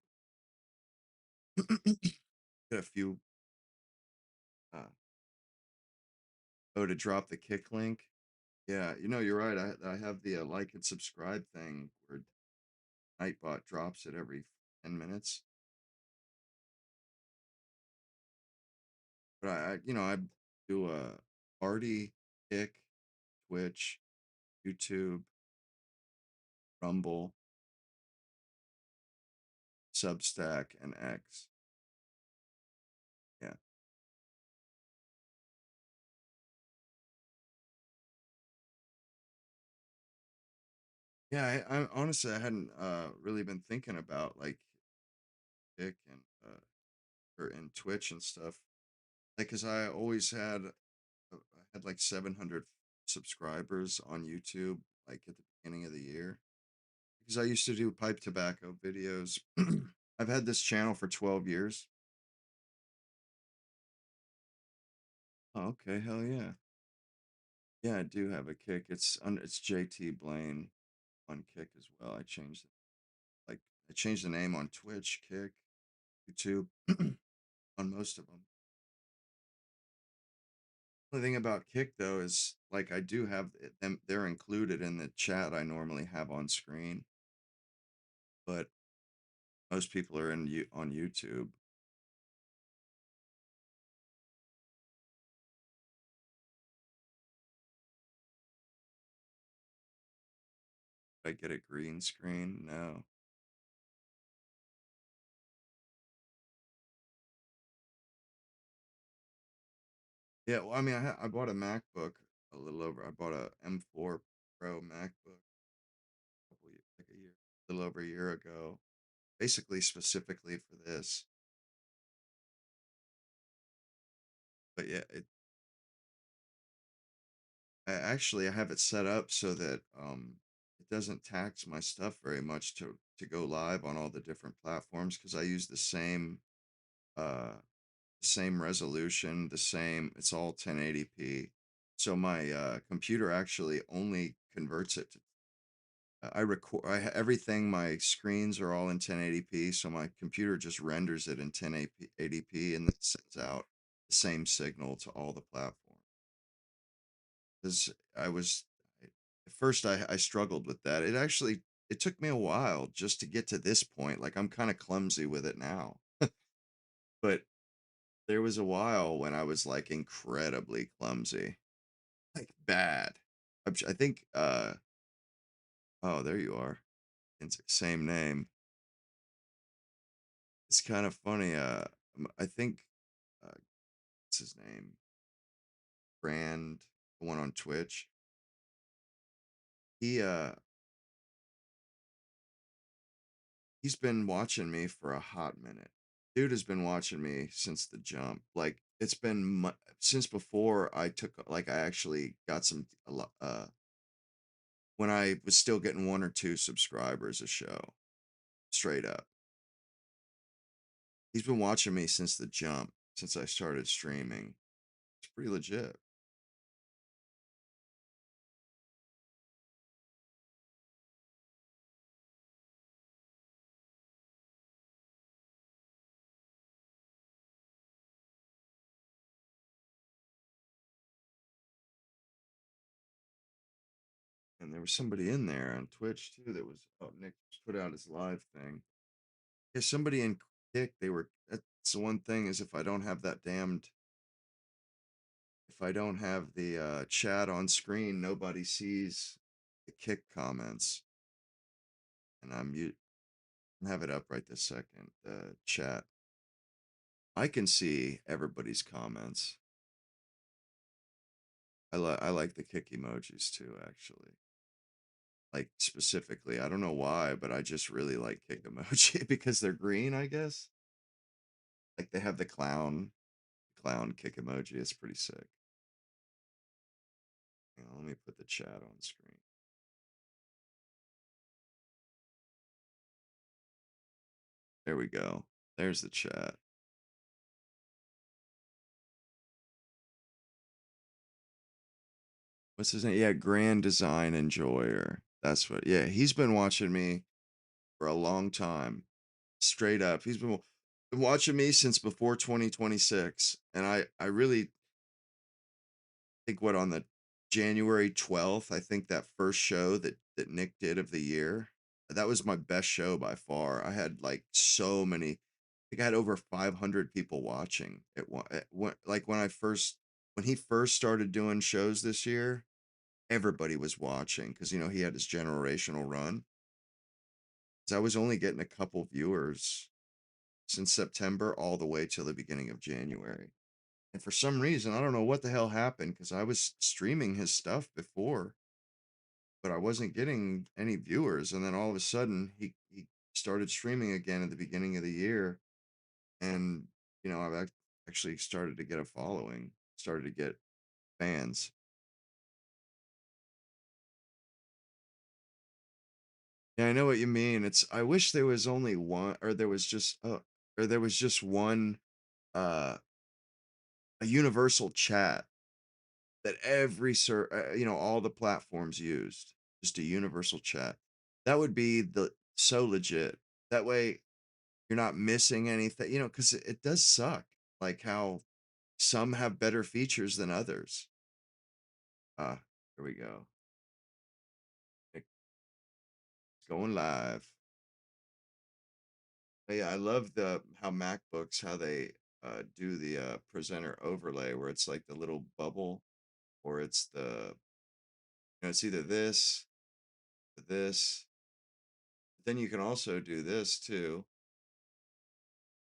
got a few uh to drop the Kick link. Yeah, you're right. I have the like and subscribe thing where Nightbot drops it every 10 minutes. But I do a Party, Kick, Twitch, YouTube, Rumble, Substack, and X. Yeah. Yeah, I honestly I hadn't really been thinking about like Kick and or in Twitch and stuff. Like, cause I always I had like 700 subscribers on YouTube, like at the beginning of the year, because I used to do pipe tobacco videos. I've had this channel for 12 years. Oh, okay, hell yeah. Yeah, I do have a Kick. It's JT Blaine on Kick as well. Like I changed the name on Twitch, Kick, YouTube, on most of them. The thing about Kick though is like I do have them. They're included in the chat I normally have on screen, but most people are on YouTube. I get a green screen? No. Yeah, well, I mean, I bought a MacBook a little over. I bought a M4 Pro MacBook like a little over a year ago, basically specifically for this. But yeah, I have it set up so that it doesn't tax my stuff very much to go live on all the different platforms because I use uh the same resolution, it's all 1080p. So my computer actually only converts it I record everything. My screens are all in 1080p, so my computer just renders it in 1080p and then sends out the same signal to all the platforms. Because I was at first I struggled with that. It took me a while just to get to this point. Like I'm kind of clumsy with it now, but there was a while when I was like incredibly clumsy, like bad. I think. Oh, there you are. It's same name. It's kind of funny. I think. What's his name? Brand, the one on Twitch. He he's been watching me for a hot minute. Dude has been watching me since the jump. Like it's been since before I took like I actually got when I was still getting 1 or 2 subscribers a show, straight up. He's been watching me since the jump, since I started streaming. It's pretty legit. And there was somebody in there on Twitch too that was Nick just put out his live thing. Yeah, somebody in Kick, that's the one thing is if I don't have the chat on screen, nobody sees the Kick comments. And I have it up right this second. The chat. I can see everybody's comments. I like the Kick emojis too, actually. Like specifically, I don't know why, but I just really like Kick emoji because they're green, I guess. Like they have the clown Kick emoji. It's pretty sick. Let me put the chat on screen. There we go. There's the chat. What's his name? Yeah, Grand Design Enjoyer. That's what. Yeah, he's been watching me for a long time. Straight up. Been watching me since before 2026. And I really think what on the January 12th, I think that first show that Nick did of the year, that was my best show by far. I had like so many, I think I had over 500 people watching like when he first started doing shows this year, everybody was watching because he had his generational run. So I was only getting a couple viewers since September all the way till the beginning of January. And for some reason, I don't know what the hell happened because I was streaming his stuff before, but I wasn't getting any viewers. And then all of a sudden, he started streaming again at the beginning of the year. And, I've actually started to get a following, started to get fans. Yeah, I know what you mean. I wish there was only one, or there was just one, uh, a universal chat that all the platforms used, just a universal chat. That would be so legit. That way you're not missing anything, because it does suck, like how some have better features than others. Here we go. It's going live. But yeah, I love how MacBooks, how they do the presenter overlay where it's like the little bubble, or it's it's either this, or this. Then you can also do this too.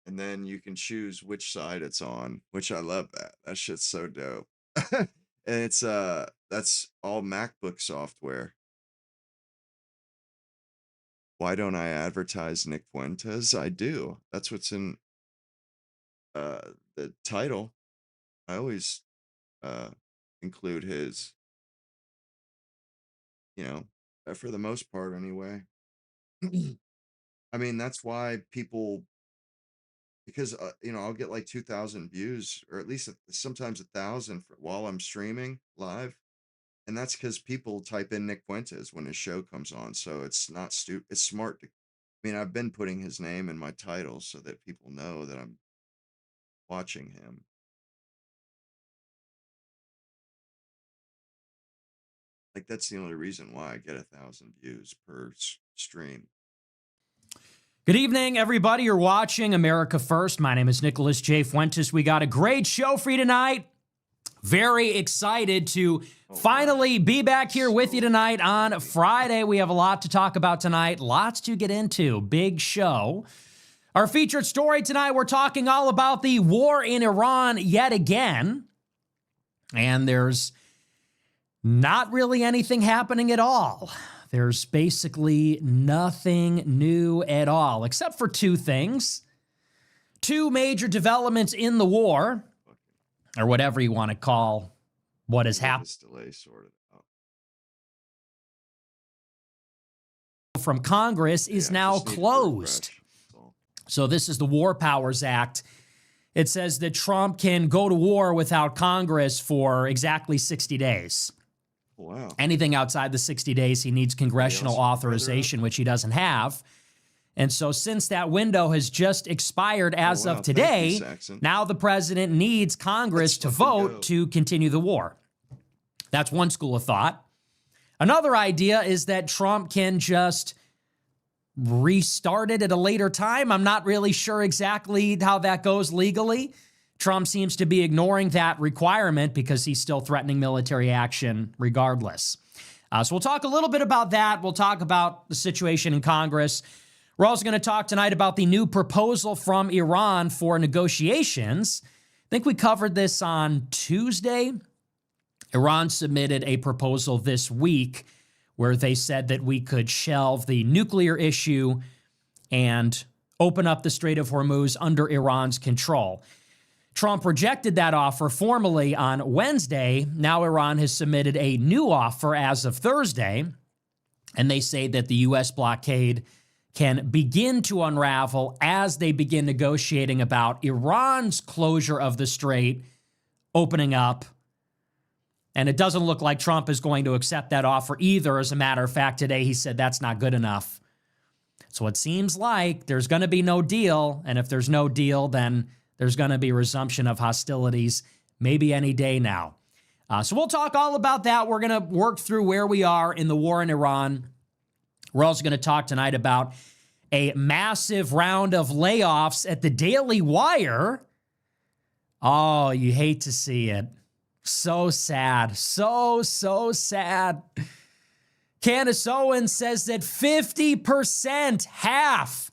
And then you can choose which side it's on, which I love that. That shit's so dope. And that's all MacBook software. Why don't I advertise Nick Fuentes? I do. That's what's in the title. I always uh include his, for the most part anyway. I mean, that's why people, because I'll get like 2,000 views, or at least sometimes 1,000 while I'm streaming live, And that's because people type in Nick Fuentes when his show comes on. So it's not stupid. It's smart to. I mean, I've been putting his name in my title so that people know that I'm watching him. Like, that's the only reason why I get 1,000 views per stream. Good evening, everybody. You're watching America First. My name is Nicholas J. Fuentes. We got a great show for you tonight. Very excited to finally be back here with you tonight on Friday. We have a lot to talk about tonight, lots to get into. Big show. Our featured story tonight, we're talking all about the war in Iran yet again. And there's not really anything happening at all. There's basically nothing new at all, except for two things. Two major developments in the war, or whatever you want to call what has happened. Delay sorted out. From Congress is now closed. So this is the War Powers Act. It says that Trump can go to war without Congress for exactly 60 days. Wow. Anything outside the 60 days, he needs congressional authorization, which he doesn't have. And so since that window has just expired as of today, now the president needs Congress to vote to continue the war. That's one school of thought. Another idea is that Trump can just restart it at a later time. I'm not really sure exactly how that goes legally. Trump seems to be ignoring that requirement because he's still threatening military action regardless. So we'll talk a little bit about that. We'll talk about the situation in Congress. We're also going to talk tonight about the new proposal from Iran for negotiations. I think we covered this on Tuesday. Iran submitted a proposal this week where they said that we could shelve the nuclear issue and open up the Strait of Hormuz under Iran's control. Trump rejected that offer formally on Wednesday. Now Iran has submitted a new offer as of Thursday, and they say that the U.S. blockade can begin to unravel as they begin negotiating about Iran's closure of the strait, opening up. And it doesn't look like Trump is going to accept that offer either. As a matter of fact, today he said that's not good enough. So it seems like there's going to be no deal, and if there's no deal, then there's going to be resumption of hostilities maybe any day now. So we'll talk all about that. We're going to work through where we are in the war in Iran. We're also going to talk tonight about a massive round of layoffs at the Daily Wire. Oh, you hate to see it. So sad. So sad. Candace Owens says that 50%, half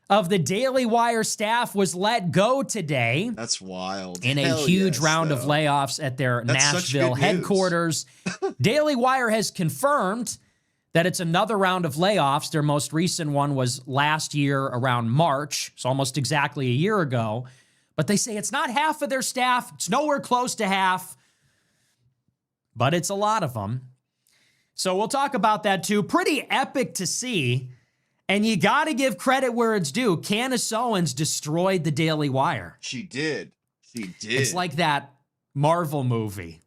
of the Daily Wire staff was let go today. That's wild. In a huge round of layoffs at their Nashville headquarters. Daily Wire has confirmed that it's another round of layoffs. Their most recent one was last year around March, so almost exactly a year ago. But they say it's not half of their staff. It's nowhere close to half. But it's a lot of them. So we'll talk about that too. Pretty epic to see. And you got to give credit where it's due. Candace Owens destroyed the Daily Wire. She did. She did. It's like that Marvel movie.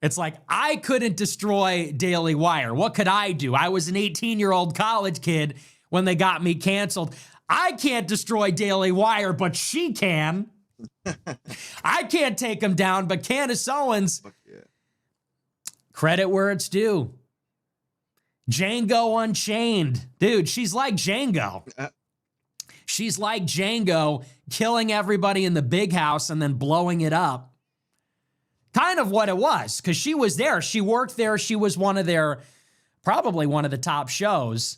It's like, I couldn't destroy Daily Wire. What could I do? I was an 18-year-old college kid when they got me canceled. I can't destroy Daily Wire, but she can. I can't take them down, but Candace Owens, credit where it's due. Django Unchained. Dude, she's like Django. She's like Django, killing everybody in the big house and then blowing it up. Kind of what it was, because she was there. She worked there. She was probably one of the top shows.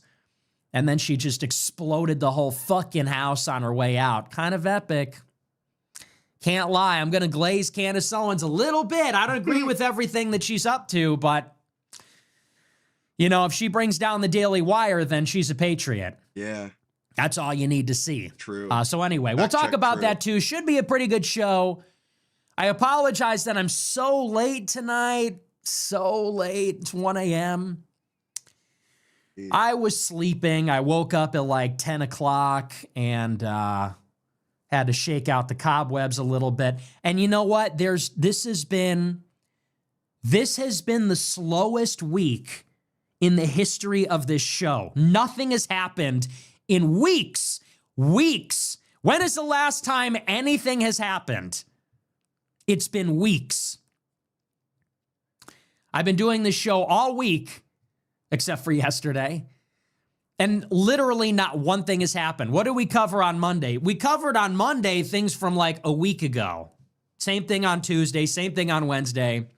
And then she just exploded the whole fucking house on her way out. Kind of epic. Can't lie. I'm going to glaze Candace Owens a little bit. I don't agree with everything that she's up to, but, you know, if she brings down the Daily Wire, then she's a patriot. Yeah. That's all you need to see. True. So anyway, we'll talk about that too. Should be a pretty good show. I apologize that I'm so late tonight. So late. It's 1 a.m. I was sleeping. I woke up at like 10 o'clock and had to shake out the cobwebs a little bit. And you know what? This has been This has been the slowest week in the history of this show. Nothing has happened in weeks. Weeks. When is the last time anything has happened? It's been weeks. I've been doing this show all week, except for yesterday, and literally not one thing has happened. What did we cover on Monday? We covered on Monday things from like a week ago. Same thing on Tuesday, same thing on Wednesday.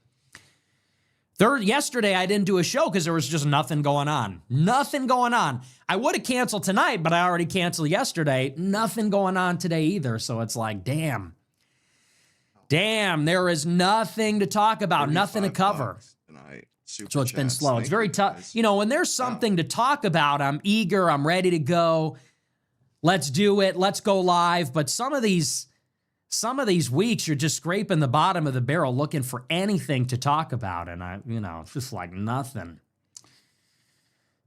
Yesterday, I didn't do a show because there was just nothing going on. Nothing going on. I would have canceled tonight, but I already canceled yesterday. Nothing going on today either. So it's like, damn. Damn, there is nothing to talk about, nothing to cover. Tonight. So it's been slow. It's very tough. You know, when there's something to talk about, I'm eager, I'm ready to go. Let's do it. Let's go live. But some of these weeks, you're just scraping the bottom of the barrel looking for anything to talk about. And it's just like nothing.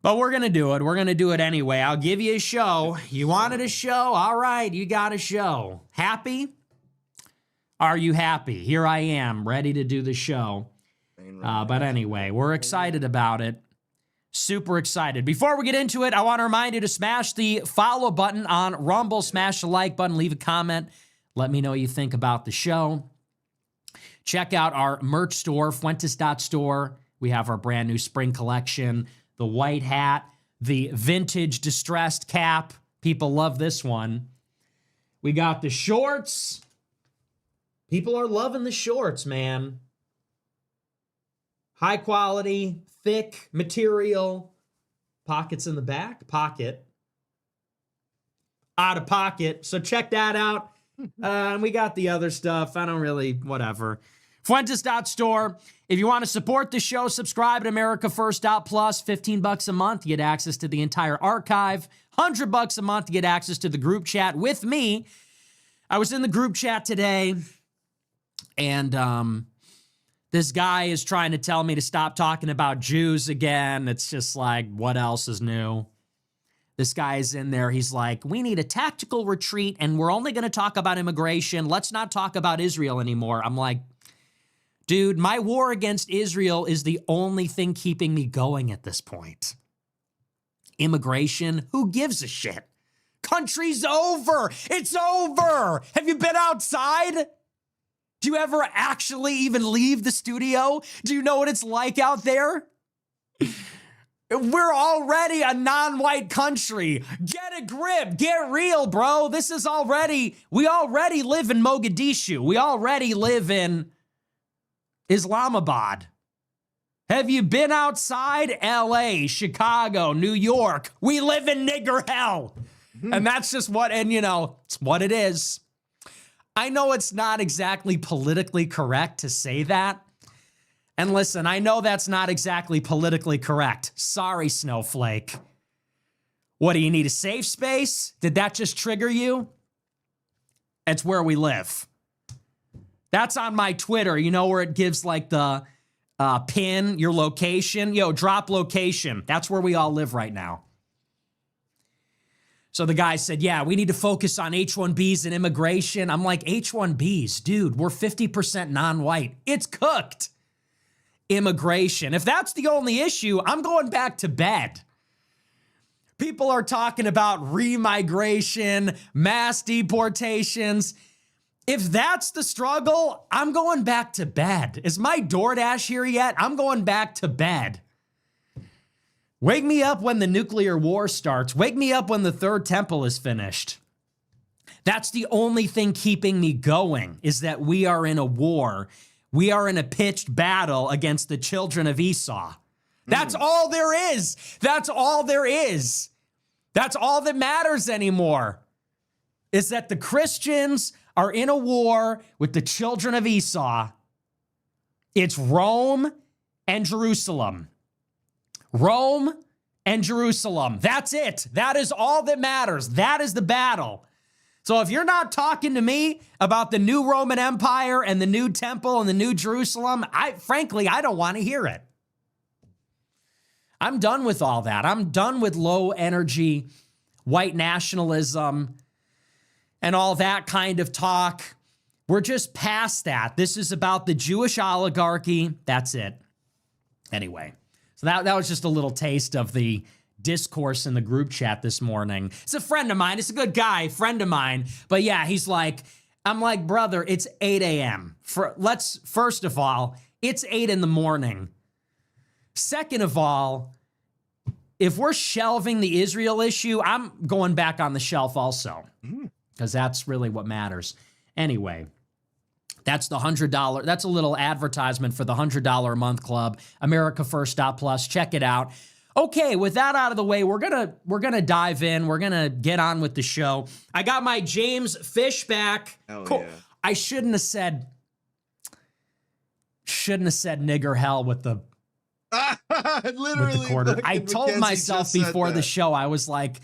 But we're going to do it. We're going to do it anyway. I'll give you a show. You wanted a show? All right, you got a show. Happy? Are you happy? Here I am, ready to do the show. But anyway, we're excited about it. Super excited. Before we get into it, I want to remind you to smash the follow button on Rumble. Smash the like button. Leave a comment. Let me know what you think about the show. Check out our merch store, Fuentes.store. We have our brand new spring collection, the white hat, the vintage distressed cap. People love this one. We got the shorts. People are loving the shorts, man. High quality, thick material. Pockets in the back. Pocket. Out of pocket. So check that out. We got the other stuff. I don't really, whatever. Fuentes.store. If you want to support the show, subscribe at AmericaFirst.plus. $15 a month. You get access to the entire archive. $100 a month to get access to the group chat with me. I was in the group chat today, and this guy is trying to tell me to stop talking about Jews again. It's just like, what else is new? This guy is in there. He's like, we need a tactical retreat, and we're only going to talk about immigration. Let's not talk about Israel anymore. I'm like, dude, my war against Israel is the only thing keeping me going at this point. Immigration, who gives a shit? Country's over. It's over. Have you been outside? Do you ever actually even leave the studio? Do you know what it's like out there? We're already a non-white country. Get a grip. Get real, bro. We already live in Mogadishu. We already live in Islamabad. Have you been outside? LA, Chicago, New York. We live in nigger hell. And that's just it's what it is. I know it's not exactly politically correct to say that. And listen, I know that's not exactly politically correct. Sorry, Snowflake. What, do you need a safe space? Did that just trigger you? It's where we live. That's on my Twitter, where it gives like the pin, your location. Drop location. That's where we all live right now. So the guy said, yeah, we need to focus on H-1Bs and immigration. I'm like, H-1Bs? Dude, we're 50% non-white. It's cooked. Immigration. If that's the only issue, I'm going back to bed. People are talking about remigration, mass deportations. If that's the struggle, I'm going back to bed. Is my DoorDash here yet? I'm going back to bed. Wake me up when the nuclear war starts. Wake me up when the third temple is finished. That's the only thing keeping me going, is that we are in a war. We are in a pitched battle against the children of Esau. That's all there is. That's all there is. That's all that matters anymore, is that the Christians are in a war with the children of Esau. It's Rome and Jerusalem. Rome and Jerusalem. That's it. That is all that matters. That is the battle. So if you're not talking to me about the new Roman Empire and the new temple and the new Jerusalem, frankly, I don't want to hear it. I'm done with all that. I'm done with low energy white nationalism and all that kind of talk. We're just past that. This is about the Jewish oligarchy. That's it. Anyway, so that was just a little taste of the discourse in the group chat this morning. It's a friend of mine. It's a good guy, friend of mine. But yeah, he's like, I'm like, brother, it's 8 a.m. First of all, it's 8 in the morning. Second of all, if we're shelving the Israel issue, I'm going back on the shelf also, because that's really what matters. Anyway, that's the $100. That's a little advertisement for the $100 a month club, America First Plus. Check it out. Okay, with that out of the way, we're gonna dive in. We're gonna get on with the show. I got my James Fish back. Yeah. I shouldn't have said nigger hell with the quarter. I told myself before the show, I was like,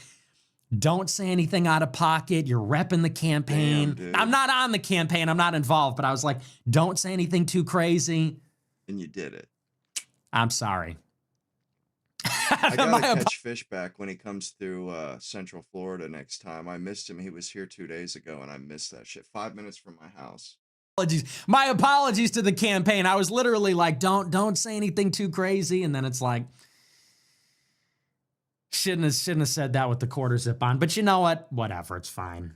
don't say anything out of pocket. You're repping the campaign. Damn, I'm not on the campaign. I'm not involved, but I was like, don't say anything too crazy. And you did it. I'm sorry. I gotta catch Fish back when he comes through Central Florida next time. I missed him. He was here 2 days ago, and I missed that shit. 5 minutes from my house. My apologies to the campaign. I was literally like, don't say anything too crazy, and then it's like, shouldn't have said that with the quarter zip on. But you know what? Whatever, it's fine.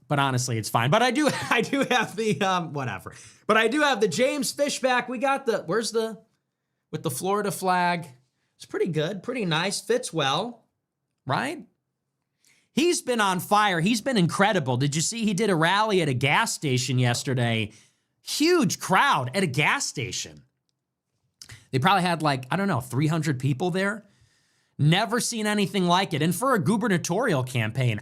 But honestly, it's fine. But I do have the whatever. But I do have the James Fish back. We got with the Florida flag. It's pretty good, pretty nice, fits well, right? He's been on fire. He's been incredible. Did you see he did a rally at a gas station yesterday? Huge crowd at a gas station. They probably had 300 people there. Never seen anything like it. And for a gubernatorial campaign,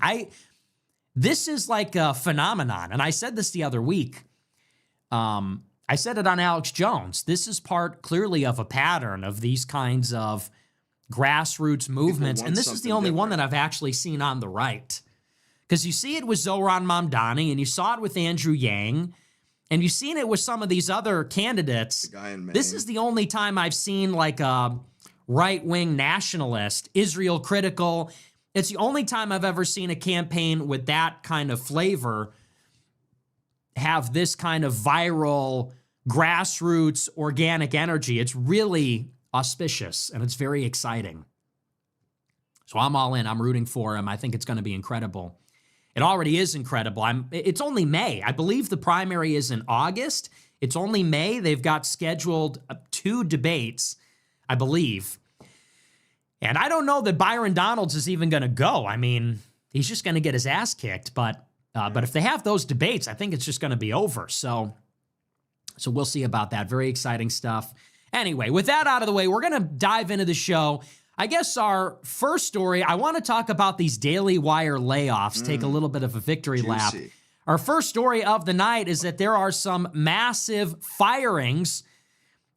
this is like a phenomenon. And I said this the other week. I said it on Alex Jones. This is part clearly of a pattern of these kinds of grassroots movements. And this is the only one that I've actually seen on the right. Because you see it with Zohran Mamdani, and you saw it with Andrew Yang, and you've seen it with some of these other candidates. The guy in Maine. This is the only time I've seen like a right-wing nationalist, Israel critical. It's the only time I've ever seen a campaign with that kind of flavor have this kind of viral, grassroots, organic energy. It's really auspicious, and it's very exciting. So I'm all in. I'm rooting for him. I think it's going to be incredible. It already is incredible. It's only May. I believe the primary is in August. It's only May. They've got scheduled 2 debates, I believe. And I don't know that Byron Donalds is even going to go. I mean, he's just going to get his ass kicked. But if they have those debates, I think it's just going to be over. So we'll see about that. Very exciting stuff. Anyway, with that out of the way, we're going to dive into the show. I guess our first story, I want to talk about these Daily Wire layoffs, take a little bit of a victory lap. Our first story of the night is that there are some massive firings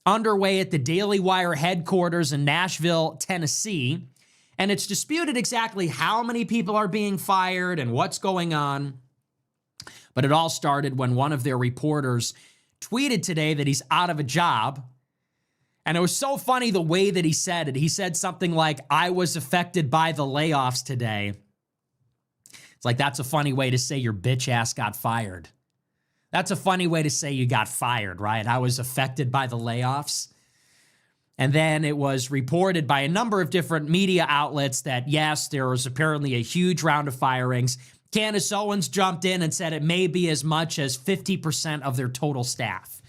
underway at the Daily Wire headquarters in Nashville, Tennessee. And it's disputed exactly how many people are being fired and what's going on. But it all started when one of their reporters tweeted today that he's out of a job. And it was so funny the way that he said it. He said something like, I was affected by the layoffs today. It's like, that's a funny way to say your bitch ass got fired. That's a funny way to say you got fired, right? I was affected by the layoffs. And then it was reported by a number of different media outlets that, yes, there was apparently a huge round of firings. Candace Owens jumped in and said it may be as much as 50% of their total staff.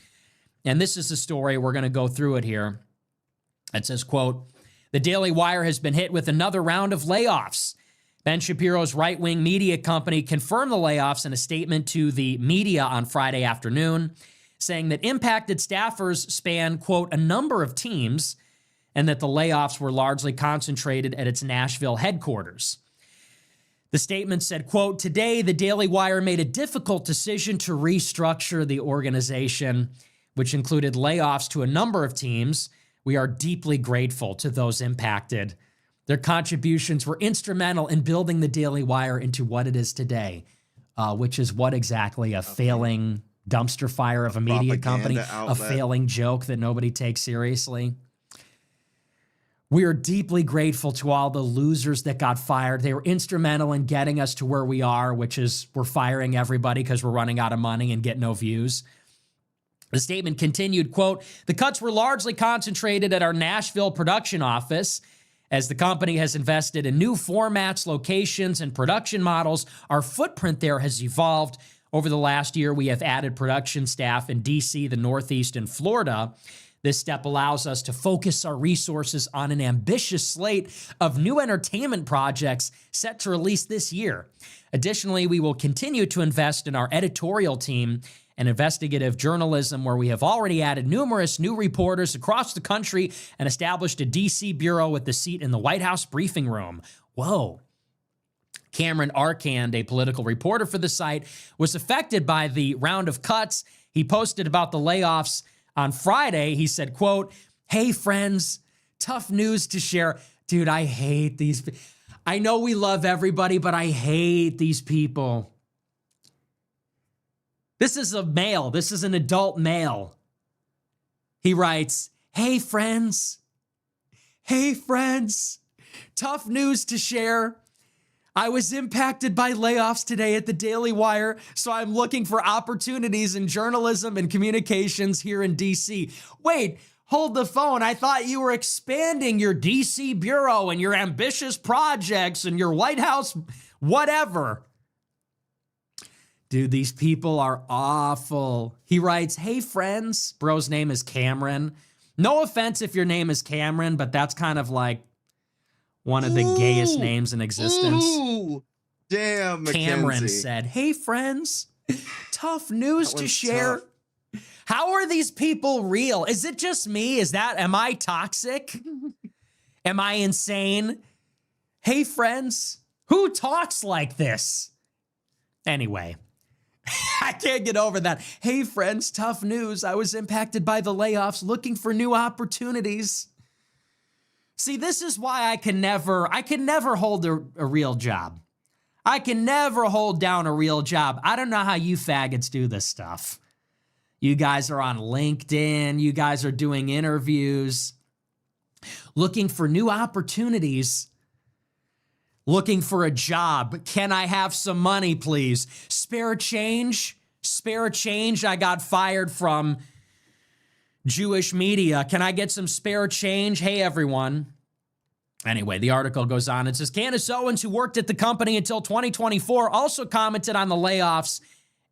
And this is the story. We're going to go through it here. It says, quote, the Daily Wire has been hit with another round of layoffs. Ben Shapiro's right-wing media company confirmed the layoffs in a statement to the media on Friday afternoon, saying that impacted staffers span, quote, a number of teams, and that the layoffs were largely concentrated at its Nashville headquarters. The statement said, quote, today, the Daily Wire made a difficult decision to restructure the organization, which included layoffs to a number of teams. We are deeply grateful to those impacted. Their contributions were instrumental in building the Daily Wire into what it is today, which is what exactly? A failing dumpster fire of a media company, a failing joke that nobody takes seriously. We are deeply grateful to all the losers that got fired. They were instrumental in getting us to where we are, which is we're firing everybody because we're running out of money and get no views. The statement continued, quote, the cuts were largely concentrated at our Nashville production office. As the company has invested in new formats, locations, and production models, our footprint there has evolved. Over the last year, we have added production staff in D.C., the Northeast, and Florida. This step allows us to focus our resources on an ambitious slate of new entertainment projects set to release this year. Additionally, we will continue to invest in our editorial team and investigative journalism, where we have already added numerous new reporters across the country and established a D.C. bureau with the seat in the White House briefing room. Whoa. Cameron Arcand, a political reporter for the site, was affected by the round of cuts. He posted about the layoffs on Friday. He said, quote, hey, friends, tough news to share. Dude, I hate these. I know we love everybody, but I hate these people. This is a male. This is an adult male. He writes, hey, friends. Hey, friends. Tough news to share. I was impacted by layoffs today at the Daily Wire, so I'm looking for opportunities in journalism and communications here in D.C. Wait, hold the phone. I thought you were expanding your D.C. bureau and your ambitious projects and your White House whatever. Dude, these people are awful. He writes, hey, friends. Bro's name is Cameron. No offense if your name is Cameron, but that's kind of like one of the gayest names in existence. Ooh, damn, Mackenzie. Cameron said, hey, friends. Tough news to share. Tough. How are these people real? Is it just me? Am I toxic? Am I insane? Hey, friends. Who talks like this? Anyway. I can't get over that. Hey, friends, tough news. I was impacted by the layoffs, looking for new opportunities. See, this is why I can never hold a real job. I can never hold down a real job. I don't know how you faggots do this stuff. You guys are on LinkedIn. You guys are doing interviews, looking for new opportunities. Looking for a job. Can I have some money, please? Spare change? Spare change. I got fired from Jewish media. Can I get some spare change? Hey, everyone. Anyway, the article goes on. It says, Candace Owens, who worked at the company until 2024, also commented on the layoffs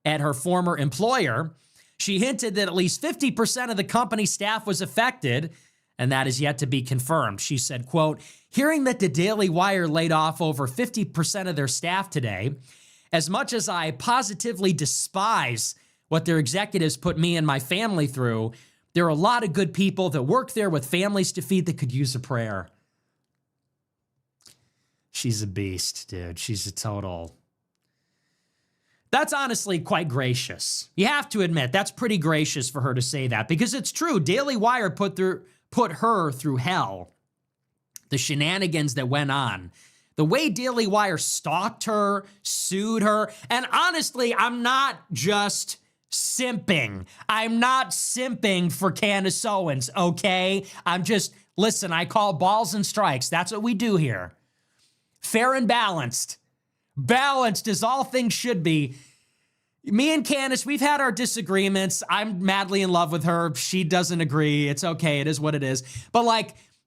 at her former employer. She hinted that at least 50% of the company staff was affected, and that is yet to be confirmed. She said, quote, hearing that the Daily Wire laid off over 50% of their staff today, as much as I positively despise what their executives put me and my family through, there are a lot of good people that work there with families to feed that could use a prayer. She's a beast, dude. She's a total... That's honestly quite gracious. You have to admit, that's pretty gracious for her to say that, because it's true. Daily Wire put her through hell. The shenanigans that went on. The way Daily Wire stalked her, sued her, and honestly, I'm not just simping. I'm not simping for Candace Owens, okay? Listen, I call balls and strikes. That's what we do here. Fair and balanced. Balanced as all things should be. Me and Candace, we've had our disagreements. I'm madly in love with her. She doesn't agree. It's okay. It is what it is. But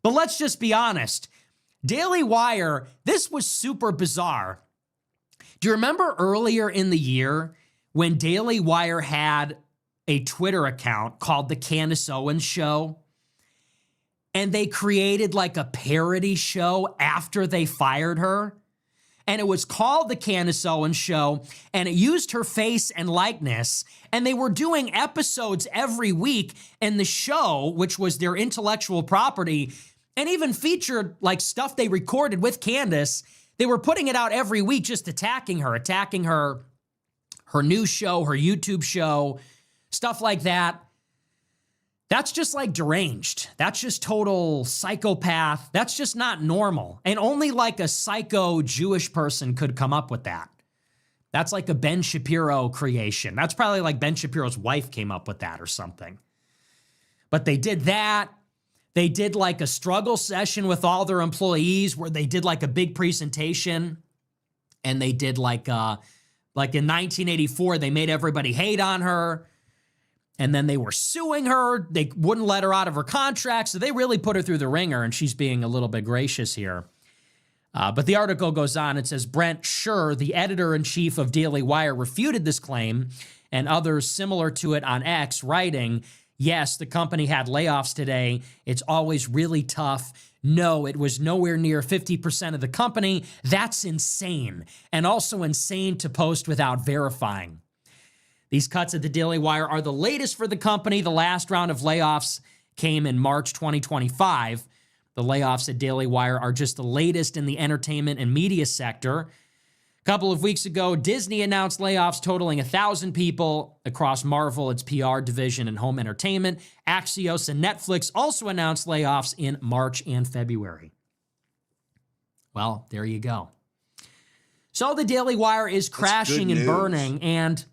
let's just be honest. Daily Wire, this was super bizarre. Do you remember earlier in the year when Daily Wire had a Twitter account called The Candace Owens Show? And they created like a parody show after they fired her? And it was called The Candace Owens Show, and it used her face and likeness, and they were doing episodes every week, and the show, which was their intellectual property, and even featured like stuff they recorded with Candace, they were putting it out every week, just attacking her news show, her YouTube show, stuff like that. That's just like deranged. That's just total psychopath. That's just not normal. And only like a psycho Jewish person could come up with that. That's like a Ben Shapiro creation. That's probably like Ben Shapiro's wife came up with that or something. But they did that. They did like a struggle session with all their employees where they did like a big presentation, and they did like in 1984, they made everybody hate on her. And then they were suing her. They wouldn't let her out of her contract. So they really put her through the ringer, and she's being a little bit gracious here. But the article goes on. It says, Brent Schur, the editor-in-chief of Daily Wire, refuted this claim, and others similar to it on X, writing, yes, the company had layoffs today. It's always really tough. No, it was nowhere near 50% of the company. That's insane. And also insane to post without verifying. These cuts at the Daily Wire are the latest for the company. The last round of layoffs came in March 2025. The layoffs at Daily Wire are just the latest in the entertainment and media sector. A couple of weeks ago, Disney announced layoffs totaling 1,000 people across Marvel, its PR division, and home entertainment. Axios and Netflix also announced layoffs in March and February. Well, there you go. So the Daily Wire is crashing and burning, and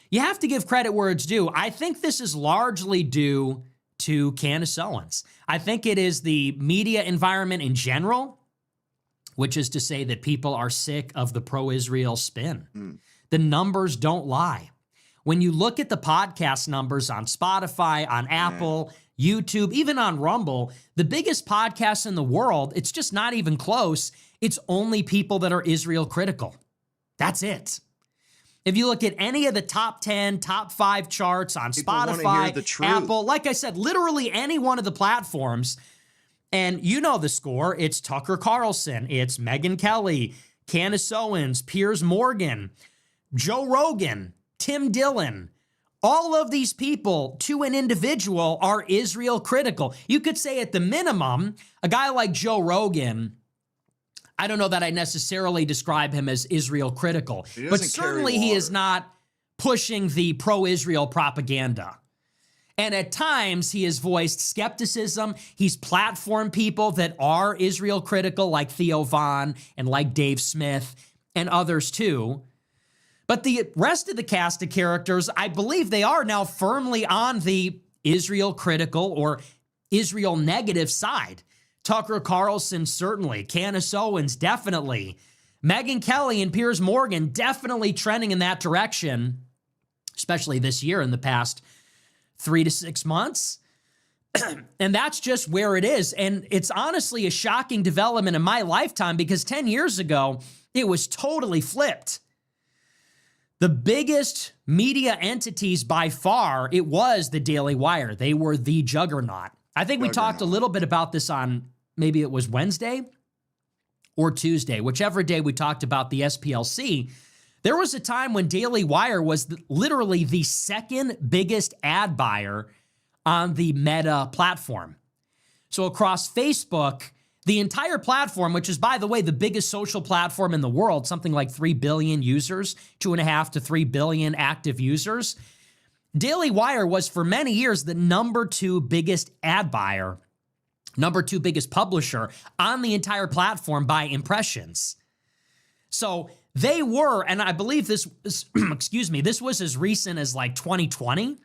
you have to give credit where it's due. I think this is largely due to Candace Owens. I think it is the media environment in general, which is to say that people are sick of the pro-Israel spin. The numbers don't lie. When you look at the podcast numbers on Spotify, on Apple, YouTube, even on Rumble, the biggest podcasts in the world, it's just not even close. It's only people that are Israel critical. That's it. If you look at any of the top 10, top 5 charts on Spotify, Apple, like I said, literally any one of the platforms, and you know the score, it's Tucker Carlson, it's Megyn Kelly, Candace Owens, Piers Morgan, Joe Rogan, Tim Dillon. All of these people, to an individual, are Israel critical. You could say at the minimum, a guy like Joe Rogan, I don't know that I necessarily describe him as Israel critical, but certainly he is not pushing the pro-Israel propaganda. And at times he has voiced skepticism. He's platformed people that are Israel critical, like Theo Von and like Dave Smith and others too. But the rest of the cast of characters, I believe they are now firmly on the Israel critical or Israel negative side. Tucker Carlson, certainly. Candace Owens, definitely. Megyn Kelly and Piers Morgan, definitely trending in that direction, especially this year in the past 3 to 6 months. And that's just where it is. And it's honestly a shocking development in my lifetime because 10 years ago, it was totally flipped. The biggest media entities by far, it was the Daily Wire. They were the juggernaut. I think we talked a little bit about this on maybe it was Wednesday or Tuesday, whichever day we talked about the SPLC. There was a time when Daily Wire was literally the second biggest ad buyer on the Meta platform. So across Facebook, the entire platform, which is, by the way, the biggest social platform in the world, something like 3 billion users, 2.5 to 3 billion active users. Daily Wire was for many years the number 2 biggest ad buyer, number 2 biggest publisher on the entire platform by impressions. So they were, and I believe this was, this was as recent as like 2020,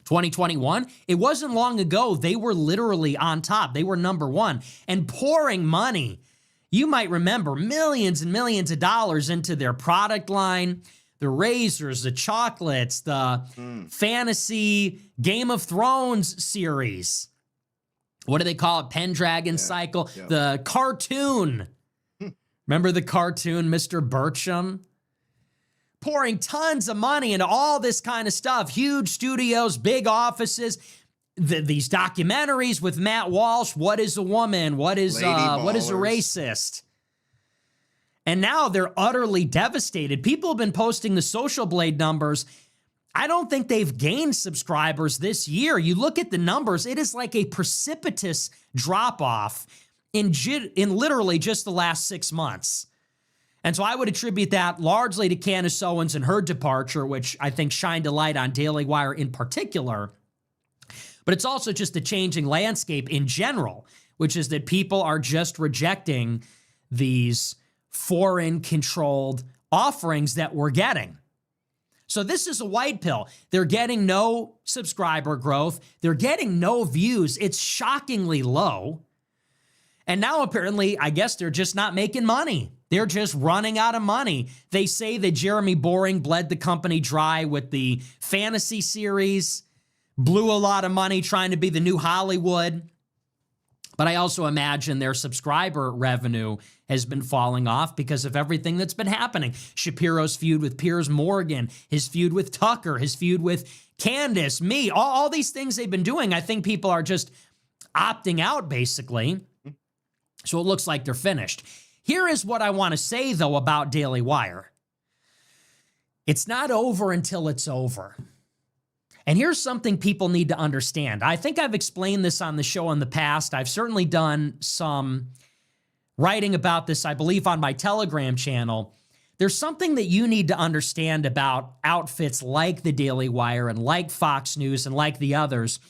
2021. It wasn't long ago. They were literally on top. They were number 1 and pouring money. You might remember millions and millions of dollars into their product line, the razors, the chocolates, the fantasy Game of Thrones series. What do they call it? Pendragon Cycle. Yeah. The cartoon. Remember the cartoon, Mr. Bircham? Pouring tons of money into all this kind of stuff. Huge studios, big offices. These documentaries with Matt Walsh. What is a woman? What is a racist? And now they're utterly devastated. People have been posting the Social Blade numbers. I don't think they've gained subscribers this year. You look at the numbers, it is like a precipitous drop-off in literally just the last 6 months. And so I would attribute that largely to Candace Owens and her departure, which I think shined a light on Daily Wire in particular. But it's also just a changing landscape in general, which is that people are just rejecting these foreign-controlled offerings that we're getting. So this is a white pill. They're getting no subscriber growth. They're getting no views. It's shockingly low. And now apparently, I guess they're just not making money. They're just running out of money. They say that Jeremy Boring bled the company dry with the fantasy series, blew a lot of money trying to be the new Hollywood. But I also imagine their subscriber revenue has been falling off because of everything that's been happening. Shapiro's feud with Piers Morgan, his feud with Tucker, his feud with Candace, me, all these things they've been doing. I think people are just opting out, basically. So it looks like they're finished. Here is what I want to say, though, about Daily Wire. It's not over until it's over. And here's something people need to understand. I think I've explained this on the show in the past. I've certainly done some writing about this, I believe, on my Telegram channel. There's something that you need to understand about outfits like the Daily Wire and like Fox News and like the others.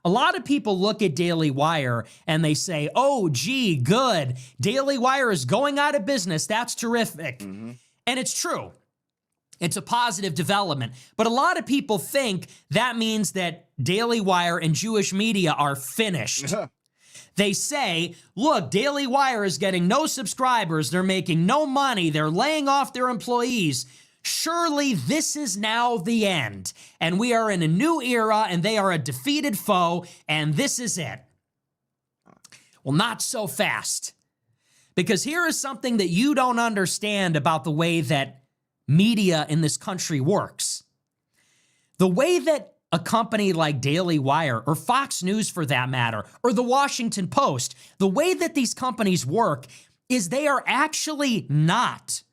A lot of people look at Daily Wire and they say, oh, gee, good. Daily Wire is going out of business. That's terrific. And it's true. It's a positive development. But a lot of people think that means that Daily Wire and Jewish media are finished. They say, look, Daily Wire is getting no subscribers. They're making no money. They're laying off their employees. Surely this is now the end. And we are in a new era and they are a defeated foe and this is it. Well, not so fast. Because here is something that you don't understand about the way that media in this country works. The way that a company like Daily Wire, or Fox News for that matter, or the Washington Post, the way that these companies work is they are actually not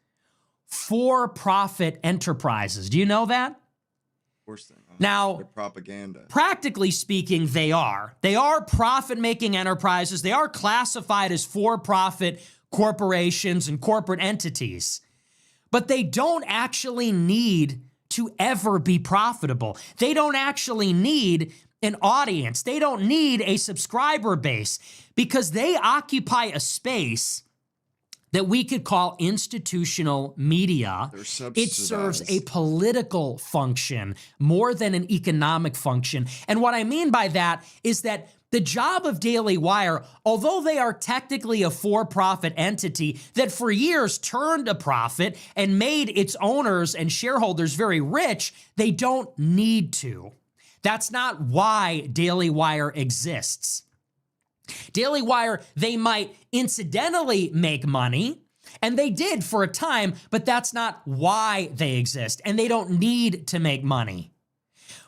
for-profit enterprises. Do you know that? Of course they are. Now, they're propaganda. Practically speaking, they are. They are profit-making enterprises. They are classified as for-profit corporations and corporate entities. But they don't actually need to ever be profitable. They don't actually need an audience. They don't need a subscriber base because they occupy a space that we could call institutional media. It serves a political function more than an economic function. And what I mean by that is that the job of Daily Wire, although they are technically a for-profit entity that for years turned a profit and made its owners and shareholders very rich, they don't need to. That's not why Daily Wire exists. Daily Wire, they might incidentally make money, and they did for a time, but that's not why they exist, and they don't need to make money.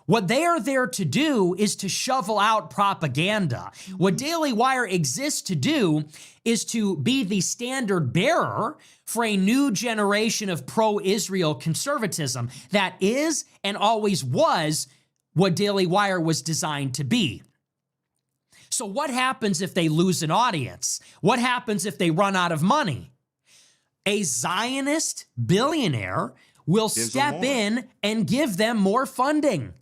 What they are there to do is to shovel out propaganda. What Daily Wire exists to do is to be the standard bearer for a new generation of pro-Israel conservatism. That is and always was what Daily Wire was designed to be. So what happens if they lose an audience? What happens if they run out of money? A Zionist billionaire will step in and give them more funding.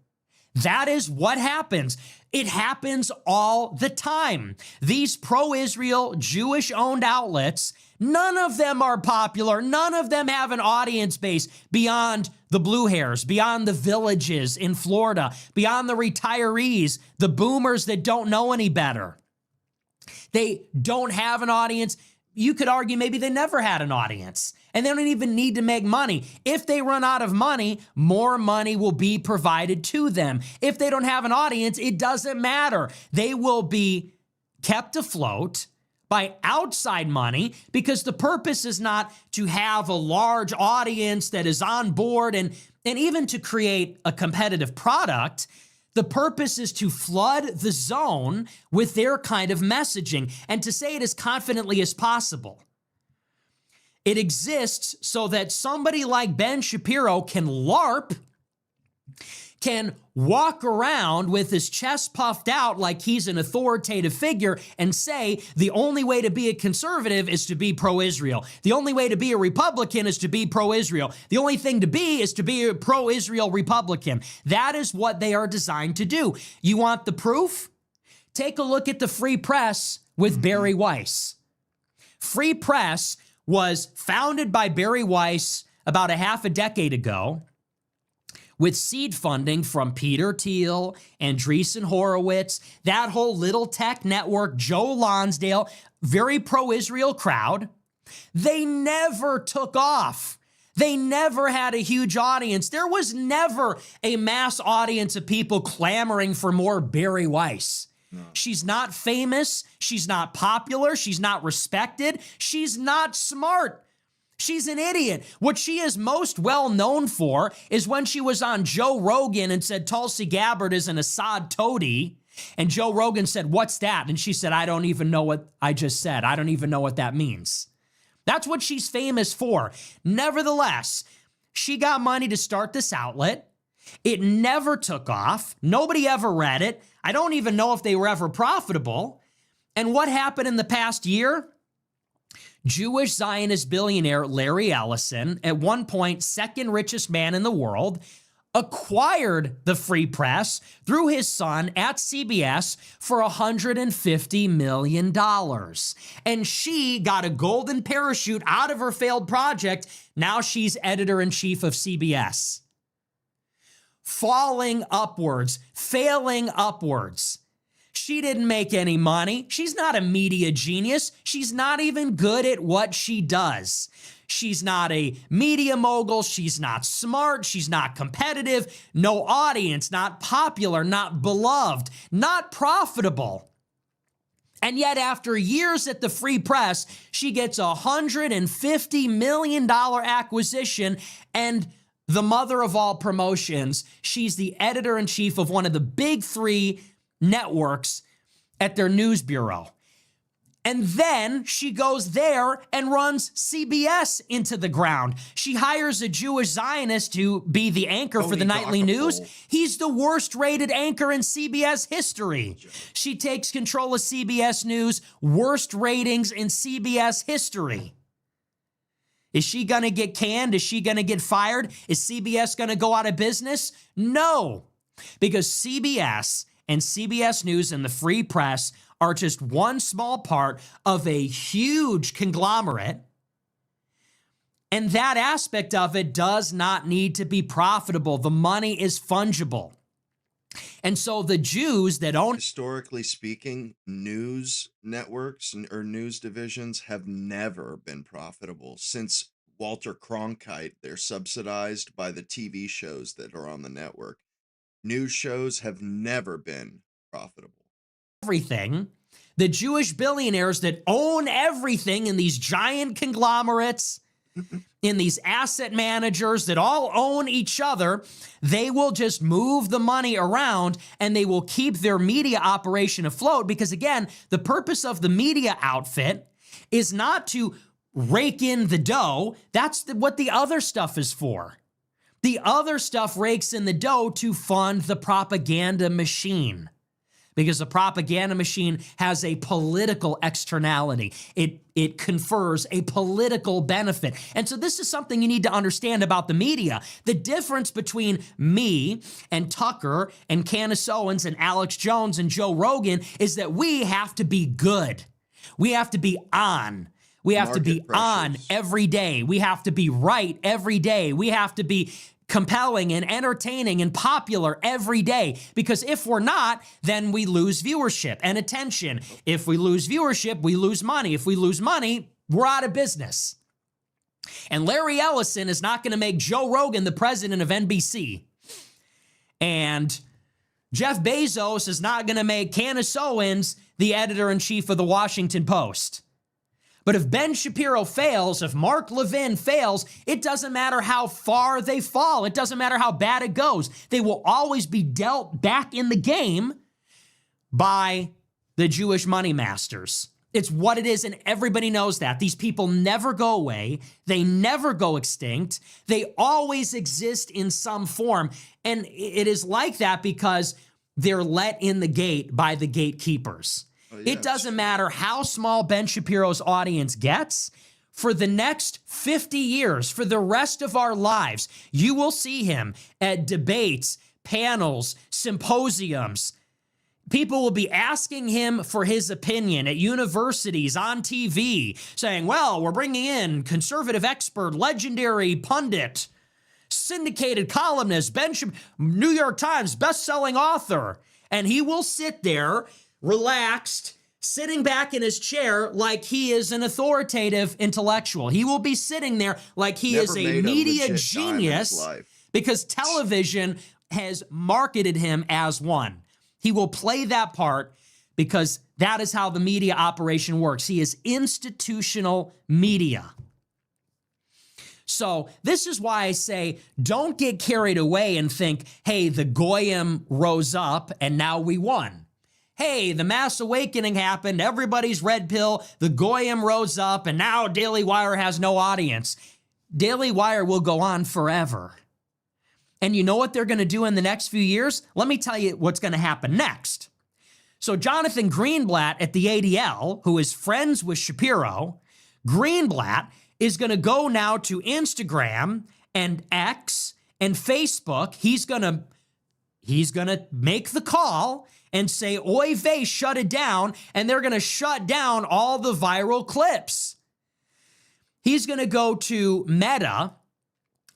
That is what happens. It happens all the time. These pro-Israel, Jewish-owned outlets, none of them are popular. None of them have an audience base beyond the blue hairs, beyond the villages in Florida, beyond the retirees, the boomers that don't know any better. They don't have an audience. You could argue maybe they never had an audience, and they don't even need to make money. If they run out of money, more money will be provided to them. If they don't have an audience, it doesn't matter. They will be kept afloat by outside money because the purpose is not to have a large audience that is on board and even to create a competitive product. The purpose is to flood the zone with their kind of messaging and to say it as confidently as possible. It exists so that somebody like Ben Shapiro can LARP, can walk around with his chest puffed out like he's an authoritative figure and say the only way to be a conservative is to be pro-Israel. The only way to be a Republican is to be pro-Israel. The only thing to be is to be a pro-Israel Republican. That is what they are designed to do. You want the proof? Take a look at the Free Press with Barry Weiss. Free Press was founded by Barry Weiss about a half a decade ago with seed funding from Peter Thiel, Andreessen Horowitz, that whole little tech network, Joe Lonsdale, very pro-Israel crowd. They never took off. They never had a huge audience. There was never a mass audience of people clamoring for more Bari Weiss. No. She's not famous. She's not popular. She's not respected. She's not smart. She's an idiot. What she is most well known for is when she was on Joe Rogan and said Tulsi Gabbard is an Assad toady. And Joe Rogan said, "What's that?" And she said, "I don't even know what I just said. I don't even know what that means." That's what she's famous for. Nevertheless, she got money to start this outlet. It never took off. Nobody ever read it. I don't even know if they were ever profitable. And what happened in the past year? Jewish Zionist billionaire Larry Ellison, at one point second richest man in the world, acquired the Free Press through his son at CBS for $150 million. And she got a golden parachute out of her failed project. Now she's editor-in-chief of CBS. Falling upwards, failing upwards. She didn't make any money. She's not a media genius. She's not even good at what she does. She's not a media mogul. She's not smart. She's not competitive. No audience, not popular, not beloved, not profitable. And yet after years at the Free Press, she gets a $150 million acquisition and the mother of all promotions. She's the editor-in-chief of one of the big three networks at their news bureau. And then she goes there and runs CBS into the ground. She hires a Jewish Zionist to be the anchor for the nightly news. He's the worst rated anchor in CBS history. She takes control of CBS News, worst ratings in CBS history. Is she going to get canned? Is she going to get fired? Is CBS going to go out of business? No, because CBS and CBS News and the Free Press are just one small part of a huge conglomerate. And that aspect of it does not need to be profitable. The money is fungible. And so the Jews that own... Historically speaking, news networks or news divisions have never been profitable. Since Walter Cronkite, they're subsidized by the TV shows that are on the network. News shows have never been profitable. Everything. The Jewish billionaires that own everything in these giant conglomerates, in these asset managers that all own each other, they will just move the money around and they will keep their media operation afloat because, again, the purpose of the media outfit is not to rake in the dough. That's what the other stuff is for. The other stuff rakes in the dough to fund the propaganda machine because the propaganda machine has a political externality. It confers a political benefit. And so this is something you need to understand about the media. The difference between me and Tucker and Candace Owens and Alex Jones and Joe Rogan is that we have to be good. We have to be on. We have to be on every day. We have to be right every day. We have to be compelling and entertaining and popular every day. Because if we're not, then we lose viewership and attention. If we lose viewership, we lose money. If we lose money, we're out of business. And Larry Ellison is not going to make Joe Rogan the president of NBC. And Jeff Bezos is not going to make Candace Owens the editor-in-chief of the Washington Post. But if Ben Shapiro fails, if Mark Levin fails, it doesn't matter how far they fall. It doesn't matter how bad it goes. They will always be dealt back in the game by the Jewish money masters. It's what it is, and everybody knows that. These people never go away. They never go extinct. They always exist in some form. And it is like that because they're let in the gate by the gatekeepers. Oh, yeah. It doesn't matter how small Ben Shapiro's audience gets. For the next 50 years, for the rest of our lives, you will see him at debates, panels, symposiums. People will be asking him for his opinion at universities, on TV, saying, well, we're bringing in conservative expert, legendary pundit, syndicated columnist, New York Times best-selling author. And he will sit there, relaxed, sitting back in his chair like he is an authoritative intellectual. He will be sitting there like he is a media genius because television has marketed him as one. He will play that part because that is how the media operation works. He is institutional media. So this is why I say, don't get carried away and think, hey, the Goyim rose up and now we won. Hey, the mass awakening happened, everybody's red pill, the Goyim rose up, and now Daily Wire has no audience. Daily Wire will go on forever. And you know what they're going to do in the next few years? Let me tell you what's going to happen next. So Jonathan Greenblatt at the ADL, who is friends with Shapiro, Greenblatt is going to go now to Instagram and X and Facebook. He's going to make the call and say, oy vey, shut it down, and they're going to shut down all the viral clips. He's going to go to Meta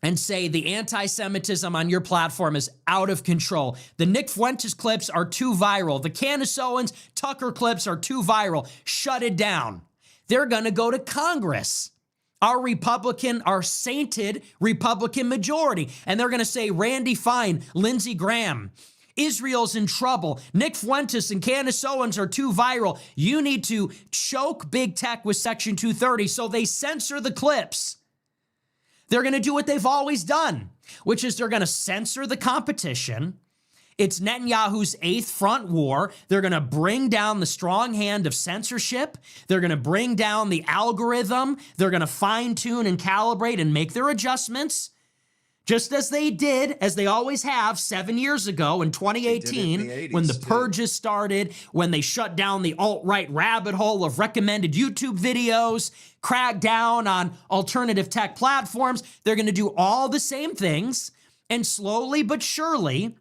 and say the anti-Semitism on your platform is out of control. The Nick Fuentes clips are too viral. The Candace Owens, Tucker clips are too viral. Shut it down. They're going to go to Congress, our sainted Republican majority, and they're going to say Randy Fine, Lindsey Graham, Israel's in trouble. Nick Fuentes and Candace Owens are too viral. You need to choke big tech with Section 230, so they censor the clips. They're going to do what they've always done, which is they're going to censor the competition. It's Netanyahu's eighth front war. They're going to bring down the strong hand of censorship. They're going to bring down the algorithm. They're going to fine-tune and calibrate and make their adjustments, just as they did, as they always have 7 years ago in 2018, when the purges started, when they shut down the alt-right rabbit hole of recommended YouTube videos, cracked down on alternative tech platforms. They're going to do all the same things, and slowly but surely,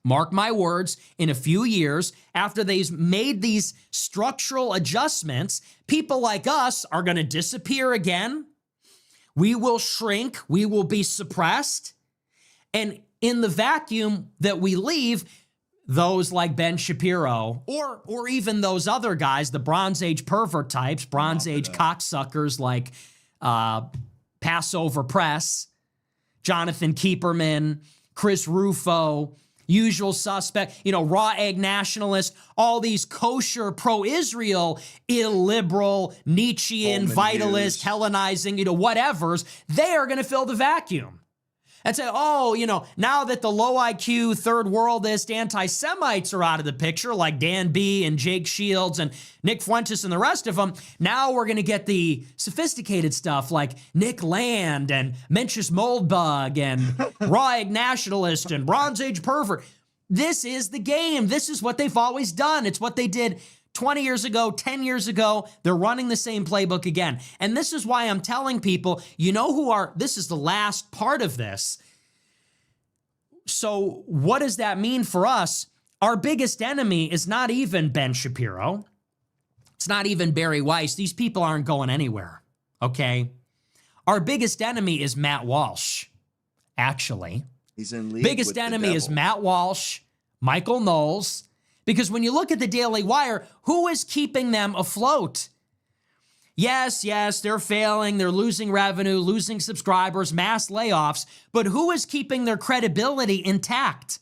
mark my words, in a few years, after they've made these structural adjustments, people like us are going to disappear again. We will shrink, we will be suppressed, and in the vacuum that we leave, those like Ben Shapiro, or even those other guys, the Bronze Age pervert types, Bronze Age cocksuckers like Passover Press, Jonathan Keeperman, Chris Rufo, usual suspect, raw egg nationalist, all these kosher pro-Israel, illiberal, Nietzschean, vitalist, Hellenizing, whatevers, they are going to fill the vacuum. And say, now that the low IQ, third worldist anti-Semites are out of the picture, like Dan B. and Jake Shields and Nick Fuentes and the rest of them, now we're going to get the sophisticated stuff like Nick Land and Mencius Moldbug and Raw Egg Nationalist and Bronze Age Pervert. This is the game. This is what they've always done. It's what they did 20 years ago, 10 years ago. They're running the same playbook again. And this is why I'm telling people, this is the last part of this. So what does that mean for us? Our biggest enemy is not even Ben Shapiro. It's not even Barry Weiss. These people aren't going anywhere, okay? Our biggest enemy is Matt Walsh, actually. He's in league biggest with the enemy is devil. Matt Walsh, Michael Knowles, because when you look at the Daily Wire, who is keeping them afloat? Yes, they're failing, they're losing revenue, losing subscribers, mass layoffs, but who is keeping their credibility intact?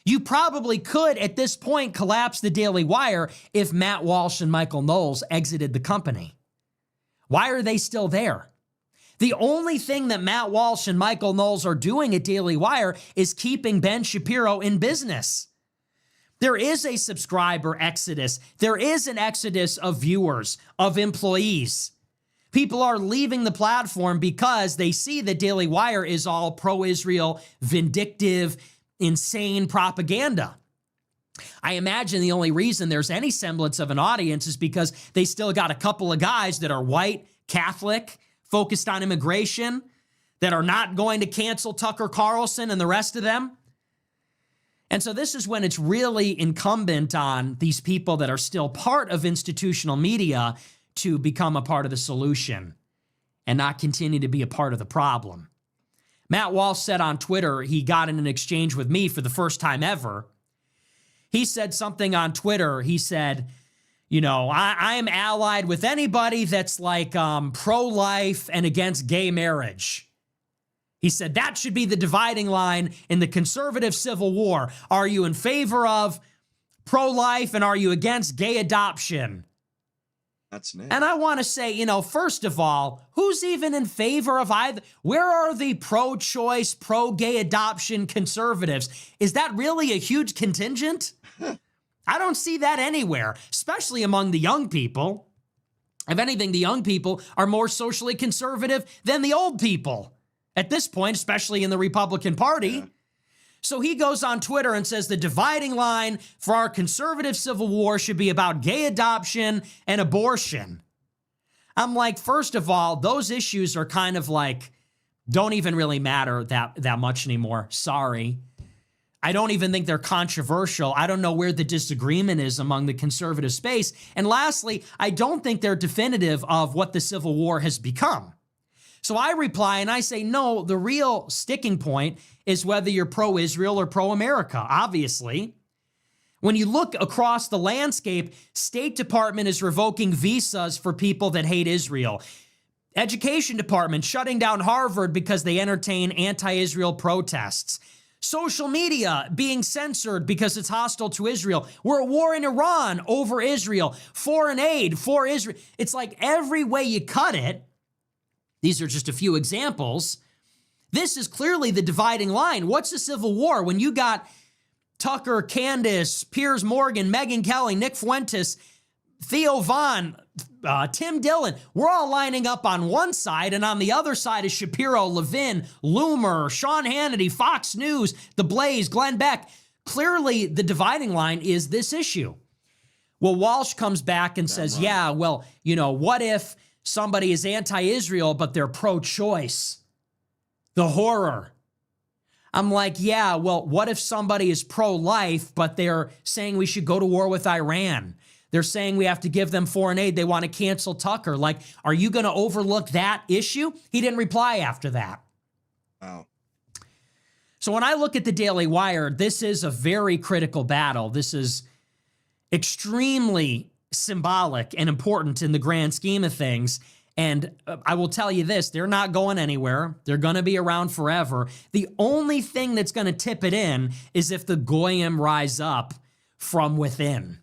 You probably could, at this point, collapse the Daily Wire if Matt Walsh and Michael Knowles exited the company. Why are they still there? The only thing that Matt Walsh and Michael Knowles are doing at Daily Wire is keeping Ben Shapiro in business. There is a subscriber exodus. There is an exodus of viewers, of employees. People are leaving the platform because they see that Daily Wire is all pro-Israel, vindictive, insane propaganda. I imagine the only reason there's any semblance of an audience is because they still got a couple of guys that are white, Catholic, focused on immigration, that are not going to cancel Tucker Carlson and the rest of them. And so this is when it's really incumbent on these people that are still part of institutional media to become a part of the solution and not continue to be a part of the problem. Matt Walsh said on Twitter he got in an exchange with me for the first time ever. He said something on Twitter. He said, you know, I am allied with anybody that's like pro-life and against gay marriage. He said that should be the dividing line in the conservative civil war. Are you in favor of pro-life and are you against gay adoption? That's neat. And I want to say, you know, first of all, who's even in favor of either? Where are the pro-choice, pro-gay adoption conservatives? Is that really a huge contingent? I don't see that anywhere, especially among the young people. If anything, the young people are more socially conservative than the old people at this point, especially in the Republican Party. Yeah. So he goes on Twitter and says the dividing line for our conservative civil war should be about gay adoption and abortion. I'm like, first of all, those issues are kind of like, don't even really matter that much anymore. Sorry. I don't even think they're controversial. I don't know where the disagreement is among the conservative space. And lastly, I don't think they're definitive of what the Civil War has become. So I reply and I say, no, the real sticking point is whether you're pro-Israel or pro-America, obviously. When you look across the landscape, State Department is revoking visas for people that hate Israel. Education Department shutting down Harvard because they entertain anti-Israel protests. Social media being censored because it's hostile to Israel. We're at war in Iran over Israel. Foreign aid for Israel. It's like every way you cut it, these are just a few examples. This is clearly the dividing line. What's the Civil War? When you got Tucker, Candace, Piers Morgan, Megyn Kelly, Nick Fuentes, Theo Vaughn, Tim Dillon, we're all lining up on one side, and on the other side is Shapiro, Levin, Loomer, Sean Hannity, Fox News, The Blaze, Glenn Beck. Clearly, the dividing line is this issue. Well, Walsh comes back and says, yeah, well, you know, what if somebody is anti-Israel, but they're pro-choice? The horror. I'm like, yeah, well, what if somebody is pro-life, but they're saying we should go to war with Iran? They're saying we have to give them foreign aid. They want to cancel Tucker. Like, are you going to overlook that issue? He didn't reply after that. Wow. So when I look at the Daily Wire, this is a very critical battle. This is extremely symbolic and important in the grand scheme of things. And I will tell you this, they're not going anywhere. They're going to be around forever. The only thing that's going to tip it in is if the Goyim rise up from within.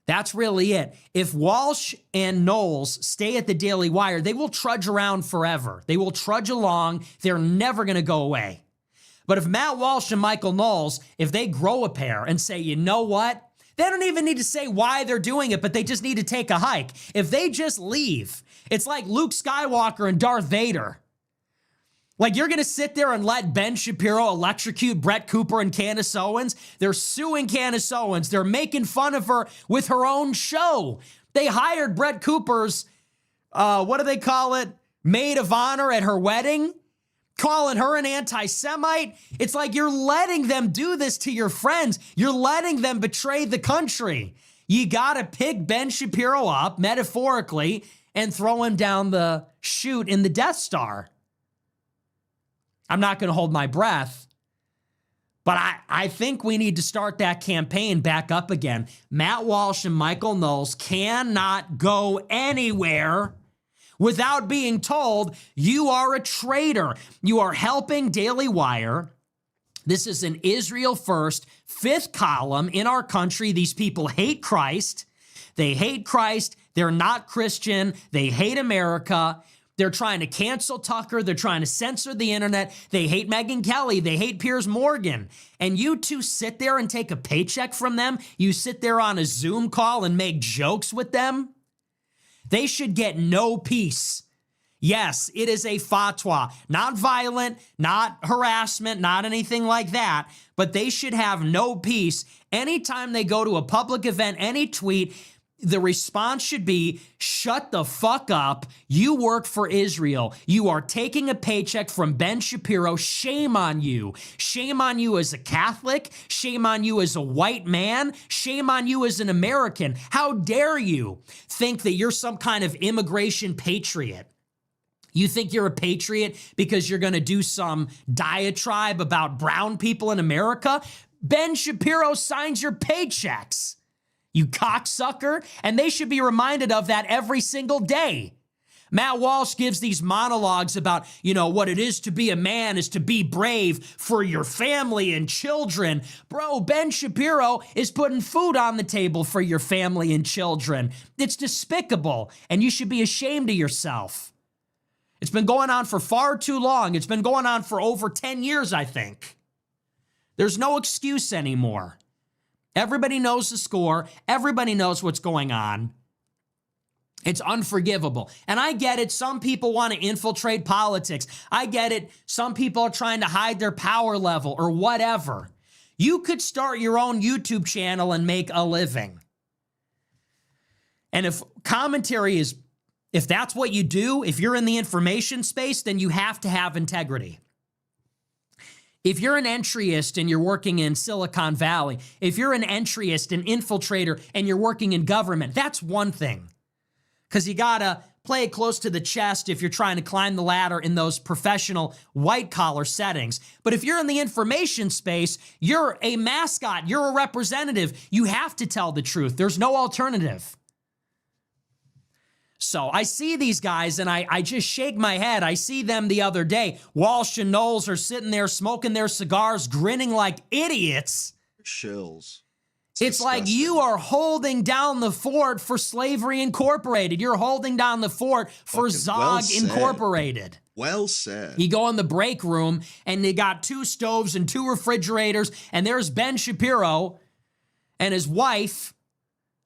That's really it. If Walsh and Knowles stay at the Daily Wire, they will trudge around forever. They will trudge along. They're never going to go away. But if Matt Walsh and Michael Knowles, if they grow a pair and say, you know what? They don't even need to say why they're doing it, but they just need to take a hike. If they just leave, it's like Luke Skywalker and Darth Vader. Like, you're going to sit there and let Ben Shapiro electrocute Brett Cooper and Candace Owens? They're suing Candace Owens. They're making fun of her with her own show. They hired Brett Cooper's, what do they call it? Maid of honor at her wedding, calling her an anti-Semite. It's like you're letting them do this to your friends. You're letting them betray the country. You got to pick Ben Shapiro up, metaphorically, and throw him down the chute in the Death Star. I'm not going to hold my breath, but I think we need to start that campaign back up again. Matt Walsh and Michael Knowles cannot go anywhere without being told you are a traitor. You are helping Daily Wire. This is an Israel first, fifth column in our country. These people hate Christ. They hate Christ. They're not Christian. They hate America. They're trying to cancel Tucker. They're trying to censor the internet. They hate Megyn Kelly. They hate Piers Morgan. And you two sit there and take a paycheck from them? You sit there on a Zoom call and make jokes with them? They should get no peace. Yes, it is a fatwa. Not violent, not harassment, not anything like that. But they should have no peace. Anytime they go to a public event, any tweet, the response should be, shut the fuck up. You work for Israel. You are taking a paycheck from Ben Shapiro. Shame on you. Shame on you as a Catholic. Shame on you as a white man. Shame on you as an American. How dare you think that you're some kind of immigration patriot? You think you're a patriot because you're going to do some diatribe about brown people in America? Ben Shapiro signs your paychecks, you cocksucker, and they should be reminded of that every single day. Matt Walsh gives these monologues about, what it is to be a man is to be brave for your family and children. Bro, Ben Shapiro is putting food on the table for your family and children. It's despicable, and you should be ashamed of yourself. It's been going on for far too long. It's been going on for over 10 years, I think. There's no excuse anymore. Everybody knows the score. Everybody knows what's going on. It's unforgivable. And I get it. Some people want to infiltrate politics. I get it. Some people are trying to hide their power level or whatever. You could start your own YouTube channel and make a living. And if that's what you do, if you're in the information space, then you have to have integrity. If you're an entryist and you're working in Silicon Valley, if you're an entryist, an infiltrator, and you're working in government, that's one thing. Because you gotta play it close to the chest if you're trying to climb the ladder in those professional white-collar settings. But if you're in the information space, you're a mascot, you're a representative. You have to tell the truth. There's no alternative. So I see these guys and I just shake my head. I see them the other day. Walsh and Knowles are sitting there smoking their cigars, grinning like idiots. Shills. It's like you are holding down the fort for Slavery Incorporated. You're holding down the fort for Zog Incorporated. Well said. You go in the break room and they got 2 stoves and 2 refrigerators, and there's Ben Shapiro and his wife.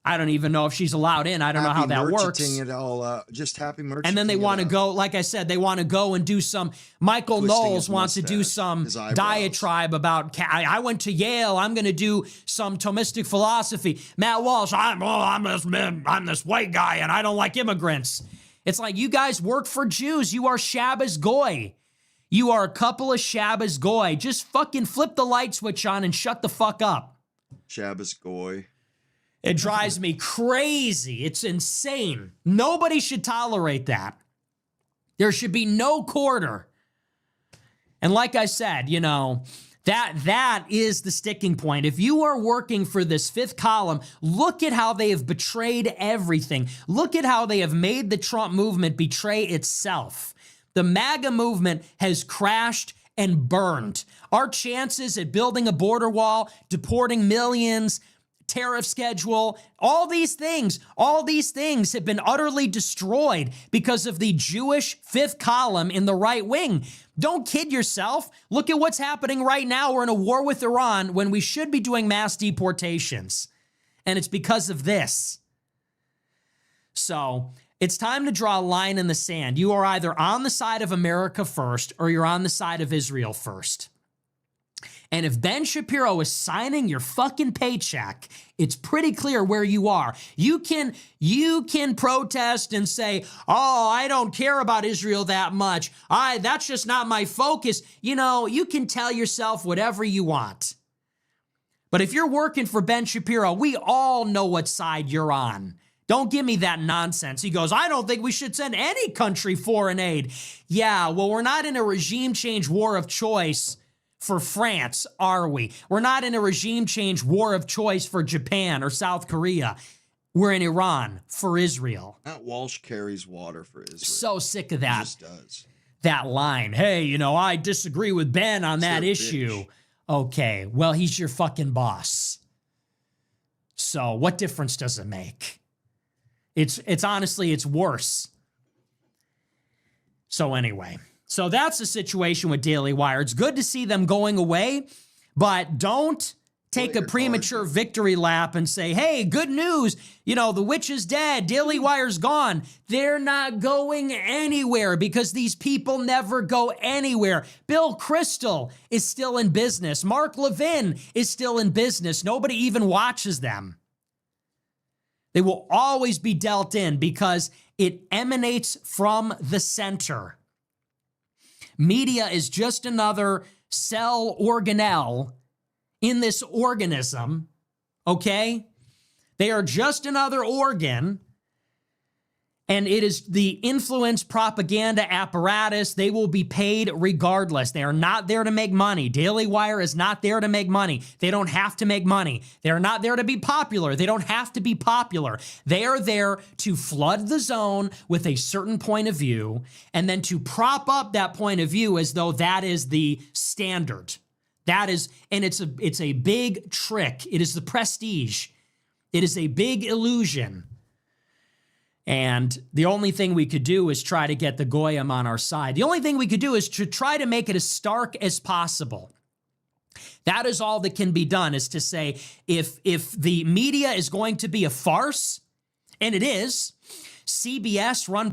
I don't even know if she's allowed in. I don't know how that works. It all, just happy merchanting. And then they want to go, like I said, they want to go and do some, Michael Knowles wants to do some diatribe about, I went to Yale, I'm going to do some Thomistic philosophy. Matt Walsh, I'm this white guy and I don't like immigrants. It's like, you guys work for Jews. You are Shabbos Goy. You are a couple of Shabbos Goy. Just fucking flip the light switch on and shut the fuck up. Shabbos Goy. It drives me crazy. It's insane. Nobody should tolerate that. There should be no quarter. And like I said, that is the sticking point. If you are working for this fifth column, look at how they have betrayed everything. Look at how they have made the Trump movement betray itself. The MAGA movement has crashed and burned. Our chances at building a border wall, deporting millions, tariff schedule, all these things have been utterly destroyed because of the Jewish fifth column in the right wing. Don't kid yourself. Look at what's happening right now. We're in a war with Iran when we should be doing mass deportations. And it's because of this. So it's time to draw a line in the sand. You are either on the side of America first or you're on the side of Israel first. And if Ben Shapiro is signing your fucking paycheck, it's pretty clear where you are. You can protest and say, oh, I don't care about Israel that much. That's just not my focus. You can tell yourself whatever you want. But if you're working for Ben Shapiro, we all know what side you're on. Don't give me that nonsense. He goes, I don't think we should send any country foreign aid. Yeah, well, we're not in a regime change war of choice for France, are we? We're not in a regime change war of choice for Japan or South Korea. We're in Iran for Israel. Matt Walsh carries water for Israel. So sick of that. He just does. That line. Hey, I disagree with Ben on that issue. Bitch. Okay, well, he's your fucking boss. So what difference does it make? It's honestly, it's worse. So anyway. So that's the situation with Daily Wire. It's good to see them going away, but don't take a premature victory lap and say, hey, good news, the witch is dead, Daily Wire's gone. They're not going anywhere because these people never go anywhere. Bill Kristol is still in business. Mark Levin is still in business. Nobody even watches them. They will always be dealt in because it emanates from the center. Media is just another cell organelle in this organism, okay? They are just another organ, And it is the influence propaganda apparatus. They will be paid regardless. They are not there to make money. Daily Wire is not there to make money. They don't have to make money. They are not there to be popular. They don't have to be popular. They are there to flood the zone with a certain point of view and then to prop up that point of view as though that is the standard. That is, and it's a big trick. It is the prestige. It is a big illusion. And the only thing we could do is try to get the Goyim on our side. The only thing we could do is to try to make it as stark as possible. That is all that can be done, is to say, if the media is going to be a farce, and it is, CBS run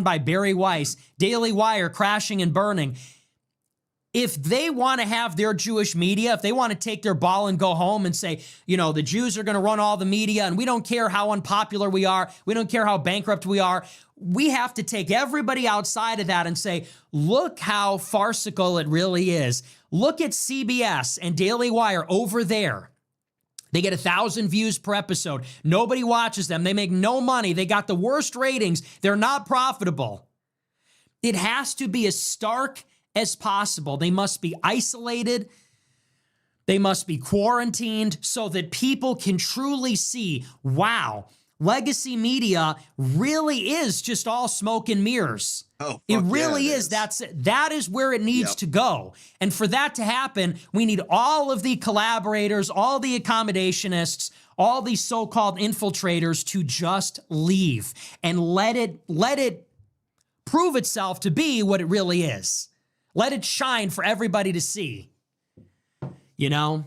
by Barry Weiss, Daily Wire crashing and burning. If they want to have their Jewish media, if they want to take their ball and go home and say, you know, the Jews are going to run all the media and we don't care how unpopular we are, we don't care how bankrupt we are, we have to take everybody outside of that and say, look how farcical it really is. Look at CBS and Daily Wire over there. They get 1,000 views per episode. Nobody watches them. They make no money. They got the worst ratings. They're not profitable. It has to be as stark as possible. They must be isolated. They must be quarantined so that people can truly see, wow, legacy media really is just all smoke and mirrors. Oh, it really is. That's it. That is where it needs to go. And for that to happen, we need all of the collaborators, all the accommodationists, all these so-called infiltrators to just leave and let it prove itself to be what it really is. Let it shine for everybody to see, you know?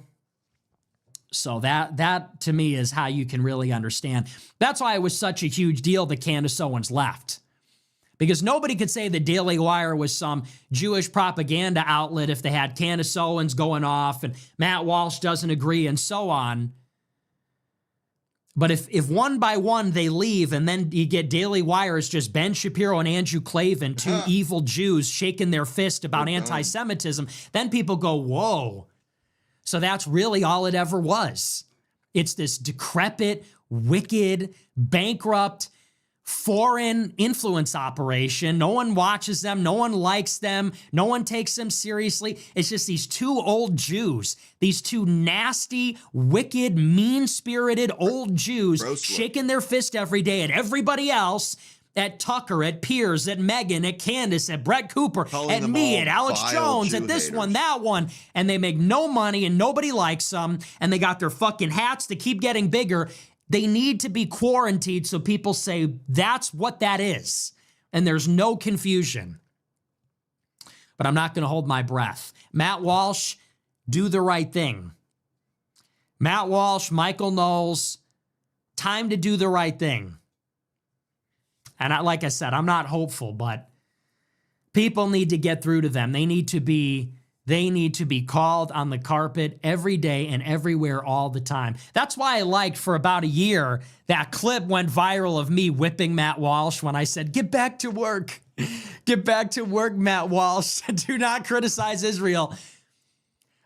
So that to me is how you can really understand. That's why it was such a huge deal that Candace Owens left. Because nobody could say the Daily Wire was some Jewish propaganda outlet if they had Candace Owens going off and Matt Walsh doesn't agree and so on. But if one by one they leave and then you get Daily Wire as just Ben Shapiro and Andrew Klavan, two evil Jews shaking their fist about anti-Semitism, then people go, whoa. So that's really all it ever was. It's this decrepit, wicked, bankrupt, foreign influence operation. No one watches them. No one likes them. No one takes them seriously. It's just these two old Jews, these two nasty, wicked, mean-spirited old Jews shaking their fist every day at everybody else, at Tucker, at Piers, at Megan, at Candace, at Brett Cooper, at me, at Alex Jones, at this one, that one. And they make no money and nobody likes them. And they got their fucking hats that keep getting bigger. They need to be quarantined so people say that's what that is. And there's no confusion. But I'm not going to hold my breath. Matt Walsh, do the right thing. Matt Walsh, Michael Knowles, time to do the right thing. And like I said, I'm not hopeful, but people need to get through to them. They need to be called on the carpet every day and everywhere all the time. That's why I liked for about a year that clip went viral of me whipping Matt Walsh when I said, get back to work. Get back to work, Matt Walsh. Do not criticize Israel.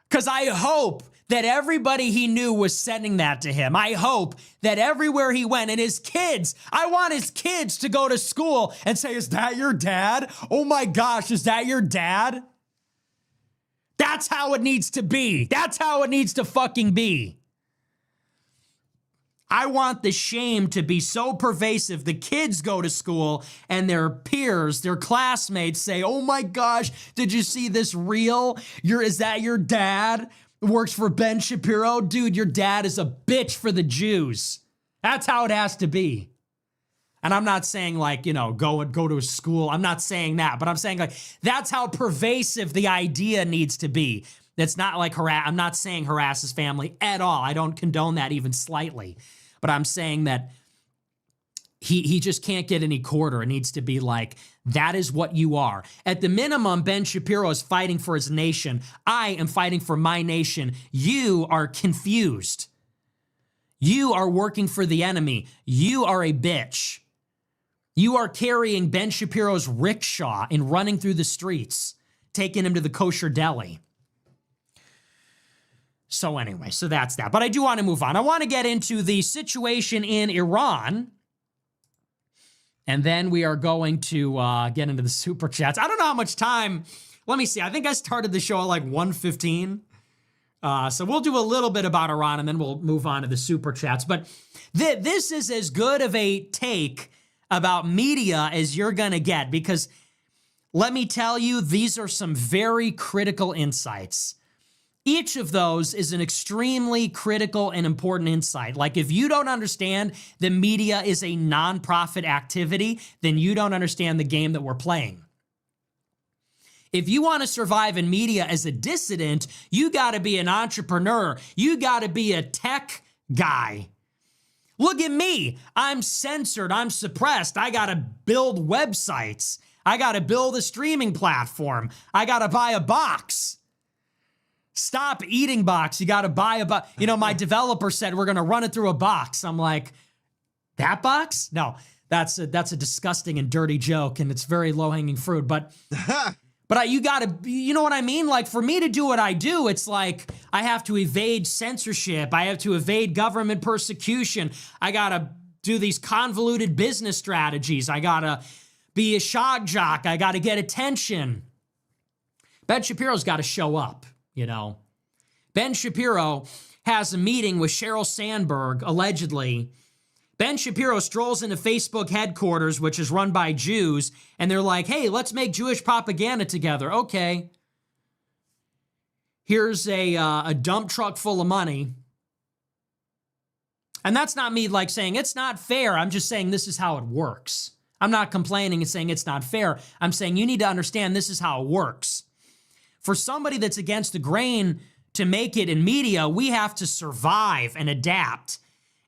Because I hope that everybody he knew was sending that to him. I hope that everywhere he went, and his kids, I want his kids to go to school and say, is that your dad? Oh my gosh, is that your dad? That's how it needs to be. That's how it needs to fucking be. I want the shame to be so pervasive. The kids go to school and their peers, their classmates say, oh my gosh, did you see this reel? Is that your dad? Works for Ben Shapiro? Dude, your dad is a bitch for the Jews. That's how it has to be. And I'm not saying like, you know, go to a school. I'm not saying that, but I'm saying like, that's how pervasive the idea needs to be. That's not like I'm not saying harass his family at all. I don't condone that even slightly. But I'm saying that he just can't get any quarter. It needs to be like, that is what you are. At the minimum, Ben Shapiro is fighting for his nation. I am fighting for my nation. You are confused. You are working for the enemy. You are a bitch. You are carrying Ben Shapiro's rickshaw and running through the streets, taking him to the kosher deli. So anyway, so that's that. But I do want to move on. I want to get into the situation in Iran And then we are going to get into the super chats. I don't know how much time. Let me see. I think I started the show at like 1:15. So we'll do a little bit about Iran and then we'll move on to the super chats. But this is as good of a take about media as you're going to get, because let me tell you, these are some very critical insights. Each of those is an extremely critical and important insight. Like, if you don't understand that media is a nonprofit activity, then you don't understand the game that we're playing. If you want to survive in media as a dissident, you got to be an entrepreneur. You got to be a tech guy. Look at me. I'm censored. I'm suppressed. I got to build websites. I got to build a streaming platform. I got to buy a box. Stop eating box. You got to buy a box. You know, my developer said we're going to run it through a box. I'm like, that box? No, that's a disgusting and dirty joke, and it's very low-hanging fruit. But you got to, you know what I mean? Like, for me to do what I do, it's like I have to evade censorship. I have to evade government persecution. I got to do these convoluted business strategies. I got to be a shock jock. I got to get attention. Ben Shapiro's got to show up. You know, Ben Shapiro has a meeting with Sheryl Sandberg, allegedly. Ben Shapiro strolls into Facebook headquarters, which is run by Jews, and they're like, hey, let's make Jewish propaganda together. Okay. Here's a dump truck full of money. And that's not me like saying it's not fair. I'm just saying this is how it works. I'm not complaining and saying it's not fair. I'm saying you need to understand this is how it works. For somebody that's against the grain to make it in media, we have to survive and adapt.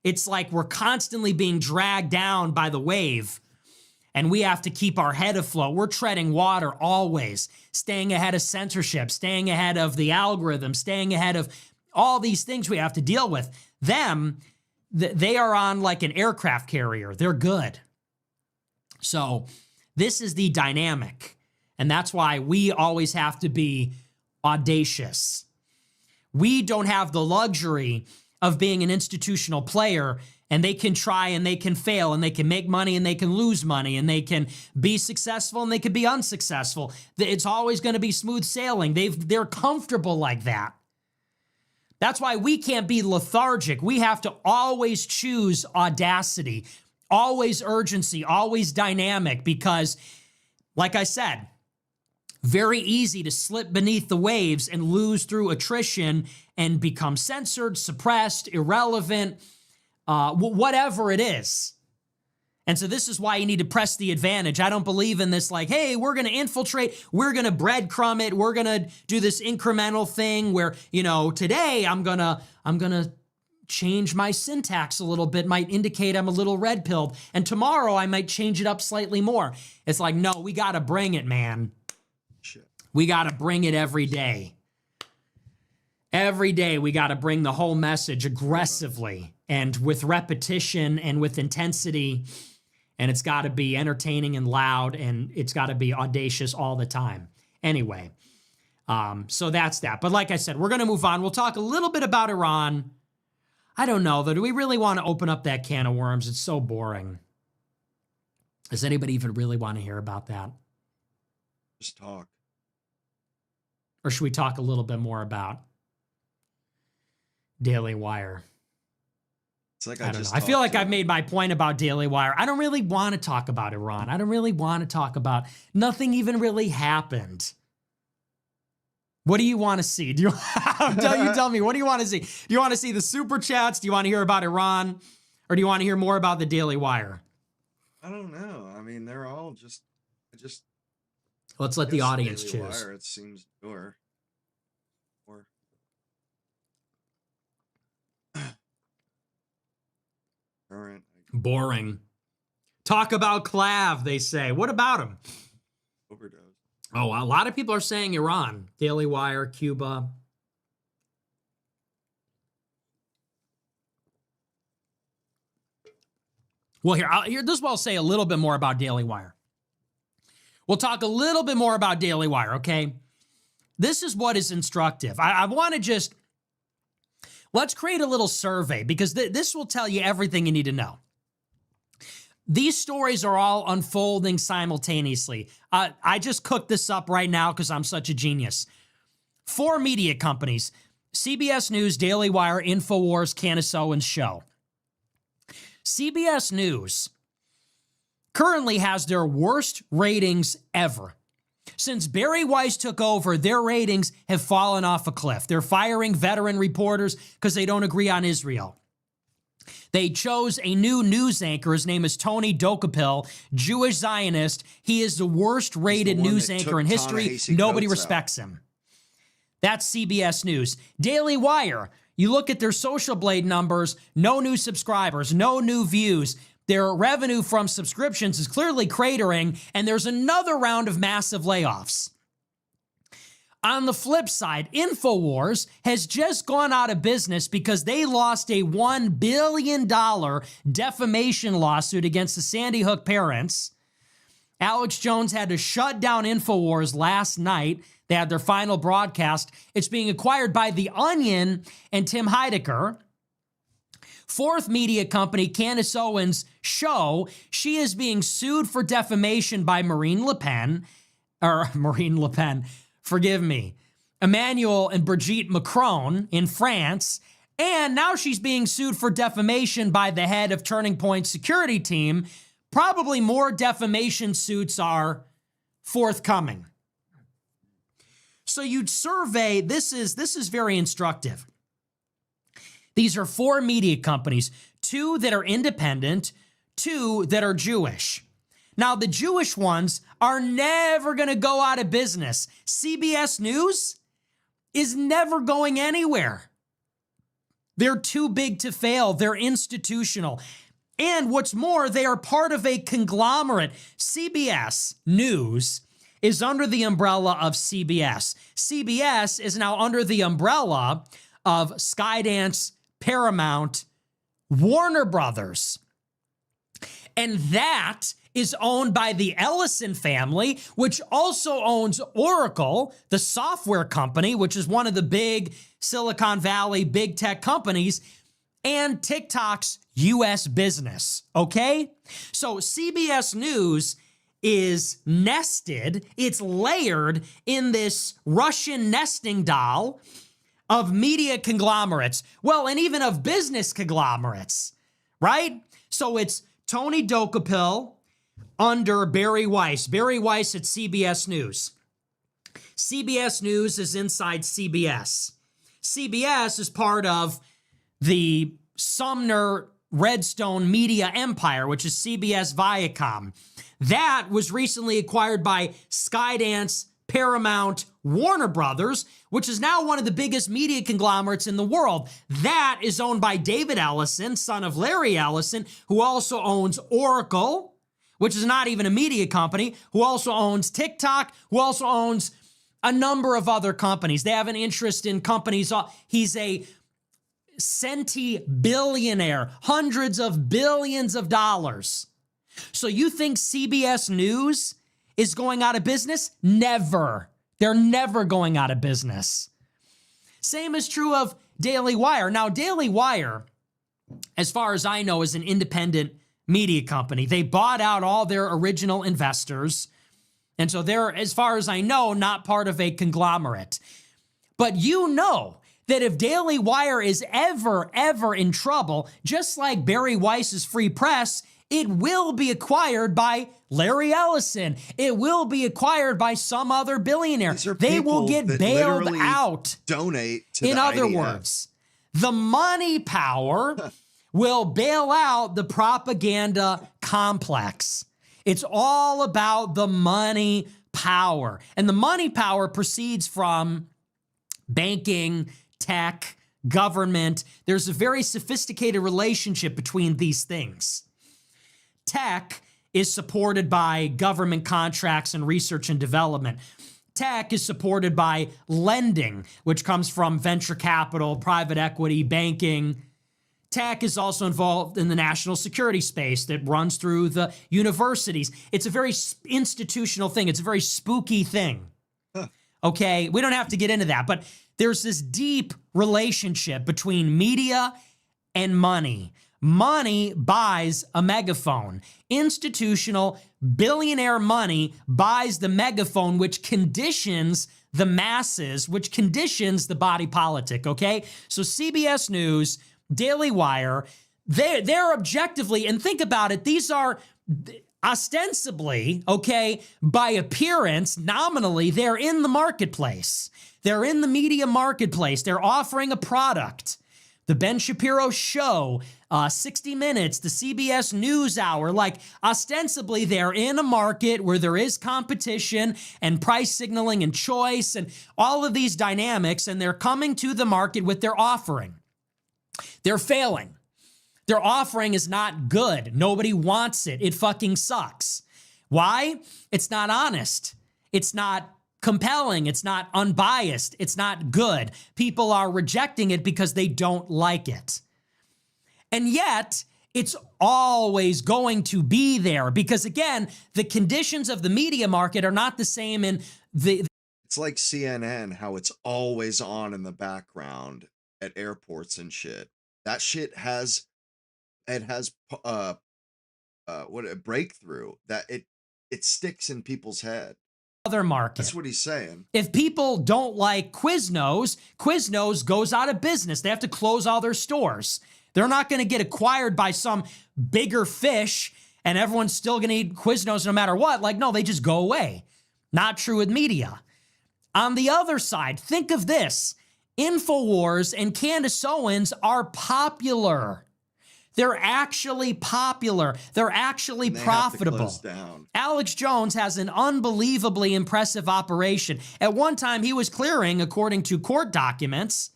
It's like we're constantly being dragged down by the wave, and we have to keep our head afloat. We're treading water always, staying ahead of censorship, staying ahead of the algorithm, staying ahead of all these things we have to deal with. They are on like an aircraft carrier. They're good. So this is the dynamic. And that's why we always have to be audacious. We don't have the luxury of being an institutional player, and they can try and they can fail and they can make money and they can lose money and they can be successful and they can be unsuccessful. It's always going to be smooth sailing. They're comfortable like that. That's why we can't be lethargic. We have to always choose audacity, always urgency, always dynamic, because, like I said, very easy to slip beneath the waves and lose through attrition and become censored, suppressed, irrelevant, whatever it is. And so this is why you need to press the advantage. I don't believe in this like, hey, we're going to infiltrate, we're going to breadcrumb it, we're going to do this incremental thing where, you know, today I'm going to change my syntax a little bit, might indicate I'm a little red-pilled, and tomorrow I might change it up slightly more. It's like, no, we got to bring it, man. We got to bring it every day. Every day we got to bring the whole message aggressively and with repetition and with intensity. And it's got to be entertaining and loud, and it's got to be audacious all the time. Anyway, so that's that. But like I said, we're going to move on. We'll talk a little bit about Iran. I don't know, though. Do we really want to open up that can of worms? It's so boring. Does anybody even really want to hear about that? Just talk. Or should we talk a little bit more about Daily Wire? It's like I don't know. I feel like I've made my point about Daily Wire. I don't really want to talk about Iran. I don't really want to talk about, nothing even really happened. What do you want to see? You tell me, what do you want to see? Do you want to see the super chats? Do you want to hear about Iran? Or do you want to hear more about the Daily Wire? I don't know. I mean, they're all just let's let the audience Daily choose. Wire, it seems, or current. Boring. Talk about Clav, they say. What about him? Overdose. Oh, a lot of people are saying Iran. Daily Wire, Cuba. Well, this will say a little bit more about Daily Wire. We'll talk a little bit more about Daily Wire, okay? This is what is instructive. I want to just, let's create a little survey, because this will tell you everything you need to know. These stories are all unfolding simultaneously. I just cooked this up right now because I'm such a genius. 4 media companies: CBS News, Daily Wire, InfoWars, Candace Owens Show. CBS News currently has their worst ratings ever. Since Barry Weiss took over, their ratings have fallen off a cliff. They're firing veteran reporters because they don't agree on Israel. They chose a new news anchor. His name is Tony Dokapil, Jewish Zionist. He is the worst rated news anchor in history. Nobody respects him. That's CBS News. Daily Wire, you look at their Social Blade numbers, no new subscribers, no new views. Their revenue from subscriptions is clearly cratering, and there's another round of massive layoffs. On the flip side, InfoWars has just gone out of business because they lost a $1 billion defamation lawsuit against the Sandy Hook parents. Alex Jones had to shut down InfoWars last night. They had their final broadcast. It's being acquired by The Onion and Tim Heidecker. 4th media company, Candace Owens Show, she is being sued for defamation by Marine Le Pen, forgive me, Emmanuel and Brigitte Macron in France, and now she's being sued for defamation by the head of Turning Point security team. Probably more defamation suits are forthcoming. So you'd survey, this is very instructive. These are 4 media companies, 2 that are independent, 2 that are Jewish. Now, the Jewish ones are never going to go out of business. CBS News is never going anywhere. They're too big to fail. They're institutional. And what's more, they are part of a conglomerate. CBS News is under the umbrella of CBS. CBS is now under the umbrella of Skydance, Paramount, Warner Brothers. And that is owned by the Ellison family, which also owns Oracle, the software company, which is one of the big Silicon Valley big tech companies, and TikTok's US business, okay? So CBS News is nested, it's layered in this Russian nesting doll of media conglomerates, well, and even of business conglomerates, right? So it's Tony Dokapil under Barry Weiss. Barry Weiss at CBS News. CBS News is inside CBS. CBS is part of the Sumner Redstone Media Empire, which is CBS Viacom. That was recently acquired by Skydance, Paramount, Warner Brothers, which is now one of the biggest media conglomerates in the world. That is owned by David Ellison, son of Larry Ellison, who also owns Oracle, which is not even a media company, who also owns TikTok, who also owns a number of other companies. They have an interest in companies. He's a centi-billionaire, hundreds of billions of dollars. So you think CBS News is going out of business? Never. They're never going out of business. Same is true of Daily Wire. Now, Daily Wire, as far as I know, is an independent media company. They bought out all their original investors. And so they're, as far as I know, not part of a conglomerate. But you know that if Daily Wire is ever in trouble, just like Barry Weiss's Free Press, it will be acquired by Larry Ellison. It will be acquired by some other billionaire. They will get bailed out. Donate to In other words, the money power will bail out the propaganda complex. It's all about the money power. And the money power proceeds from banking, tech, government. There's a very sophisticated relationship between these things. Tech is supported by government contracts and research and development. Tech is supported by lending, which comes from venture capital, private equity, banking. Tech is also involved in the national security space that runs through the universities. It's a very institutional thing. It's a very spooky thing. Okay, we don't have to get into that, but there's this deep relationship between media and money. Money buys a megaphone. Institutional billionaire money buys the megaphone, which conditions the masses, which conditions the body politic, okay? So CBS News, Daily Wire, they're objectively, and think about it, these are ostensibly, okay, by appearance, nominally, they're in the marketplace. They're in the media marketplace. They're offering a product. The Ben Shapiro Show, 60 Minutes, the CBS NewsHour, like ostensibly they're in a market where there is competition and price signaling and choice and all of these dynamics, and they're coming to the market with their offering. They're failing. Their offering is not good. Nobody wants it. It fucking sucks. Why? It's not honest. It's not compelling. It's not unbiased. It's not good. People are rejecting it because they don't like it. And yet, it's always going to be there because, again, the conditions of the media market are not the same in the... It's like CNN, how it's always on in the background at airports and shit. That shit has... It has a breakthrough that it sticks in people's head. Other market. That's what he's saying. If people don't like Quiznos, Quiznos goes out of business. They have to close all their stores. They're not going to get acquired by some bigger fish and everyone's still going to eat Quiznos no matter what. Like, no, they just go away. Not true with media. On the other side, think of this. InfoWars and Candace Owens are popular. They're actually popular. They're actually profitable. Alex Jones has an unbelievably impressive operation. At one time, he was clearing, according to court documents,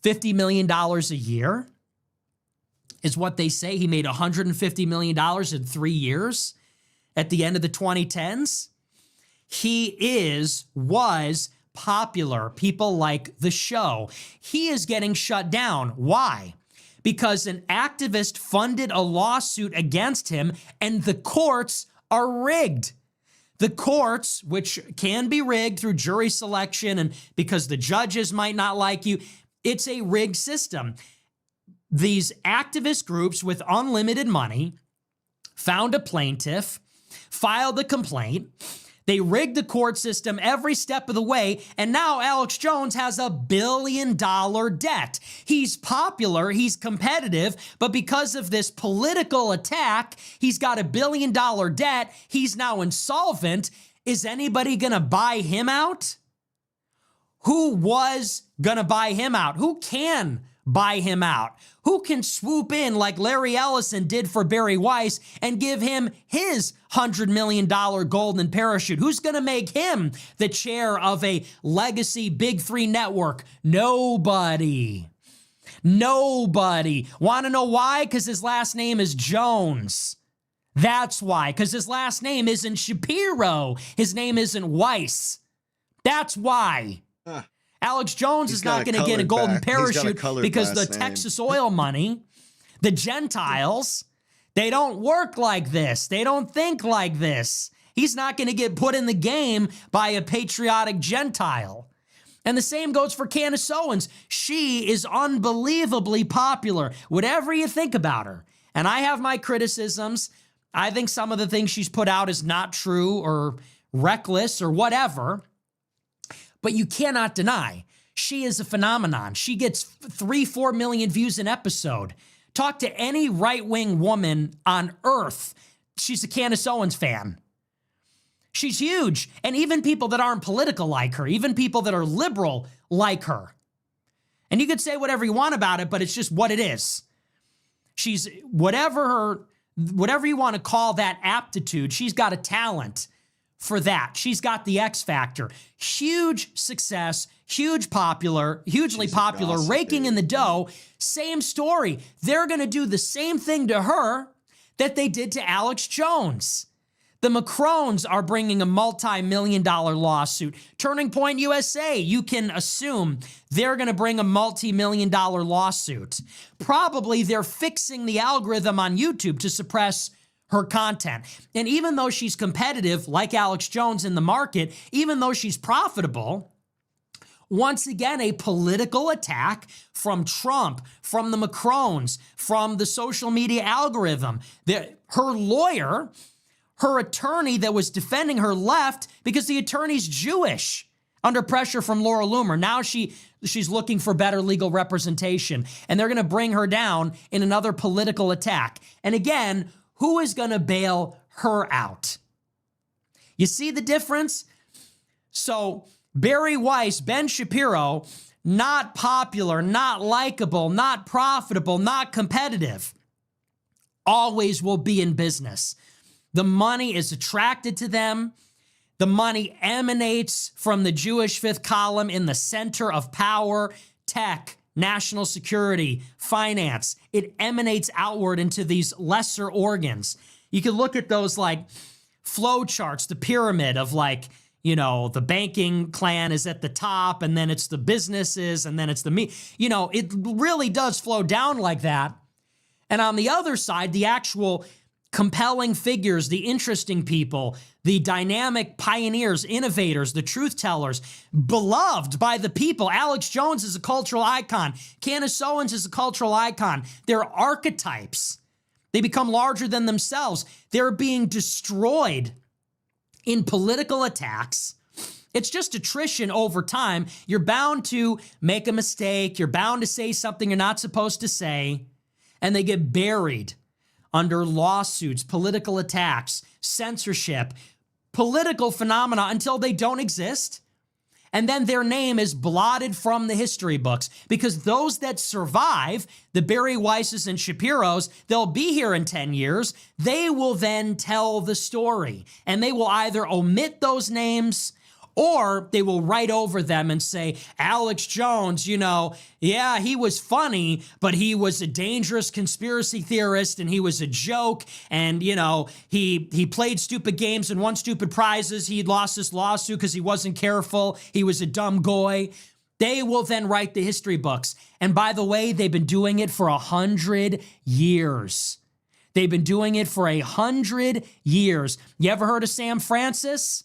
$50 million a year is what they say. He made $150 million in 3 years at the end of the 2010s. He was popular. People like the show. He is getting shut down. Why? Because an activist funded a lawsuit against him and the courts are rigged. The courts, which can be rigged through jury selection and because the judges might not like you, it's a rigged system. These activist groups with unlimited money found a plaintiff, filed a complaint. They rigged the court system every step of the way, and now Alex Jones has $1 billion debt. He's popular, he's competitive, but because of this political attack, he's got $1 billion debt. He's now insolvent. Is anybody gonna buy him out? Who was gonna buy him out? Who can buy him out? Who can swoop in like Larry Ellison did for Barry Weiss and give him his $100 million golden parachute? Who's going to make him the chair of a legacy Big Three network? Nobody. Nobody. Want to know why? Because his last name is Jones. That's why. Because his last name isn't Shapiro. His name isn't Weiss. That's why. Alex Jones is not going to get a golden parachute because the Texas oil money, the Gentiles, they don't work like this. They don't think like this. He's not going to get put in the game by a patriotic Gentile. And the same goes for Candace Owens. She is unbelievably popular, whatever you think about her. And I have my criticisms. I think some of the things she's put out is not true or reckless or whatever. But you cannot deny, she is a phenomenon. She gets 3-4 million views an episode. Talk to any right-wing woman on earth. She's a Candace Owens fan. She's huge. And even people that aren't political like her, even people that are liberal like her. And you could say whatever you want about it, but it's just what it is. She's whatever you want to call that aptitude, she's got a talent for that. She's got the X factor. Huge success, hugely popular, raking in the dough. Same story. They're going to do the same thing to her that they did to Alex Jones. The Macrons are bringing a multi-million-dollar lawsuit. Turning Point USA, you can assume they're going to bring a multi-million-dollar lawsuit. Probably they're fixing the algorithm on YouTube to suppress her content. And even though she's competitive, like Alex Jones in the market, even though she's profitable, Once again, a political attack from Trump, from the Macrons, from the social media algorithm. Her lawyer, her attorney that was defending her left because the attorney's Jewish under pressure from Laura Loomer. Now she's looking for better legal representation, and they're going to bring her down in another political attack. And again, who is going to bail her out? You see the difference? So Barry Weiss, Ben Shapiro, not popular, not likable, not profitable, not competitive, always will be in business. The money is attracted to them. The money emanates from the Jewish fifth column in the center of power, tech, national security, finance. It emanates outward into these lesser organs. You can look at those like flow charts, the pyramid of like, the banking clan is at the top, and then it's the businesses, and then it's it really does flow down like that. And on the other side, the actual compelling figures, the interesting people, the dynamic pioneers, innovators, the truth tellers, beloved by the people. Alex Jones is a cultural icon. Candace Owens is a cultural icon. They're archetypes. They become larger than themselves. They're being destroyed in political attacks. It's just attrition over time. You're bound to make a mistake. You're bound to say something you're not supposed to say. And they get buried under lawsuits, political attacks, censorship, political phenomena until they don't exist. And then their name is blotted from the history books, because those that survive, the Barry Weisses and Shapiros, they'll be here in 10 years. They will then tell the story, and they will either omit those names or they will write over them and say, Alex Jones, yeah, he was funny, but he was a dangerous conspiracy theorist, and he was a joke, and, he played stupid games and won stupid prizes. He lost this lawsuit because he wasn't careful. He was a dumb goy. They will then write the history books. And by the way, they've been doing it for 100 years. They've been doing it for 100 years. You ever heard of Sam Francis?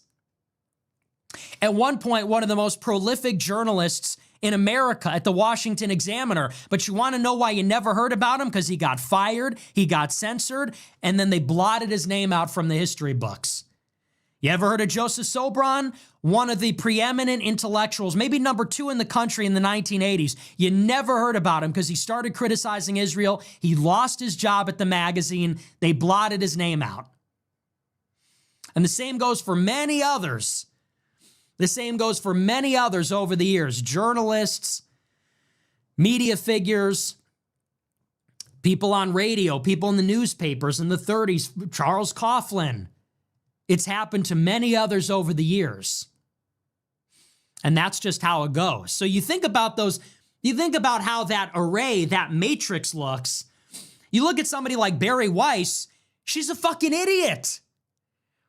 At one point, one of the most prolific journalists in America at the Washington Examiner. But you want to know why you never heard about him? Because he got fired, he got censored, and then they blotted his name out from the history books. You ever heard of Joseph Sobran? One of the preeminent intellectuals, maybe number 2 in the country in the 1980s. You never heard about him because he started criticizing Israel. He lost his job at the magazine. They blotted his name out. And the same goes for many others. The same goes for many others over the years. Journalists, media figures, people on radio, people in the newspapers in the 30s, Charles Coughlin. It's happened to many others over the years. And that's just how it goes. So you think about how that array, that matrix looks. You look at somebody like Barry Weiss, she's a fucking idiot.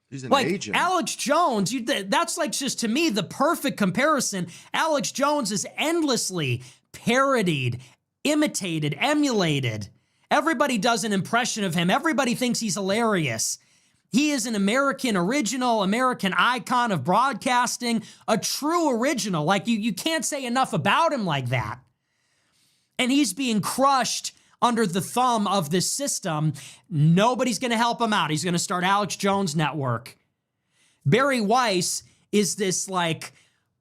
He's an agent. Alex Jones, that's like just to me the perfect comparison. Alex Jones is endlessly parodied, imitated, emulated. Everybody does an impression of him. Everybody thinks he's hilarious. He is an American original, American icon of broadcasting, a true original. Like you can't say enough about him like that. And he's being crushed under the thumb of this system. Nobody's going to help him out. He's going to start Alex Jones Network. Barry Weiss is this like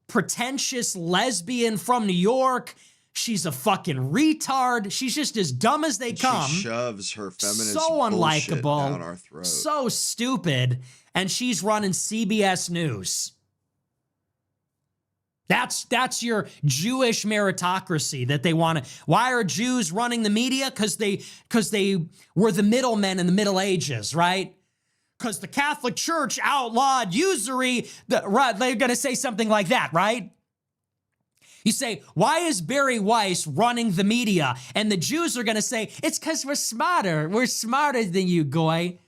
pretentious lesbian from New York. She's a fucking retard. She's just as dumb as they come. She shoves her feminist so unlikable, down our throat. So stupid. And she's running CBS News. That's your Jewish meritocracy that they want to. Why are Jews running the media? Because they were the middlemen in the Middle Ages, right? Because the Catholic Church outlawed usury. Right, they're going to say something like that, right? You say, why is Barry Weiss running the media? And the Jews are going to say, it's because we're smarter. We're smarter than you, goy.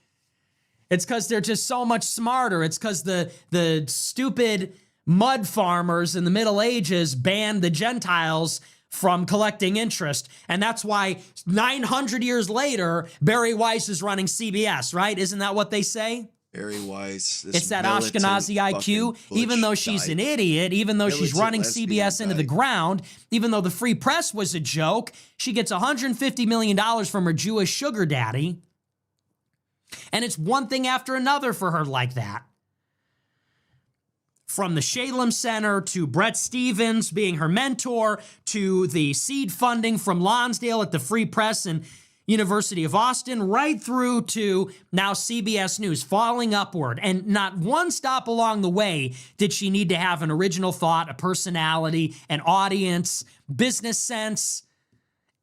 It's because they're just so much smarter. It's because the stupid mud farmers in the Middle Ages banned the Gentiles from collecting interest. And that's why 900 years later, Barry Weiss is running CBS, right? Isn't that what they say? Barry Weiss. It's that Ashkenazi IQ. Even though she's an idiot, even though she's running CBS into the ground, even though the free press was a joke, she gets $150 million from her Jewish sugar daddy. And it's one thing after another for her like that. From the Shalem Center to Brett Stevens being her mentor to the seed funding from Lonsdale at the Free Press and University of Austin, right through to now CBS News, falling upward. And not one stop along the way did she need to have an original thought, a personality, an audience, business sense,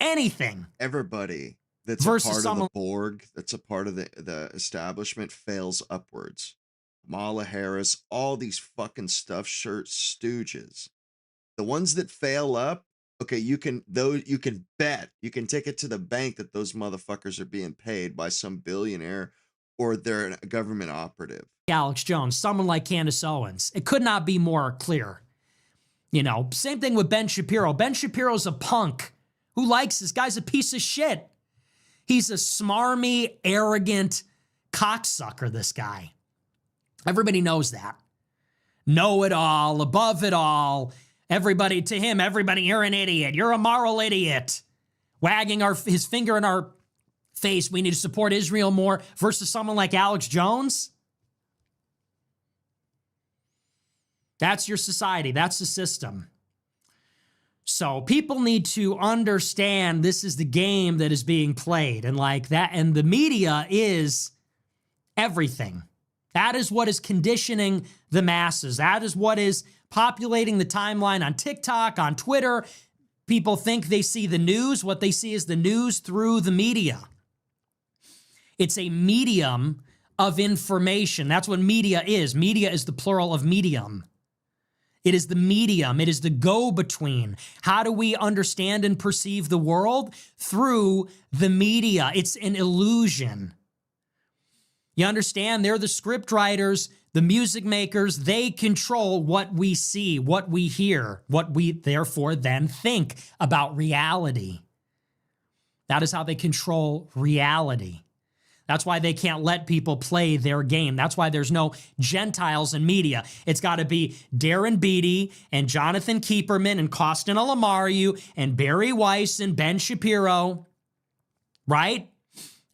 anything. Everybody that's a part of the Borg, that's a part of the establishment, fails upwards. Kamala Harris, all these fucking stuffed shirt stooges. The ones that fail up, okay, you can bet, you can take it to the bank that those motherfuckers are being paid by some billionaire or they're a government operative. Alex Jones, someone like Candace Owens. It could not be more clear. You know, same thing with Ben Shapiro. Ben Shapiro's a punk. Who likes this guy's a piece of shit. He's a smarmy, arrogant cocksucker, this guy. Everybody knows that. Know it all, above it all. Everybody, to him, everybody, you're an idiot. You're a moral idiot. Wagging his finger in our face. We need to support Israel more versus someone like Alex Jones. That's your society. That's the system. So people need to understand this is the game that is being played. And like that, and the media is everything. That is what is conditioning the masses. That is what is populating the timeline on TikTok, on Twitter. People think they see the news. What they see is the news through the media. It's a medium of information. That's what media is. Media is the plural of medium. It is the medium. It is the go-between. How do we understand and perceive the world? Through the media. It's an illusion. You understand? They're the script writers, the music makers. They control what we see, what we hear, what we therefore then think about reality. That is how they control reality. That's why they can't let people play their game. That's why there's no Gentiles in media. It's got to be Darren Beatty and Jonathan Kieperman and Costin Alamariu and Barry Weiss and Ben Shapiro, right?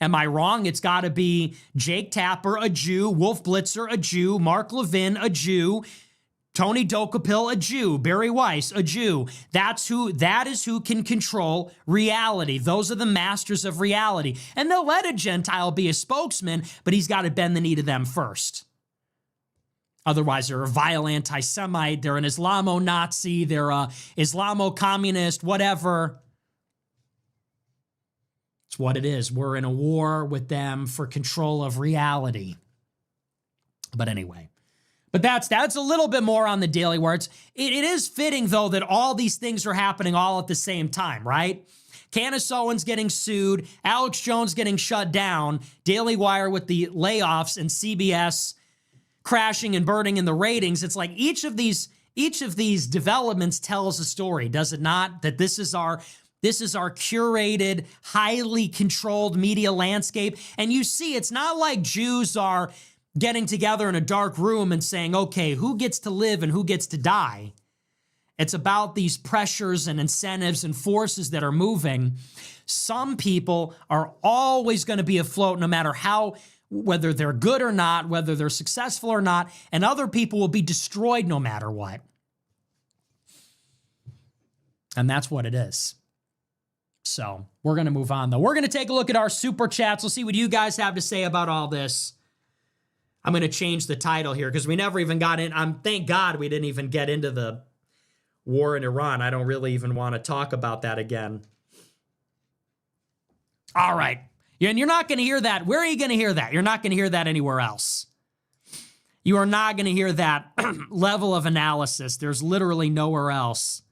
Am I wrong? It's got to be Jake Tapper, a Jew, Wolf Blitzer, a Jew, Mark Levin, a Jew, Tony Dokapil, a Jew, Barry Weiss, a Jew. That is who can control reality. Those are the masters of reality. And they'll let a Gentile be a spokesman, but he's got to bend the knee to them first. Otherwise, they're a vile anti-Semite, they're an Islamo-Nazi, they're a Islamo-communist, whatever. It's what it is. We're in a war with them for control of reality. But anyway, but that's a little bit more on the Daily Wire. It is fitting, though, that all these things are happening all at the same time, right? Candace Owens getting sued, Alex Jones getting shut down, Daily Wire with the layoffs, and CBS crashing and burning in the ratings. It's like each of these developments tells a story, does it not? That this is our curated, highly controlled media landscape. And you see, it's not like Jews are getting together in a dark room and saying, okay, who gets to live and who gets to die? It's about these pressures and incentives and forces that are moving. Some people are always going to be afloat no matter whether they're good or not, whether they're successful or not, and other people will be destroyed no matter what. And that's what it is. So we're going to move on, though. We're going to take a look at our super chats. We'll see what you guys have to say about all this. I'm going to change the title here because we never even got in. Thank God we didn't even get into the war in Iran. I don't really even want to talk about that again. All right. And you're not going to hear that. Where are you going to hear that? You're not going to hear that anywhere else. You are not going to hear that level of analysis. There's literally nowhere else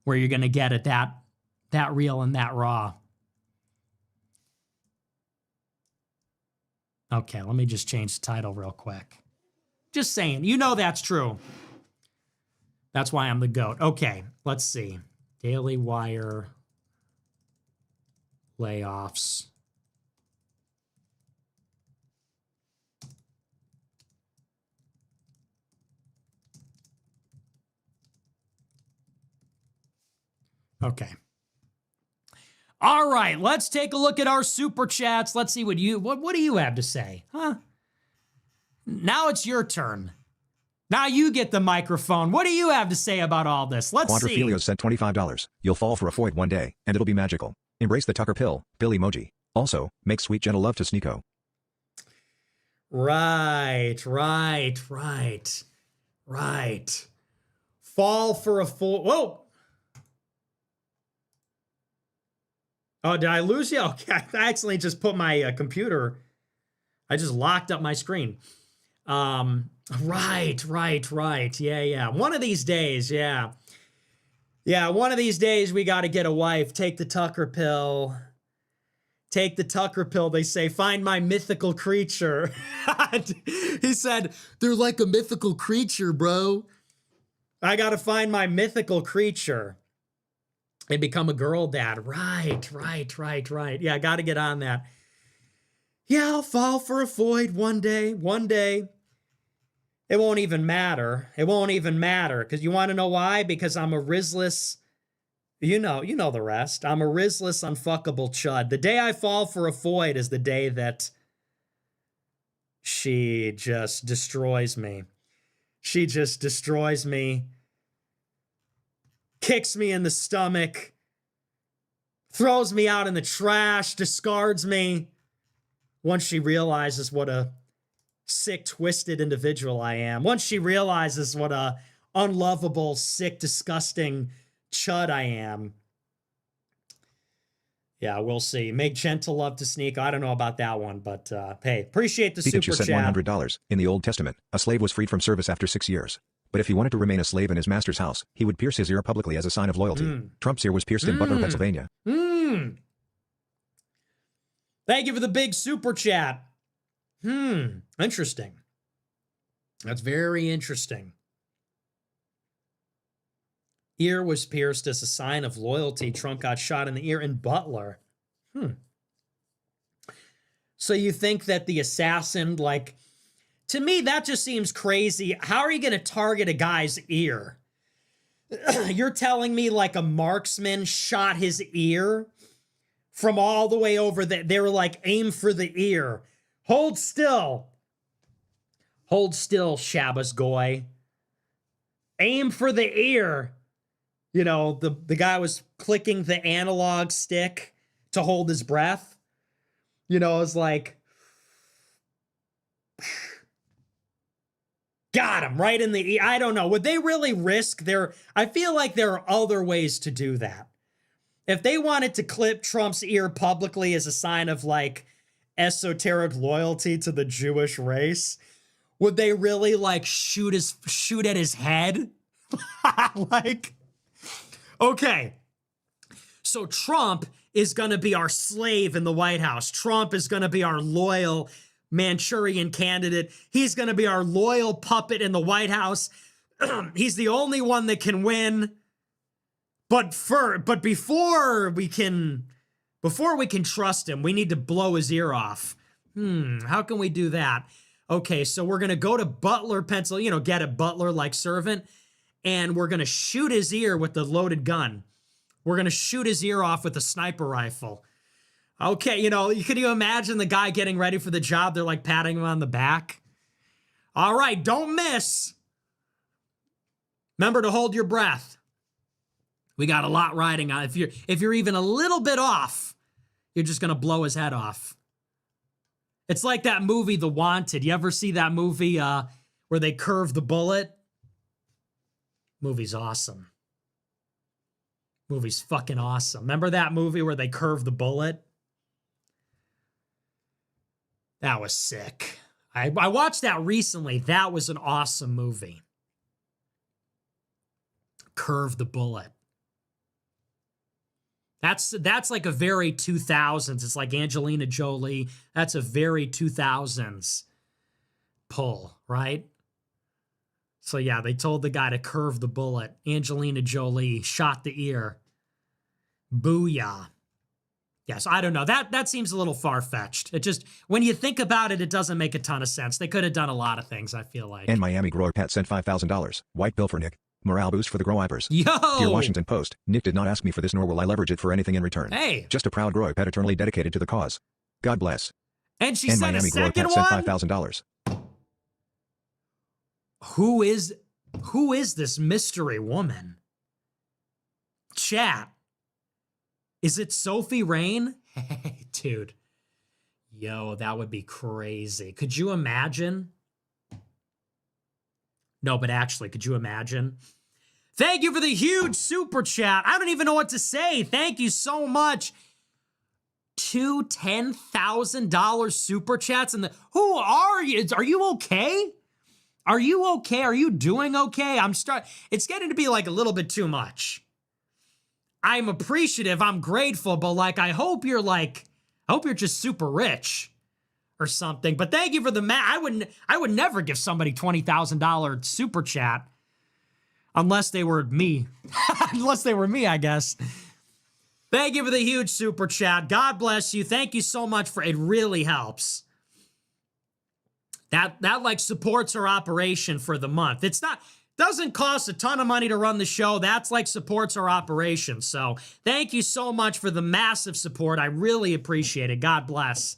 where you're going to get it that real and that raw. Okay, let me just change the title real quick. Just saying, you know that's true. That's why I'm the GOAT. Okay, let's see. Daily Wire layoffs. Okay. All right, let's take a look at our super chats. Let's see what do you have to say? Huh? Now it's your turn. Now you get the microphone. What do you have to say about all this? Let's see. Quadrophilios sent $25. You'll fall for a Foyd one day, and it'll be magical. Embrace the Tucker pill, Bill emoji. Also, make sweet gentle love to Sneeko. Right. Fall for a Foyd. Whoa. Oh, did I lose you? Okay, I accidentally just put my computer. I just locked up my screen. Right. Yeah. One of these days, yeah. Yeah, one of these days we got to get a wife. Take the Tucker pill. Take the Tucker pill, they say. Find my mythical creature. He said, they're like a mythical creature, bro. I got to find my mythical creature and become a girl dad. Right. Yeah, I got to get on that. Yeah, I'll fall for a Foyd one day. It won't even matter. Because you want to know why? Because I'm a Rizless, you know the rest. I'm a Rizless, unfuckable chud. The day I fall for a Foyd is the day that she just destroys me. Kicks me in the stomach. Throws me out in the trash. Discards me. Once she realizes what a sick, twisted individual I am. Once she realizes what a unlovable, sick, disgusting chud I am. Yeah, we'll see. Make gentle love to Sneeko. I don't know about that one, but hey, appreciate the super Pikachu chat. sent $100. In the Old Testament, a slave was freed from service after 6 years. But if he wanted to remain a slave in his master's house, he would pierce his ear publicly as a sign of loyalty. Trump's ear was pierced in Butler, Pennsylvania. Thank you for the big super chat. Interesting. That's very interesting. Ear was pierced as a sign of loyalty. Trump got shot in the ear in Butler. So you think that the assassin, to me, that just seems crazy. How are you going to target a guy's ear? You're telling me a marksman shot his ear from all the way over there? They were aim for the ear. Hold still. Hold still, Shabbos Goy. Aim for the ear. The guy was clicking the analog stick to hold his breath. It was got him right in the ear. I don't know. Would they really risk I feel like there are other ways to do that. If they wanted to clip Trump's ear publicly as a sign of esoteric loyalty to the Jewish race, would they really shoot at his head? Okay. So Trump is going to be our slave in the White House. Trump is going to be our loyal Manchurian candidate. He's going to be our loyal puppet in the White House. He's the only one that can win. But before we can trust him, we need to blow his ear off. How can we do that? Okay, so we're going to go to Butler, Pennsylvania, get a Butler-like servant, and we're going to shoot his ear with the loaded gun. We're going to shoot his ear off with a sniper rifle. Okay, can you imagine the guy getting ready for the job? They're patting him on the back. All right, don't miss. Remember to hold your breath. We got a lot riding on. If you're even a little bit off, you're just going to blow his head off. It's like that movie, The Wanted. You ever see that movie where they curve the bullet? Movie's awesome. Movie's fucking awesome. Remember that movie where they curve the bullet? That was sick. I watched that recently. That was an awesome movie. Curve the bullet. That's a very 2000s. It's like Angelina Jolie. That's a very 2000s pull, right? So yeah, they told the guy to curve the bullet. Angelina Jolie shot the ear. Booyah. Yes, I don't know. That seems a little far-fetched. It just, when you think about it, it doesn't make a ton of sense. They could have done a lot of things, I feel like. And Miami grower Pat sent $5,000. White bill for Nick. Morale boost for the Groipers. Yo! Dear Washington Post, Nick did not ask me for this nor will I leverage it for anything in return. Hey! Just a proud Groip pet eternally dedicated to the cause. God bless. And she and sent Miami a second Groip pet one? sent $5,000. Who is this mystery woman? Chat. Is it Sophie Rain? Hey, dude. Yo, that would be crazy. Could you imagine? No, but actually, could you imagine? Thank you for the huge super chat. I don't even know what to say. Thank you so much. 2 $10,000 super chats. And who are you? Are you okay? Are you okay? Are you doing okay? It's getting to be like a little bit too much. I'm appreciative. I'm grateful, but like, I hope you're just super rich or something. But thank you for the I would never give somebody $20,000 super chat unless they were me. Unless they were me, I guess. Thank you for the huge super chat. God bless you. Thank you so much it really helps. That like supports our operation for the month. Doesn't cost a ton of money to run the show. That's like supports our operation. So thank you so much for the massive support. I really appreciate it. God bless.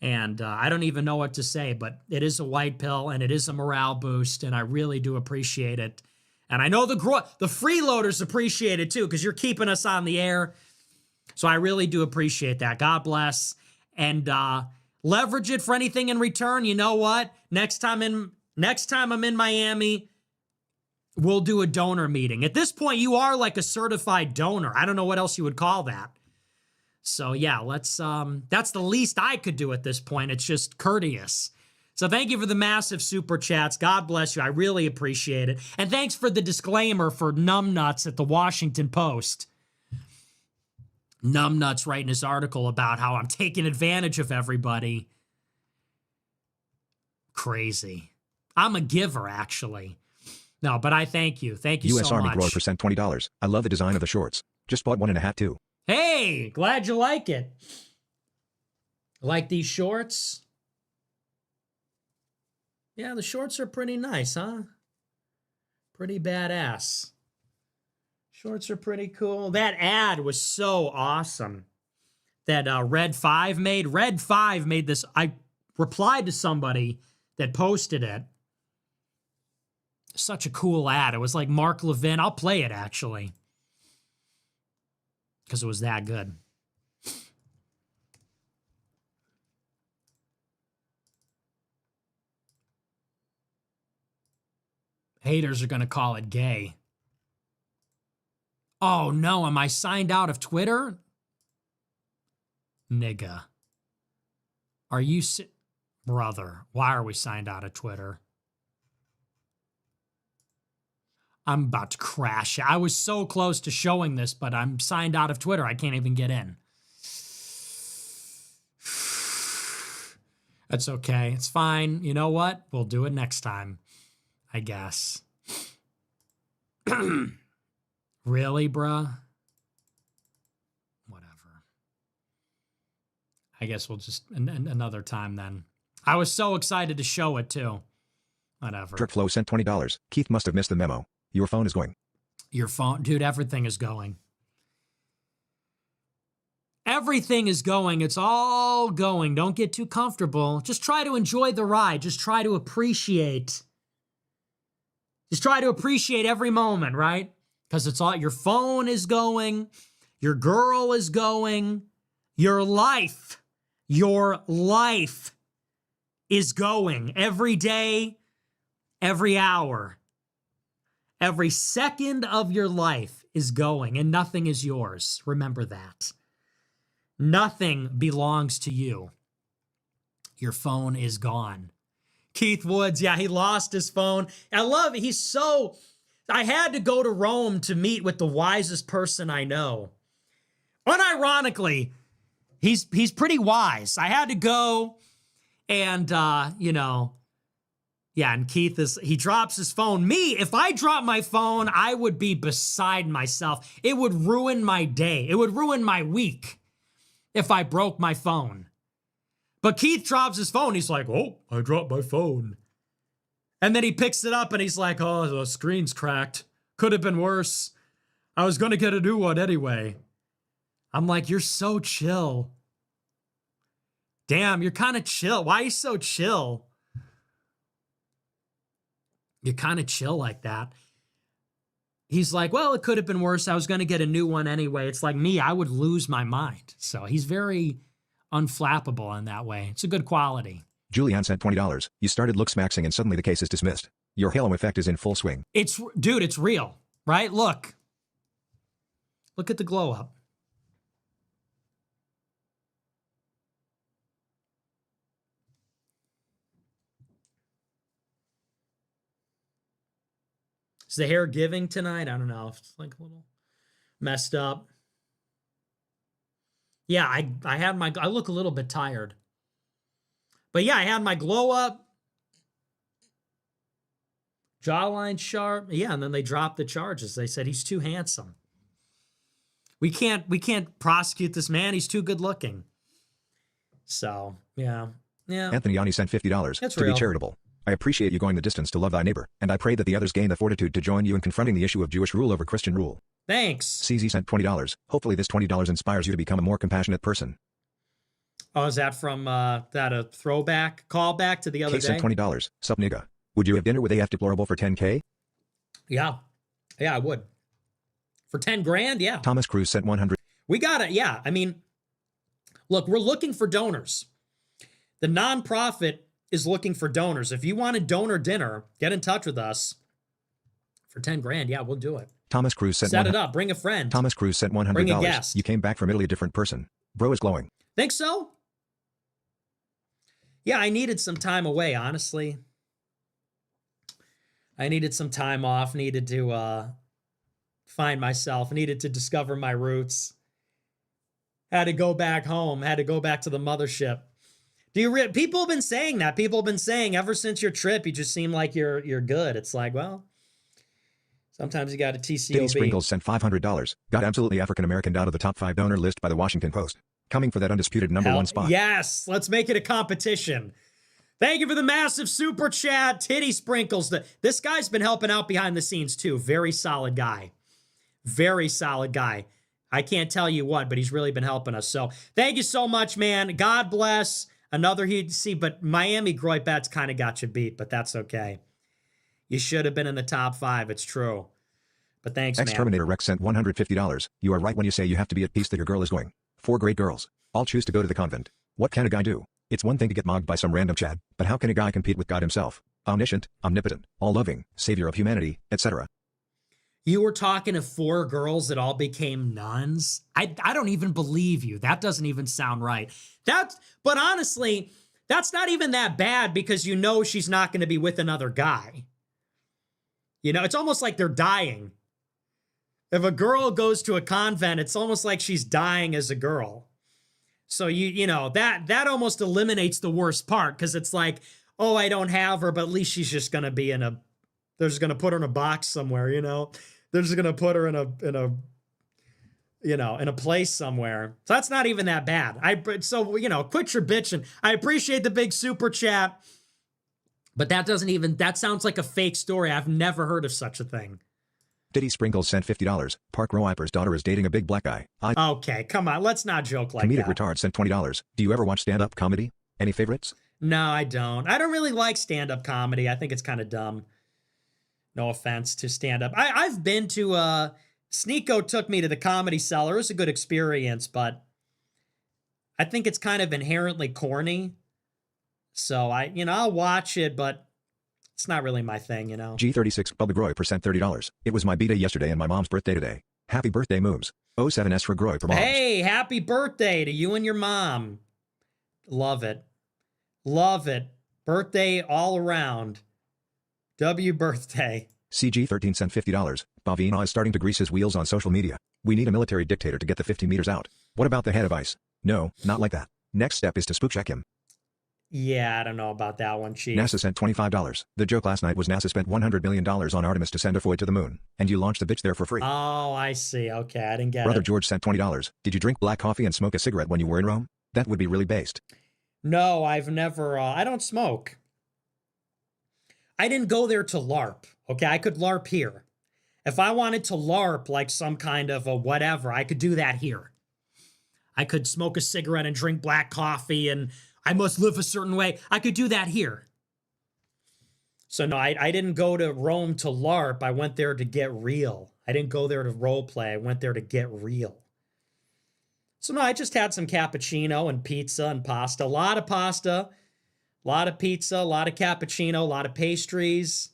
And I don't even know what to say, but it is a white pill and it is a morale boost, and I really do appreciate it. And I know the freeloaders appreciate it too, because you're keeping us on the air. So I really do appreciate that. God bless. And leverage it for anything in return. You know what? Next time I'm in Miami, we'll do a donor meeting. At this point, you are like a certified donor. I don't know what else you would call that. So yeah, that's the least I could do at this point. It's just courteous. So thank you for the massive super chats. God bless you. I really appreciate it. And thanks for the disclaimer for numbnuts at the Washington Post. Numbnuts writing his article about how I'm taking advantage of everybody. Crazy. I'm a giver, actually. No, but I thank you. Thank you US so Army much. Groip sent $20. I love the design of the shorts. Just bought one and a hat too. Hey, glad you like it. Like these shorts? Yeah, the shorts are pretty nice, huh? Pretty badass. Shorts are pretty cool. That ad was so awesome that Red 5 made. Red 5 made this. I replied to somebody that posted it. Such a cool ad. It was like Mark Levin. I'll play it, actually, because it was that good. Haters are going to call it gay. Oh, no. Am I signed out of Twitter? Nigga. Are you... Brother, why are we signed out of Twitter? I'm about to crash. I was so close to showing this, but I'm signed out of Twitter. I can't even get in. That's okay. It's fine. You know what? We'll do it next time, I guess. Really, bruh? Whatever. I guess we'll just another time then. I was so excited to show it too. Whatever. Jerkflow sent $20. Keith must have missed the memo. Your phone is going. Your phone, dude, everything is going. Everything is going. It's all going. Don't get too comfortable. Just try to enjoy the ride. Just try to appreciate. Just try to appreciate every moment, right? Because it's all, your phone is going. Your girl is going. Your life is going every day, every hour. Every second of your life is going, and nothing is yours. Remember that. Nothing belongs to you. Your phone is gone. Keith Woods, yeah, he lost his phone. I love it. I had to go to Rome to meet with the wisest person I know. Unironically, he's pretty wise. I had to go and, yeah, and Keith he drops his phone. Me, if I drop my phone, I would be beside myself. It would ruin my day. It would ruin my week if I broke my phone. But Keith drops his phone. He's like, oh, I dropped my phone. And then he picks it up and he's like, oh, the screen's cracked. Could have been worse. I was going to get a new one anyway. I'm like, you're so chill. Damn, you're kind of chill. Why are you so chill? You're kind of chill like that. He's like, well, it could have been worse. I was going to get a new one anyway. It's like me, I would lose my mind. So he's very unflappable in that way. It's a good quality. Julianne sent $20. You started look smaxing and suddenly the case is dismissed. Your halo effect is in full swing. Dude, it's real, right? Look. Look at the glow up. Is the hair giving tonight? I don't know. It's like a little messed up. Yeah, I look a little bit tired. But yeah, I had my glow up. Jawline sharp. Yeah, and then they dropped the charges. They said he's too handsome. We can't prosecute this man. He's too good looking. So, yeah. Anthony Yanni sent $50 That's to real. be charitable. I appreciate you going the distance to love thy neighbor, and I pray that the others gain the fortitude to join you in confronting the issue of Jewish rule over Christian rule. Thanks. CZ sent $20. Hopefully this $20 inspires you to become a more compassionate person. Oh, is that from that a throwback callback to the other Kate day? sent $20. Sup nigga. Would you have dinner with AF Deplorable for $10K? Yeah. Yeah, I would. For 10 grand, yeah. Thomas Cruz sent $100. We got it. Yeah. I mean, look, we're looking for donors. The nonprofit is looking for donors. If you want a donor dinner, get in touch with us. For 10 grand, yeah, we'll do it. Thomas Cruz sent Set it up. Bring a friend. Thomas Cruz sent $100. Bring a guest. You came back from Italy a different person. Bro is glowing. Think so? Yeah, I needed some time away, honestly. I needed some time off, needed to find myself, needed to discover my roots. Had to go back home, had to go back to the mothership. People have been saying that. People have been saying ever since your trip, you just seem like you're good. It's like, well, sometimes you got a TCOB. Diddy Sprinkles sent $500. Got absolutely African-American out of the top 5 donor list by the Washington Post. Coming for that undisputed number one spot. Yes, let's make it a competition. Thank you for the massive super chat, Titty Sprinkles. This guy's been helping out behind the scenes too. Very solid guy. Very solid guy. I can't tell you what, but he's really been helping us. So thank you so much, man. God bless. Another he'd see, but Miami Groit Bets kind of got you beat, but that's okay. You should have been in the top 5. It's true. But thanks, man. Ex-Terminator Rex sent $150. You are right when you say you have to be at peace that your girl is going. 4 great girls. All choose to go to the convent. What can a guy do? It's one thing to get mogged by some random Chad, but how can a guy compete with God himself? Omniscient, omnipotent, all-loving, savior of humanity, etc. You were talking to 4 girls that all became nuns? I don't even believe you. That doesn't even sound right. But honestly, that's not even that bad because you know she's not going to be with another guy. You know, it's almost like they're dying. If a girl goes to a convent, it's almost like she's dying as a girl. So you know, that almost eliminates the worst part because it's like, oh, I don't have her, but at least she's just going to be they're just going to put her in a box somewhere, you know? They're just going to put her in a place somewhere. So that's not even that bad. So, you know, quit your bitching. I appreciate the big super chat, but that sounds like a fake story. I've never heard of such a thing. Diddy Sprinkles sent $50. Park Rowiper's daughter is dating a big black guy. Okay, come on. Let's not joke like Comedic that. Retard sent $20. Do you ever watch stand-up comedy? Any favorites? No, I don't. I don't really like stand-up comedy. I think it's kind of dumb. No offense to stand-up. I've been to, Sneeko took me to the Comedy Cellar. It was a good experience, but I think it's kind of inherently corny. So I'll watch it, but it's not really my thing, you know. G36 Bubba Groy % $30. It was my B-Day yesterday and my mom's birthday today. Happy birthday, Mooms. 07S for Groy for moms. Hey, happy birthday to you and your mom. Love it. Love it. Birthday all around. W birthday. CG13 sent $50. Bavina is starting to grease his wheels on social media. We need a military dictator to get the 50 meters out. What about the head of ICE? No, not like that. Next step is to spook check him. Yeah, I don't know about that one, Chief. NASA sent $25. The joke last night was NASA spent $100 million on Artemis to send a Foy to the moon, and you launched the bitch there for free. Oh, I see. Okay, I didn't get Brother it. George sent $20. Did you drink black coffee and smoke a cigarette when you were in Rome? That would be really based. No, I've never, I don't smoke. I didn't go there to LARP. Okay, I could LARP here. If I wanted to LARP like some kind of a whatever, I could do that here. I could smoke a cigarette and drink black coffee and I must live a certain way. I could do that here. So no, I didn't go to Rome to LARP. I went there to get real. I didn't go there to role play. I went there to get real. So no, I just had some cappuccino and pizza and pasta. A lot of pasta, a lot of pizza, a lot of cappuccino, a lot of pastries.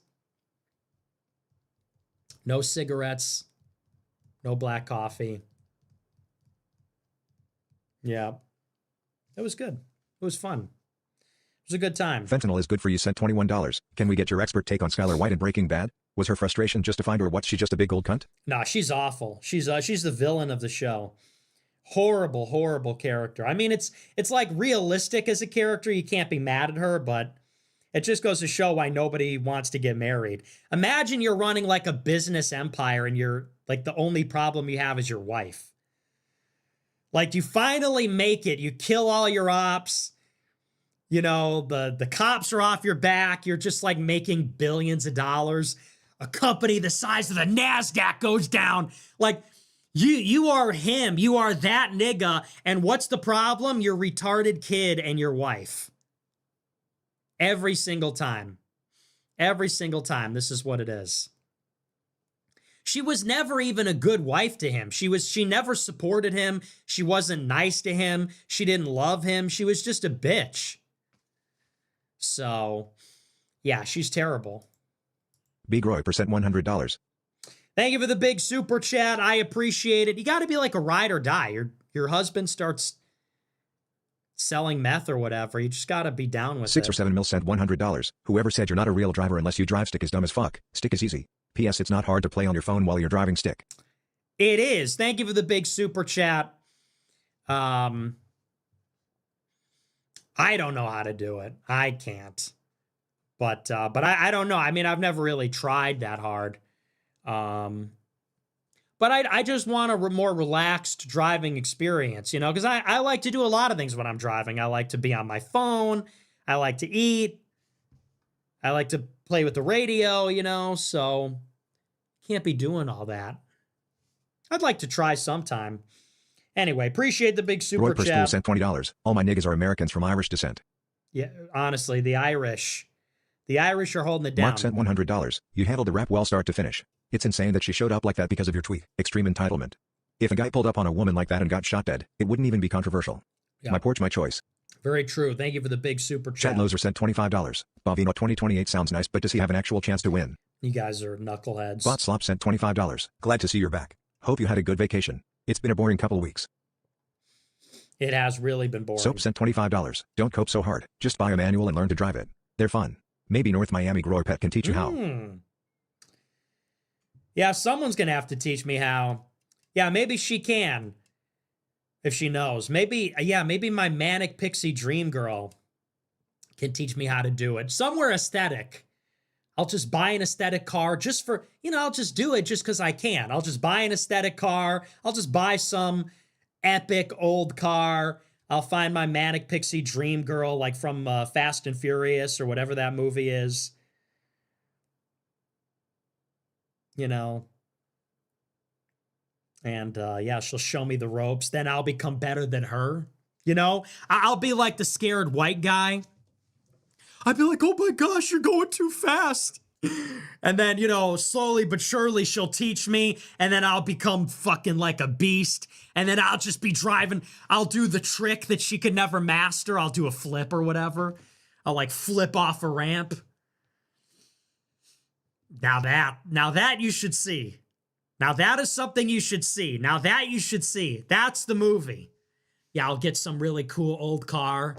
No cigarettes, no black coffee. Yeah. It was good. It was fun. It was a good time. Fentanyl is good for you, sent $21. Can we get your expert take on Skylar White in Breaking Bad? Was her frustration justified, or what's she just a big old cunt? No, she's awful. She's the villain of the show. Horrible, horrible character. I mean, it's like realistic as a character. You can't be mad at her, but it just goes to show why nobody wants to get married. Imagine you're running like a business empire and you're like the only problem you have is your wife. Like you finally make it. You kill all your ops. You know, the cops are off your back. You're just like making billions of dollars. A company the size of the NASDAQ goes down. Like you are him. You are that nigga. And what's the problem? Your retarded kid and your wife. Every single time. Every single time. This is what it is. She was never even a good wife to him. She never supported him. She wasn't nice to him. She didn't love him. She was just a bitch. So, yeah, she's terrible. Big Roy % $100. Thank you for the big super chat. I appreciate it. You got to be like a ride or die. Your husband starts selling meth or whatever. You just got to be down with 6 it. or 7 mil sent $100. Whoever said you're not a real driver unless you drive, stick is dumb as fuck. Stick is easy. P.S. It's not hard to play on your phone while you're driving stick. It is. Thank you for the big super chat. I don't know how to do it. I can't. But I don't know. I mean, I've never really tried that hard. But I just want a more relaxed driving experience, you know, because I like to do a lot of things when I'm driving. I like to be on my phone. I like to eat. I like to play with the radio, you know, so can't be doing all that. I'd like to try sometime. Anyway, appreciate the big super Roy per school chat. sent $20. All my niggas are Americans from Irish descent. Yeah, honestly, the Irish are holding it down. Mark sent $100. You handled the rap well start to finish. It's insane that she showed up like that because of your tweet. Extreme entitlement. If a guy pulled up on a woman like that and got shot dead, it wouldn't even be controversial. Yeah. My porch, my choice. Very true. Thank you for the big super chat. Chad Loser sent $25. Bovino 2028 sounds nice, but does he have an actual chance to win? You guys are knuckleheads. Bot Slop sent $25. Glad to see you're back. Hope you had a good vacation. It's been a boring couple weeks. It has really been boring. Soap sent $25. Don't cope so hard. Just buy a manual and learn to drive it. They're fun. Maybe North Miami Grower Pet can teach you how. Yeah, someone's going to have to teach me how. Yeah, maybe she can. If she knows. Maybe my manic pixie dream girl can teach me how to do it. Somewhere aesthetic. I'll just buy an aesthetic car just for, I'll just do it just because I can. I'll just buy an aesthetic car. I'll just buy some epic old car. I'll find my manic pixie dream girl like from Fast and Furious or whatever that movie is. And she'll show me the ropes. Then I'll become better than her. I'll be like the scared white guy. I'd be like, oh my gosh, you're going too fast. And then, slowly but surely she'll teach me. And then I'll become fucking like a beast. And then I'll just be driving. I'll do the trick that she could never master. I'll do a flip or whatever. I'll like flip off a ramp. Now that you should see. Now that is something you should see. Now that you should see. That's the movie. Yeah, I'll get some really cool old car.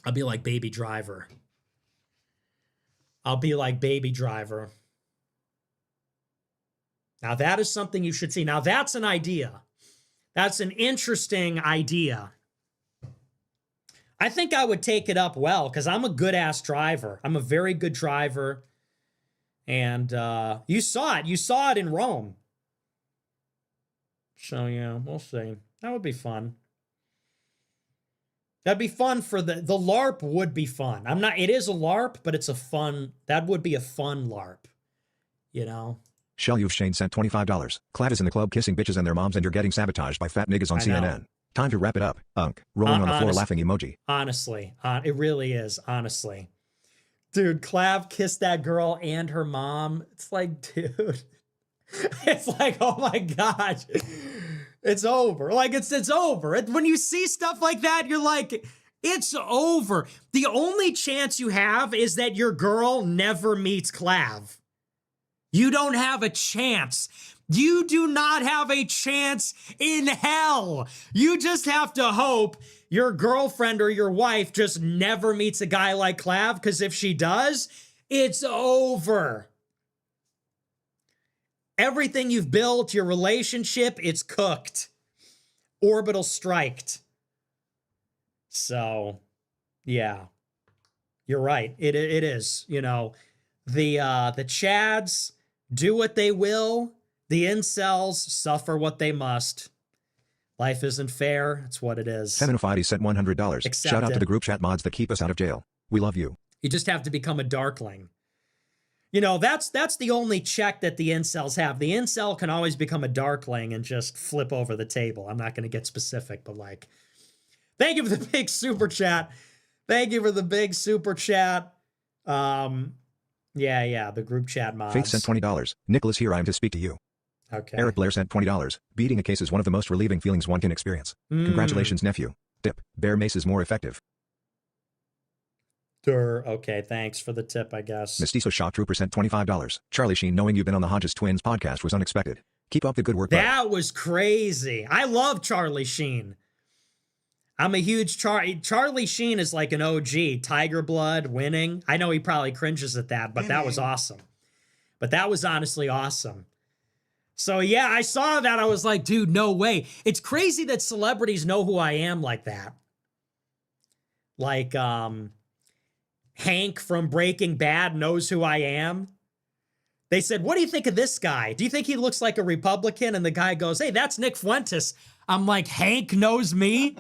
I'll be like Baby Driver. Now that is something you should see. Now that's an idea. That's an interesting idea. I think I would take it up well because I'm a good ass driver. I'm a very good driver. And you saw it. You saw it in Rome. So yeah, we'll see. That would be fun. That'd be fun for the LARP would be fun. It is a LARP, but it's a fun, that would be a fun LARP, you know? Shell You've Shane sent $25. Clad is in the club kissing bitches and their moms and you're getting sabotaged by fat niggas on I know. CNN. Time to wrap it up, Unk. Rolling on the floor laughing emoji. Honestly, it really is, honestly. Dude, Clav kissed that girl and her mom. It's like, dude, it's like, oh my gosh, it's over. Like, it's over. When you see stuff like that, you're like, it's over. The only chance you have is that your girl never meets Clav. You don't have a chance. You do not have a chance in hell. You just have to hope your girlfriend or your wife just never meets a guy like Clav, because if she does, it's over. Everything you've built, your relationship, it's cooked. Orbital striked. So, yeah. You're right. It is. You know, the Chads do what they will. The incels suffer what they must. Life isn't fair. It's what it is. Feminified sent $100. Accept Shout out it. to the group chat mods that keep us out of jail. We love you. You just have to become a darkling. You know, that's the only check that the incels have. The incel can always become a darkling and just flip over the table. I'm not going to get specific, but like, thank you for the big super chat. Thank you for the big super chat. Yeah, the group chat mods. Faith sent $20. Nicholas, here I am to speak to you. Okay. Eric Blair sent $20. Beating a case is one of the most relieving feelings one can experience. Congratulations, nephew. Tip. Bear mace is more effective. Okay, thanks for the tip, I guess. Mestizo Shock Trooper sent $25. Charlie Sheen, knowing you've been on the Hodges Twins podcast was unexpected. Keep up the good work, bud. That was crazy. I love Charlie Sheen. I'm a huge Charlie Sheen is like an OG. Tiger Blood, Winning. I know he probably cringes at that, but that was awesome. But that was honestly awesome. So yeah, I saw that. I was like, dude, no way. It's crazy that celebrities know who I am like that. Like, Hank from Breaking Bad knows who I am. They said, what do you think of this guy? Do you think he looks like a Republican? And the guy goes, hey, that's Nick Fuentes. I'm like, Hank knows me?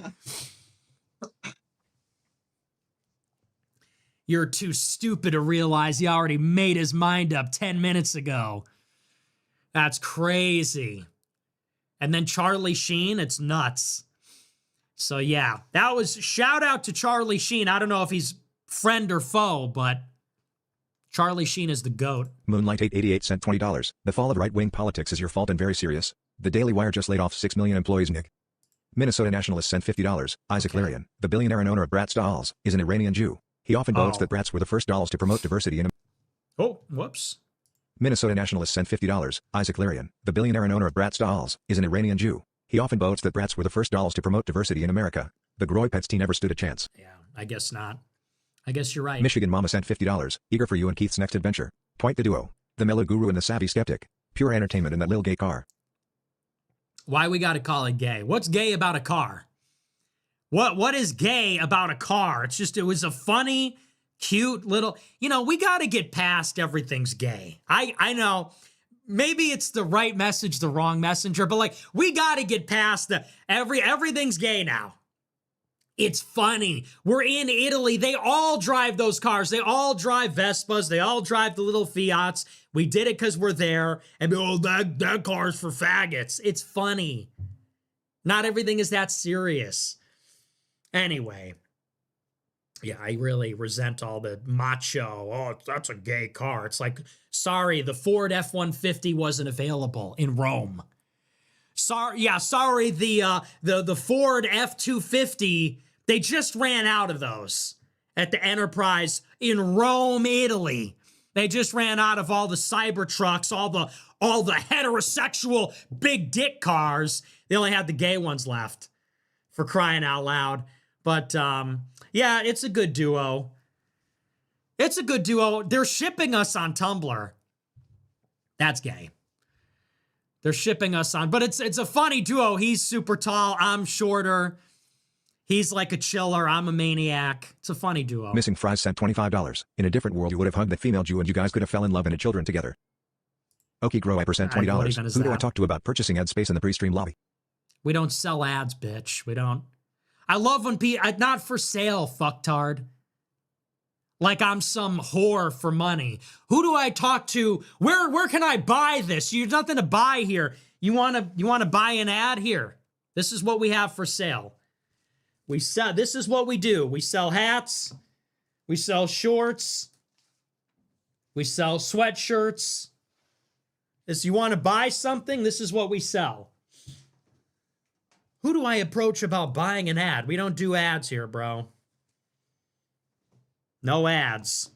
You're too stupid to realize he already made his mind up 10 minutes ago. That's crazy. And then Charlie Sheen, it's nuts. So yeah, that was shout out to Charlie Sheen. I don't know if he's friend or foe, but Charlie Sheen is the GOAT. Moonlight 888 sent $20. The fall of right-wing politics is your fault and very serious. The Daily Wire just laid off 6 million employees, Nick. Minnesota Nationalist sent $50. Isaac Larian, the billionaire and owner of Bratz Dolls, is an Iranian Jew. He often boasts that Bratz were the first dolls to promote diversity in Oh, whoops. Minnesota Nationalist sent $50. Isaac Larian, the billionaire and owner of Bratz Dolls, is an Iranian Jew. He often boasts that Bratz were the first dolls to promote diversity in America. The Groy Pets tea never stood a chance. Yeah, I guess not. I guess you're right. Michigan Mama sent $50. Eager for you and Keith's next adventure. Point the duo. The mellow guru and the savvy skeptic. Pure entertainment in that little gay car. Why we gotta call it gay? What's gay about a car? What is gay about a car? It's just, it was a funny, cute little, you know, we gotta get past everything's gay. I know, maybe it's the right message, the wrong messenger, but like, we gotta get past everything's gay now. It's funny. We're in Italy. They all drive those cars. They all drive Vespas. They all drive the little Fiats. We did it because we're there. And that car's for faggots. It's funny. Not everything is that serious. Anyway. Yeah, I really resent all the macho. Oh, that's a gay car. It's like, sorry, the Ford F-150 wasn't available in Rome. Sorry, the Ford F-250, they just ran out of those at the Enterprise in Rome, Italy. They just ran out of all the Cybertrucks, all the heterosexual big dick cars. They only had the gay ones left, for crying out loud. But yeah, it's a good duo. It's a good duo. They're shipping us on Tumblr. That's gay. They're shipping us on, but it's a funny duo. He's super tall. I'm shorter. He's like a chiller. I'm a maniac. It's a funny duo. Missing Fries sent $25. In a different world, you would have hugged that female Jew and you guys could have fell in love and had children together. Okie Grow Hyper sent $20. Who do I talk to about purchasing ad space in the pre-stream lobby? We don't sell ads, bitch. We don't. I love when people, not for sale, fucktard. Like I'm some whore for money. Who do I talk to? Where can I buy this? There's nothing to buy here. You wanna buy an ad? Here. This is what we have for sale. This is what we do. We sell hats, we sell shorts, we sell sweatshirts. You want to buy something? This is what we sell. Who do I approach about buying an ad? We don't do ads here, bro. No ads.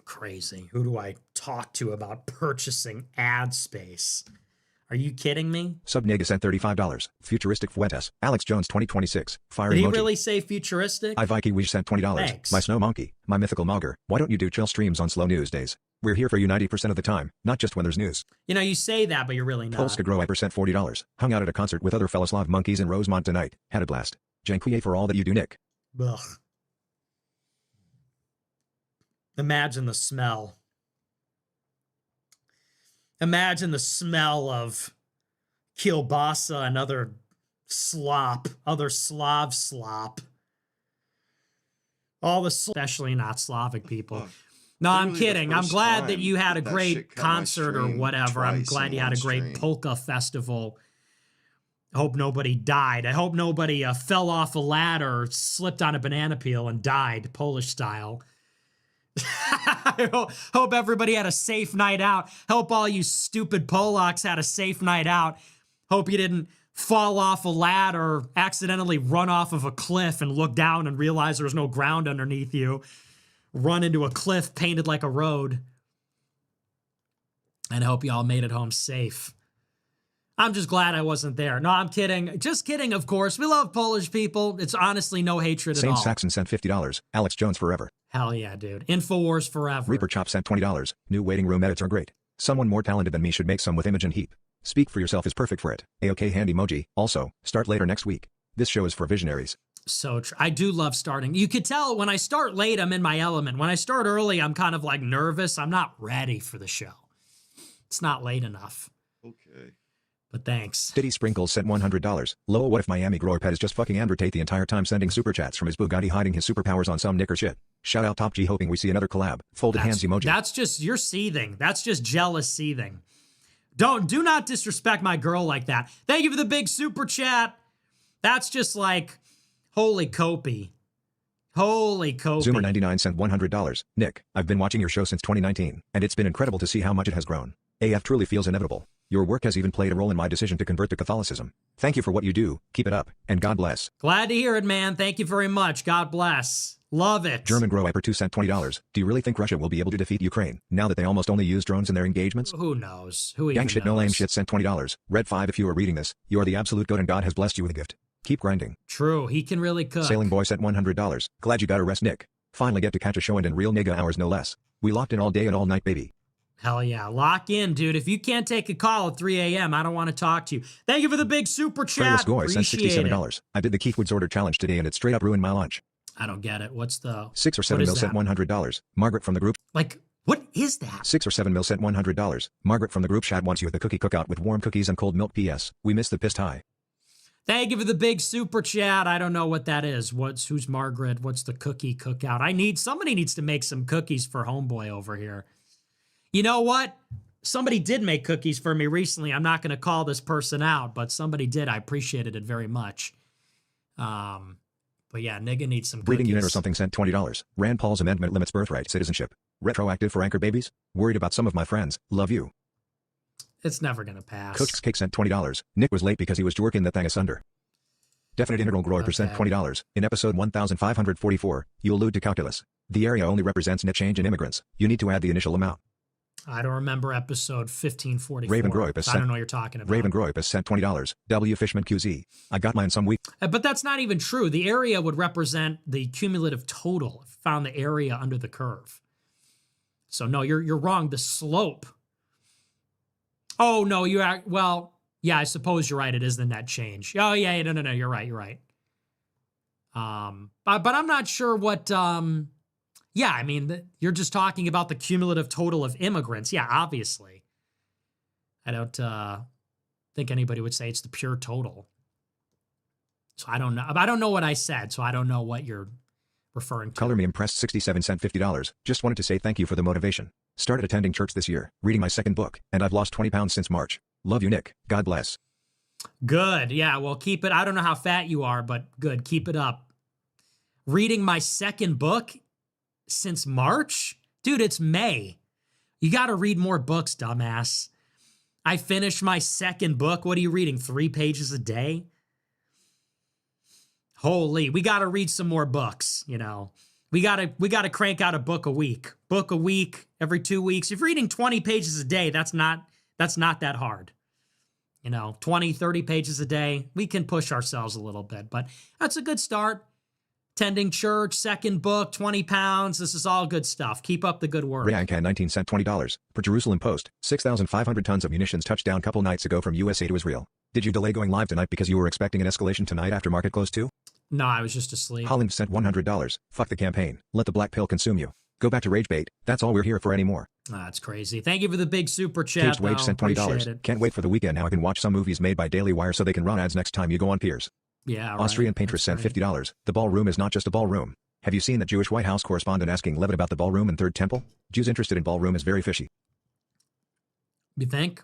Crazy. Who do I talk to about purchasing ad space? Are you kidding me? Subnega sent $35. Futuristic Fuentes. Alex Jones 2026. Fire Did he emoji. really say futuristic? Iviki Wish sent $20. Thanks. My snow monkey. My mythical mogger. Why don't you do chill streams on slow news days? We're here for you 90% of the time, not just when there's news. You know, you say that, but you're really not. Polska Growiper sent $40. Hung out at a concert with other fellow Slav monkeys in Rosemont tonight. Had a blast. Dziękuję for all that you do, Nick. Ugh. Imagine the smell. Imagine the smell of kielbasa and other slop, other Slav slop. All the, especially not Slavic people. No, I'm kidding. I'm glad that you had a great concert or whatever. I'm glad you had a great polka festival. I hope nobody died. I hope nobody fell off a ladder, slipped on a banana peel, and died, Polish style. I hope everybody had a safe night out. Hope all you stupid Polacks had a safe night out. Hope you didn't fall off a ladder, accidentally run off of a cliff and look down and realize there was no ground underneath you. Run into a cliff painted like a road. And I hope you all made it home safe. I'm just glad I wasn't there. No, I'm kidding. Just kidding, of course. We love Polish people. It's honestly no hatred at all. Saint Saxon sent $50. Alex Jones forever. Hell yeah, dude. Infowars forever. Reaper Chop sent $20. New waiting room edits are great. Someone more talented than me should make some with Imogen Heap. Speak for yourself is perfect for it. A-OK hand emoji. Also, start later next week. This show is for visionaries. So I do love starting. You could tell when I start late, I'm in my element. When I start early, I'm kind of like nervous. I'm not ready for the show. It's not late enough. Okay. But thanks. Diddy Sprinkles sent $100. Lol, what if Miami Grower Pet is just fucking Andrew Tate the entire time sending super chats from his Bugatti hiding his superpowers on some knicker shit? Shout out Top G hoping we see another collab. Folded hands emoji. That's just, you're seething. That's just jealous seething. Do not disrespect my girl like that. Thank you for the big super chat. That's just like, holy Kopi. Holy Kopi. Zoomer99 sent $100. Nick, I've been watching your show since 2019, and it's been incredible to see how much it has grown. AF truly feels inevitable. Your work has even played a role in my decision to convert to Catholicism. Thank you for what you do. Keep it up, and God bless. Glad to hear it, man. Thank you very much. God bless. Love it. German Growiper 2 sent $20. Do you really think Russia will be able to defeat Ukraine, now that they almost only use drones in their engagements? Who knows? Who even Gang shit knows? no lame shit sent $20. Red 5 if you are reading this, you are the absolute goat and God has blessed you with a gift. Keep grinding. True, he can really cook. Sailing Boy sent $100. Glad you got a rest, Nick. Finally get to catch a show and in real nigga hours no less. We locked in all day and all night, baby. Hell yeah. Lock in, dude. If you can't take a call at 3 a.m., I don't want to talk to you. Thank you for the big super chat. Goy sent $67. It. I did the Keith Woods order challenge today and it straight up ruined my lunch. I don't get it. What's the... 6 or 7 mil sent $100. Margaret from the group... Like, what is that? 6 or 7 mil sent $100. Margaret from the group chat wants you at the cookie cookout with warm cookies and cold milk. P.S. We missed the pissed high. Thank you for the big super chat. I don't know what that is. Who's Margaret? What's the cookie cookout? Somebody needs to make some cookies for homeboy over here. You know what? Somebody did make cookies for me recently. I'm not going to call this person out, but somebody did. I appreciated it very much. But yeah, nigga needs some cookies. Breeding unit or something sent $20. Rand Paul's amendment limits birthright citizenship. Retroactive for anchor babies? Worried about some of my friends. Love you. It's never going to pass. Coach's Cake sent $20. Nick was late because he was jerking that thing asunder. Definite integral grower percent $20. In episode 1544, you allude to calculus. The area only represents net change in immigrants. You need to add the initial amount. I don't remember episode 1544. Raven Groipus I don't know what you're talking about. Raven Groipus sent $20. W Fishman QZ. I got mine some week. But that's not even true. The area would represent the cumulative total. Found the area under the curve. So no, you're wrong. The slope. Oh no, you are. Well, yeah, I suppose you're right. It is the net change. Oh yeah, no. You're right. But I'm not sure what. Yeah, I mean, you're just talking about the cumulative total of immigrants. Yeah, obviously. I don't think anybody would say it's the pure total. So I don't know. I don't know what I said, so I don't know what you're referring to. Color me impressed 67 cent $50. Just wanted to say thank you for the motivation. Started attending church this year, reading my second book, and I've lost 20 pounds since March. Love you, Nick. God bless. Good. Yeah, well, keep it. I don't know how fat you are, but good. Keep it up. Reading my second book since March? Dude, it's May. You got to read more books, dumbass. I finished my second book. What are you reading? 3 pages a day? Holy, we got to read some more books, you know. We got to crank out a book a week. Book a week, every 2 weeks. If you're reading 20 pages a day, that's not that hard. You know, 20, 30 pages a day. We can push ourselves a little bit, but that's a good start. Attending church, second book, 20 pounds. This is all good stuff. Keep up the good work. Rayankan 19 cent $20. Per Jerusalem Post, 6,500 tons of munitions touched down couple nights ago from USA to Israel. Did you delay going live tonight because you were expecting an escalation tonight after market close too? No, I was just asleep. Holland sent $100. Fuck the campaign. Let the black pill consume you. Go back to rage bait. That's all we're here for anymore. That's crazy. Thank you for the big super chat. Kate's Wage sent $20. Can't wait for the weekend now I can watch some movies made by Daily Wire so they can run ads next time you go on Piers. Yeah, right. Austrian Paintress sent $50. The ballroom is not just a ballroom. Have you seen that Jewish White House correspondent asking Levitt about the ballroom and Third Temple? Jews interested in ballroom is very fishy. You think?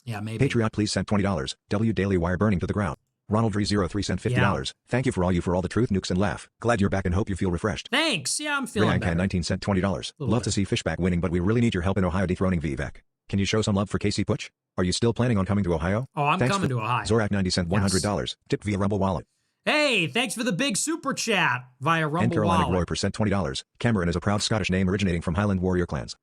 Yeah, maybe. Patriot please sent $20. W Daily Wire burning to the ground. Ronald Ree 03 sent $50. Yeah. Thank you for all the truth nukes and laugh. Glad you're back and hope you feel refreshed. Thanks. Yeah, I'm feeling better. Rayankan 19 sent $20. Love to see Fishback winning, but we really need your help in Ohio dethroning Vivek. Can you show some love for Casey Putsch? Are you still planning on coming to Ohio? Oh, I'm coming to Ohio. Zorak 90 sent $100. Tipped via Rumble Wallet. Hey, thanks for the big super chat via Rumble And Carolina Wallet. Glory sent $20. Cameron is a proud Scottish name originating from Highland warrior clans.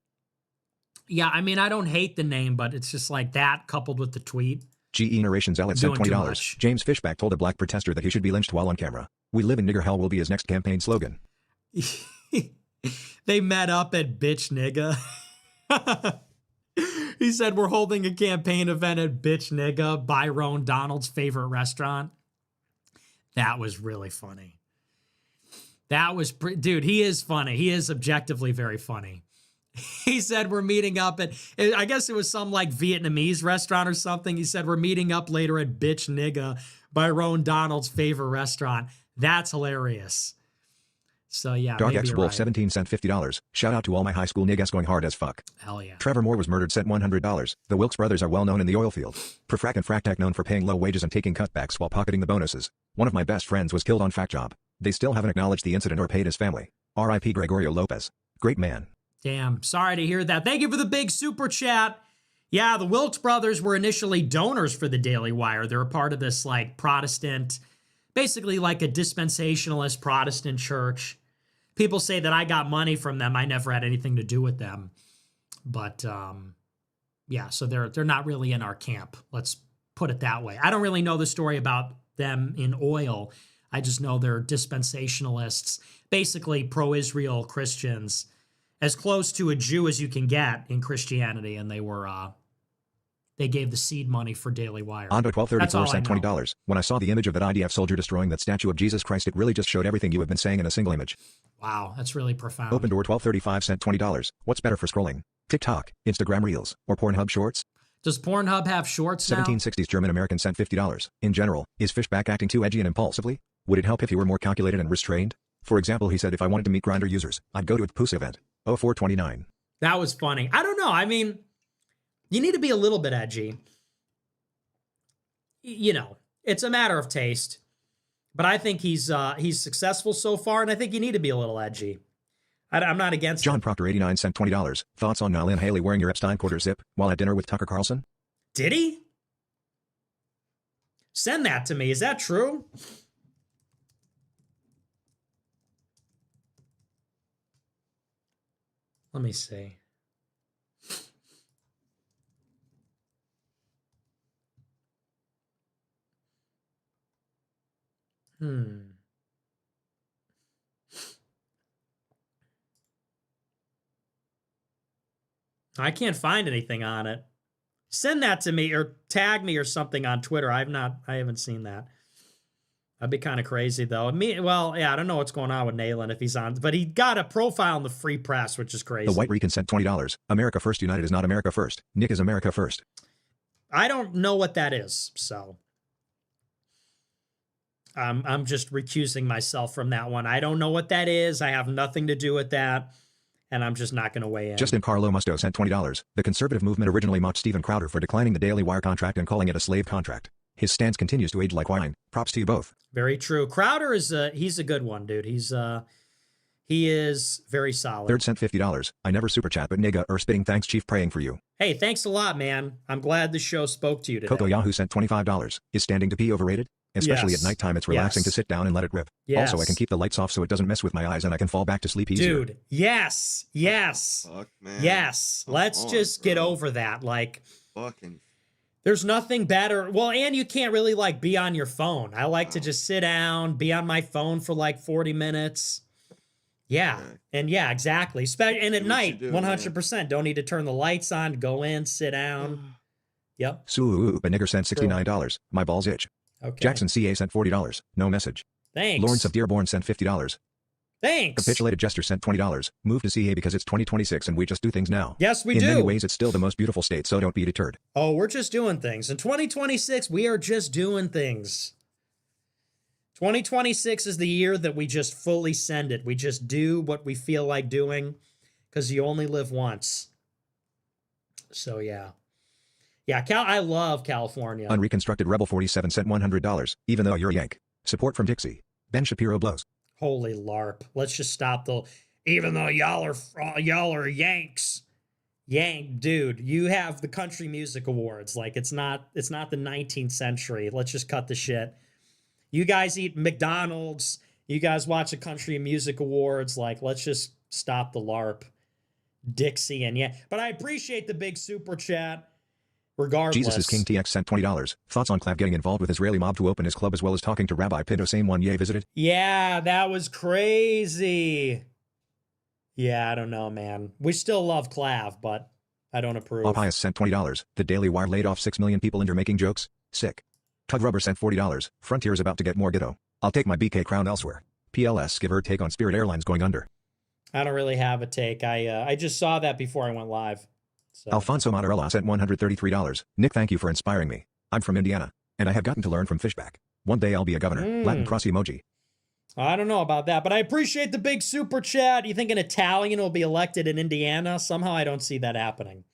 Yeah, I mean, I don't hate the name, but it's just like that coupled with the tweet. GE Narration Zealot sent Doing too $20. much. James Fishback told a black protester that he should be lynched while on camera. We live in nigger hell will be his next campaign slogan. They met up at Bitch Nigga. He said, we're holding a campaign event at Bitch Nigga, Byron Donald's favorite restaurant. That was really funny. That was, dude, he is funny. He is objectively very funny. He said, we're meeting up at, I guess it was some like Vietnamese restaurant or something. He said, we're meeting up later at Bitch Nigga, Byron Donald's favorite restaurant. That's hilarious. So yeah, Dark maybe X you're Wolf right. 17 sent $50. Shout out to all my high school niggas going hard as fuck. Hell yeah. Trevor Moore was murdered sent $100. The Wilkes brothers are well known in the oil field. Perfrac and Fractac known for paying low wages and taking cutbacks while pocketing the bonuses. One of my best friends was killed on Fact Job. They still haven't acknowledged the incident or paid his family. R.I.P. Gregorio Lopez. Great man. Damn, sorry to hear that. Thank you for the big super chat. Yeah, the Wilkes brothers were initially donors for the Daily Wire. They're a part of this like Protestant, basically like a dispensationalist Protestant church. People say that I got money from them. I never had anything to do with them. But yeah, so they're not really in our camp. Let's put it that way. I don't really know the story about them in oil. I just know they're dispensationalists, basically pro-Israel Christians, as close to a Jew as you can get in Christianity. And they were, they gave the seed money for Daily Wire. Ondo That's 1234 all sent I know. $20. When I saw the image of that IDF soldier destroying that statue of Jesus Christ, it really just showed everything you have been saying in a single image. Wow, that's really profound. Open Door 1235 sent $20. What's better for scrolling? TikTok, Instagram Reels, or Pornhub Shorts? Does Pornhub have shorts now? 1760s German American sent $50. In general, is Fishback acting too edgy and impulsively? Would it help if he were more calculated and restrained? For example, he said if I wanted to meet Grindr users, I'd go to a Puss event. 0429. That was funny. I don't know. I mean, you need to be a little bit edgy. You know, it's a matter of taste. But I think he's successful so far, and I think you need to be a little edgy. I'm not against John it. Proctor 89 sent $20. Thoughts on Nylin Haley wearing your Epstein quarter zip while at dinner with Tucker Carlson? Did he? Send that to me. Is that true? Let me see. I can't find anything on it. Send that to me or tag me or something on Twitter. I haven't seen that. That'd be kind of crazy though. Well, yeah, I don't know what's going on with Nayland if he's on, but he got a profile in the Free Press, which is crazy. The White Rican sent $20. America First United is not America First. Nick is America First. I don't know what that is, so. I'm just recusing myself from that one. I don't know what that is. I have nothing to do with that, and I'm just not going to weigh in. Justin Carlo Musto sent $20. The conservative movement originally mocked Stephen Crowder for declining the Daily Wire contract and calling it a slave contract. His stance continues to age like wine. Props to you both. Very true. Crowder is he's a good one, dude. He is very solid. Third sent $50. I never super chat, but nigga or spitting thanks, Chief, praying for you. Hey, thanks a lot, man. I'm glad the show spoke to you today. Coco Yahoo sent $25. Is standing to pee overrated? Especially Yes. at nighttime, it's relaxing Yes. to sit down and let it rip. Yes. Also, I can keep the lights off so it doesn't mess with my eyes and I can fall back to sleep easier. Dude, yes. Fuck, man. Yes. Come Let's on, just bro. get over that. Like, Fucking. there's nothing better. Well, and you can't really like be on your phone. I like to just sit down, be on my phone for like 40 minutes. Yeah. And yeah, exactly. And at Do what night, you do, 100%. Don't need to turn the lights on, go in, sit down. Yep. Sue, a nigger sent $69. My balls itch. Okay. Jackson CA sent $40. No message. Thanks. Lawrence of Dearborn sent $50. Thanks. Capitulated Jester sent $20. Move to CA because it's 2026 and we just do things now. Yes, we In do. many ways, it's still the most beautiful state, so don't be deterred. Oh, we're just doing things. In 2026, we are just doing things. 2026 is the year that we just fully send it. We just do what we feel like doing because you only live once. So, yeah. Yeah, I love California. Unreconstructed Rebel 47 sent $100. Even though you're a Yank. Support from Dixie. Ben Shapiro blows. Holy LARP. Let's just stop the, even though y'all are Yanks. Yank, dude, you have the Country Music Awards. Like, it's not the 19th century. Let's just cut the shit. You guys eat McDonald's. You guys watch the Country Music Awards. Like, let's just stop the LARP. Dixie and yeah. But I appreciate the big super chat. Regardless. Jesus is King TX sent $20. Thoughts on Clav getting involved with Israeli mob to open his club as well as talking to Rabbi Pinto, same one Ye visited? Yeah, that was crazy. Yeah, I don't know, man. We still love Clav, but I don't approve. All Pius sent $20. The Daily Wire laid off 6 million people and you're making jokes? Sick. Tug Rubber sent $40. Frontier is about to get more ghetto. I'll take my BK crown elsewhere. PLS, give her a take on Spirit Airlines going under. I don't really have a take. I just saw that before I went live. So. Alfonso Motorella sent $133. Nick, thank you for inspiring me. I'm from Indiana, and I have gotten to learn from Fishback. One day I'll be a governor. Latin cross emoji. I don't know about that, but I appreciate the big super chat. You think an Italian will be elected in Indiana? Somehow I don't see that happening.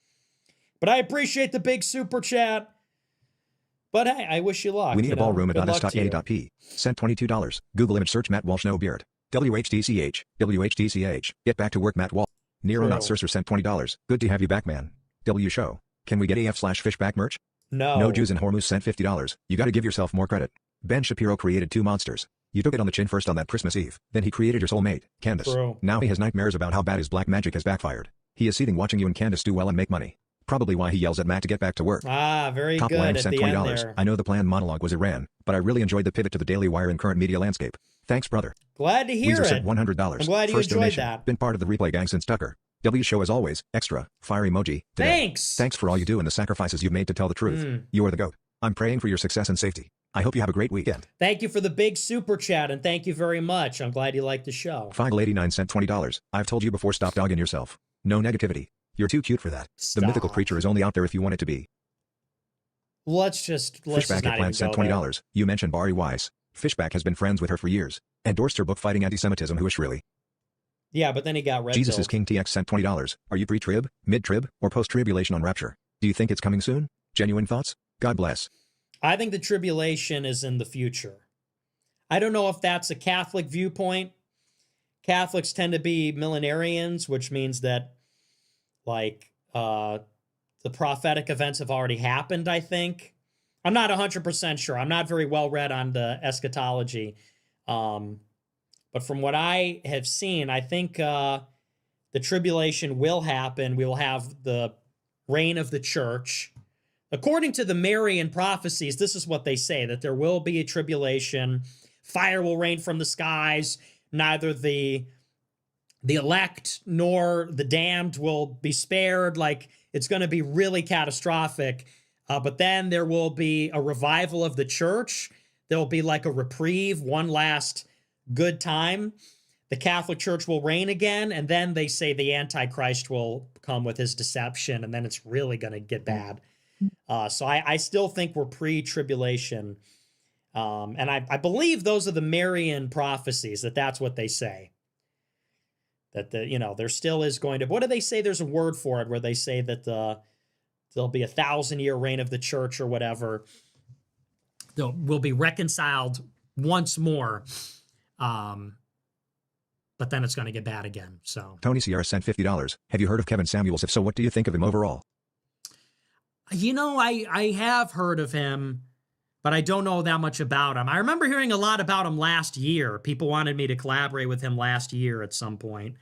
But I appreciate the big super chat. But hey, I wish you luck. We need a ballroom at Good luck to you. .s.a.p. Sent $22. Google image search Matt Walsh no beard. WHTCH. WHTCH. Get back to work Matt Walsh. Nero not Cercer sent $20. Good to have you back, man. W show. Can we get AF/Fishback merch? No. No Jews and Hormuz sent $50. You gotta give yourself more credit. Ben Shapiro created two monsters. You took it on the chin first on that Christmas Eve. Then he created your soulmate, Candace. True. Now he has nightmares about how bad his black magic has backfired. He is seething watching you and Candace do well and make money. Probably why he yells at Matt to get back to work. Ah, very Top good Lamb at sent the $20. end there. I know the planned monologue was Iran, but I really enjoyed the pivot to the Daily Wire and current media landscape. Thanks, brother. Glad to hear Weezer it. sent $100. I'm glad you First enjoyed donation. that. Been part of the replay gang since Tucker. W show as always. Extra. Fire emoji. Today. Thanks. Thanks for all you do and the sacrifices you've made to tell the truth. You are the GOAT. I'm praying for your success and safety. I hope you have a great weekend. Thank you for the big super chat, and thank you very much. I'm glad you liked the show. Figel89 sent $20. I've told you before, stop dogging yourself. No negativity. You're too cute for that. Stop. The mythical creature is only out there if you want it to be. Let's just Fishback not at even Plant sent go there. $20. You mentioned Bari Weiss. Fishback has been friends with her for years. Endorsed her book Fighting Anti-Semitism. Who is really? Yeah, but then he got red. Jesus pilled. is King TX sent $20. Are you pre-trib, mid-trib, or post-tribulation on rapture? Do you think it's coming soon? Genuine thoughts? God bless. I think the tribulation is in the future. I don't know if that's a Catholic viewpoint. Catholics tend to be millenarians, which means that, like, the prophetic events have already happened, I think. I'm not 100% sure. I'm not very well read on the eschatology. But from what I have seen, I think the tribulation will happen. We will have the reign of the church. According to the Marian prophecies, this is what they say, that there will be a tribulation. Fire will rain from the skies. Neither the elect nor the damned will be spared. Like, it's going to be really catastrophic. But then there will be a revival of the church. There'll be like a reprieve, one last good time. The Catholic Church will reign again. And then they say the Antichrist will come with his deception. And then it's really going to get bad. So I still think we're pre-tribulation. And I believe those are the Marian prophecies, that's what they say. That there still is going to, what do they say? There's a word for it where they say that there'll be 1,000-year reign of the church or whatever. We'll be reconciled once more. But then it's going to get bad again. So Tony Sierra sent $50. Have you heard of Kevin Samuels? If so, what do you think of him overall? I have heard of him, but I don't know that much about him. I remember hearing a lot about him last year. People wanted me to collaborate with him last year at some point,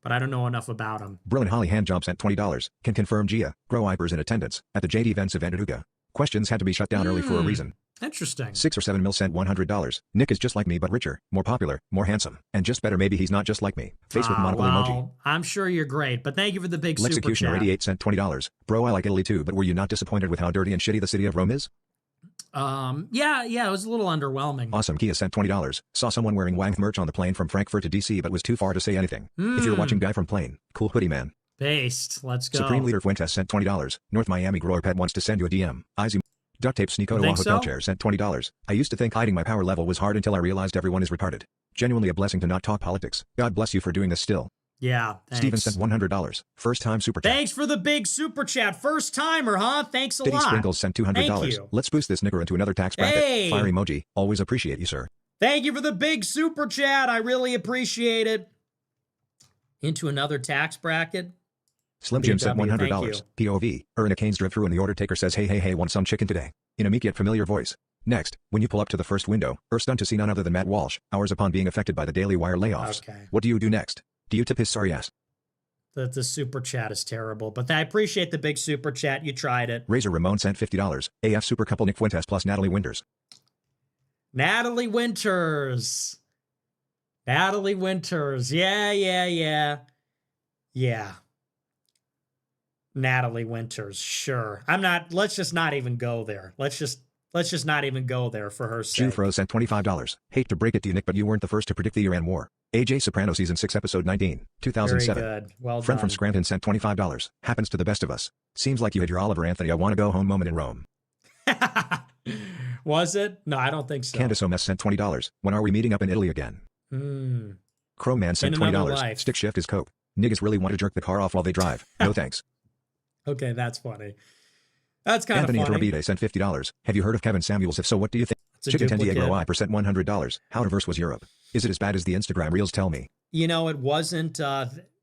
but I don't know enough about him. Bro and Holly Handjob sent $20. Can confirm Gia, Grow Wipers in attendance at the JD events event at Uga. Questions had to be shut down early for a reason. Interesting. 6 or 7 mil sent $100. Nick is just like me but richer, more popular, more handsome, and just better. Maybe he's not just like me. Face with monocle emoji. I'm sure you're great, but thank you for the big super chat. Lexecutioner 88 sent $20. Bro, I like Italy too, but were you not disappointed with how dirty and shitty the city of Rome is? Yeah, it was a little underwhelming. Awesome. Kia sent $20. Saw someone wearing Wang merch on the plane from Frankfurt to DC but was too far to say anything. If you're watching Guy from Plane, cool hoodie man. Based. Let's go. Supreme Leader Fuentes sent $20. North Miami Grower Pet wants to send you a DM. Izzy Duct Tape Sneak Ottawa Hotel Chair sent $20. I used to think hiding my power level was hard until I realized everyone is retarded. Genuinely a blessing to not talk politics. God bless you for doing this still. Yeah, thanks. Steven sent $100. First time super chat. Thanks for the big super chat. First timer, huh? Thanks a Diddy lot. Sprinkles sent $200. Thank you. Let's boost this nigger into another tax bracket. Hey! Fire emoji. Always appreciate you, sir. Thank you for the big super chat. I really appreciate it. Into another tax bracket. Slim Jim sent $100. Thank you. POV. Erna Kane's drive through and the order taker says, hey, want some chicken today? In a meek yet familiar voice. Next, when you pull up to the first window, stunned to see none other than Matt Walsh, hours upon being affected by the Daily Wire layoffs. Okay. What do you do next? Do you tip his sorry ass? The super chat is terrible, but I appreciate the big super chat. You tried it. Razor Ramon sent $50. AF super couple Nick Fuentes plus Natalie Winters. Natalie Winters. Natalie Winters. Yeah. Natalie Winters. Sure. Let's just not even go there. Let's just not even go there for her sake. Jufro sent $25. Hate to break it to you, Nick, but you weren't the first to predict the Iran war. AJ Soprano season 6 episode 19, 2007. Very good. Well Friend done. from Scranton sent $25. Happens to the best of us. Seems like you had your Oliver Anthony I wanna go home moment in Rome. Was it? No, I don't think so. Candace Omes sent $20. When are we meeting up in Italy again? Chrome Man sent In another $20. life. Stick shift is coke. Niggas really want to jerk the car off while they drive. No thanks. Okay, that's funny. That's kind Anthony of funny. Iturbide sent $50. Have you heard of Kevin Samuels? If so, what do you think? It's a Chicken duplicate. Diego I percent $100. How diverse was Europe? Is it as bad as the Instagram reels tell me? It wasn't.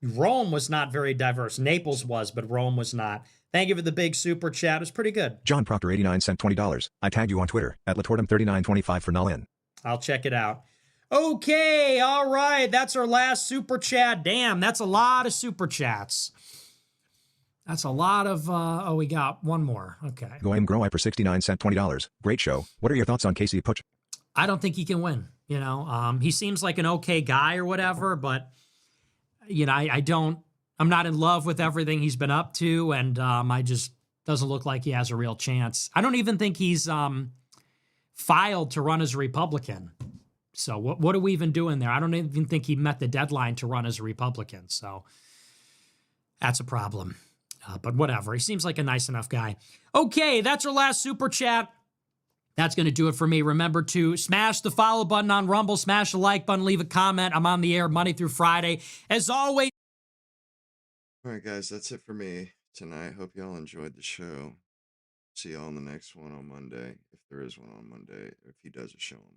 Rome was not very diverse. Naples was, but Rome was not. Thank you for the big super chat. It was pretty good. John Proctor 89 sent $20. I tagged you on Twitter at Latortum3925 for null in. I'll check it out. Okay, all right. That's our last super chat. Damn, that's a lot of super chats. That's a lot of, we got one more. Okay. Goem Grow Hyper 69 sent $20. Great show. What are your thoughts on Casey Puch? I don't think he can win. He seems like an okay guy or whatever, but, I'm not in love with everything he's been up to, and I just doesn't look like he has a real chance. I don't even think he's filed to run as a Republican. So what are we even doing there? I don't even think he met the deadline to run as a Republican. So that's a problem. But whatever. He seems like a nice enough guy. Okay, that's our last super chat. That's going to do it for me. Remember to smash the follow button on Rumble, smash the like button, leave a comment. I'm on the air Monday through Friday. As always. All right, guys, that's it for me tonight. Hope y'all enjoyed the show. See y'all on the next one on Monday, if there is one on Monday, if he does a show on Monday.